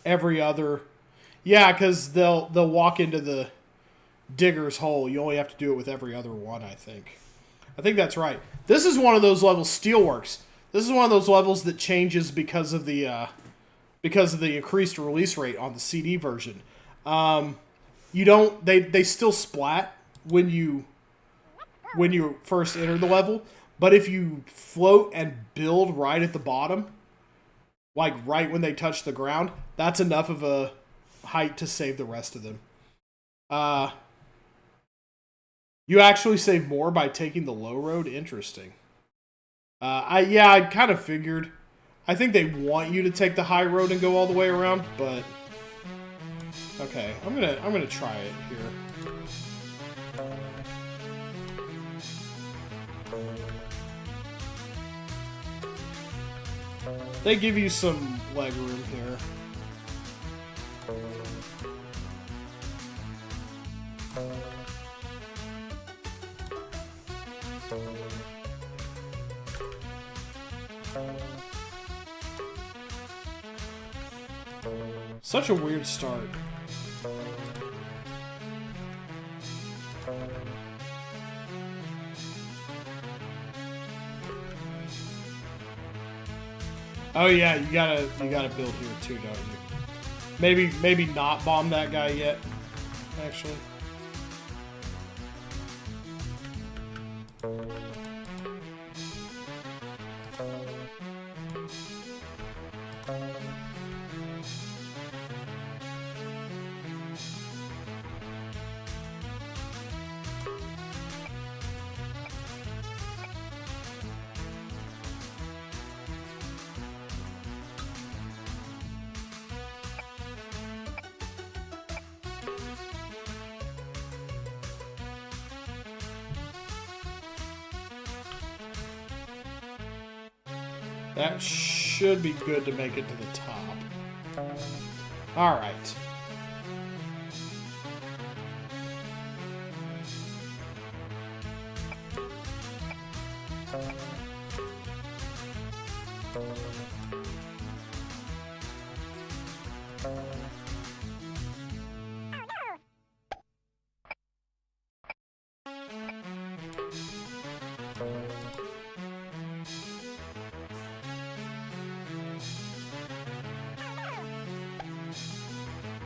Every other, yeah, because they'll walk into the digger's hole. You only have to do it with every other one, I think. I think that's right. This is one of those levels, Steelworks. This is one of those levels that changes because of the increased release rate on the CD version. You don't, they still splat when you first enter the level, but if you float and build right at the bottom, like right when they touch the ground, that's enough of a height to save the rest of them. You actually save more by taking the low road? Interesting. I kind of figured. I think they want you to take the high road and go all the way around, but okay, I'm gonna try it here. They give you some leg room here. Such a weird start. Oh yeah, you gotta build here too, don't you? Maybe not bomb that guy yet, actually. That should be good to make it to the top. Alright.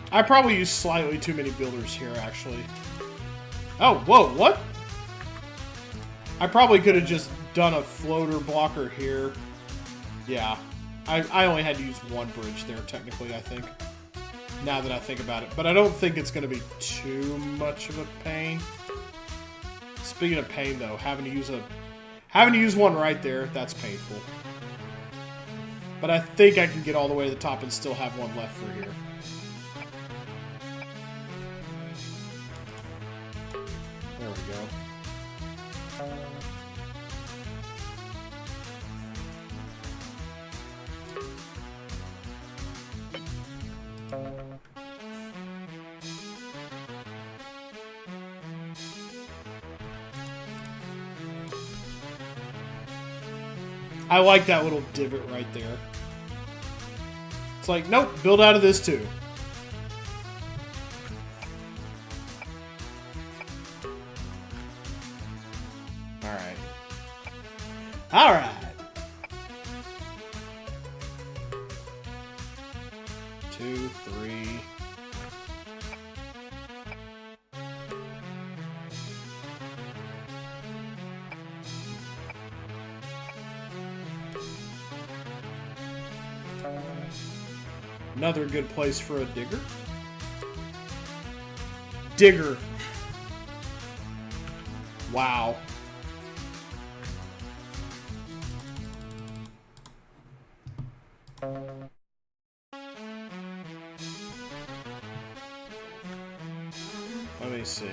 I probably used slightly too many builders here, actually. Oh, whoa, what? I probably could have just done a floater blocker here. Yeah. I only had to use one bridge there, technically, I think. Now that I think about it. But I don't think it's going to be too much of a pain. Speaking of pain, though, having to use one right there, that's painful. But I think I can get all the way to the top and still have one left for here. There we go. I like that little divot right there. It's like, nope, build out of this too. Alright. Alright. 2, 3. Another good place for a digger. Digger. Wow. Let me see.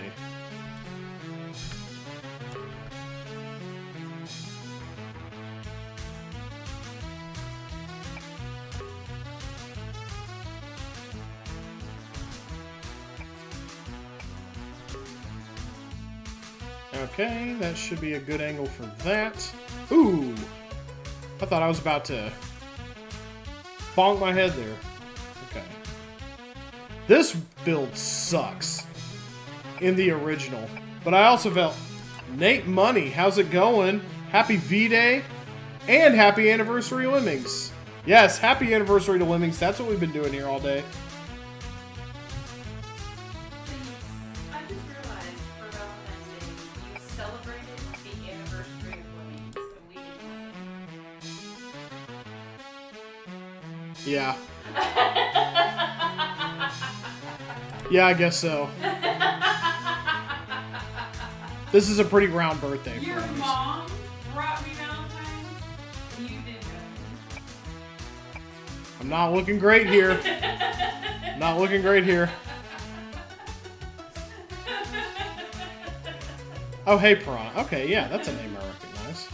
Okay, that should be a good angle for that. Ooh! I thought I was about to bonk my head there. Okay. This build sucks in the original, but I also felt... Nate Money, how's it going? Happy V-Day and happy anniversary Lemmings. Yes, happy anniversary to Lemmings. That's what we've been doing here all day. I just realized for Valentine's Day, you celebrated the anniversary of Lemmings, and we did nothing. Yeah. Yeah, I guess so. This is a pretty round birthday for Your Lemmings. mom brought me Valentine's, and you did nothing. I'm not looking great here. Not looking great here. Oh, hey, Piranha. Okay, yeah, that's a name I recognize.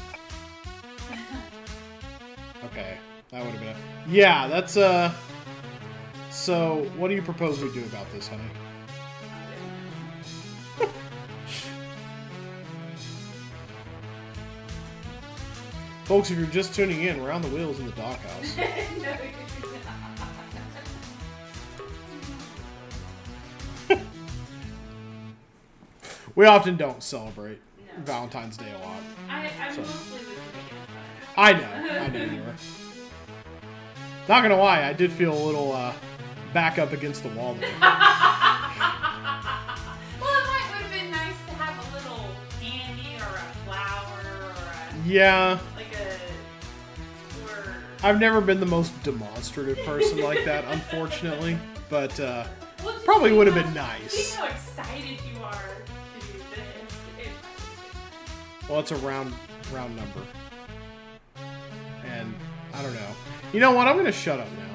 Okay, that would have been a... Yeah, that's, So, what do you propose we do about this, honey? Folks, if you're just tuning in, Round the Wheel's in the doghouse. No, you're not. We often don't celebrate No. Valentine's Day a lot. I So- mostly was making fun. I know you were. Not gonna lie, I did feel a little back up against the wall there. Well, it would have been nice to have a little candy or a flower or a, Yeah, like a, or I've never been the most demonstrative person like that, unfortunately. But well, just probably see would have how- been nice. See how excited you are to do this. It might be Well, it's a round number, and I don't know. You know what? I'm gonna shut up now.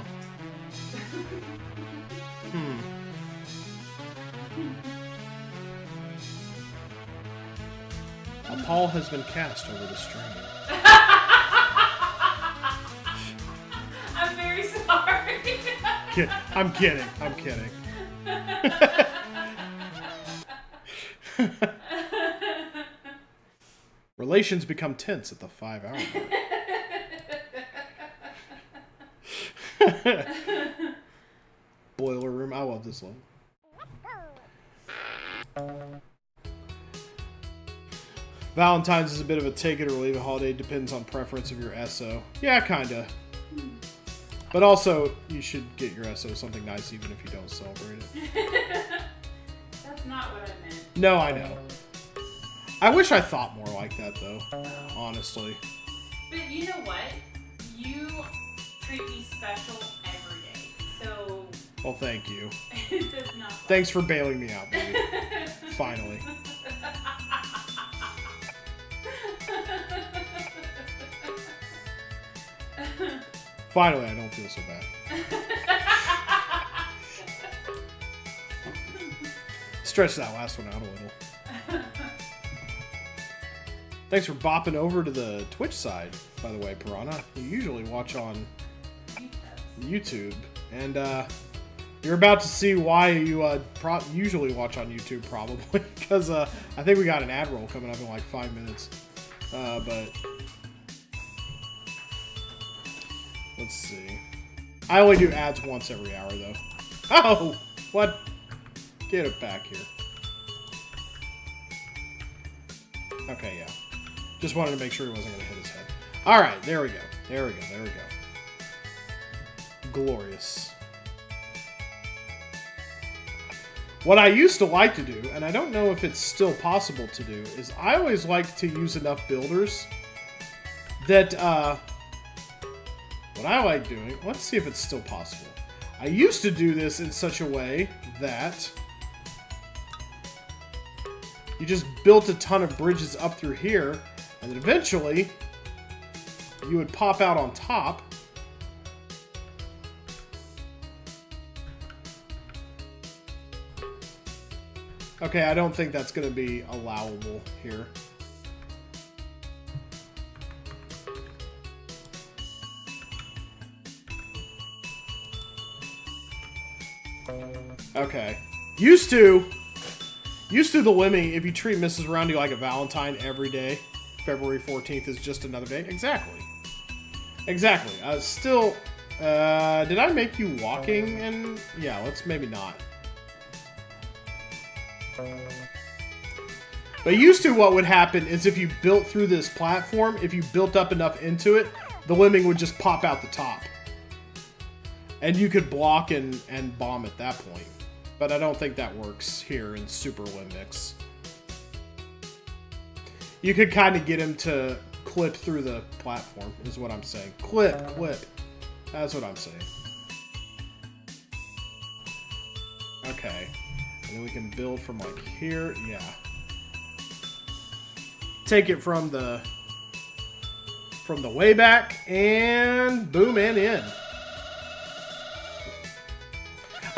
A pall has been cast over the stream. I'm very sorry. I'm kidding. I'm kidding. Relations become tense at the 5-hour mark. Boiler room. I love this one. Valentine's is a bit of a take it or leave it holiday. Depends on preference of your SO. Yeah, kinda. But also, you should get your SO something nice even if you don't celebrate it. That's not what I meant. No, I know. I wish I thought more like that, though. Honestly. But you know what? You treat me special every day. So Well, thank you. it does not. Thanks for bailing me out, baby. Finally. Finally, I don't feel so bad. Stretch that last one out a little. Thanks for bopping over to the Twitch side, by the way, Piranha. We usually watch on YouTube. And you're about to see why you usually watch on YouTube, probably. Because I think we got an ad roll coming up in like 5 minutes. But let's see. I only do ads once every hour, though. Oh! What? Get it back here. Okay, yeah. Just wanted to make sure he wasn't going to hit his head. Alright, there we go. There we go, there we go. Glorious. What I used to like to do, and I don't know if it's still possible to do, is I always liked to use enough builders that, what I like doing, let's see if it's still possible. I used to do this in such a way that you just built a ton of bridges up through here, and then eventually you would pop out on top. Okay, I don't think that's going to be allowable here. Okay. Used to the Lemming, if you treat Mrs. Roundy like a Valentine every day, February 14th is just another day. Exactly. Exactly. Still, did I make you walking? And yeah, let's maybe not. But used to, what would happen is if you built through this platform, if you built up enough into it, the Lemming would just pop out the top. And you could block and bomb at that point. But I don't think that works here in Super Lemmings. You could kind of get him to clip through the platform, is what I'm saying. Clip. That's what I'm saying. Okay. And then we can build from like here. Yeah. Take it from the way back and boom and in.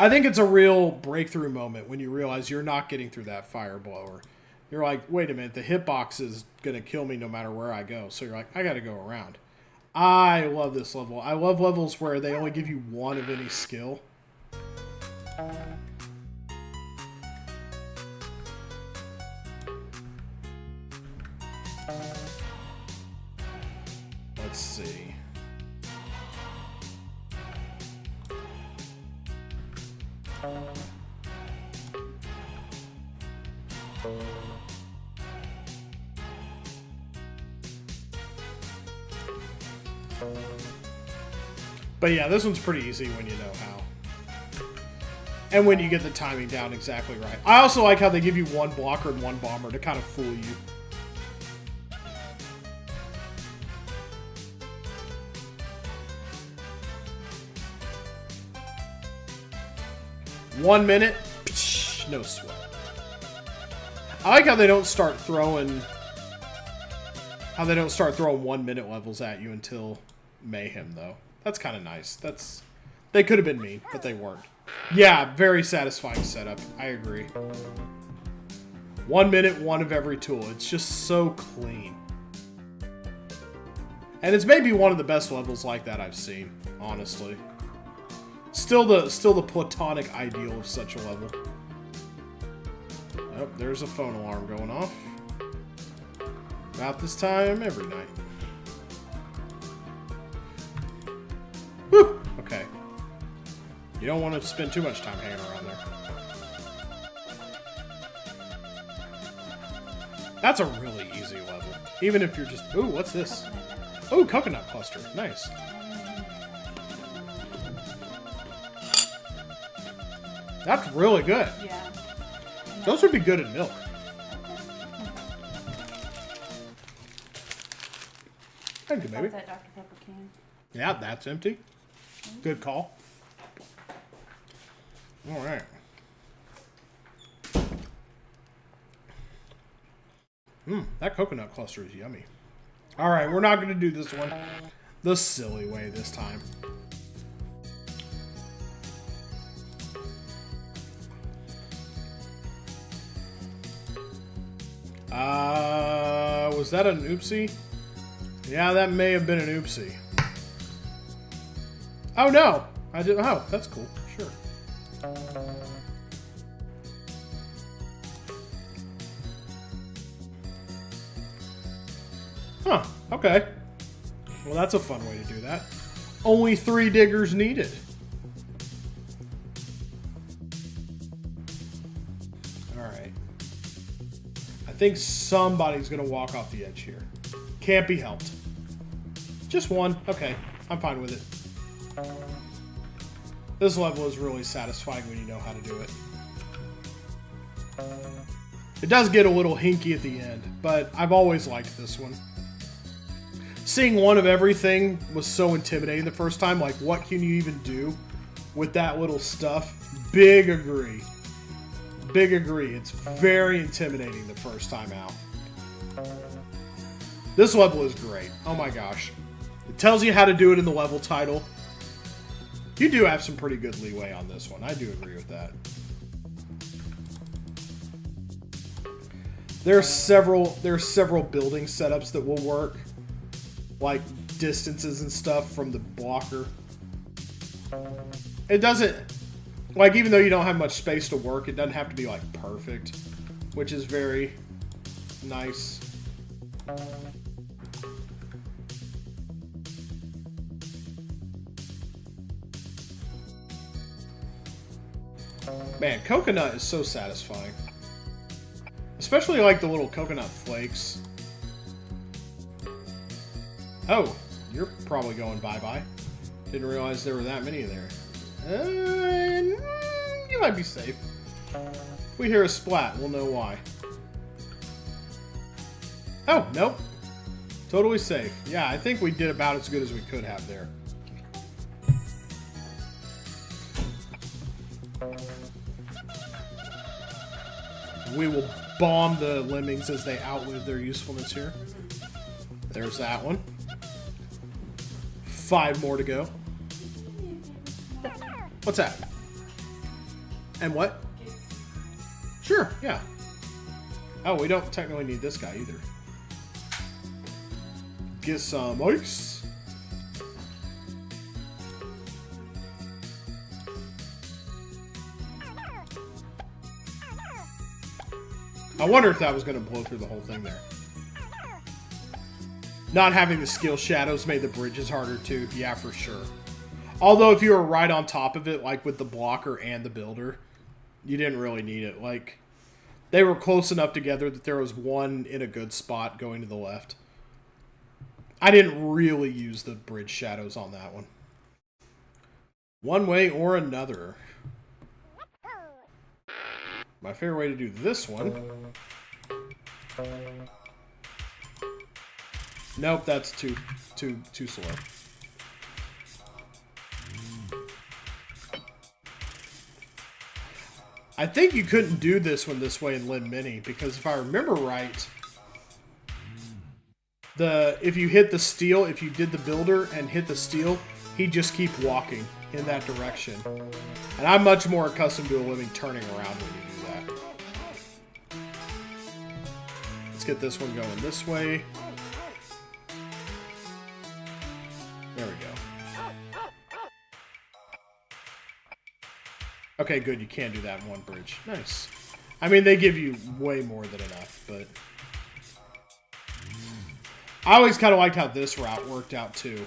I think it's a real breakthrough moment when you realize you're not getting through that fire blower. You're like, wait a minute, the hitbox is going to kill me no matter where I go. So you're like, I got to go around. I love this level. I love levels where they only give you one of any skill. Let's see. But yeah, this one's pretty easy when you know how. And when you get the timing down exactly right. I also like how they give you one blocker and one bomber to kind of fool you. One minute, psh, no sweat. I like how they don't start throwing 1 minute levels at you until Mayhem, though. That's kind of nice. They could have been mean, but they weren't. Yeah, very satisfying setup. I agree. 1 minute, one of every tool. It's just so clean. And it's maybe one of the best levels like that I've seen, honestly. Still the platonic ideal of such a level. Oh, there's a phone alarm going off. About this time every night. Whew! Okay. You don't want to spend too much time hanging around there. That's a really easy level. Even if you're just... Ooh, what's this? Ooh, coconut cluster. Nice. That's really good. Yeah. Those would be good in milk. Thank you, baby. That's that Dr. Pepper can. Yeah, that's empty. Good call. All right. That coconut cluster is yummy. All right, we're not going to do this one the silly way this time. Was that an oopsie? Yeah, that may have been an oopsie. Oh no! I did. Oh, that's cool. Sure. Huh. Okay. Well, that's a fun way to do that. Only 3 diggers needed. Alright. I think somebody's going to walk off the edge here. Can't be helped. Just one. Okay. I'm fine with it. This level is really satisfying when you know how to do it. It does get a little hinky at the end, but I've always liked this one. Seeing one of everything was so intimidating the first time. Like, what can you even do with that little stuff? Big agree. Big agree. It's very intimidating the first time out. This level is great. Oh my gosh. It tells you how to do it in the level title. You do have some pretty good leeway on this one. I do agree with that. There are several building setups that will work. Like distances and stuff from the blocker. It doesn't, like, even though you don't have much space to work, it doesn't have to be like perfect, which is very nice. Man, coconut is so satisfying. Especially like the little coconut flakes. Oh, you're probably going bye-bye. Didn't realize there were that many there. You might be safe. If we hear a splat, we'll know why. Oh, nope. Totally safe. Yeah, I think we did about as good as we could have there. We will bomb the lemmings as they outlive their usefulness here. There's that one. 5 more to go. What's that? And what? Sure, yeah. Oh, we don't technically need this guy either. Get some ice. I wonder if that was going to blow through the whole thing there. Not having the skill shadows made the bridges harder too. Yeah, for sure. Although if you were right on top of it, like with the blocker and the builder, you didn't really need it. Like, they were close enough together that there was one in a good spot going to the left. I didn't really use the bridge shadows on that one. One way or another. My favorite way to do this one. Nope, that's too slow. I think you couldn't do this one this way in Lim Mini, because if I remember right, if you hit the steel, if you did the builder and hit the steel, he'd just keep walking in that direction. And I'm much more accustomed to a Lemming turning around when you do that. Let's get this one going this way. There we go. Okay, good. You can do that in one bridge. Nice. I mean, they give you way more than enough, but... I always kind of liked how this route worked out, too.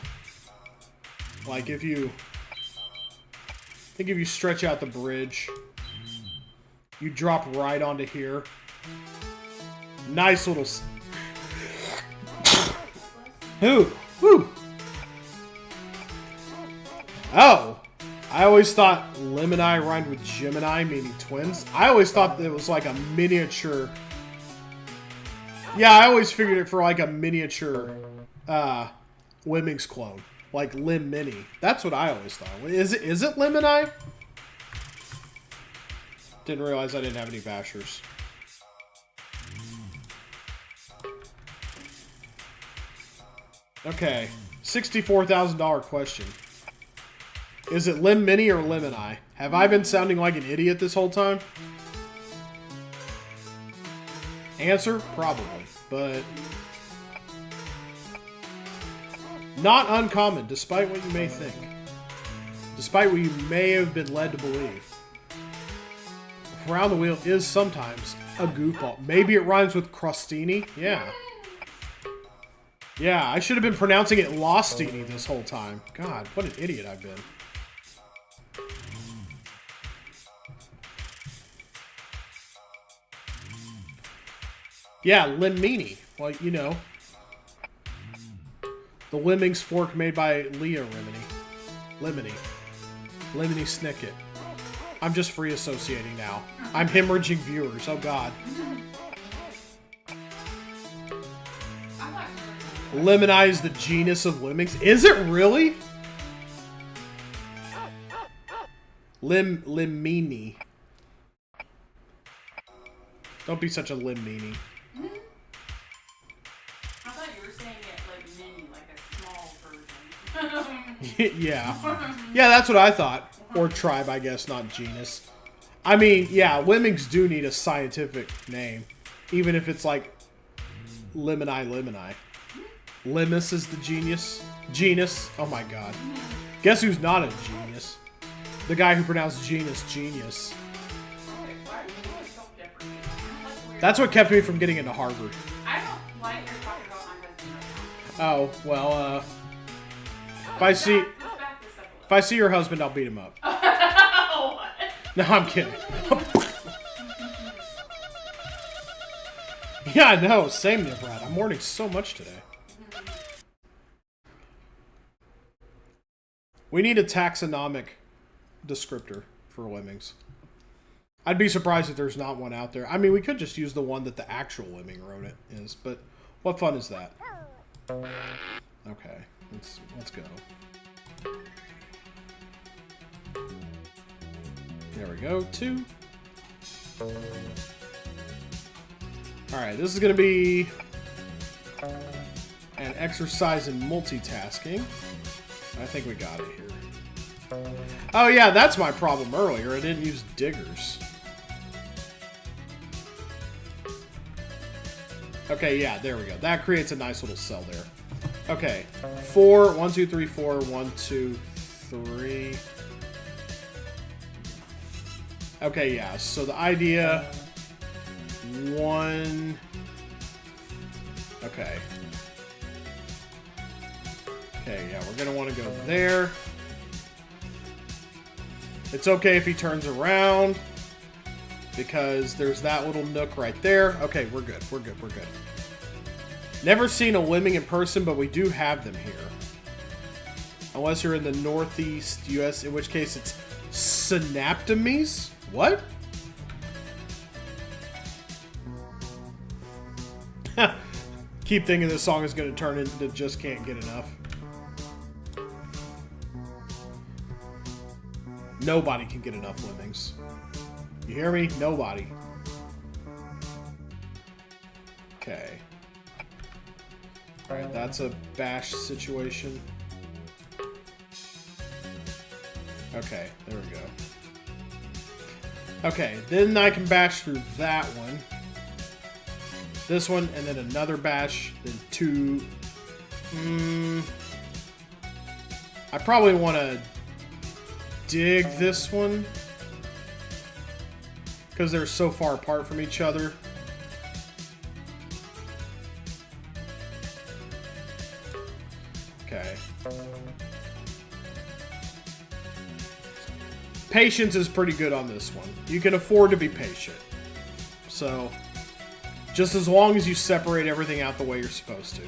Like, if you... I think if you stretch out the bridge, you drop right onto here. Nice little... Ooh! Woo! Oh! I always thought Lemini rhymed with Gemini, meaning twins. I always thought that it was like a miniature... Yeah, I always figured it for like a miniature Lemmings clone. Like Lim Mini. That's what I always thought. Is it Lemini? Didn't realize I didn't have any bashers. Okay. $64,000 question. Is it Lim Mini or Lemini? Have I been sounding like an idiot this whole time? Answer? Probably. But not uncommon, despite what you may think. Despite what you may have been led to believe. Round the wheel is sometimes a goofball. Maybe it rhymes with crostini? Yeah. Yeah, I should have been pronouncing it Lostini this whole time. God, what an idiot I've been. Yeah, Lemmini. Well, you know. The Lemmings fork made by Leah Lemony. Lemony Snicket. I'm just free associating now. I'm hemorrhaging viewers. Oh, God. Lemonize the genus of lemmings. Is it really? Lemmini. Don't be such a Lemmini. I thought you were saying it like mini, like a small version. Yeah. Yeah, that's what I thought. Or tribe, I guess, not genus. I mean, yeah, lemmings do need a scientific name. Even if it's like Lemoni. Lemmus is the genus. Oh my god. Guess who's not a genius? The guy who pronounced genus genius. That's what kept me from getting into Harvard. I don't like you're talking about my husband right Oh, well, if I see your husband, I'll beat him up. now. What? No, I'm kidding. Yeah, I know. Same, Brad. I'm mourning so much today. We need a taxonomic descriptor for lemmings. I'd be surprised if there's not one out there. I mean, we could just use the one that the actual lemming wrote it is, but what fun is that? Okay, let's go. There we go, 2. Alright, this is going to be an exercise in multitasking. I think we got it here. Oh yeah, that's my problem earlier. I didn't use diggers. Okay, yeah, there we go. That creates a nice little cell there. Okay, 4, 1, 2, 3, 4, 1, 2, 3. Okay, yeah, so the idea... 1... Okay. Okay, yeah, we're gonna want to go there. It's okay if he turns around, because there's that little nook right there. Okay, we're good, we're good, we're good. Never seen a lemming in person, but we do have them here. Unless you're in the northeast US, in which case it's synaptomes? What? Keep thinking this song is going to turn into Just Can't Get Enough. Nobody can get enough lemmings. You hear me? Nobody. Okay. Alright, that's a bash situation. Okay, there we go. Okay, then I can bash through that one. This one, and then another bash, then 2. I probably want to dig this one, because they're so far apart from each other. Okay. Patience is pretty good on this one. You can afford to be patient. So, just as long as you separate everything out the way you're supposed to.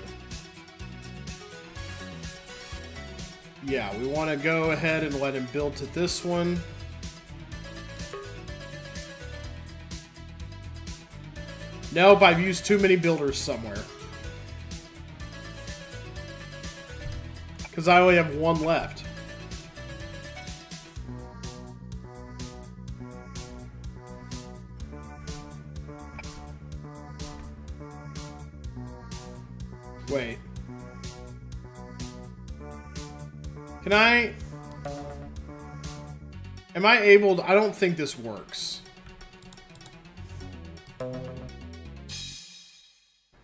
Yeah, we want to go ahead and let him build to this one. Nope, I've used too many builders somewhere. Because I only have one left. Wait. Can I... Am I able to... I don't think this works.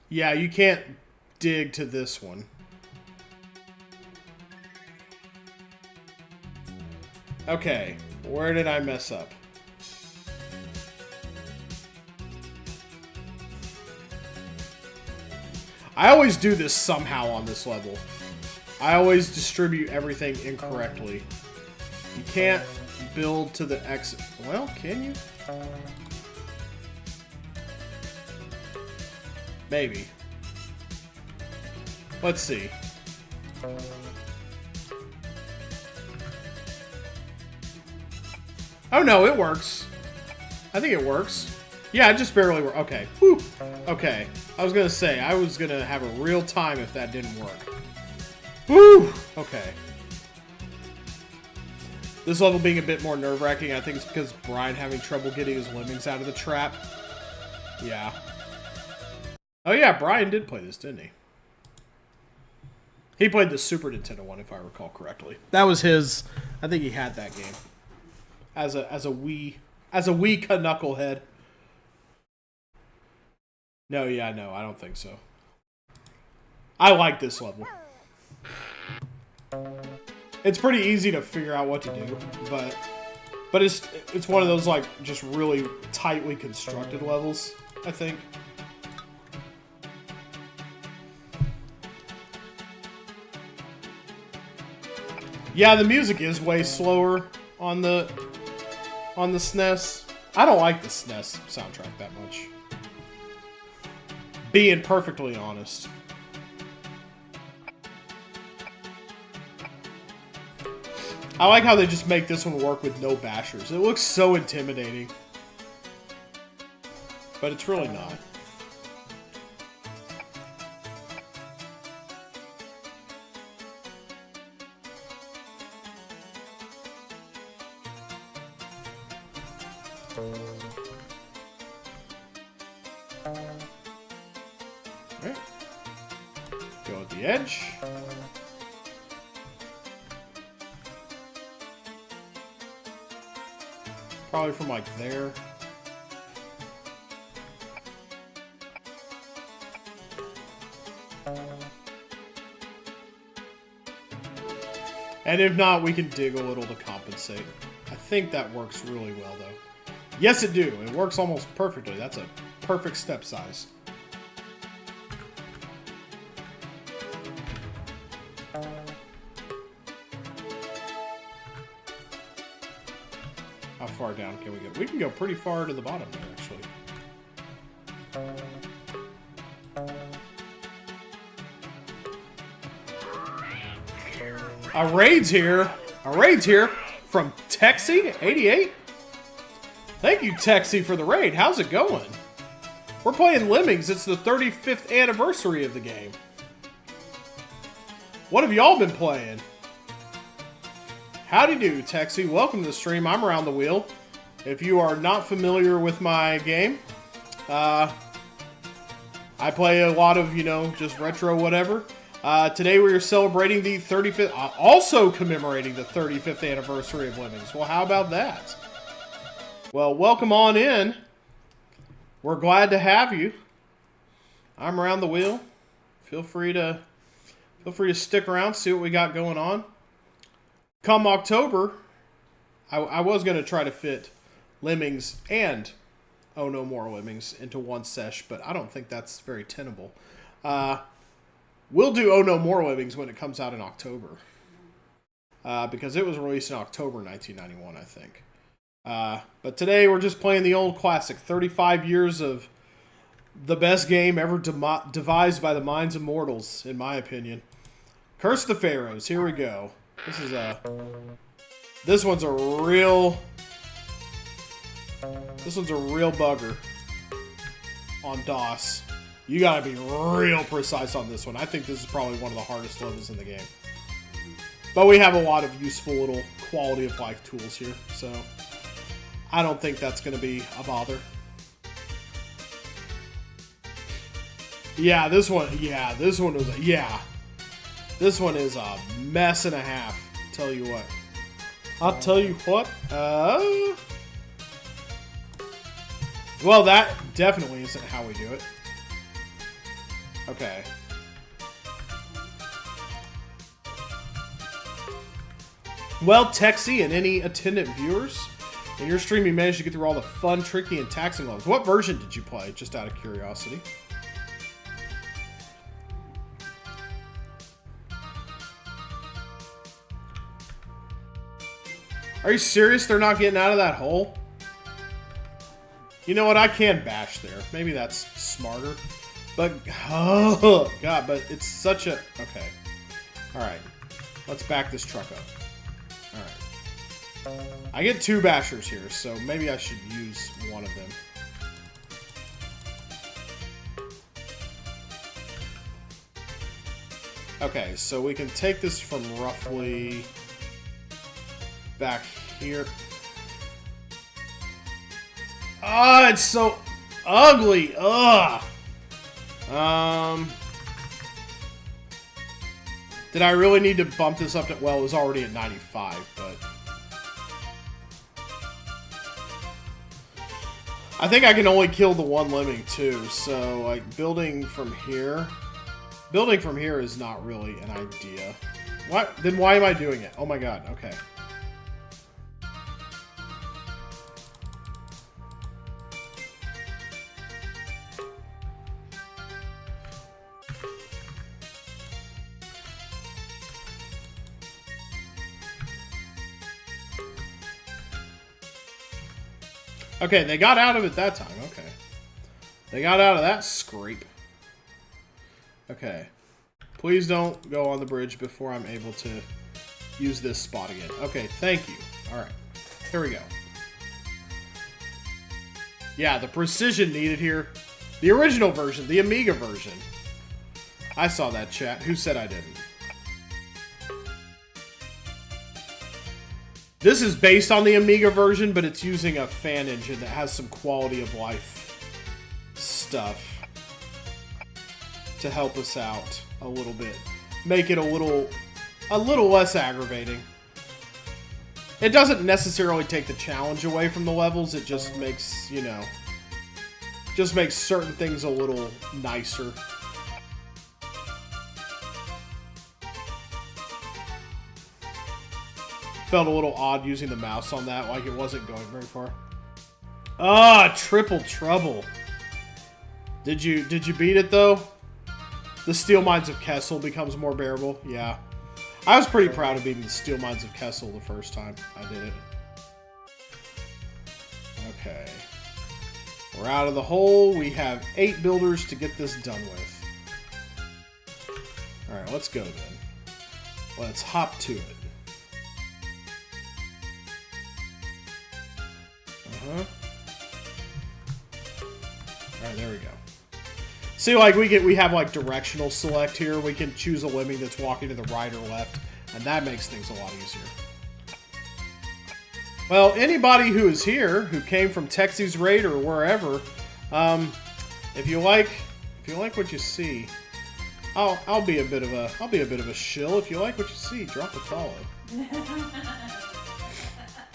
Yeah, you can't dig to this one. Okay, where did I mess up? I always do this somehow on this level. I always distribute everything incorrectly. You can't build to the exit. Well, can you? Maybe. Let's see. Oh no, it works. I think it works. Yeah, it just barely works. Okay. Whew. Okay. I was gonna say, I was gonna have a real time if that didn't work. Woo! Okay. This level being a bit more nerve-wracking, I think it's because Brian having trouble getting his lemmings out of the trap. Yeah. Oh yeah, Brian did play this, didn't he? He played the Super Nintendo one, if I recall correctly. That was his. I think he had that game as a Wii knucklehead. No, yeah, no, I don't think so. I like this level. It's pretty easy to figure out what to do, but it's one of those like just really tightly constructed levels, I think. Yeah, the music is way slower on the SNES. I don't like the SNES soundtrack that much. Being perfectly honest. I like how they just make this one work with no bashers. It looks so intimidating. But it's really not. Alright. Go at the edge. Probably from like there. And if not, we can dig a little to compensate. I think that works really well though. Yes, it do. It works almost perfectly. That's a perfect step size. How far down can we go? We can go pretty far to the bottom there, actually. A raid's here. A raid's here from Texie88. Thank you, Texie, for the raid. How's it going? We're playing Lemmings. It's the 35th anniversary of the game. What have y'all been playing? Howdy do, Texie. Welcome to the stream. I'm Around the Wheel. If you are not familiar with my game, I play a lot of, just retro whatever. Today we are celebrating the 35th, also commemorating the 35th anniversary of Lemmings. Well, how about that? Well, welcome on in. We're glad to have you. I'm Around the Wheel. Feel free to stick around, see what we got going on. Come October, I was going to try to fit Lemmings and Oh No More Lemmings into one sesh, but I don't think that's very tenable. We'll do Oh No More Lemmings when it comes out in October. Because it was released in October 1991, I think. But today we're just playing the old classic, 35 years of the best game ever devised by the minds of mortals, in my opinion. Curse the Pharaohs, here we go. This one's a real bugger on DOS. You gotta be real precise on this one. I think this is probably one of the hardest levels in the game. But we have a lot of useful little quality of life tools here, so I don't think that's gonna be a bother. This one is a mess and a half. Tell you what. I'll tell you what. Well, that definitely isn't how we do it. Okay. Well, Texie and any attendant viewers, in your stream you managed to get through all the fun, tricky, and taxing levels. What version did you play, just out of curiosity? Are you serious they're not getting out of that hole? You know what, I can bash there. Maybe that's smarter. But, oh, God, but it's such a... Okay. Alright. Let's back this truck up. Alright. I get 2 bashers here, so maybe I should use one of them. Okay, so we can take this from roughly back here. Ah, it's so ugly. Ugh. Did I really need to bump this up to... Well, it was already at 95, but... I think I can only kill the one lemming, too. So, like, building from here... Building from here is not really an idea. What? Then why am I doing it? Oh my god, okay. Okay, they got out of it that time. Okay. They got out of that scrape. Okay. Please don't go on the bridge before I'm able to use this spot again. Okay, thank you. Alright. Here we go. Yeah, the precision needed here. The original version, the Amiga version. I saw that, chat. Who said I didn't? This is based on the Amiga version, but it's using a fan engine that has some quality of life stuff to help us out a little bit. Make it a little less aggravating. It doesn't necessarily take the challenge away from the levels, it just makes, you know, just makes certain things a little nicer. Felt a little odd using the mouse on that, like it wasn't going very far. Ah, triple trouble. Did you beat it though? The Steel Mines of Kessel becomes more bearable. Yeah. I was pretty proud of beating the Steel Mines of Kessel the first time I did it. Okay. We're out of the hole. We have 8 builders to get this done with. Alright, let's go then. Let's hop to it. Alright, there we go. See, like, we have, like, directional select here. We can choose a lemming that's walking to the right or left, and that makes things a lot easier. Well, anybody who is here, who came from Texie's Raid or wherever, if you like what you see, I'll be a bit of a shill. If you like what you see, drop a follow.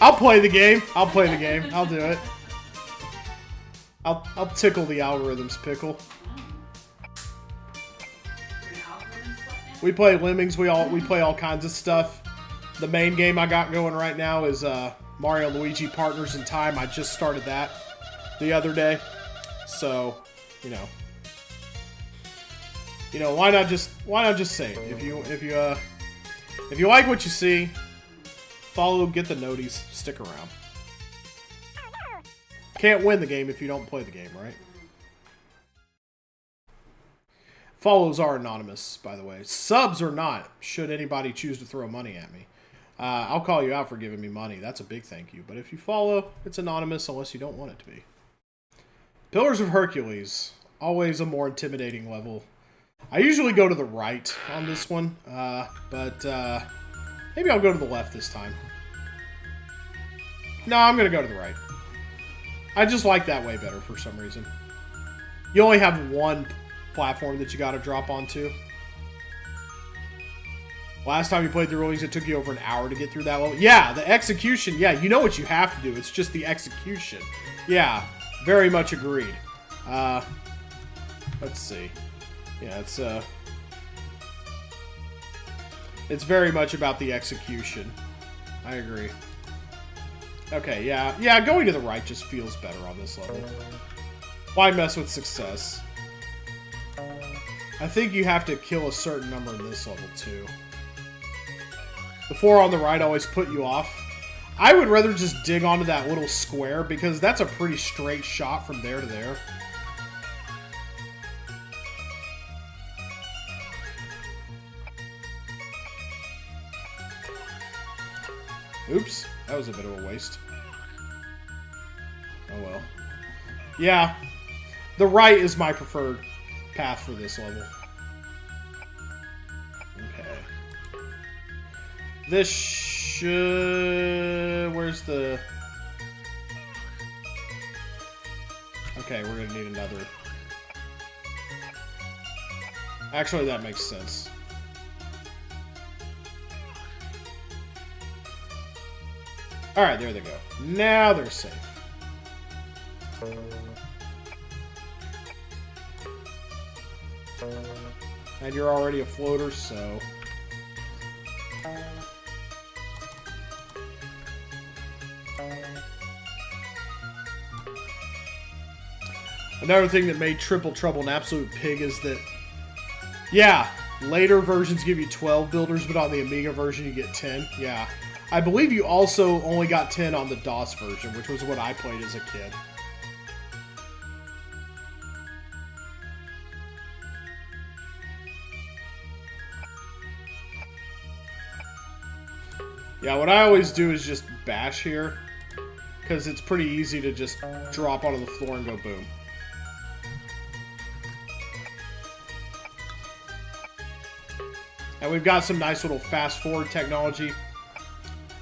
I'll play the game. I'll do it. I'll tickle the algorithm's pickle. We play Lemmings. We play all kinds of stuff. The main game I got going right now is Mario and Luigi Partners in Time. I just started that the other day. So, you know, why not just say it? If you like what you see, follow, get the noties, stick around. Can't win the game if you don't play the game, right? Follows are anonymous, by the way. Subs are not, should anybody choose to throw money at me. I'll call you out for giving me money. That's a big thank you. But if you follow, it's anonymous unless you don't want it to be. Pillars of Hercules. Always a more intimidating level. I usually go to the right on this one. But maybe I'll go to the left this time. No, I'm going to go to the right. I just like that way better for some reason. You only have one platform that you got to drop onto. Last time you played the rulings, it took you over an hour to get through that level. Yeah, the execution. Yeah, you know what you have to do. It's just the execution. Yeah, very much agreed. Let's see. Yeah, it's very much about the execution. I agree. Okay, yeah, going to the right just feels better on this level. Why mess with success? I think you have to kill a certain number in this level, too. The 4 on the right always put you off. I would rather just dig onto that little square, because that's a pretty straight shot from there to there. Oops, that was a bit of a waste. Oh well. Yeah, the right is my preferred path for this level. Okay. This should... Where's the... Okay, we're gonna need another. Actually, that makes sense. Alright, there they go. Now they're safe. And you're already a floater, so... Another thing that made Triple Trouble an absolute pig is that... Yeah, later versions give you 12 builders, but on the Amiga version you get 10. Yeah. I believe you also only got 10 on the DOS version, which was what I played as a kid. Yeah, what I always do is just bash here, because it's pretty easy to just drop onto the floor and go boom. And we've got some nice little fast forward technology.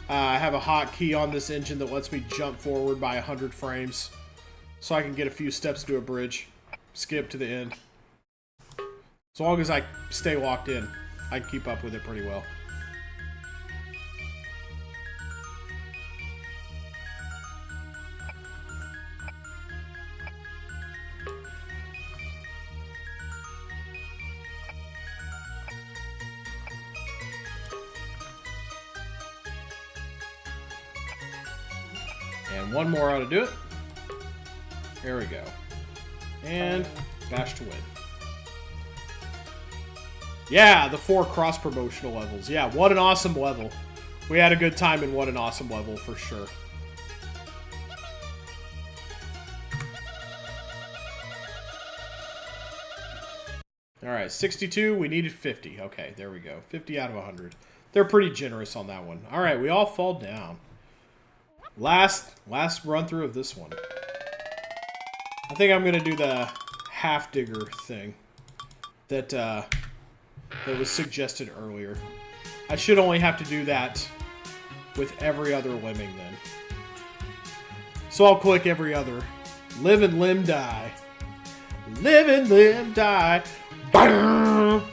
I have a hotkey on this engine that lets me jump forward by 100 frames, so I can get a few steps to a bridge, skip to the end. As long as I stay locked in, I can keep up with it pretty well. And one more ought to do it. There we go. And bash to win. Yeah, the 4 cross-promotional levels. Yeah, what an awesome level. We had a good time in What an Awesome level, for sure. Alright, 62. We needed 50. Okay, there we go. 50 out of 100. They're pretty generous on that one. Alright, we all fall down. Last run through of this one. I think I'm going to do the half digger thing that was suggested earlier. I should only have to do that with every other lemming then. So I'll click every other. Live and limb die. Live and limb die. I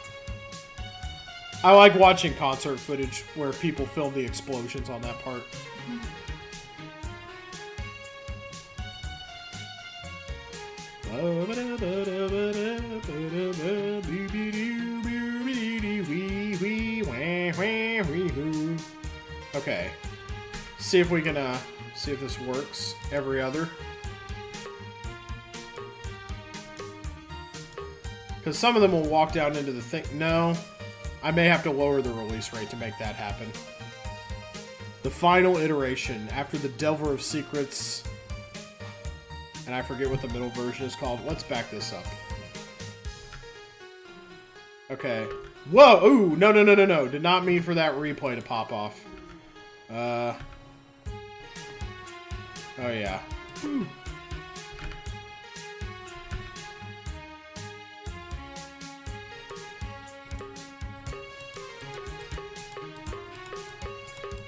like watching concert footage where people film the explosions on that part. Okay. See if we can, see if this works. Every other. Because some of them will walk down into the thing. No. I may have to lower the release rate to make that happen. The final iteration. After the Delver of Secrets... And I forget what the middle version is called. Let's back this up. Okay. Whoa! Ooh! No, no, no, no, no. Did not mean for that replay to pop off. Oh, yeah. Whew.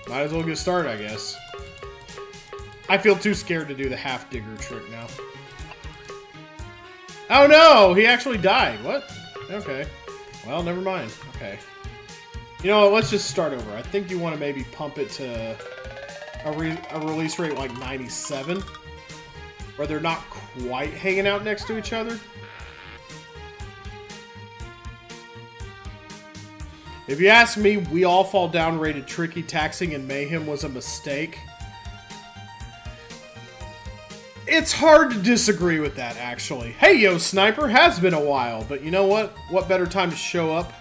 Might as well get started, I guess. I feel too scared to do the half digger trick now. Oh no! He actually died. What? Okay. Well, never mind. Okay. You know what? Let's just start over. I think you want to maybe pump it to a release rate like 97. Where they're not quite hanging out next to each other. If you ask me, We All Fall Down rated Tricky, Taxing, and Mayhem was a mistake. It's hard to disagree with that, actually. Hey, yo, Sniper, has been a while, but you know what? What better time to show up?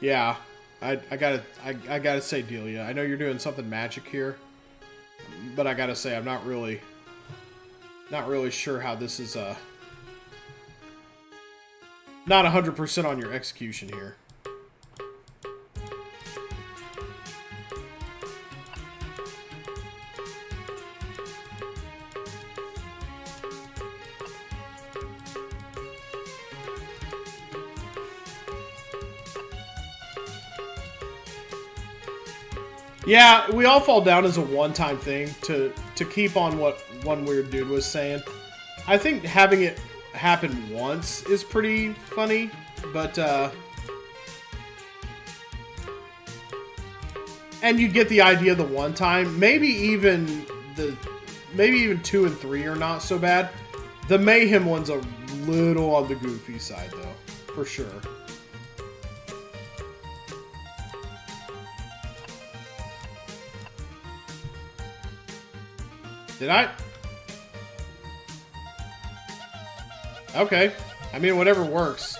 Yeah, I gotta say, Delia, I know you're doing something magic here, but I gotta say, I'm not really sure how this is, not 100% on your execution here. Yeah, We All Fall Down is a one-time thing to keep on what one weird dude was saying. I think having it happen once is pretty funny, but and you get the idea the one time. Maybe even 2 and 3 are not so bad. The Mayhem one's a little on the goofy side though, for sure. Did I? Okay. I mean, whatever works.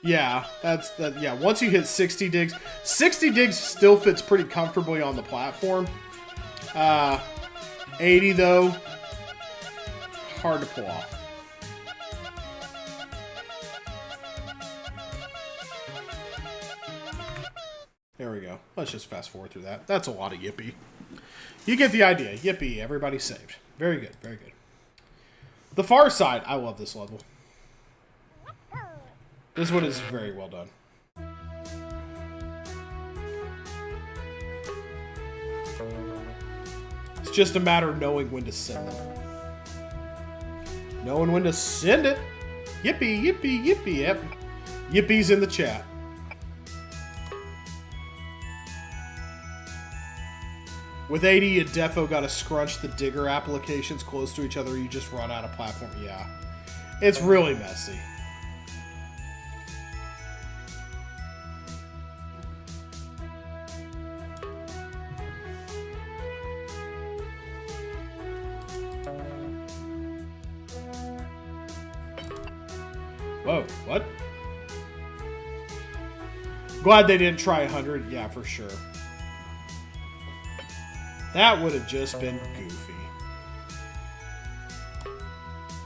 Yeah, yeah, once you hit 60 digs, 60 digs still fits pretty comfortably on the platform. 80 though, hard to pull off. There we go. Let's just fast forward through that. That's a lot of yippee. You get the idea. Yippee, everybody saved. Very good, very good. The Far Side. I love this level. This one is very well done. It's just a matter of knowing when to send them. Knowing when to send it. Yippee, yippee, yippee. Yep. Yippee's in the chat. With 80, you defo gotta scrunch the digger applications close to each other. You just run out of platform. Yeah. It's really messy. Whoa, what? Glad they didn't try 100. Yeah, for sure. That would have just been goofy.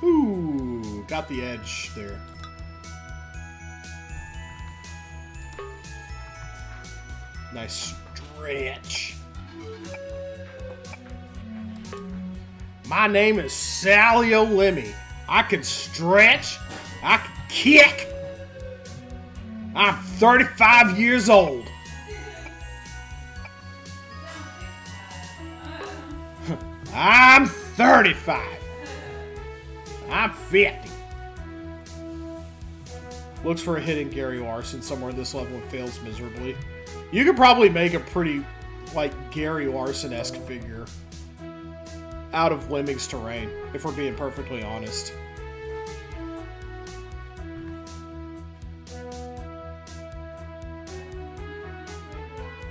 Ooh, got the edge there. Nice stretch. My name is Salio Lemmy. I can stretch. I can kick. I'm 35 years old. I'm 35. I'm 50. Looks for a hidden Gary Larson somewhere in this level and fails miserably. You could probably make a pretty, like, Gary Larson-esque figure out of Lemmings terrain, if we're being perfectly honest.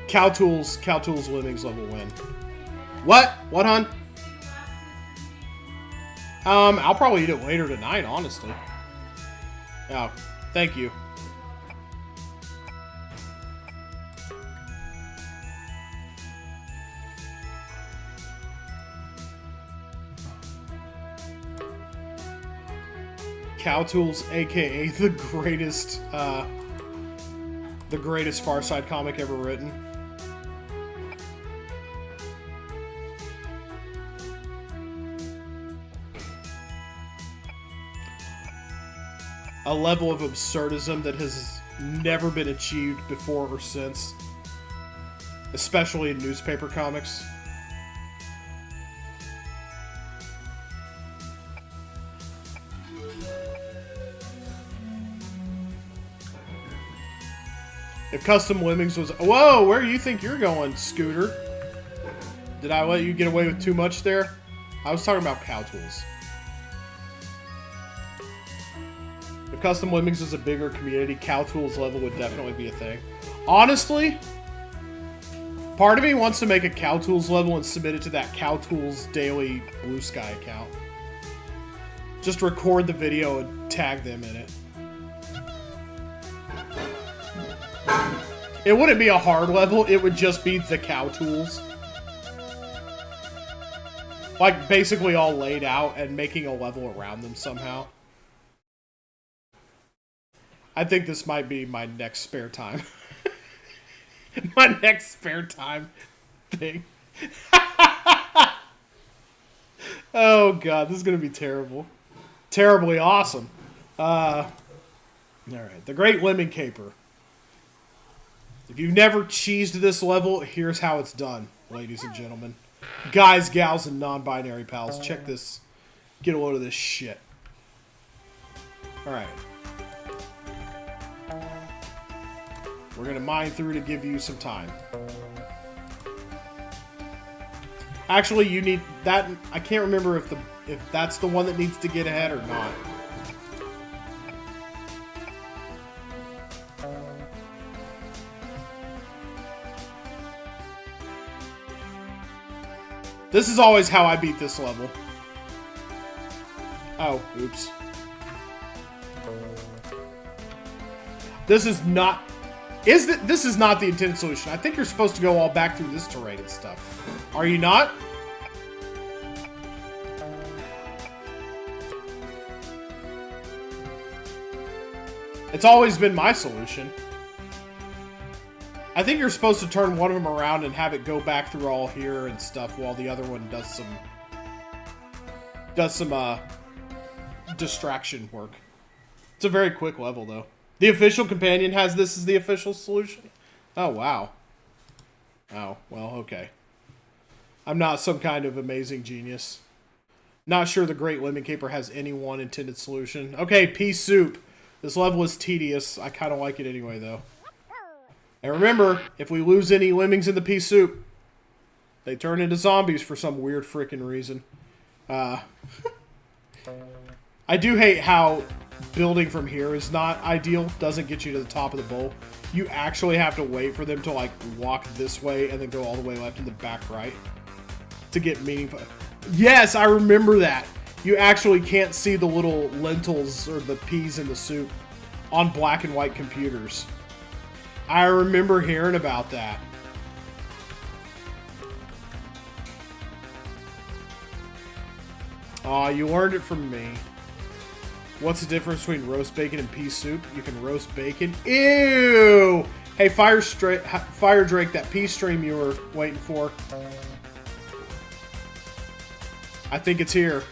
Cowtools Lemmings level win. What? What, hon? I'll probably eat it later tonight, honestly. Oh, thank you. Cowtools, aka the greatest Far Side comic ever written. A level of absurdism that has never been achieved before or since, especially in newspaper comics. If Custom Lemmings was... Whoa, where do you think you're going, Scooter? Did I let you get away with too much there? I was talking about Cowtools. If Custom Lemmings was a bigger community, Cow Tools level would definitely be a thing. Honestly, part of me wants to make a Cow Tools level and submit it to that Cow Tools Daily Blue Sky account. Just record the video and tag them in it. It wouldn't be a hard level, it would just be the Cow Tools. Like, basically all laid out and making a level around them somehow. I think this might be my next spare time. My next spare time thing. Oh god, this is gonna be terrible. Terribly awesome. Alright, the Great Lemming Caper. If you've never cheesed this level, here's how it's done, ladies and gentlemen. Guys, gals, and non-binary pals, check this. Get a load of this shit. Alright. We're gonna mine through to give you some time. Actually, you need that. I can't remember if that's the one that needs to get ahead or not. This is always how I beat this level. Oh, oops. This is not... This is not the intended solution. I think you're supposed to go all back through this terrain and stuff. Are you not? It's always been my solution. I think you're supposed to turn one of them around and have it go back through all here and stuff while the other one does some distraction work. It's a very quick level, though. The official companion has this as the official solution? Oh, wow. Oh, well, okay. I'm not some kind of amazing genius. Not sure the Great Lemming Caper has any one intended solution. Okay, pea soup. This level is tedious. I kind of like it anyway, though. And remember, if we lose any lemmings in the pea soup, they turn into zombies for some weird frickin' reason. I do hate how building from here is not ideal. Doesn't get you to the top of the bowl. You actually have to wait for them to, like, walk this way and then go all the way left and the back right to get meaningful. Yes, I remember that. You actually can't see the little lentils or the peas in the soup on black and white computers. I remember hearing about that. Aw, you learned it from me. What's the difference between roast bacon and pea soup? You can roast bacon. Ew! Hey, Fire Drake, that pea stream you were waiting for. I think it's here.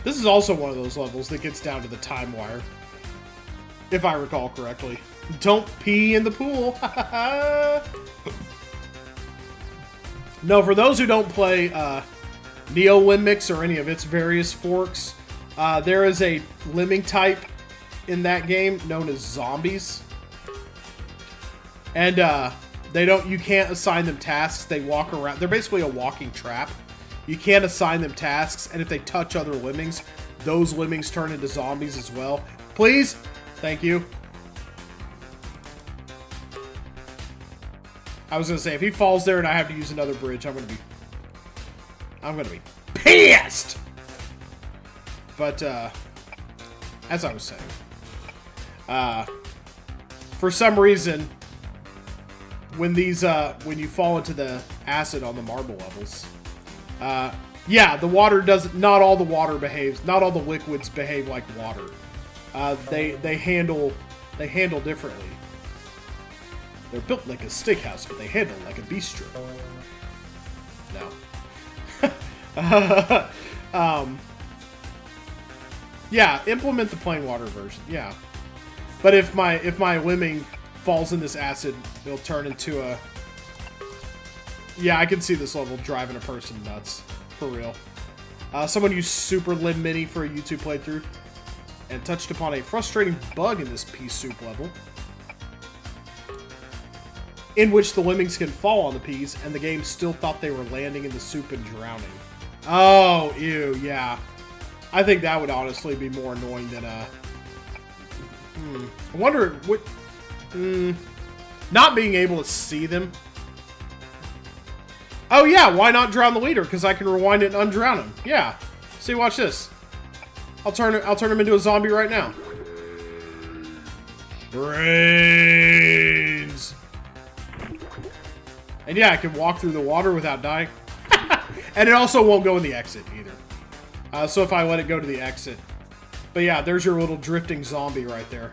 This is also one of those levels that gets down to the time wire. If I recall correctly. Don't pee in the pool. No, for those who don't play Neo Lemmix or any of its various forks, there is a lemming type in that game known as zombies. And you can't assign them tasks. They walk around. They're basically a walking trap. You can't assign them tasks, and if they touch other lemmings, those lemmings turn into zombies as well. Please? Thank you. I was gonna say, if he falls there and I have to use another bridge, I'm gonna be pissed! But, as I was saying, for some reason, when you fall into the acid on the marble levels, yeah, the water not all the water behaves, not all the liquids behave like water. They handle differently. They're built like a steakhouse, but they handle like a bistro. No. Yeah, implement the plain water version. Yeah, but if my lemming falls in this acid, it'll turn into a. Yeah, I can see this level driving a person nuts, for real. Someone used Super Lim Mini for a YouTube playthrough and touched upon a frustrating bug in this pea soup level. in which the lemmings can fall on the peas, and the game still thought they were landing in the soup and drowning. Oh, ew, yeah. I think that would honestly be more annoying than I wonder what. Not being able to see them. Oh yeah, why not drown the leader? Because I can rewind it and undrown him. Yeah. See, watch this. I'll turn him into a zombie right now. Brains. And yeah, I can walk through the water without dying. And it also won't go in the exit either. So if I let it go to the exit. But yeah, there's your little drifting zombie right there.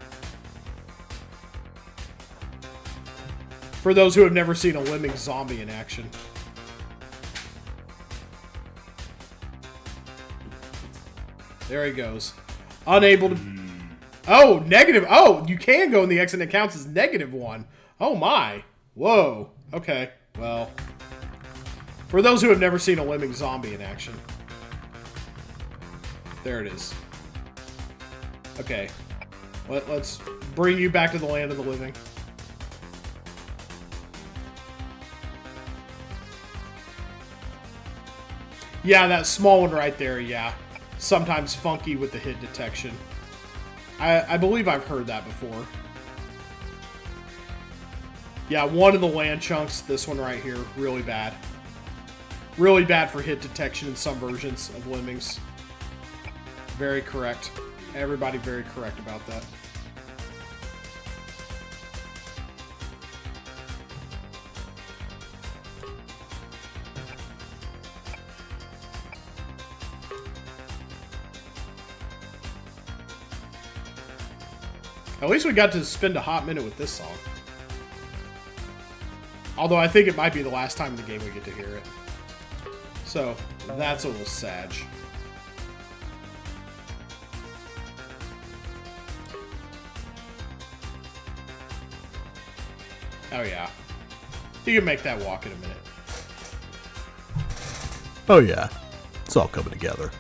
For those who have never seen a Lemmings zombie in action. There he goes. Unable to... Oh, negative. Oh, you can go in the exit and it counts as -1. Oh my. Whoa. Okay. Well. For those who have never seen a Lemmings zombie in action. There it is. Okay. Let's bring you back to the land of the living. Yeah, that small one right there, yeah. Sometimes funky with the hit detection. I believe I've heard that before. Yeah, one of the land chunks, this one right here, really bad. Really bad for hit detection in some versions of Lemmings. Very correct. Everybody very correct about that. At least we got to spend a hot minute with this song. Although I think it might be the last time in the game we get to hear it. So, that's a little sad. Oh yeah. You can make that walk in a minute. Oh yeah. It's all coming together.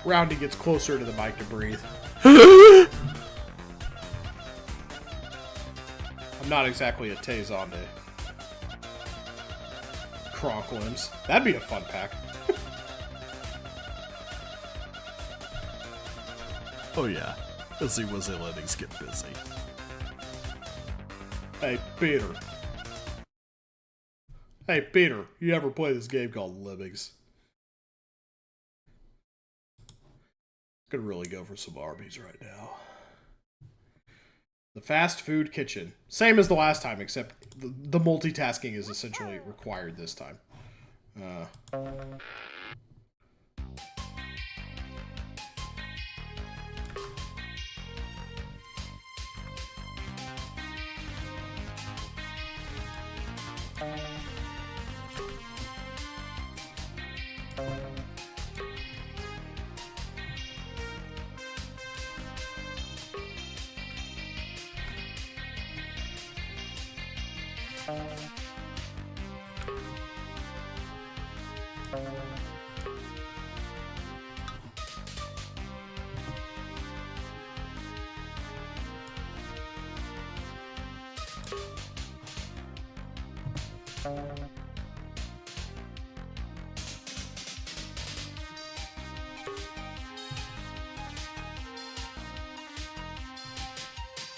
Roundy gets closer to the mic to breathe. I'm not exactly a Tazonde. Kronk limbs. That'd be a fun pack. Oh yeah. Let's see Wizzy Lemmings get busy. Hey, Peter. Hey, Peter. You ever play this game called Lemmings? Could really go for some Arby's right now. The fast food kitchen. Same as the last time, except the multitasking is essentially required this time.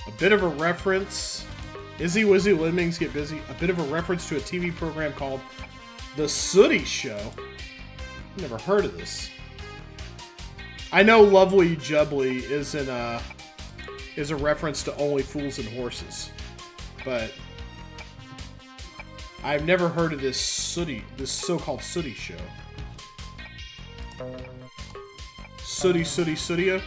A bit of a reference. Izzy Wizzy Lemmings Get Busy. A bit of a reference to a TV program called The Sooty Show. Never heard of this. I know Lovely Jubbly is a reference to Only Fools and Horses, but I've never heard of this so-called Sooty Show. Sooty.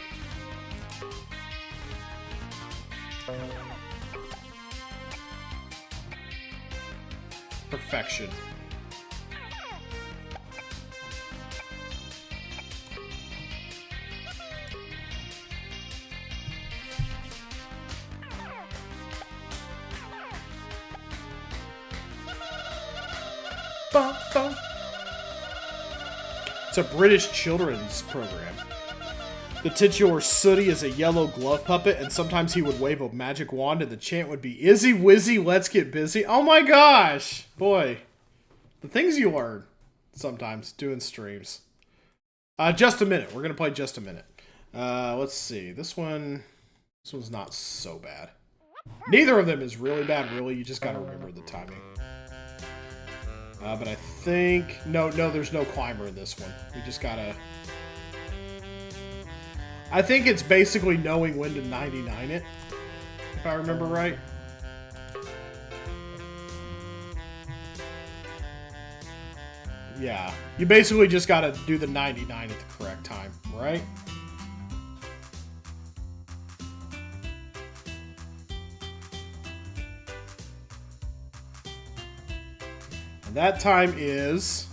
Perfection. It's a British children's program. The titular Sooty is a yellow glove puppet, and sometimes he would wave a magic wand, and the chant would be, Izzy Wizzy, let's get busy. Oh my gosh! Boy. The things you learn sometimes doing streams. Just a minute. We're going to play Just a Minute. Let's see. This one's not so bad. Neither of them is really bad, really. You just got to remember the timing. But I think... No, there's no climber in this one. We just got to... I think it's basically knowing when to 99 it, if I remember right. Yeah, you basically just gotta do the 99 at the correct time, right? And that time is...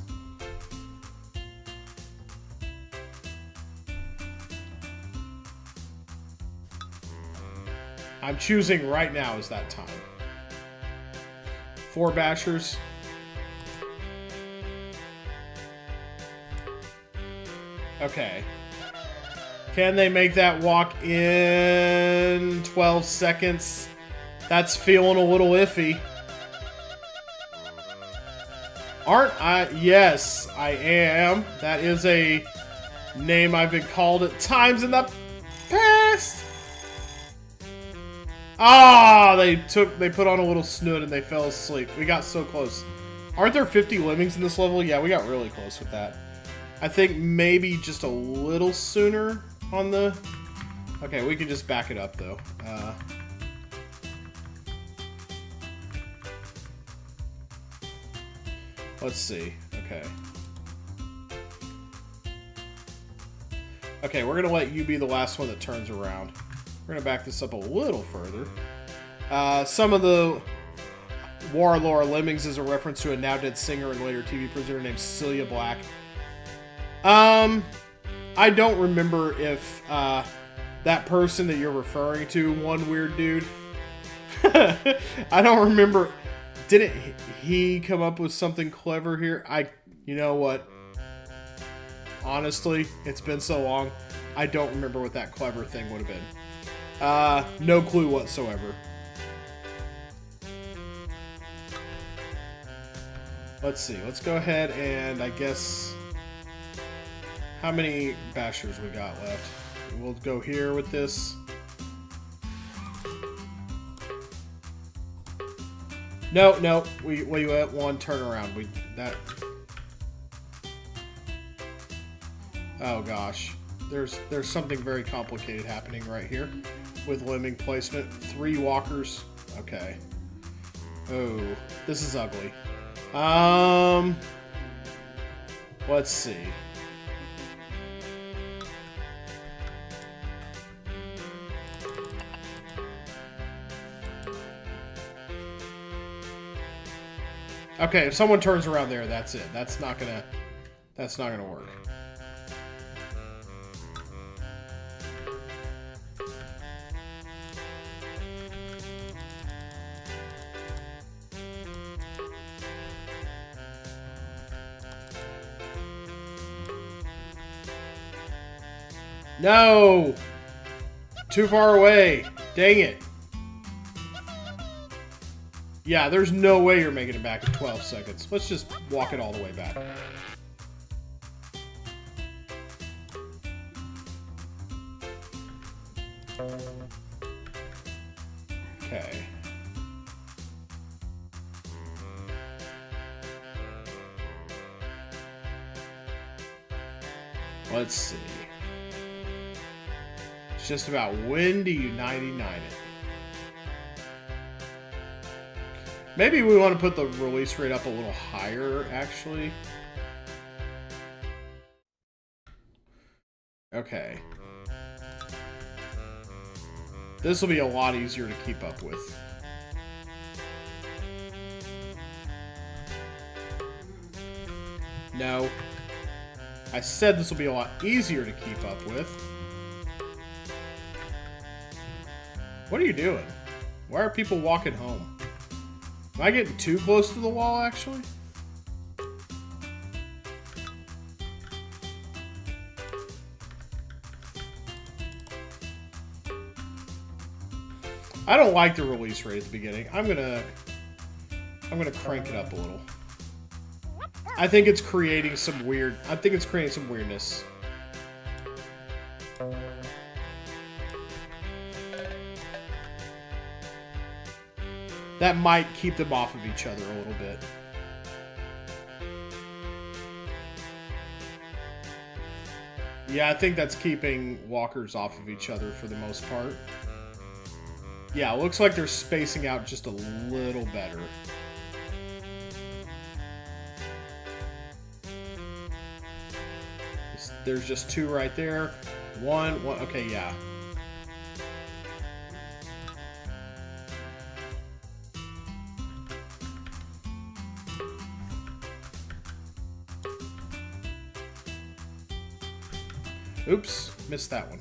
I'm choosing right now is that time. 4 bashers. Okay. Can they make that walk in 12 seconds? That's feeling a little iffy. Aren't I? Yes, I am. That is a name I've been called at times in the past. Ah, they put on a little snoot and they fell asleep. We got so close. Aren't there 50 lemmings in this level? Yeah, we got really close with that. I think maybe just a little sooner on the... Okay, we can just back it up, though. Let's see. Okay. Okay, we're going to let you be the last one that turns around. We're going to back this up a little further. Some of the War Lore Lemmings is a reference to a now-dead singer and later TV presenter named Celia Black. I don't remember if that person that you're referring to, one weird dude, I don't remember. Didn't he come up with something clever here? You know what? Honestly, it's been so long, I don't remember what that clever thing would have been. No clue whatsoever. Let's see. Let's go ahead and I guess... How many bashers we got left? We'll go here with this. No. We let one turn around. Oh gosh. There's something very complicated happening right here with lemming placement. 3 walkers. Okay. Oh, this is ugly. Let's see. Okay, if someone turns around there, that's it. That's not gonna work. No! Too far away. Dang it. Yeah, there's no way you're making it back in 12 seconds. Let's just walk it all the way back. Okay. Let's see. It's just about when do you 99 it? Maybe we want to put the release rate up a little higher, actually. Okay. This will be a lot easier to keep up with. No. I said this will be a lot easier to keep up with. What are you doing? Why are people walking home? Am I getting too close to the wall, actually? I don't like the release rate at the beginning. I'm gonna crank it up a little. I think it's creating some weirdness. That might keep them off of each other a little bit. Yeah, I think that's keeping walkers off of each other for the most part. Yeah, it looks like they're spacing out just a little better. There's just two right there. One. Okay, yeah. Oops, missed that one.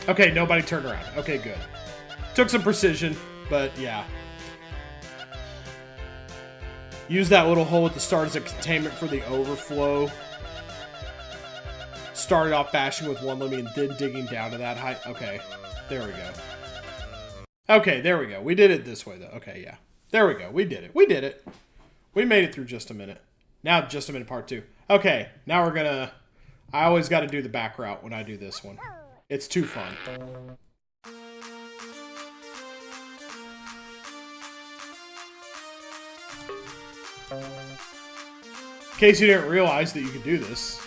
Okay, nobody turned around. Okay, good. Took some precision, but yeah. Use that little hole at the start as a containment for the overflow. Started off bashing with one Lemmy and then digging down to that height. Okay, there we go. Okay, there we go. We did it this way, though. Okay, yeah. There we go. We did it. We did it. We made it through just a minute. Now, just a minute part 2. Okay, now we're gonna... I always got to do the back route when I do this one. It's too fun. In case you didn't realize that you could do this.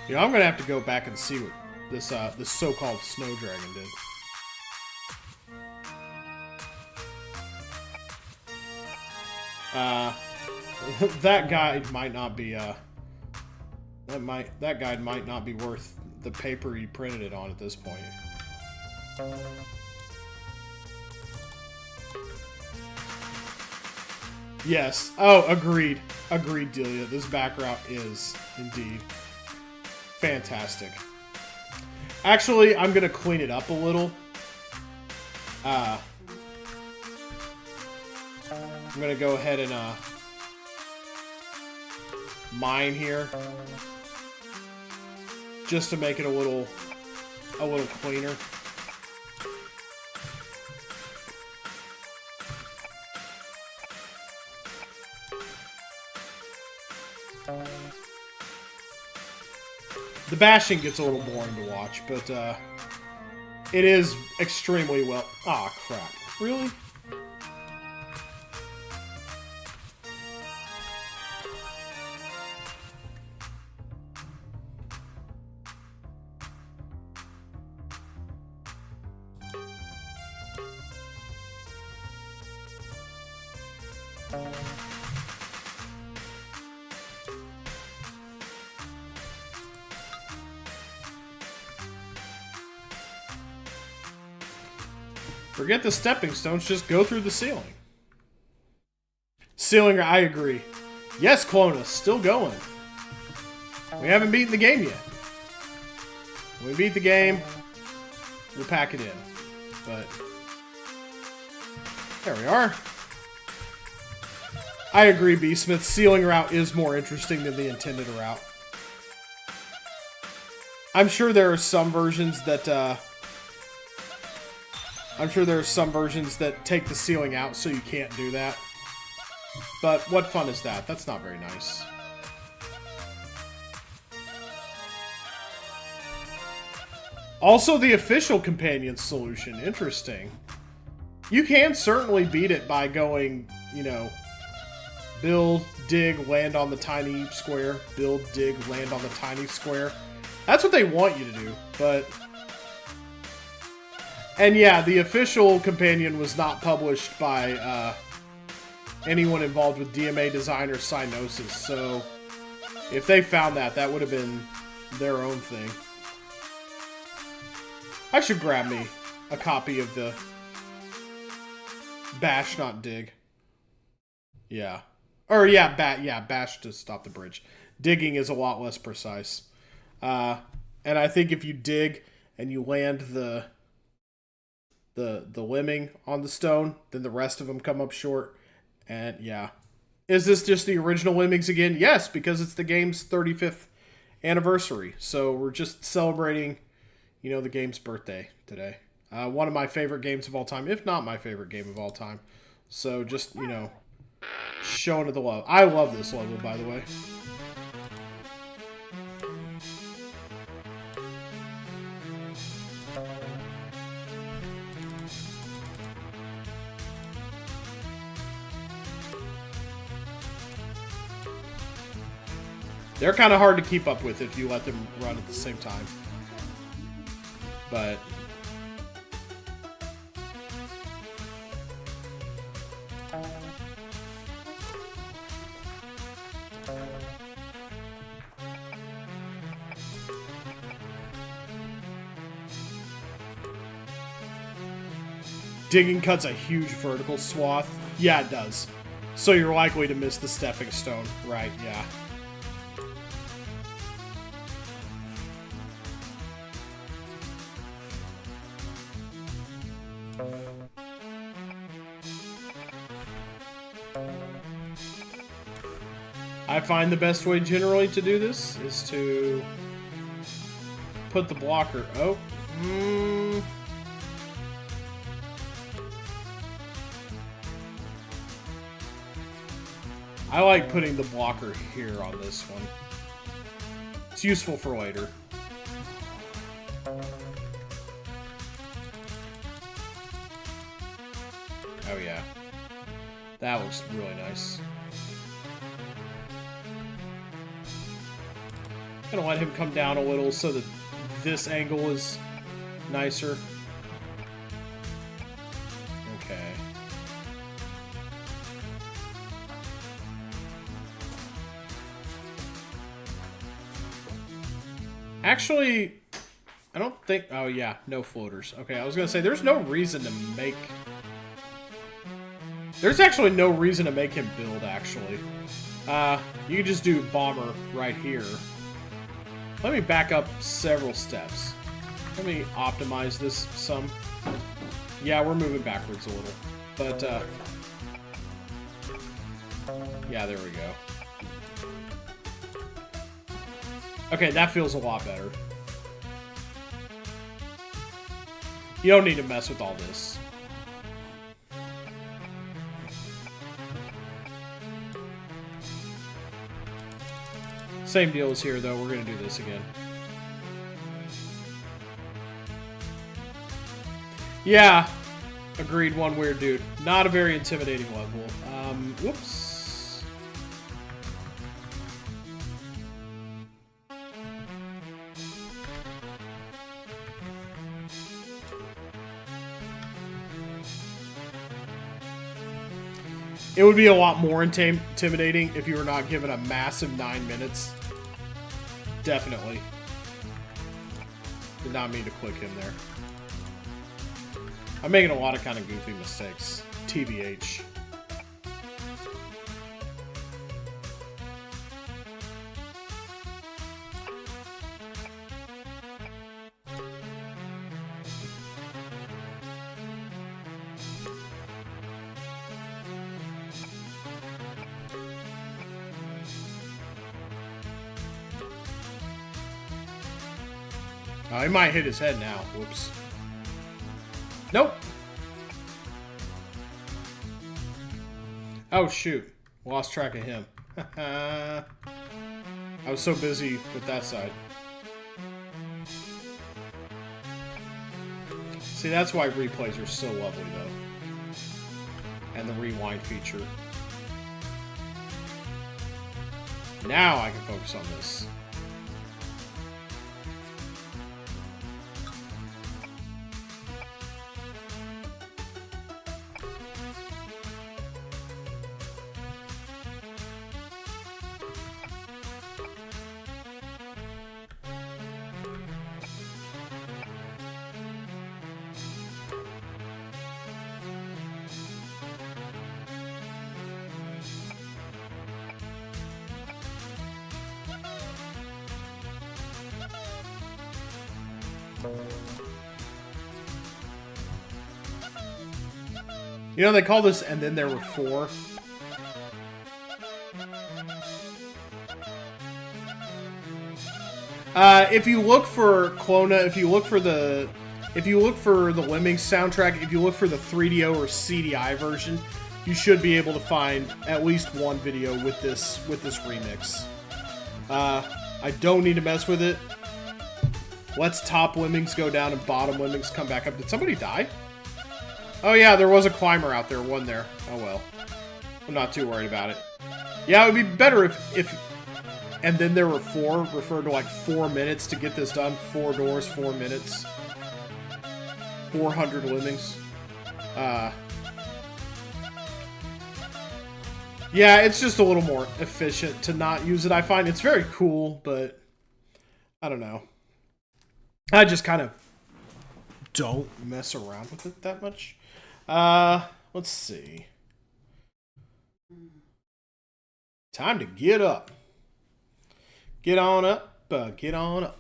You know, I'm gonna have to go back and see what this so-called snow dragon did. That guide might not be that guide might not be worth the paper you printed it on at this point. Yes. Oh, agreed. Agreed, Delia. This back route is indeed fantastic. Actually, I'm gonna clean it up a little. I'm gonna go ahead and mine here, just to make it a little cleaner. The bashing gets a little boring to watch, but it is extremely well... Aw, crap. Really? Forget the stepping stones, just go through the ceiling. Ceiling, I agree. Yes, Clonus, still going. We haven't beaten the game yet. When we beat the game, we'll pack it in. But there we are. I agree, B-Smith. Ceiling route is more interesting than the intended route. I'm sure there are some versions that take the ceiling out so you can't do that. But what fun is that? That's not very nice. Also, the official companion solution. Interesting. You can certainly beat it by going, you know, build, dig, land on the tiny square. Build, dig, land on the tiny square. That's what they want you to do, but... And yeah, the official companion was not published by anyone involved with DMA design or Cyanosis, so if they found that, that would have been their own thing. I should grab me a copy of the bash, not dig. Yeah. Or yeah, bash to stop the bridge. Digging is a lot less precise. And I think if you dig and you land the lemming on the stone, then the rest of them come up short. And yeah. Is this just the original Lemmings again? Yes, because it's the game's 35th anniversary. So we're just celebrating, you know, the game's birthday today. One of my favorite games of all time, if not my favorite game of all time. So just, you know, showing it the love. I love this level, by the way. They're kind of hard to keep up with if you let them run at the same time. But digging cuts a huge vertical swath. Yeah, it does. So you're likely to miss the stepping stone. Right, yeah. I find the best way generally to do this is to put the blocker. Oh. I like putting the blocker here on this one. It's useful for later. Oh yeah. That looks really nice. Gonna let him come down a little so that this angle is nicer. Okay. Actually, I don't think... Oh, yeah. No floaters. Okay, I was gonna say, there's no reason to make... There's actually no reason to make him build, actually. You can just do bomber right here. Let me back up several steps. Let me optimize this some. Yeah, we're moving backwards a little. But, yeah, there we go. Okay, that feels a lot better. You don't need to mess with all this. Same deal as here, though. We're going to do this again. Yeah. Agreed, one weird dude. Not a very intimidating level. Whoops. It would be a lot more intimidating if you were not given a massive 9 minutes. Definitely. Did not mean to click him there. I'm making a lot of kind of goofy mistakes. TBH. Oh, he might hit his head now. Whoops. Nope. Oh, shoot. Lost track of him. I was so busy with that side. See, that's why replays are so lovely, though. And the rewind feature. Now I can focus on this. You know, they call this "and then there were 4." If you look for Clona, if you look for the Lemmings soundtrack, if you look for the 3DO or CDI version, you should be able to find at least one video with this remix. I don't need to mess with it. Let's top Lemmings go down and bottom Lemmings come back up. Did somebody die? Oh yeah, there was a climber out there, one there. Oh well. I'm not too worried about it. Yeah, it would be better if and then there were 4, referred to like 4 minutes to get this done. 4 doors, 4 minutes. 400 Lemmings. Yeah, it's just a little more efficient to not use it. I find it's very cool, but I don't know. I just kind of don't mess around with it that much. Let's see. Time to get up. Get on up. Get on up.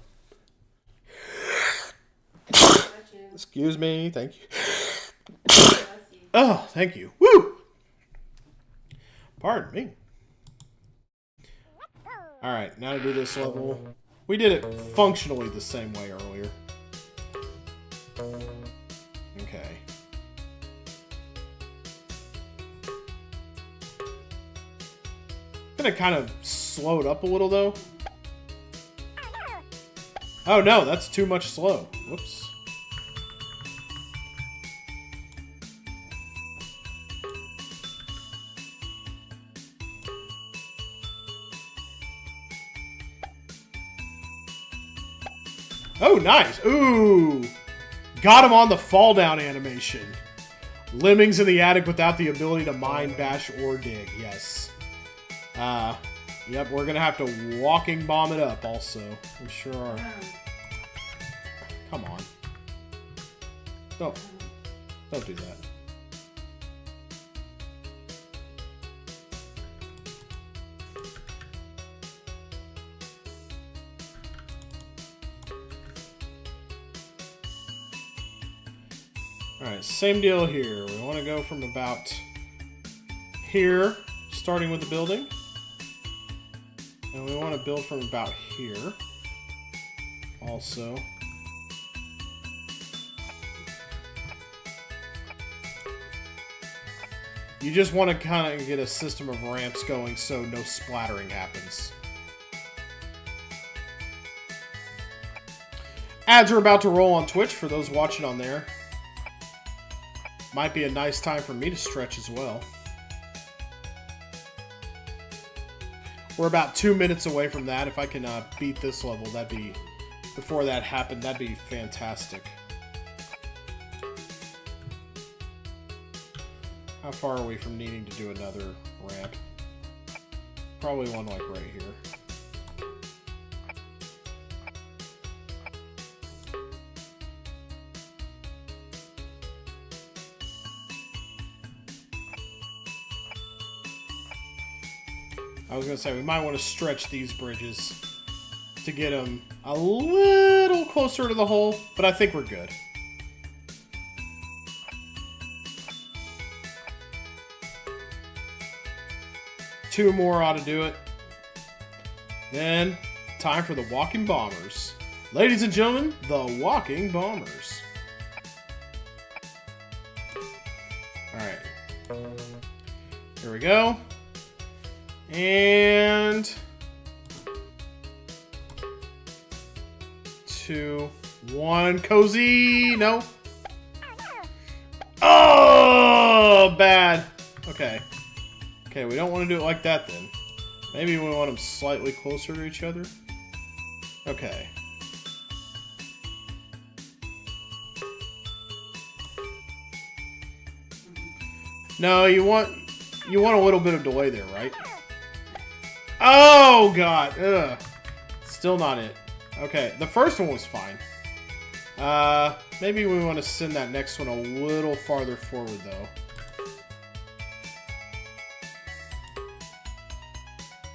Excuse me. Thank you. Oh, thank you. Woo! Pardon me. Alright, now to do this level. We did it functionally the same way earlier. Okay. I'm gonna kind of slow it up a little, though. Oh no, that's too much slow. Whoops. Oh, nice. Ooh. Got him on the fall down animation. Lemmings in the attic without the ability to mine, bash, or dig. Yes. Yep, we're gonna have to walking bomb it up also. We sure are. Come on. Don't do that. Alright, same deal here. We want to go from about here, starting with the building. And we want to build from about here. Also. You just want to kind of get a system of ramps going so no splattering happens. Ads are about to roll on Twitch for those watching on there. Might be a nice time for me to stretch as well. We're about 2 minutes away from that. If I can beat this level, that'd be... Before that happened, that'd be fantastic. How far are we from needing to do another ramp? Probably one like right here. I was going to say, we might want to stretch these bridges to get them a little closer to the hole, but I think we're good. Two more ought to do it. Then, time for the Walking Bombers. Ladies and gentlemen, the Walking Bombers. Alright. Here we go. And 2, 1, cozy. No. Oh, bad. Okay. Okay, we don't want to do it like that then. Maybe we want them slightly closer to each other. Okay. No, you want a little bit of delay there, right? Oh, God. Ugh. Still not it. Okay, the first one was fine. Maybe we want to send that next one a little farther forward, though.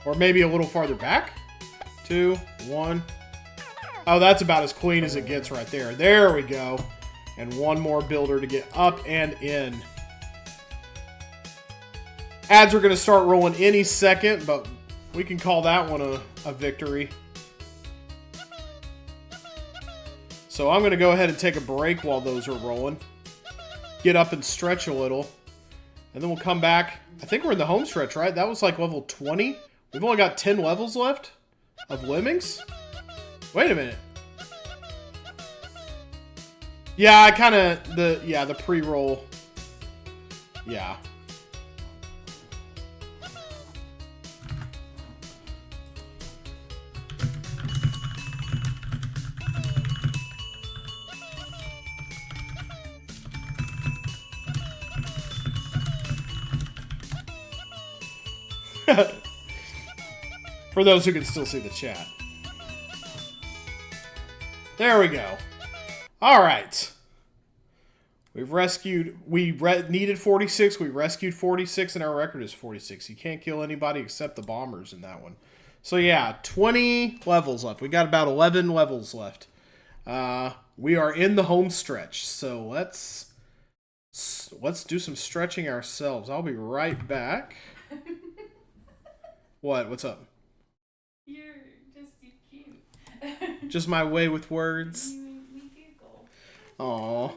Or maybe a little farther back. 2, 1. Oh, that's about as clean as it gets right there. There we go. And one more builder to get up and in. Ads are going to start rolling any second, but we can call that one a victory. So I'm going to go ahead and take a break while those are rolling. Get up and stretch a little. And then we'll come back. I think we're in the home stretch, right? That was like level 20. We've only got 10 levels left of Lemmings. Wait a minute. Yeah, I kind of... the pre-roll. Yeah. For those who can still see the chat. There we go. Alright. We've rescued... needed 46. We rescued 46, and our record is 46. You can't kill anybody except the bombers in that one. So yeah, 20 levels left. We got about 11 levels left. We are in the home stretch. So let's do some stretching ourselves. I'll be right back. What? What's up? You're just cute. Just my way with words. You make me giggle. Aww.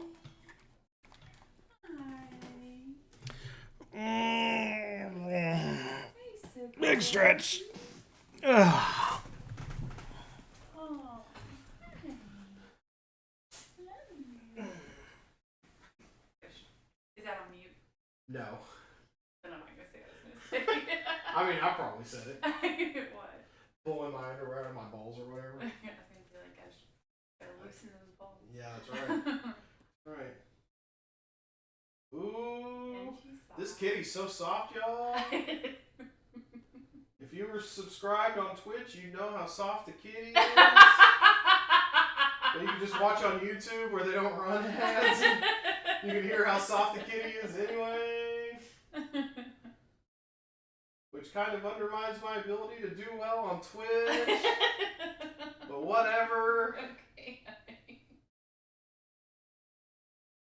Hi. So Big stretch. Ugh. Oh. Is that on mute? No. Then I'm not gonna say what I was gonna say. I mean, I probably said it. What? Pulling my underwear out of my balls or whatever. I think you're like, I should gotta loosen those balls. Yeah, that's right. Right. Ooh. And she's soft. This kitty's so soft, y'all. If you were subscribed on Twitch, you know how soft the kitty is. But you can just watch on YouTube where they don't run ads. And you can hear how soft the kitty is anyway. Which kind of undermines my ability to do well on Twitch. But whatever. Okay.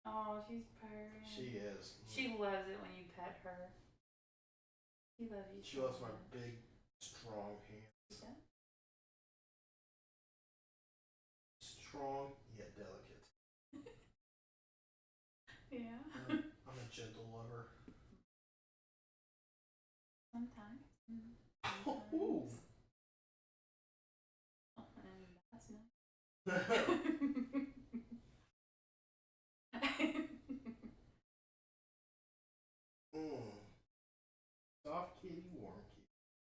Oh, she's purring. She is. She loves it when you pet her. She loves you. She loves my big, strong hands. Yeah. Strong yet delicate. Yeah. I'm a gentle lover. Sometimes. Ooh. Oh, and that's nice. Soft kitty, warm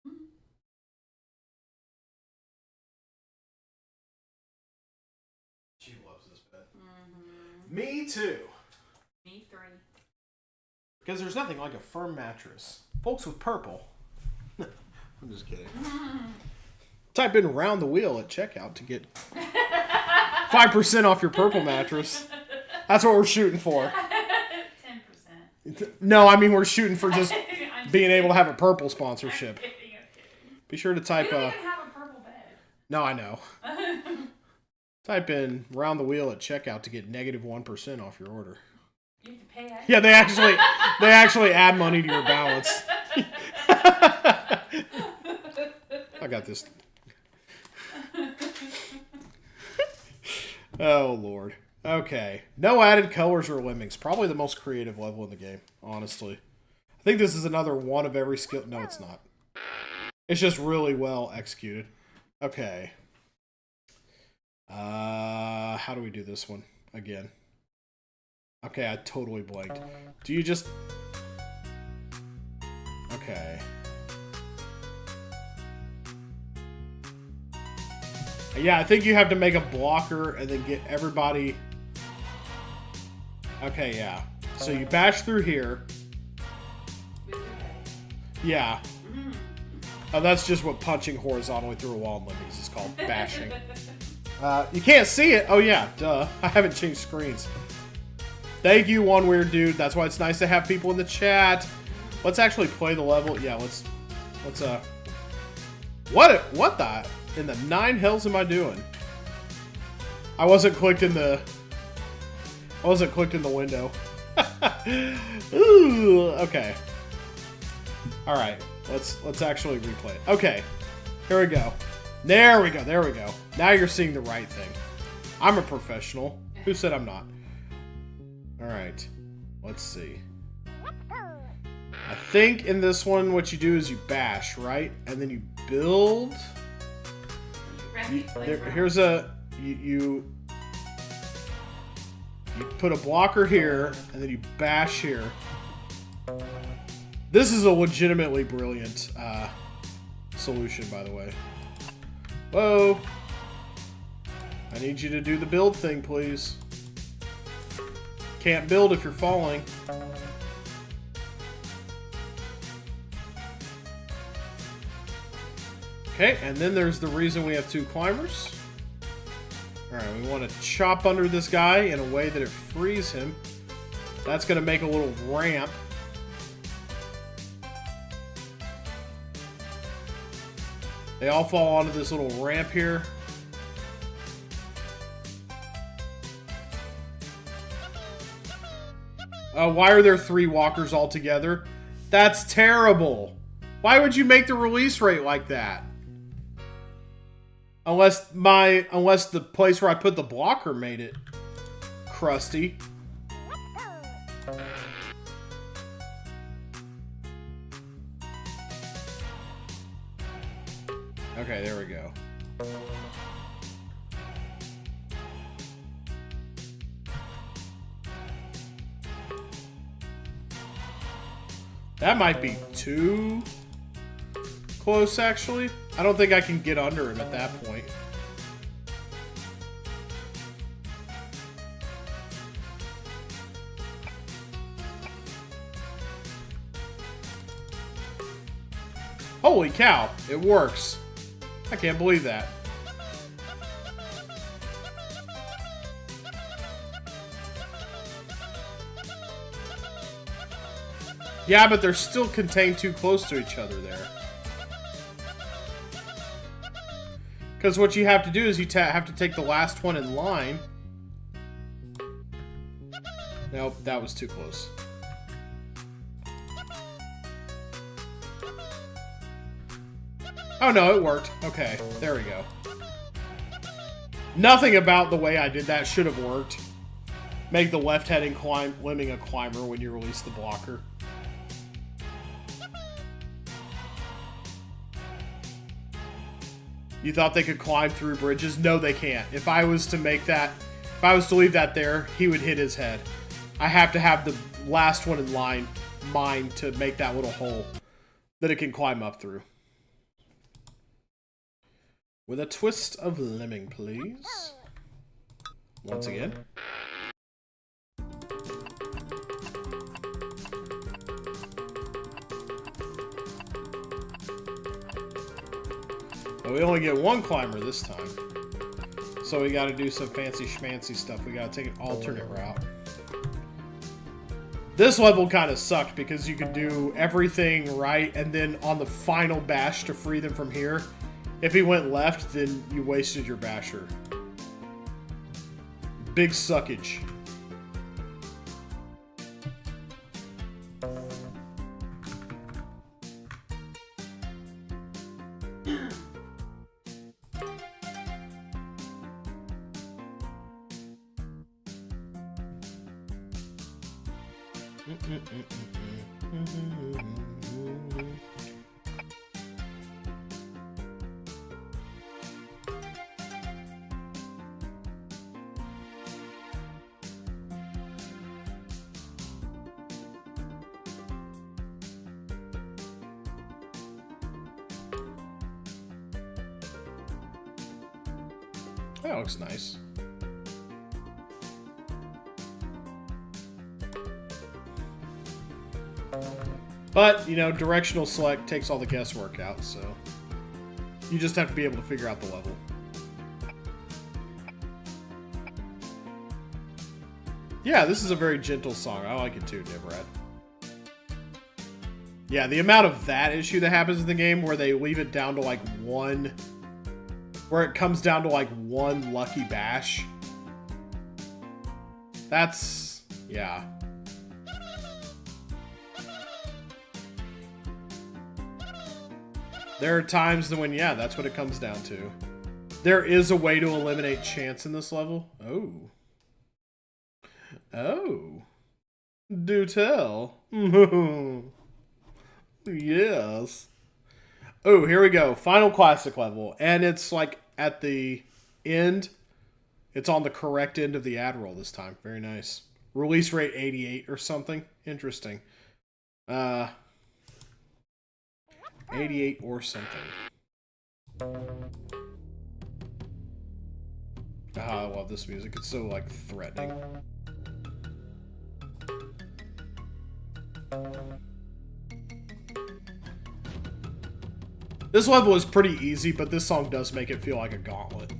kitty. She loves this bed. Me too. Me three. Because there's nothing like a firm mattress. Folks with purple. I'm just kidding. Type in round the wheel at checkout to get 5% off your purple mattress. That's what we're shooting for. 10%. No, I mean we're shooting for just I'm being able to have a purple sponsorship. I'm kidding. Be sure to We type. don't even have a purple bed. No, I know. Type in round the wheel at checkout to get negative 1% off your order. You have to pay extra. Yeah, they actually add money to your balance. I got this. Oh Lord. Okay. No added colors or lemmings. Probably the most creative level in the game, honestly. I think this is another one of every skill. No, it's not. It's just really well executed. Okay. How do we do this one again? Okay, I totally blanked. Do you just... Okay. Yeah, I think you have to make a blocker and then get everybody... Okay, yeah. So you bash through here. Yeah. Oh, that's just what punching horizontally through a wall in Lemmings is called. Bashing. You can't see it. Oh, yeah. Duh. I haven't changed screens. Thank you, One Weird Dude. That's why it's nice to have people in the chat. Let's actually play the level. Yeah, let's what the in the nine hells am I doing? I wasn't clicked in the window. Ooh, okay. All right, let's actually replay it. Okay, here we go. There we go. There we go. Now you're seeing the right thing. I'm a professional. Who said I'm not? All right, let's see. I think in this one, what you do is you bash, right, and then you build. Here's a you put a blocker here, and then you bash here. This is a legitimately brilliant solution, by the way. Whoa! I need you to do the build thing, please. Can't build if you're falling. Okay, and then there's the reason we have two climbers. Alright, we want to chop under this guy in a way that it frees him. That's going to make a little ramp. They all fall onto this little ramp here. Why are there 3 walkers all together? That's terrible. Why would you make the release rate like that? Unless the place where I put the blocker made it crusty. Okay, there we go. That might be too close, actually. I don't think I can get under him at that point. Holy cow, it works. I can't believe that. Yeah, but they're still contained too close to each other there. Because what you have to do is you have to take the last one in line. Nope, that was too close. Oh no, it worked. Okay, there we go. Nothing about the way I did that should have worked. Make the left-heading lemming a climber when you release the blocker. You thought they could climb through bridges? No, they can't. If I was to make that, if I was to leave that there, he would hit his head. I have to have the last one in line mine to make that little hole that it can climb up through. With a twist of lemming, please. Once again. But we only get one climber this time. So we gotta do some fancy schmancy stuff. We gotta take an alternate route. This level kind of sucked because you could do everything right, and then on the final bash to free them from here, if he went left, then you wasted your basher. Big suckage. That looks nice. But, you know, directional select takes all the guesswork out, so you just have to be able to figure out the level. Yeah, this is a very gentle song. I like it too, Nivrad. Yeah, the amount of that issue that happens in the game where they leave it down to like one... Where it comes down to like one lucky bash That's... yeah. There are times when, yeah, that's what it comes down to. There is a way to eliminate chance in this level. Oh. Oh. Do tell. Yes. Oh, here we go. Final classic level. And it's like at the end. It's on the correct end of the ad roll this time. Very nice. Release rate 88 or something. Interesting. 88 or something. Ah, I love this music. It's so, like, threatening. This level is pretty easy, but this song does make it feel like a gauntlet.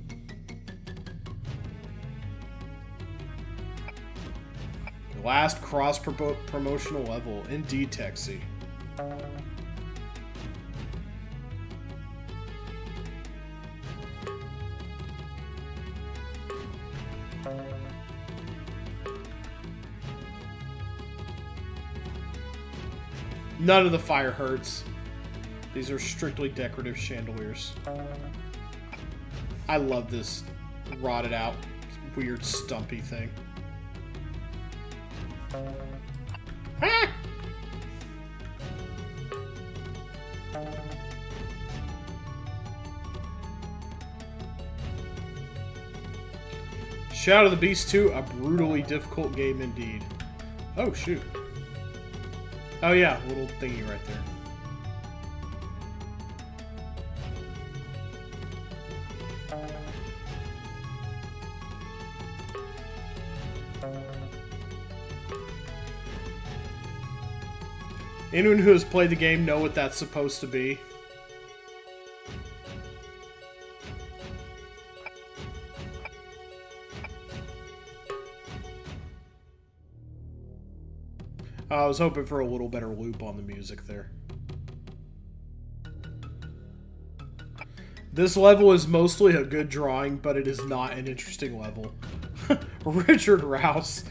The last cross-promotional level. Indeed, Texie. None of the fire hurts. These are strictly decorative chandeliers. I love this rotted out, weird, stumpy thing. Ah! Shadow of the Beast 2, a brutally difficult game indeed. Oh, shoot. Oh yeah, little thingy right there. Anyone who has played the game know what that's supposed to be. I was hoping for a little better loop on the music there. This level is mostly a good drawing, but it is not an interesting level. Richard Rouse.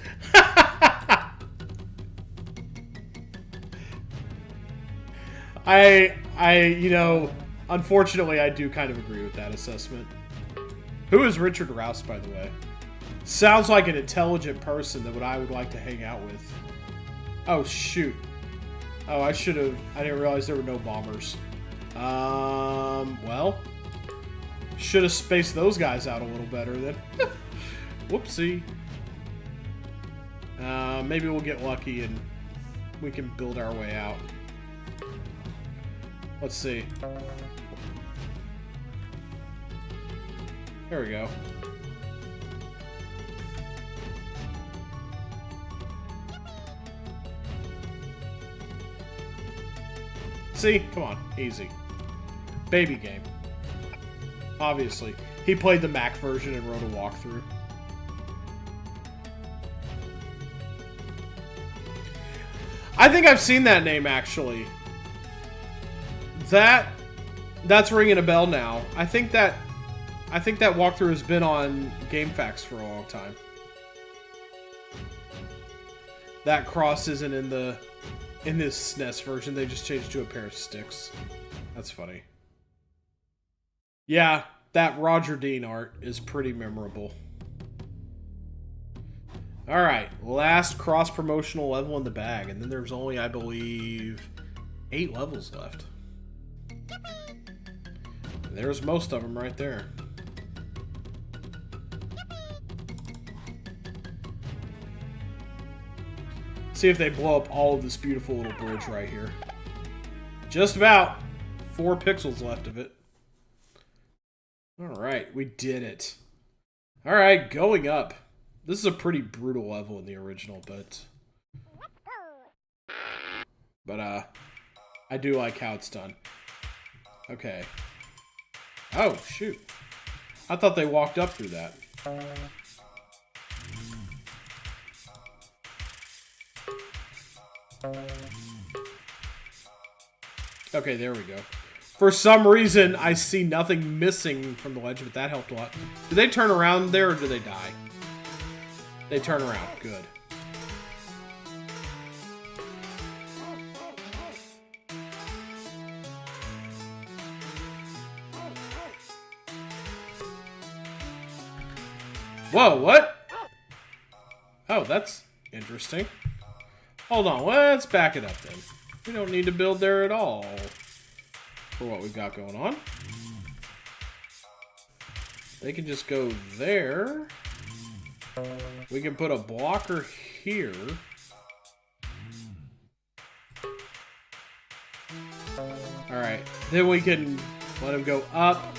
you know, unfortunately, I do kind of agree with that assessment. Who is Richard Rouse, by the way? Sounds like an intelligent person that I would like to hang out with. Oh, shoot. Oh, I didn't realize there were no bombers. Well. Should have spaced those guys out a little better then. Whoopsie. Maybe we'll get lucky and we can build our way out. Let's see. There we go. See? Come on. Easy. Baby game. Obviously. He played the Mac version and wrote a walkthrough. I think I've seen that name, actually. That's ringing a bell now. I think that walkthrough has been on GameFAQs for a long time. That cross isn't in this SNES version. They just changed to a pair of sticks. That's funny. Yeah, that Roger Dean art is pretty memorable. Alright, last cross-promotional level in the bag, and then there's only, I believe, 8 levels left. There's most of them right there. See if they blow up all of this beautiful little bridge right here. Just about 4 pixels left of it. Alright, we did it. Alright, going up. This is a pretty brutal level in the original, but I do like how it's done. Okay. Oh, shoot. I thought they walked up through that. Okay, there we go. For some reason, I see nothing missing from the ledge, but that helped a lot. Do they turn around there, or do they die? They turn around. Good. Whoa, what? Oh, that's interesting. Hold on, let's back it up then. We don't need to build there at all for what we've got going on. They can just go there. We can put a blocker here. Alright, then we can let him go up,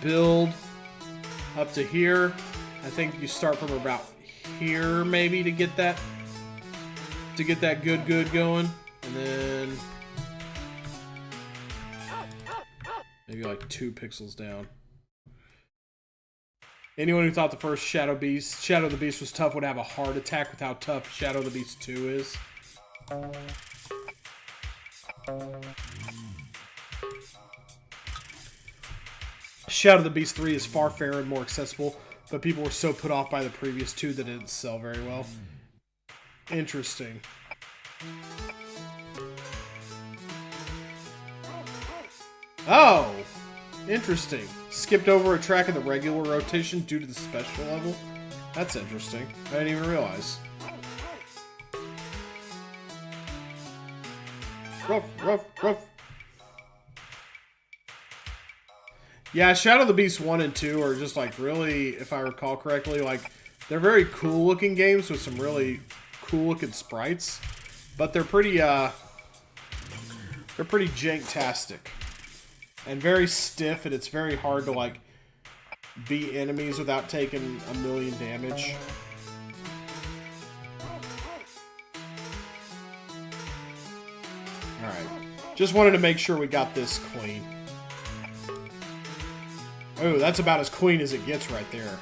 build up to here. I think you start from about here maybe to get that good going, and then maybe like 2 pixels down. Anyone who thought the first Shadow of the Beast was tough would have a heart attack with how tough Shadow of the Beast 2 is. Shadow of the Beast 3 is far fairer and more accessible, but people were so put off by the previous 2 that it didn't sell very well. Interesting. Oh! Interesting. Skipped over a track in the regular rotation due to the special level? That's interesting. I didn't even realize. Ruff, ruff, ruff. Yeah, Shadow of the Beast 1 and 2 are just like really, if I recall correctly, like they're very cool looking games with some really cool looking sprites, but they're pretty janktastic and very stiff, and it's very hard to like beat enemies without taking a million damage. Alright, just wanted to make sure we got this clean. Oh, that's about as clean as it gets right there.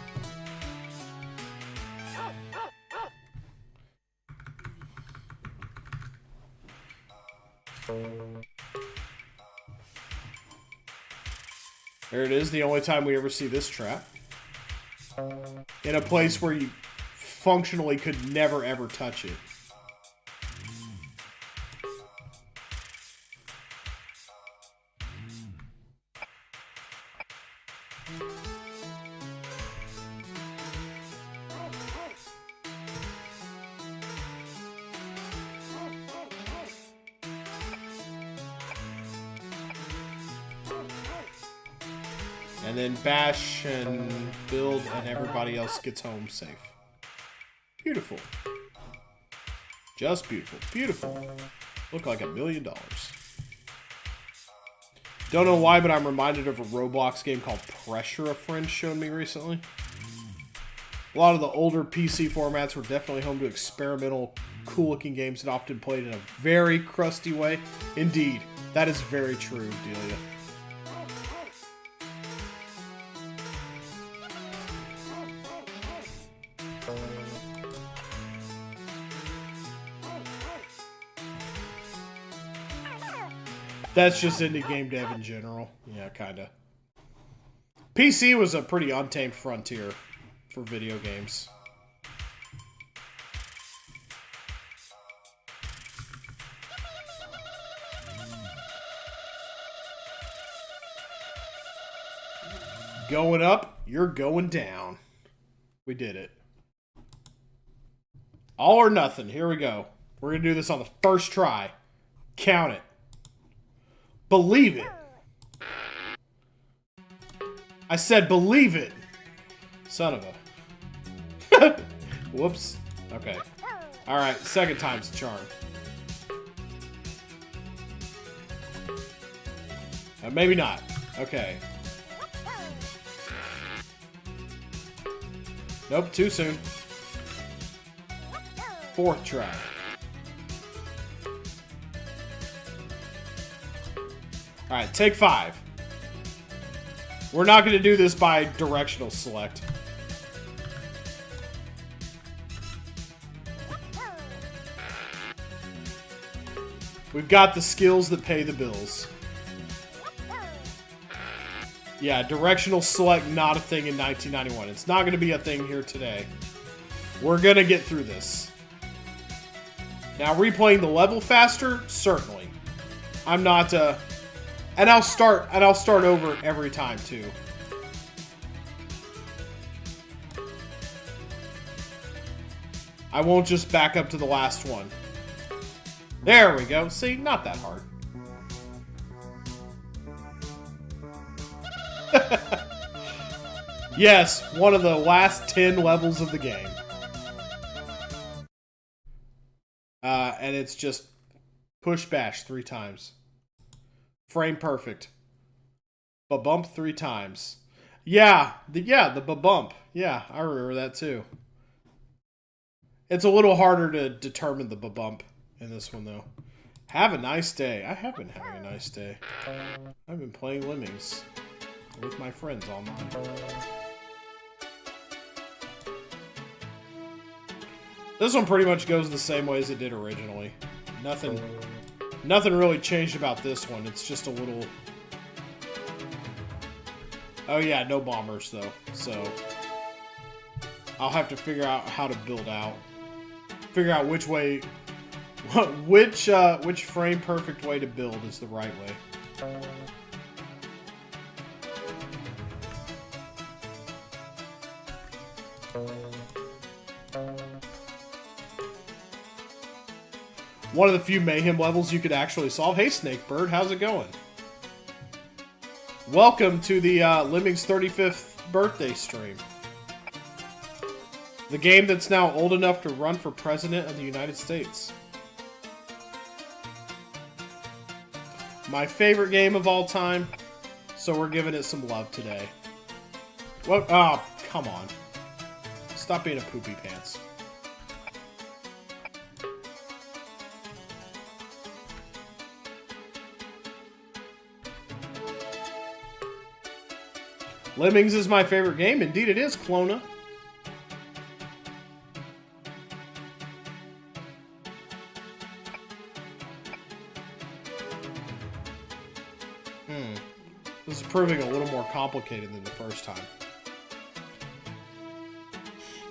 There it is, the only time we ever see this trap. In a place where you functionally could never ever touch it. And then bash and build and everybody else gets home safe. Beautiful. Just beautiful. Beautiful. Look like $1 million. Don't know why, but I'm reminded of a Roblox game called Pressure a friend showed me recently. A lot of the older PC formats were definitely home to experimental, cool-looking games that often played in a very crusty way. Indeed, that is very true, Delia. That's just indie game dev in general. Yeah, kinda. PC was a pretty untamed frontier for video games. Going up, you're going down. We did it. All or nothing. Here we go. We're going to do this on the first try. Count it. Believe it. I said believe it. Son of a... Whoops. Okay. Alright, second time's the charm. Maybe not. Okay. Nope, too soon. Fourth try. Alright, take 5. We're not going to do this by directional select. We've got the skills that pay the bills. Yeah, directional select not a thing in 1991. It's not going to be a thing here today. We're gonna get through this. Now, replaying the level faster, certainly. I'm not. And I'll start over every time too. I won't just back up to the last one. There we go. See, not that hard. Yes, one of the last 10 levels of the game. And it's just push bash 3 times. Frame perfect. Ba-bump 3 times. Yeah, the ba-bump. Yeah, I remember that too. It's a little harder to determine the ba-bump in this one, though. Have a nice day. I have been having a nice day. I've been playing Lemmings with my friends online. This one pretty much goes the same way as it did originally. Nothing really changed about this one. It's just a little... Oh yeah, no bombers though. So I'll have to figure out how to build out. Figure out which way, which frame perfect way to build is the right way. One of the few mayhem levels you could actually solve. Hey Snakebird, how's it going? Welcome to the Lemmings 35th birthday stream. The game that's now old enough to run for president of the United States. My favorite game of all time, so we're giving it some love today. What? Oh, come on. Stop being a poopy pants. Lemmings is my favorite game. Indeed it is, Clona. This is proving a little more complicated than the first time.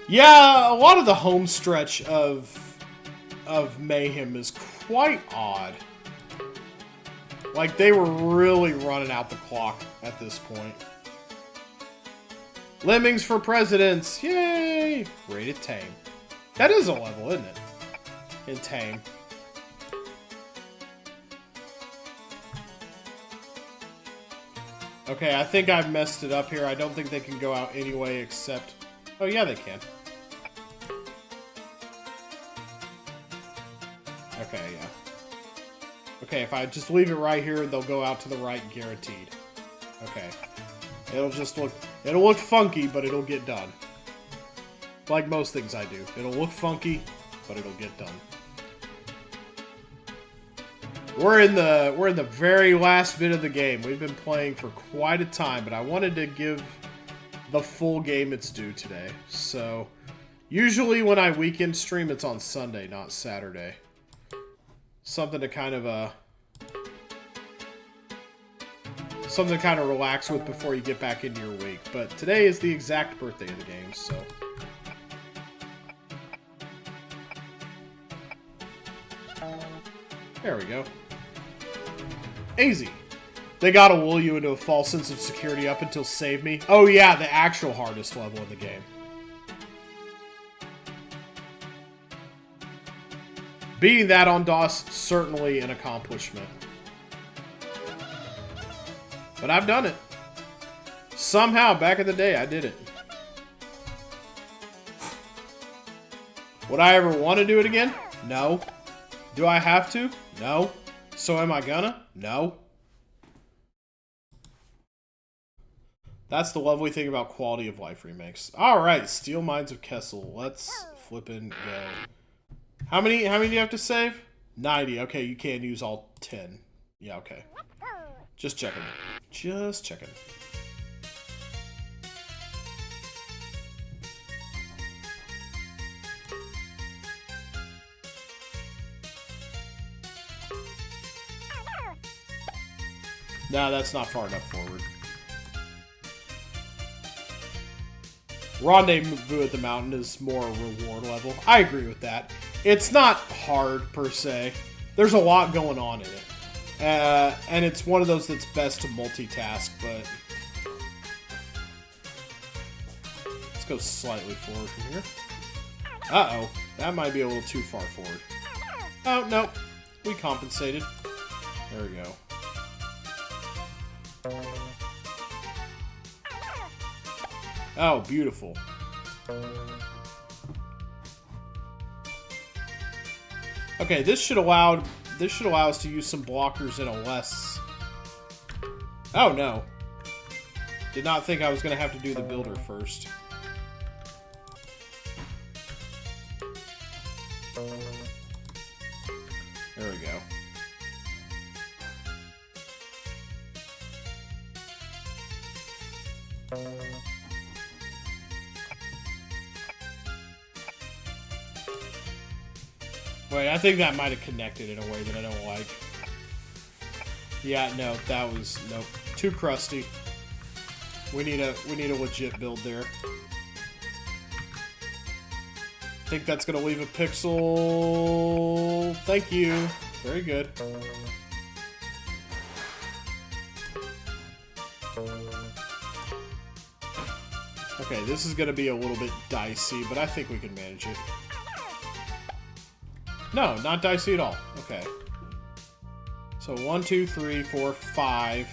Yeah, a lot of the home stretch of Mayhem is quite odd. Like, they were really running out the clock at this point. Lemmings for presidents! Yay! Rated tame. That is a level, isn't it? In tame. Okay, I think I've messed it up here. I don't think they can go out anyway except... Oh, yeah, they can. Okay, yeah. Okay, if I just leave it right here, they'll go out to the right guaranteed. Okay. It'll just look... It'll look funky, but it'll get done. Like most things I do. It'll look funky, but it'll get done. We're in the very last bit of the game. We've been playing for quite a time, but I wanted to give the full game its due today. So, usually when I weekend stream, it's on Sunday, not Saturday. Something to kind of relax with before you get back into your week. But today is the exact birthday of the game, so... There we go. Easy. They gotta wool you into a false sense of security up until Save Me. Oh yeah, the actual hardest level in the game. Beating that on DOS, certainly an accomplishment. But I've done it. Somehow, back in the day, I did it. Would I ever want to do it again? No. Do I have to? No. So am I gonna? No. That's the lovely thing about quality of life remakes. Alright, Steel Mines of Kessel. Let's flippin' go. How many do you have to save? 90. Okay, you can't use all 10. Yeah, okay. Just checking. Just checking. No, that's not far enough forward. Rendezvous at the mountain is more reward level. I agree with that. It's not hard per se. There's a lot going on in it. And it's one of those that's best to multitask, but let's go slightly forward from here. Uh-oh. That might be a little too far forward. Oh, no. We compensated. There we go. Oh, beautiful. Okay, this should allow us to use some blockers in a less... Oh, no. Did not think I was going to have to do the builder first. There we go. Wait, I think that might have connected in a way that I don't like. Yeah, no, that was... Nope. Too crusty. We need a legit build there. I think that's gonna leave a pixel... Thank you. Very good. Okay, this is gonna be a little bit dicey, but I think we can manage it. No, not dicey at all. Okay. So 1, 2, 3, 4, 5.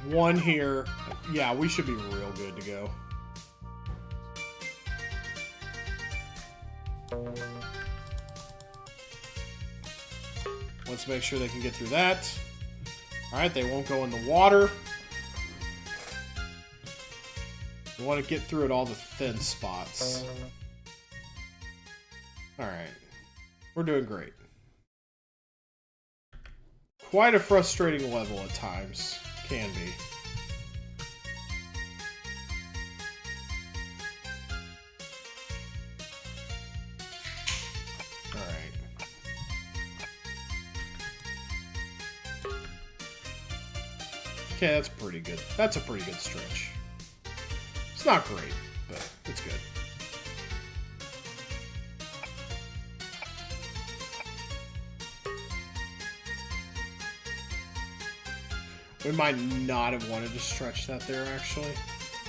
1 here. Yeah, we should be real good to go. Let's make sure they can get through that. Alright, they won't go in the water. We want to get through at all the thin spots. Alright. We're doing great. Quite a frustrating level at times. Can be. Alright. Okay, that's pretty good. That's a pretty good stretch. It's not great, but it's good. We might not have wanted to stretch that there, actually.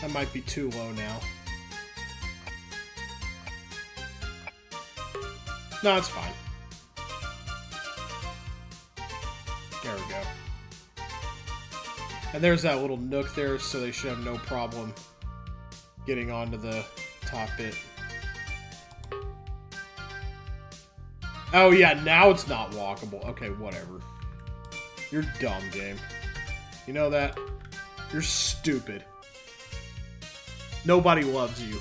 That might be too low now. No, it's fine. There we go. And there's that little nook there, so they should have no problem getting onto the top bit. Oh yeah, now it's not walkable. Okay, whatever. You're dumb, game. You know that? You're stupid. Nobody loves you.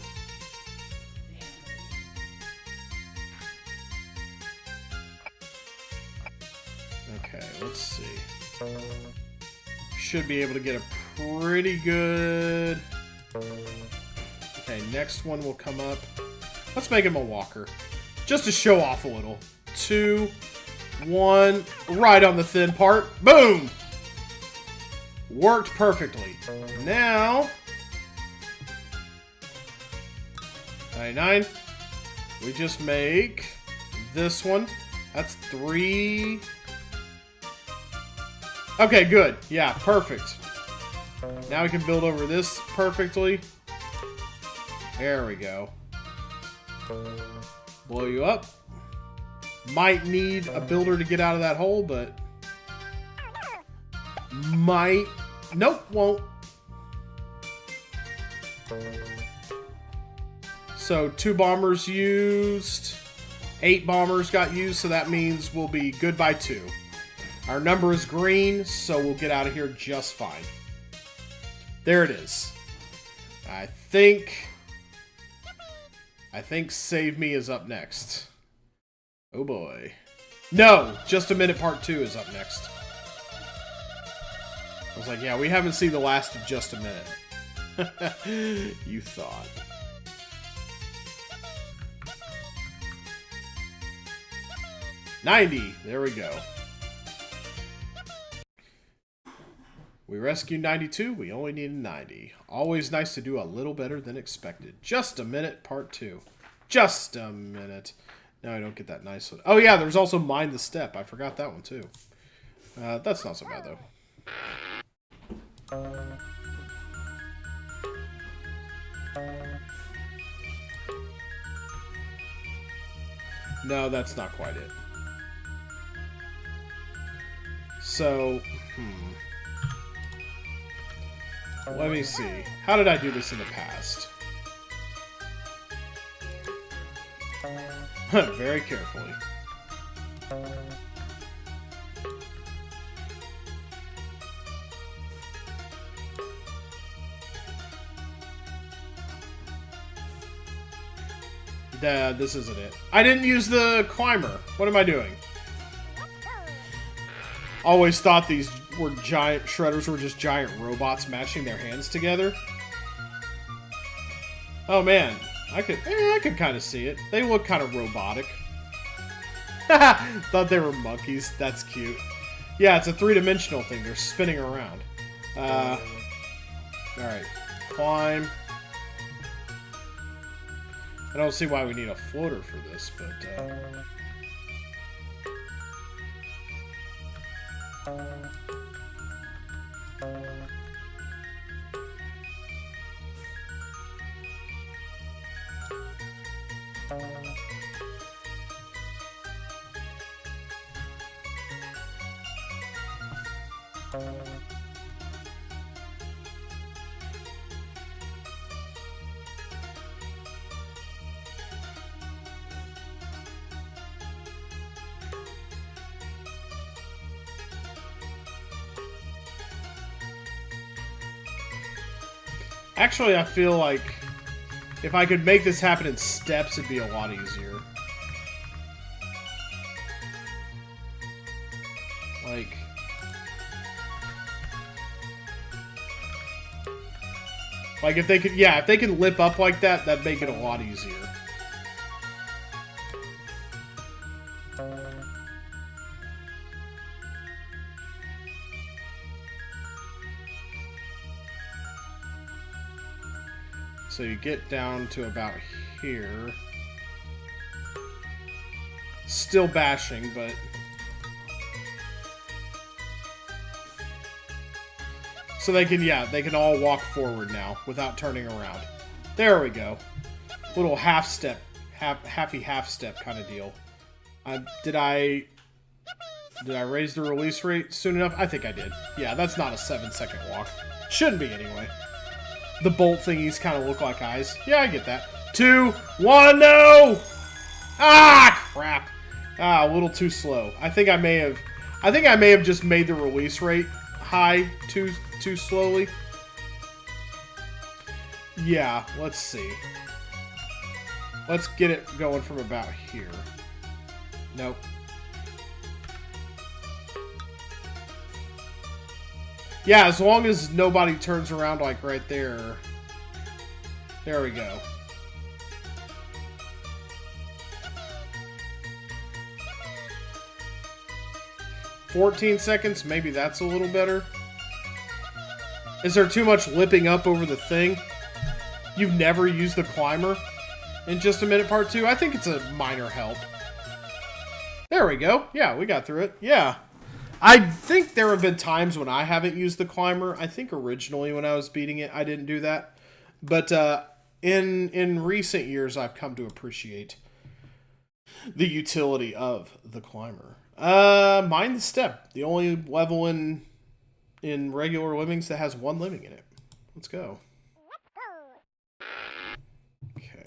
Okay, let's see. Should be able to get a pretty good... Okay, next one will come up. Let's make him a walker. Just to show off a little. 2, 1, right on the thin part. Boom! Worked perfectly. Now... 99. We just make this one. That's 3... Okay, good. Yeah, perfect. Now we can build over this perfectly. There we go. Blow you up. Might need a builder to get out of that hole, but... Might... Nope, won't. So, 2 bombers used. 8 bombers got used, so that means we'll be good by 2. Our number is green, so we'll get out of here just fine. There it is. I think Save Me is up next. Oh boy. No! Just a Minute Part 2 is up next. I was like, yeah, we haven't seen the last of Just a Minute. You thought. $90. There we go. We rescued 92. We only needed 90. Always nice to do a little better than expected. Just a minute, part 2. Just a minute. Now I don't get that nice one. Oh yeah, there's also Mind the Step. I forgot that one too. That's not so bad though. No, that's not quite it. So, let me see. How did I do this in the past? Very carefully. This isn't it. I didn't use the climber. What am I doing? Always thought these were giant shredders were just giant robots mashing their hands together. Oh man, I could kind of see it. They look kind of robotic. Thought they were monkeys. That's cute. Yeah, it's a three-dimensional thing. They're spinning around. All right, climb. I don't see why we need a floater for this, but actually, I feel like if I could make this happen in steps, it'd be a lot easier. Like if they could, yeah, if they could lip up like that, that'd make it a lot easier. So you get down to about here. Still bashing, but... So they can, yeah, they can all walk forward now without turning around. There we go. Little half step, half step kind of deal. Did I raise the release rate soon enough? I think I did. Yeah, that's not a 7-second walk. Shouldn't be anyway. The bolt thingies kind of look like eyes. Yeah, I get that. 2, 1, no! Ah, crap. Ah, a little too slow. I think I may have just made the release rate high too slowly. Yeah, let's see. Let's get it going from about here. Nope. Yeah, as long as nobody turns around like right there. There we go. $14 seconds, maybe that's a little better. Is there too much lipping up over the thing? You've never used the climber in Just a Minute Part 2? I think it's a minor help. There we go. Yeah, we got through it. Yeah. I think there have been times when I haven't used the climber. I think originally when I was beating it, I didn't do that. But in recent years, I've come to appreciate the utility of the climber. Mind the Step. The only level in regular Lemmings that has one lemming in it. Let's go. Okay.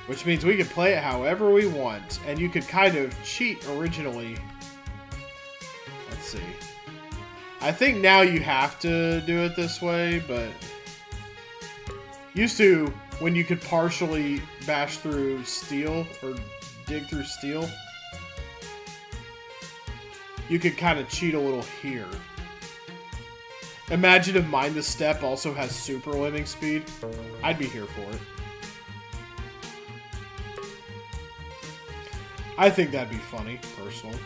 Which means we could play it however we want. And you could kind of cheat originally. Let's see. I think now you have to do it this way, but... Used to, when you could partially bash through steel, or dig through steel, you could kind of cheat a little here. Imagine if Mind the Step also has super lemming speed. I'd be here for it. I think that'd be funny, personally.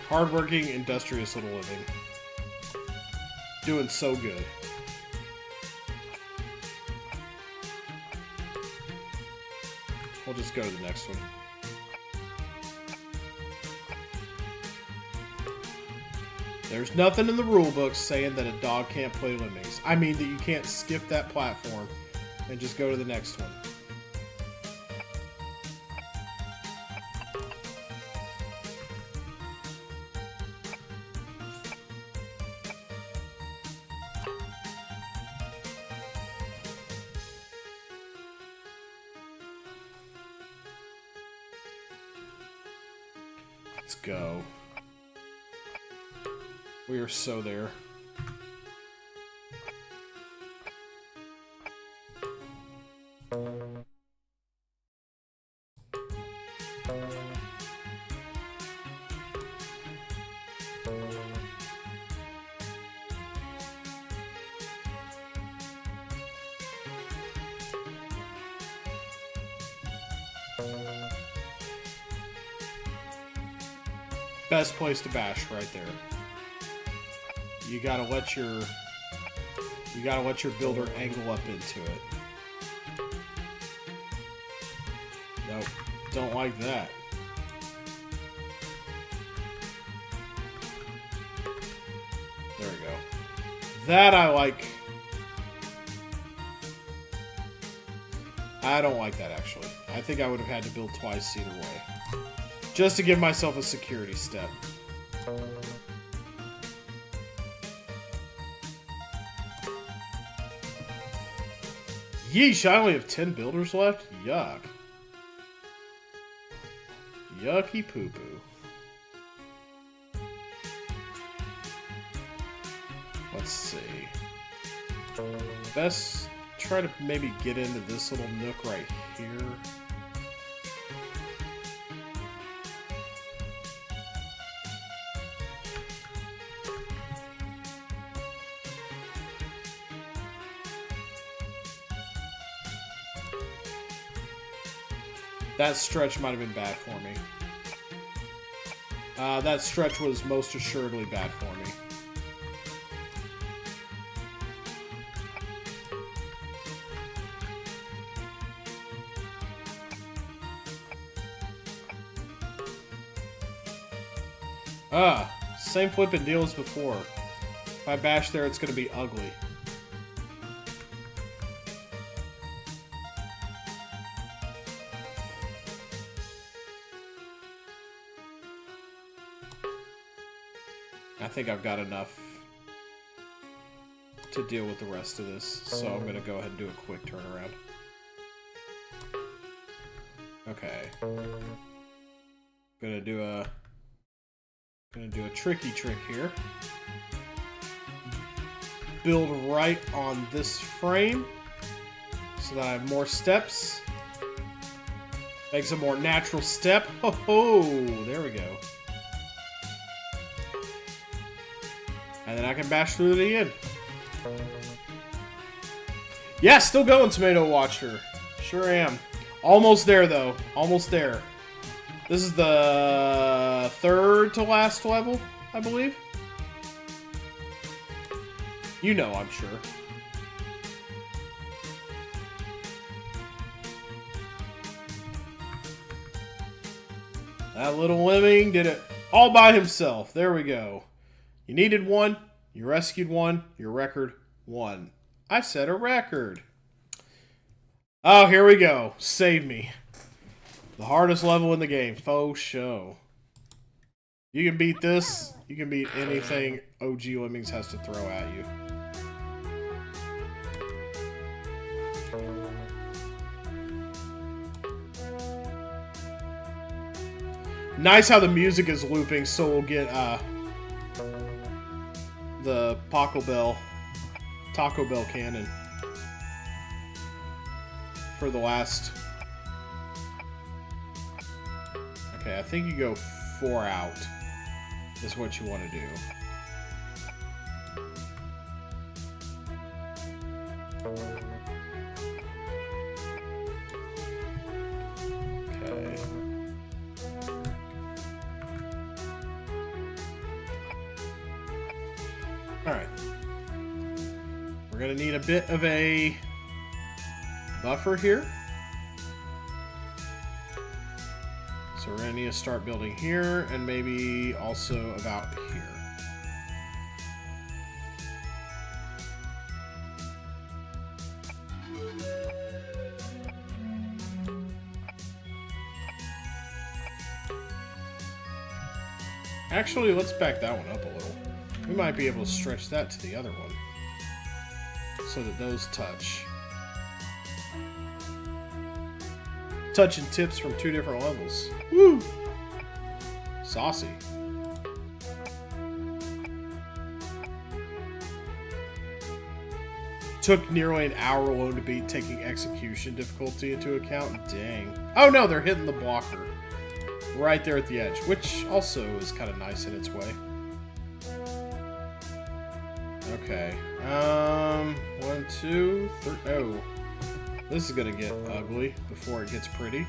Hardworking, industrious little living. Doing so good. We'll just go to the next one. There's nothing in the rule book saying that a dog can't play Lemmings. I mean that you can't skip that platform and just go to the next one. Let's go. We are so there. Best place to bash right there. You gotta let your builder angle up into it. Nope, don't like that. There we go. That I like. I don't like that actually. I think I would have had to build twice either way. Just to give myself a security step. Yeesh, I only have 10 builders left? Yuck. Yucky poo-poo. Let's see. Best try to maybe get into this little nook right here. That stretch might have been bad for me. That stretch was most assuredly bad for me. Same flipping deal as before. If I bash there, it's going to be ugly. I think I've got enough to deal with the rest of this, so I'm going to go ahead and do a quick turnaround. Okay. Gonna do a tricky trick here. Build right on this frame so that I have more steps. Makes a more natural step. Ho ho! There we go. And then I can bash through to the end. Yeah, still going, Tomato Watcher. Sure am. Almost there, though. Almost there. This is the third to last level, I believe. You know, I'm sure. That little lemming did it all by himself. There we go. You needed one, you rescued one, your record 1. I set a record. Oh, here we go. Save me. The hardest level in the game. Faux show. You can beat this. You can beat anything OG Lemmings has to throw at you. Nice how the music is looping, so we'll get the Taco Bell cannon for the last. Okay, I think you go 4 out is what you want to do. Okay. Alright. We're gonna need a bit of a buffer here. So we're gonna need to start building here and maybe also about here. Actually, let's back that one up a little. We might be able to stretch that to the other one so that those touch. Touching tips from 2 different levels. Woo! Saucy. Took nearly an hour alone to beat, taking execution difficulty into account. Dang. Oh no, they're hitting the blocker. Right there at the edge, which also is kind of nice in its way. Okay. 1, 2, 3. Oh. This is gonna get ugly before it gets pretty.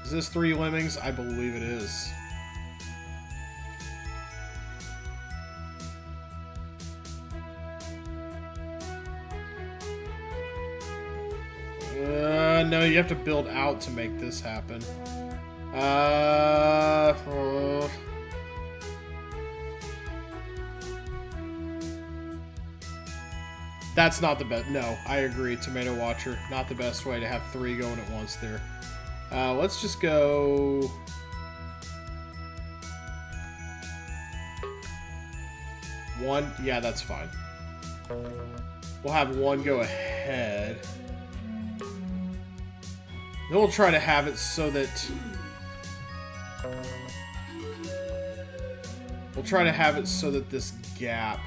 Is this 3 lemmings? I believe it is. No, you have to build out to make this happen. That's not the best. No, I agree. Tomato Watcher, not the best way to have 3 going at once there. Let's just go. One. Yeah, that's fine. We'll have 1 go ahead. Then we'll try to have it so that this gap,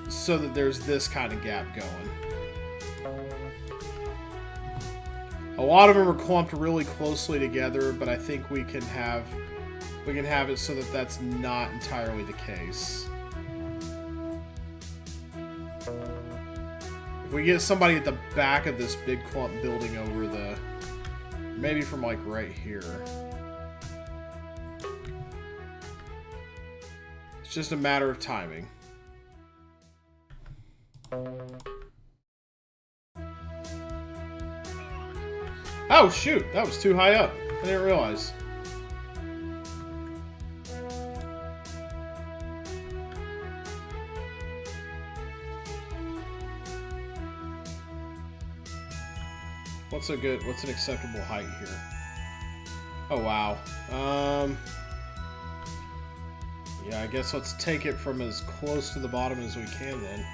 so that there's this kind of gap going. A lot of them are clumped really closely together, but I think we can have it so that that's not entirely the case. If we get somebody at the back of this big clump building over the... Maybe from, like, right here. It's just a matter of timing. Oh, shoot! That was too high up. I didn't realize. What's an acceptable height here? Oh, wow. Yeah, I guess let's take it from as close to the bottom as we can then.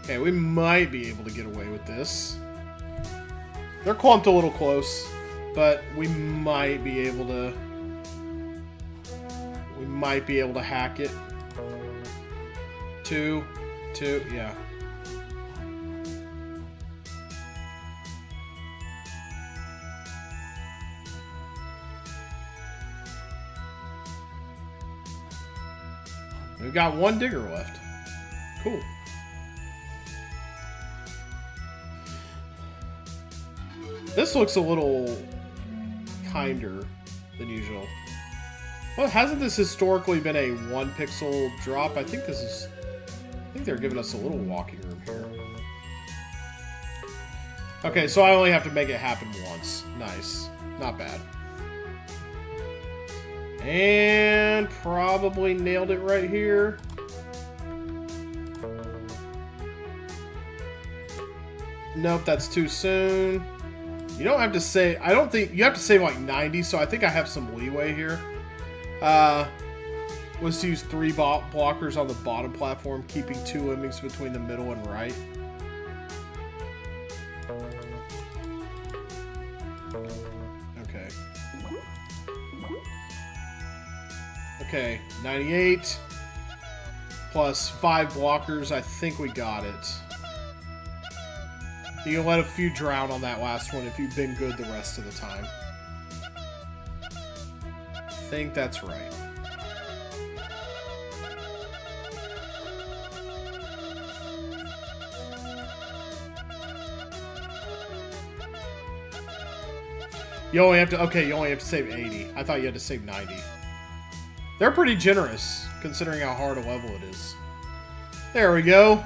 Okay, we might be able to get away with this. They're clumped a little close, but we might be able to... hack it. 2, yeah. We've got 1 digger left. Cool. This looks a little kinder than usual. Well, hasn't this historically been a 1 pixel drop? I think they're giving us a little walking room here. Okay, so I only have to make it happen once. Nice. Not bad. And probably nailed it right here. Nope, that's too soon. You don't have to say... I don't think... You have to save like 90, so I think I have some leeway here. Let's use 3 blockers on the bottom platform, keeping 2 lemmings between the middle and right. Okay. Okay, 98 plus 5 blockers. I think we got it. You can let a few drown on that last one if you've been good the rest of the time. I think that's right. You only have to... Okay, you only have to save 80. I thought you had to save 90. They're pretty generous, considering how hard a level it is. There we go.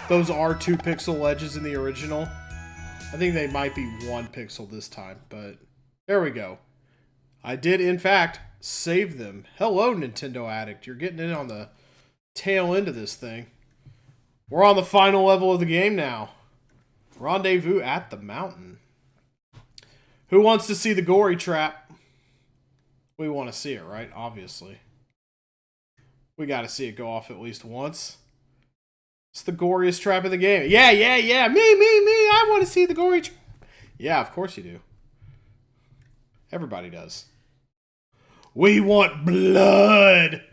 Those are 2 pixel ledges in the original. I think they might be 1 pixel this time, but there we go. I did, in fact, save them. Hello, Nintendo Addict. You're getting in on the tail end of this thing. We're on the final level of the game now. Rendezvous at the mountain. Who wants to see the gory trap? We want to see it, right? Obviously. We got to see it go off at least once. It's the goriest trap in the game. Yeah, yeah, yeah. Me. I want to see the gory trap. Yeah, of course you do. Everybody does. We want blood.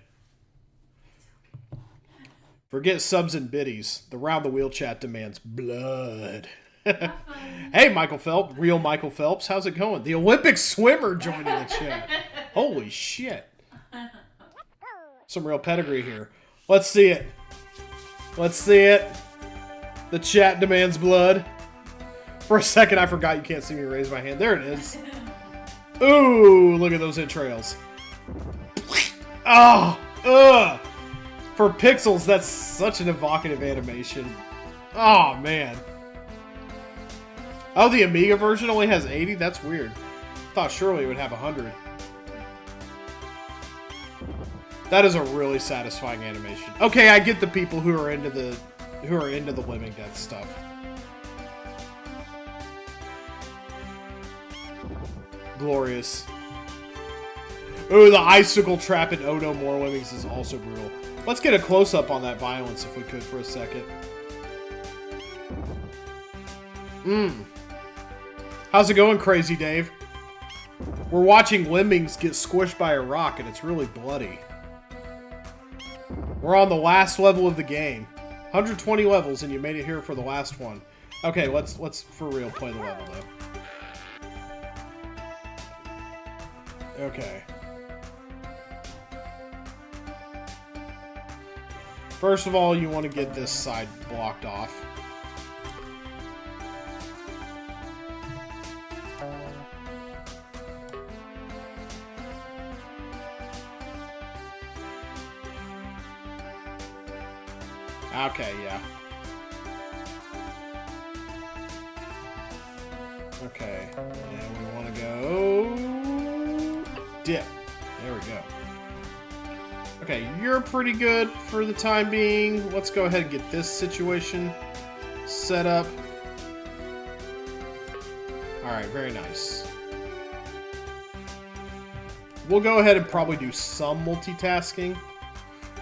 Forget subs and biddies. The round the wheel chat demands blood. Hey, Michael Phelps. Real Michael Phelps. How's it going? The Olympic swimmer joining the chat. Holy shit. Some real pedigree here. Let's see it. Let's see it. The chat demands blood. For a second, I forgot you can't see me raise my hand. There it is. Ooh, look at those entrails. Oh, ugh. For pixels, that's such an evocative animation. Oh, man. Oh, the Amiga version only has 80? That's weird. Thought surely it would have 100. That is a really satisfying animation. Okay, I get the people who are into the Lemming Death stuff. Glorious. Ooh, the icicle trap in Oh No More Lemmings is also brutal. Let's get a close-up on that violence if we could for a second. How's it going, Crazy Dave? We're watching Lemmings get squished by a rock, and it's really bloody. We're on the last level of the game. 120 levels, and you made it here for the last one. Okay, let's for real play the level, though. Okay. First of all, you want to get this side blocked off. Okay, yeah. Okay, and we want to go... dip. There we go. Okay, you're pretty good for the time being. Let's go ahead and get this situation set up. Alright, very nice. We'll go ahead and probably do some multitasking.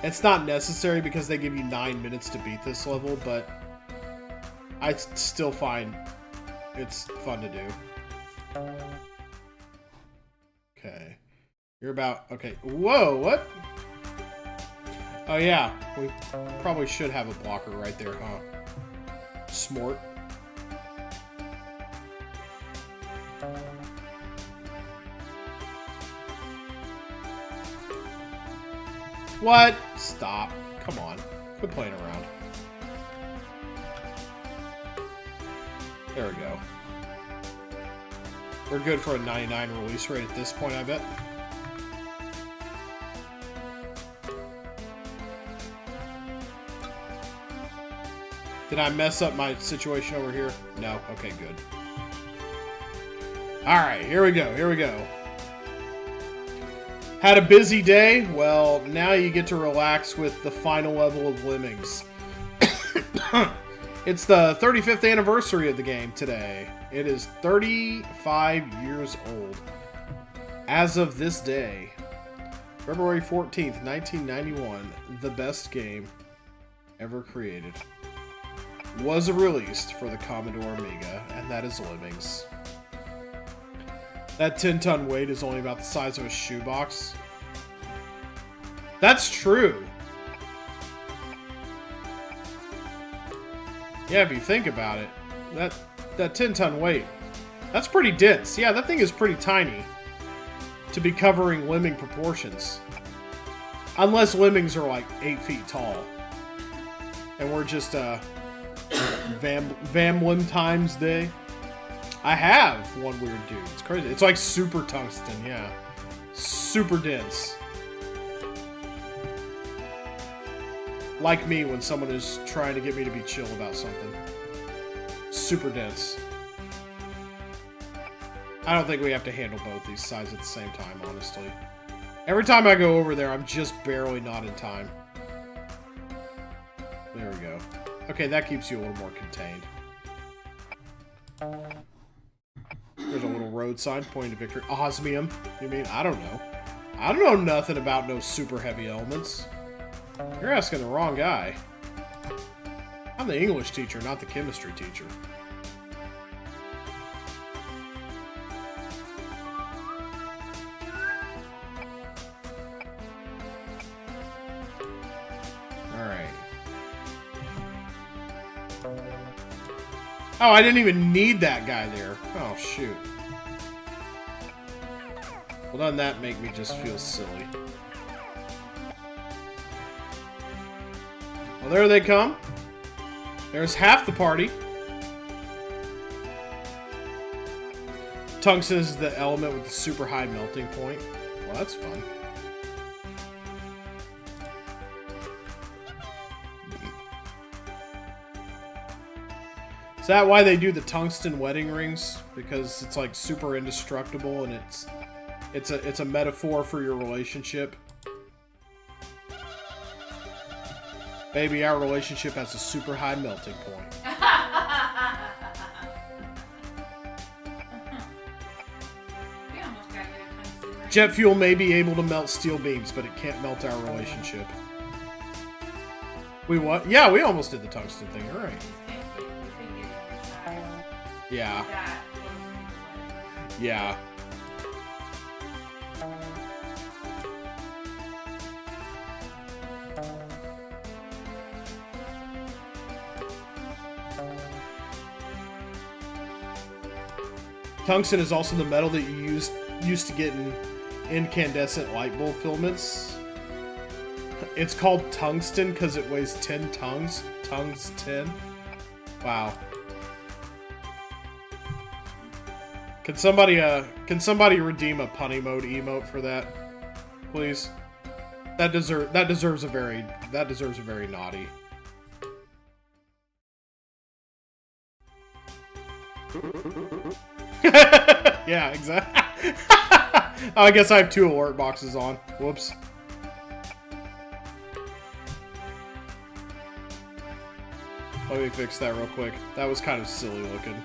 It's not necessary because they give you 9 minutes to beat this level, but I still find it's fun to do. Okay. You're about... Okay. Whoa, what? Oh, yeah. We probably should have a blocker right there, huh? Smart. What? Stop. Come on. Quit playing around. There we go. We're good for a 99 release rate at this point, I bet. Did I mess up my situation over here? No? Okay, good. Alright, here we go. Here we go. Had a busy day? Well, now you get to relax with the final level of Lemmings. It's the 35th anniversary of the game today. It is 35 years old. As of this day, February 14th, 1991, the best game ever created was released for the Commodore Amiga, and that is Lemmings. That 10-ton weight is only about the size of a shoebox. That's true. Yeah, if you think about it, that 10-ton weight, that's pretty dense. Yeah, that thing is pretty tiny to be covering lemming proportions. Unless lemmings are like 8 feet tall. And we're just, Vamlim times day. I have one weird dude. It's crazy. It's like super tungsten, yeah. Super dense. Like me when someone is trying to get me to be chill about something. Super dense. I don't think we have to handle both these sides at the same time, honestly. Every time I go over there, I'm just barely not in time. There we go. Okay, that keeps you a little more contained. There's a little road sign pointing to victory. Osmium. You mean? I don't know. I don't know nothing about no super heavy elements. You're asking the wrong guy. I'm the English teacher, not the chemistry teacher. Alright. Oh, I didn't even need that guy there. Oh, shoot. Well, doesn't that make me just feel silly? Well, there they come. There's half the party. Tungsten is the element with the super high melting point. Well, that's fun. Is that why they do the tungsten wedding rings? Because it's like super indestructible and it's a metaphor for your relationship. Baby, our relationship has a super high melting point. We almost got you a tungsten ring. Jet fuel may be able to melt steel beams, but it can't melt our relationship. We what? Yeah, we almost did the tungsten thing. You're right. Yeah. Yeah. Tungsten is also the metal that you used to get in incandescent light bulb filaments. It's called tungsten because it weighs 10 tons. Tungsten. Wow. Can somebody redeem a punny mode emote for that, please? That deserves a very naughty. Yeah, exactly. Oh, I guess I have 2 alert boxes on. Whoops. Let me fix that real quick. That was kind of silly looking.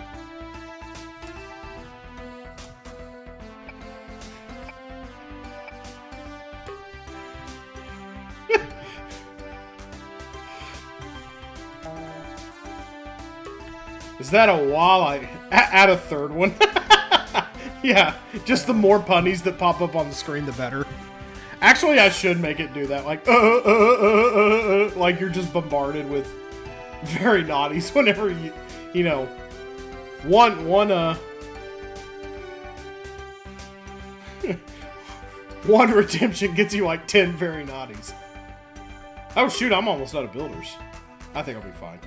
Is that a walleye? Add a third one. Yeah, just the more punnies that pop up on the screen, the better. Actually, I should make it do that. Like, like you're just bombarded with very naughties whenever you know, one redemption gets you like 10 very naughties. Oh shoot, I'm almost out of builders. I think I'll be fine.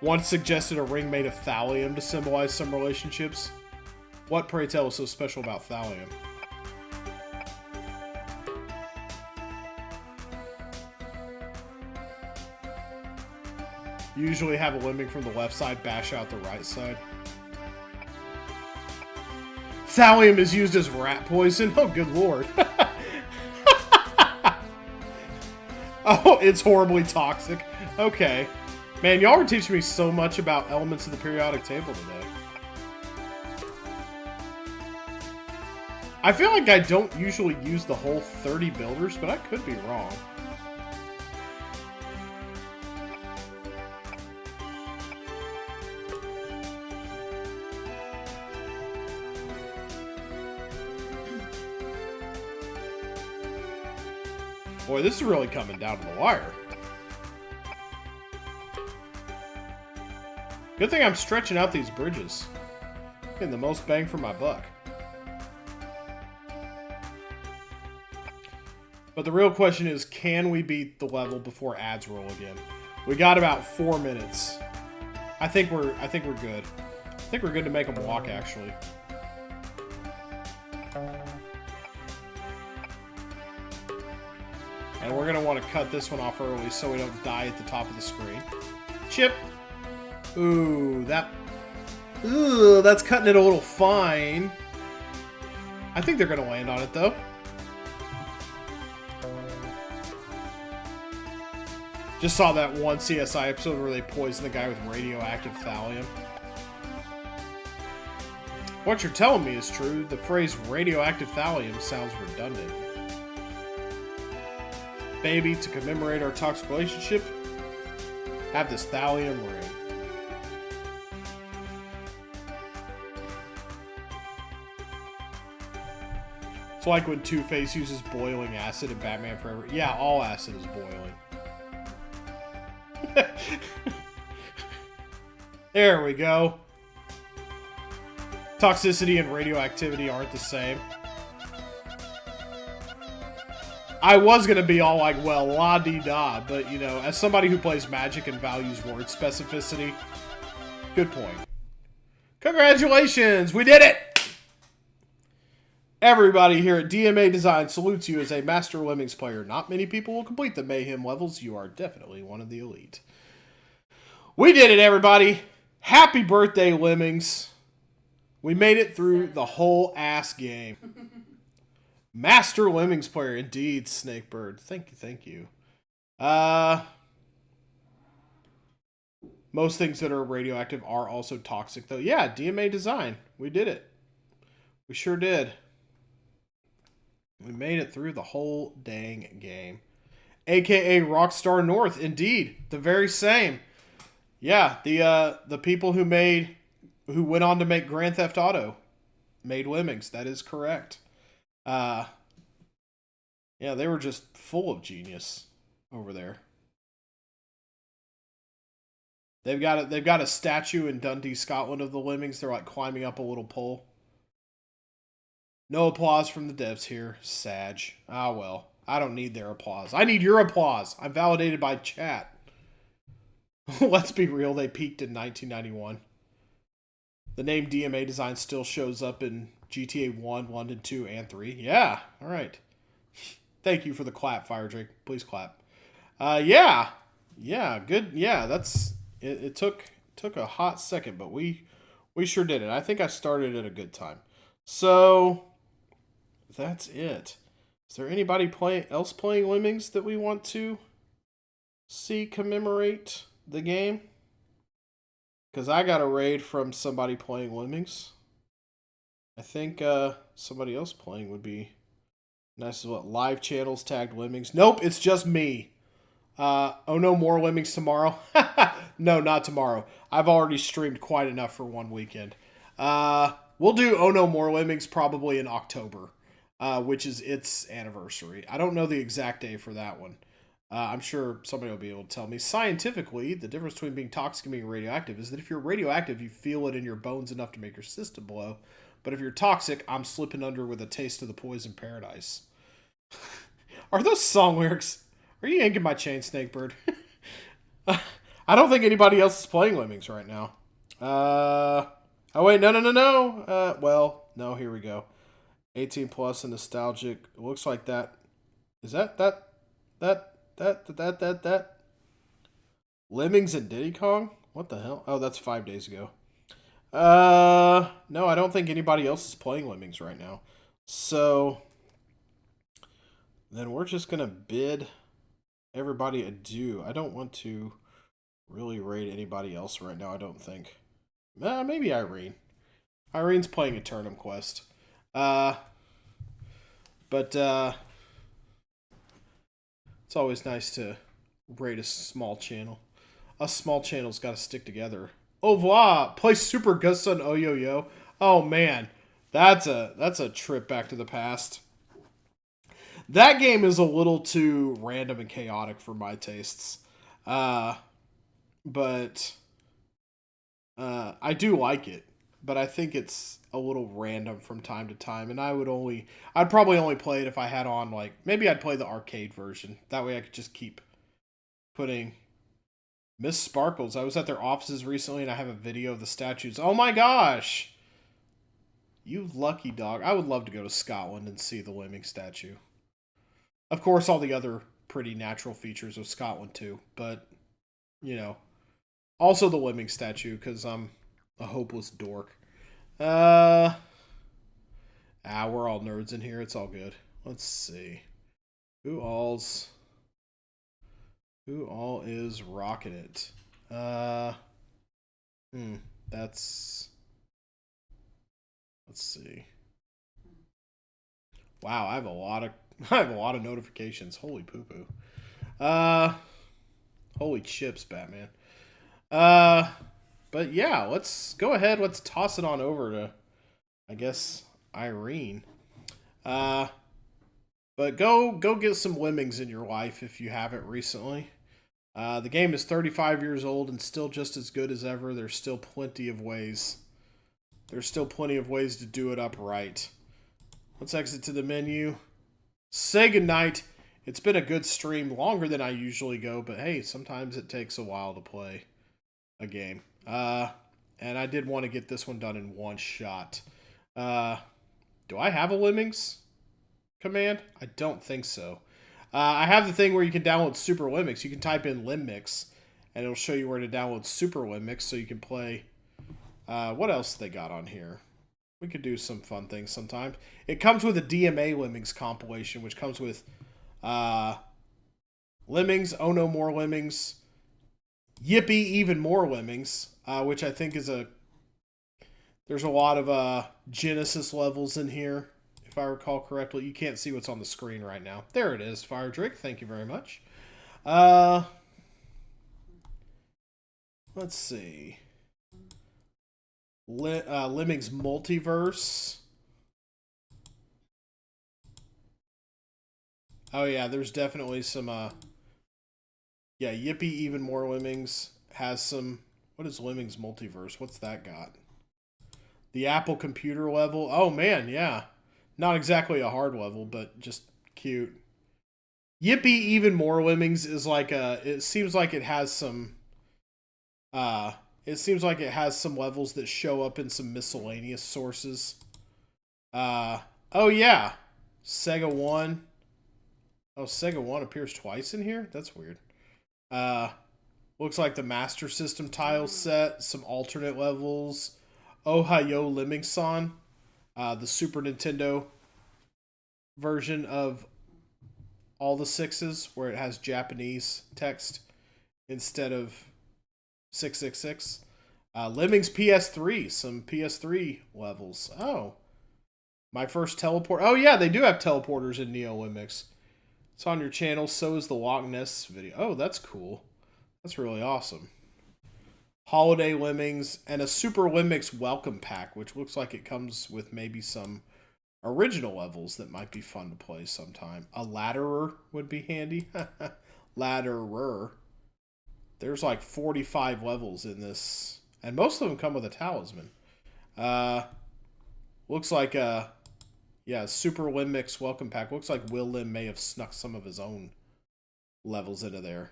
One suggested a ring made of thallium to symbolize some relationships. What, pray tell, is so special about thallium? You usually have a lemming from the left side bash out the right side. Thallium is used as rat poison? Oh, good lord. Oh, it's horribly toxic. Okay. Man, y'all are teaching me so much about elements of the periodic table today. I feel like I don't usually use the whole 30 builders, but I could be wrong. Boy, this is really coming down to the wire. Good thing I'm stretching out these bridges. Getting the most bang for my buck. But the real question is, can we beat the level before ads roll again? We got about 4 minutes. I think we're good. I think we're good to make them walk, actually. And we're gonna want to cut this one off early so we don't die at the top of the screen. Chip. Ooh, that's cutting it a little fine. I think they're gonna land on it though. Just saw that one CSI episode where they poisoned the guy with radioactive thallium. What you're telling me is true. The phrase radioactive thallium sounds redundant. Baby, to commemorate our toxic relationship, have this thallium ring. It's like when Two-Face uses boiling acid in Batman Forever. Yeah, all acid is boiling. There we go. Toxicity and radioactivity aren't the same. I was gonna be all like, well, la-dee-da, but, you know, as somebody who plays Magic and values word specificity, good point. Congratulations! We did it! Everybody here at DMA Design salutes you as a Master Lemmings player. Not many people will complete the Mayhem levels. You are definitely one of the elite. We did it, everybody! Happy birthday, Lemmings! We made it through the whole ass game. Master Lemmings player, indeed, Snakebird. Thank you. Most things that are radioactive are also toxic, though. Yeah, DMA Design. We did it. We sure did. We made it through the whole dang game. AKA Rockstar North, indeed. The very same. Yeah, the people who went on to make Grand Theft Auto made Lemmings. That is correct. Yeah, they were just full of genius over there. They've got a statue in Dundee, Scotland of the Lemmings. They're like climbing up a little pole. No applause from the devs here. Sag. Ah, well. I don't need their applause. I need your applause. I'm validated by chat. Let's be real. They peaked in 1991. The name DMA Design still shows up in GTA 1, London 2, and 3. Yeah. All right. Thank you for the clap, Fire Drake. Please clap. Yeah. Yeah, good. Yeah, that's... It took a hot second, but we sure did it. I think I started at a good time. So... that's it. Is there anybody else playing Lemmings that we want to see commemorate the game? Because I got a raid from somebody playing Lemmings. I think somebody else playing would be nice as well. Live channels tagged Lemmings. Nope, it's just me. Oh no, more Lemmings tomorrow? No, not tomorrow. I've already streamed quite enough for one weekend. We'll do Oh No More Lemmings probably in October. Which is its anniversary. I don't know the exact day for that one. I'm sure somebody will be able to tell me. Scientifically, the difference between being toxic and being radioactive is that if you're radioactive, you feel it in your bones enough to make your system blow. But if you're toxic, I'm slipping under with a taste of the poison paradise. Are those song lyrics? Are you yanking my chain, Snakebird? I don't think anybody else is playing Lemmings right now. Oh wait, no. Well, no, here we go. 18 plus and nostalgic. It looks like that. Is that Lemmings and Diddy Kong? What the hell? Oh, that's 5 days ago. No, I don't think anybody else is playing Lemmings right now. So then we're just gonna bid everybody adieu. I don't want to really rate anybody else right now, I don't think. Maybe Irene. Irene's playing a Turnham Quest. But it's always nice to rate a small channel. Us small channels got to stick together. Au revoir! Play Super Gusta and Yo-Yo. Oh man, that's a trip back to the past. That game is a little too random and chaotic for my tastes. But I do like it. But I think it's a little random from time to time, and I'd probably only play it if I had on, like, maybe I'd play the arcade version. That way I could just keep putting Miss Sparkles. I was at their offices recently, and I have a video of the statues. Oh my gosh! You lucky dog. I would love to go to Scotland and see the Lemming statue. Of course, all the other pretty natural features of Scotland, too, but, you know, also the Lemming statue, because I'm a hopeless dork. We're all nerds in here. It's all good. Let's see. Who all is rocking it? Let's see. Wow, I have a lot of notifications. Holy poo poo. Holy chips, Batman. But yeah, let's go ahead. Let's toss it on over to, I guess, Irene. But go get some Lemmings in your life if you haven't recently. The game is 35 years old and still just as good as ever. There's still plenty of ways. There's still plenty of ways to do it up right. Let's exit to the menu. Say goodnight. It's been a good stream, longer than I usually go, but hey, sometimes it takes a while to play a game. And I did want to get this one done in one shot. Do I have a Lemmings command? I don't think so. I have the thing where you can download Super Lemmings. You can type in Lemmix, and it'll show you where to download Super Lemmix, so you can play. What else they got on here? We could do some fun things sometimes. It comes with a DMA Lemmings compilation, which comes with Lemmings, Oh No More Lemmings, Yippee Even More Lemmings, which I think is there's a lot of Genesis levels in here, if I recall correctly. You can't see what's on the screen right now. There it is, Fire Drake. Thank you very much. Let's see. Lemmings Multiverse. Oh yeah, there's definitely some yeah, Yippee Even More Lemmings has some. What is Lemmings Multiverse? What's that got? The Apple computer level. Oh man, yeah. Not exactly a hard level, but just cute. Yippee Even More Lemmings is like it seems like it has some levels that show up in some miscellaneous sources. Oh yeah. Sega 1. Oh, Sega 1 appears twice in here? That's weird. Looks like the Master System tile set, some alternate levels. Ohio Lemmingson, the Super Nintendo version of all the sixes, where it has Japanese text instead of 666. Lemmings PS3, some PS3 levels. Oh, my first teleport. Oh yeah, they do have teleporters in Neo Lemmings. It's on your channel. So is the Loch Ness video. Oh, that's cool. That's really awesome. Holiday Lemmings and a Super Lemmings welcome pack, which looks like it comes with maybe some original levels that might be fun to play sometime. A ladderer would be handy. Ladderer. There's like 45 levels in this, and most of them come with a talisman. Looks like yeah, Super Lemmings welcome pack. Looks like Will Lim may have snuck some of his own levels into there.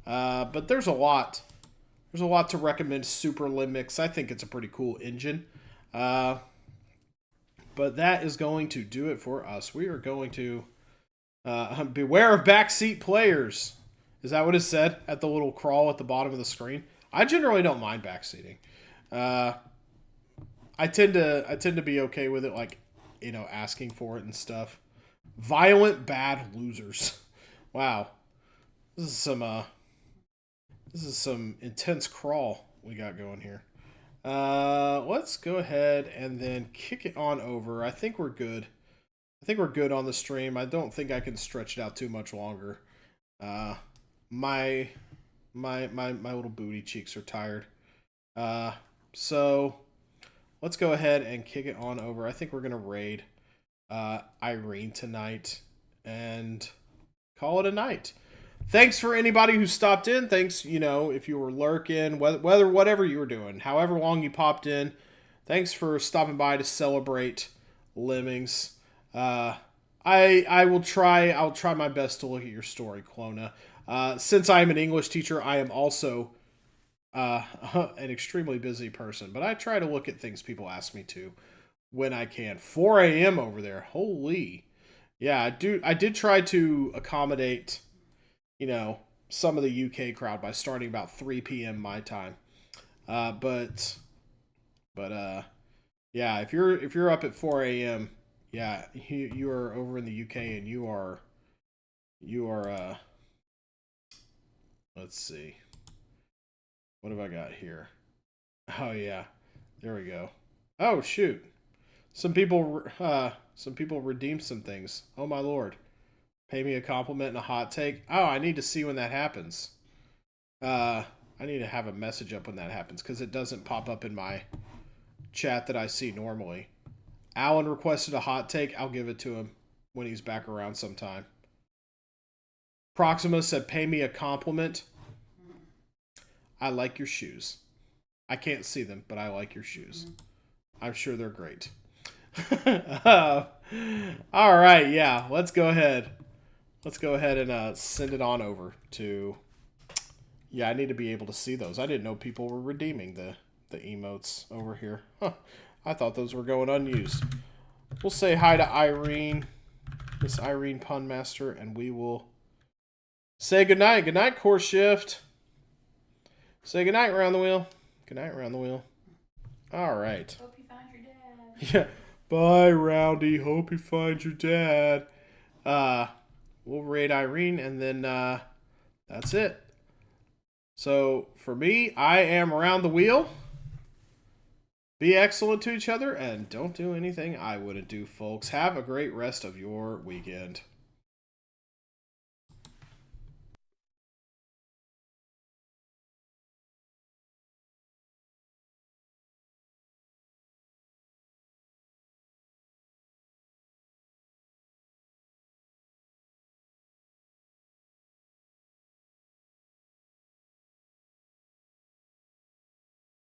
But there's a lot. There's a lot to recommend Super Lemmings. I think it's a pretty cool engine. But that is going to do it for us. We are going to beware of backseat players. Is that what it said at the little crawl at the bottom of the screen? I generally don't mind backseating. I tend to be okay with it, like, you know, asking for it and stuff. Violent bad losers. Wow. This is This is some intense crawl we got going here. Let's go ahead and then kick it on over. I think we're good. I think we're good on the stream. I don't think I can stretch it out too much longer. My little booty cheeks are tired. So let's go ahead and kick it on over. I think we're gonna raid Irene tonight and call it a night. Thanks for anybody who stopped in. Thanks, if you were lurking, whatever you were doing, however long you popped in. Thanks for stopping by to celebrate Lemmings. I will try. I'll try my best to look at your story, Clona. Since I am an English teacher, I am also an extremely busy person, but I try to look at things people ask me to when I can. 4 a.m. over there. Holy. Yeah, I did try to accommodate, some of the UK crowd by starting about 3 p.m. my time. But yeah, if you're up at 4 a.m., yeah, you are over in the UK and you are let's see. What have I got here? Oh yeah. There we go. Oh shoot. Some people redeemed some things. Oh my lord. Pay me a compliment and a hot take. Oh, I need to see when that happens. I need to have a message up when that happens because it doesn't pop up in my chat that I see normally. Alan requested a hot take. I'll give it to him when he's back around sometime. Proxima said, pay me a compliment. I like your shoes. I can't see them, but I like your shoes. I'm sure they're great. All right, yeah, let's go ahead. Let's go ahead and send it on over to... Yeah, I need to be able to see those. I didn't know people were redeeming the emotes over here. Huh. I thought those were going unused. We'll say hi to Irene, Miss Irene Punmaster, and we will say goodnight. Good night, Core Shift. Say goodnight, Round the Wheel. Good night, Round the Wheel. All right. Hope you find your dad. Yeah. Bye, Roundy. Hope you find your dad. We'll raid Irene, and then that's it. So, for me, I am Round the Wheel. Be excellent to each other, and don't do anything I wouldn't do, folks. Have a great rest of your weekend.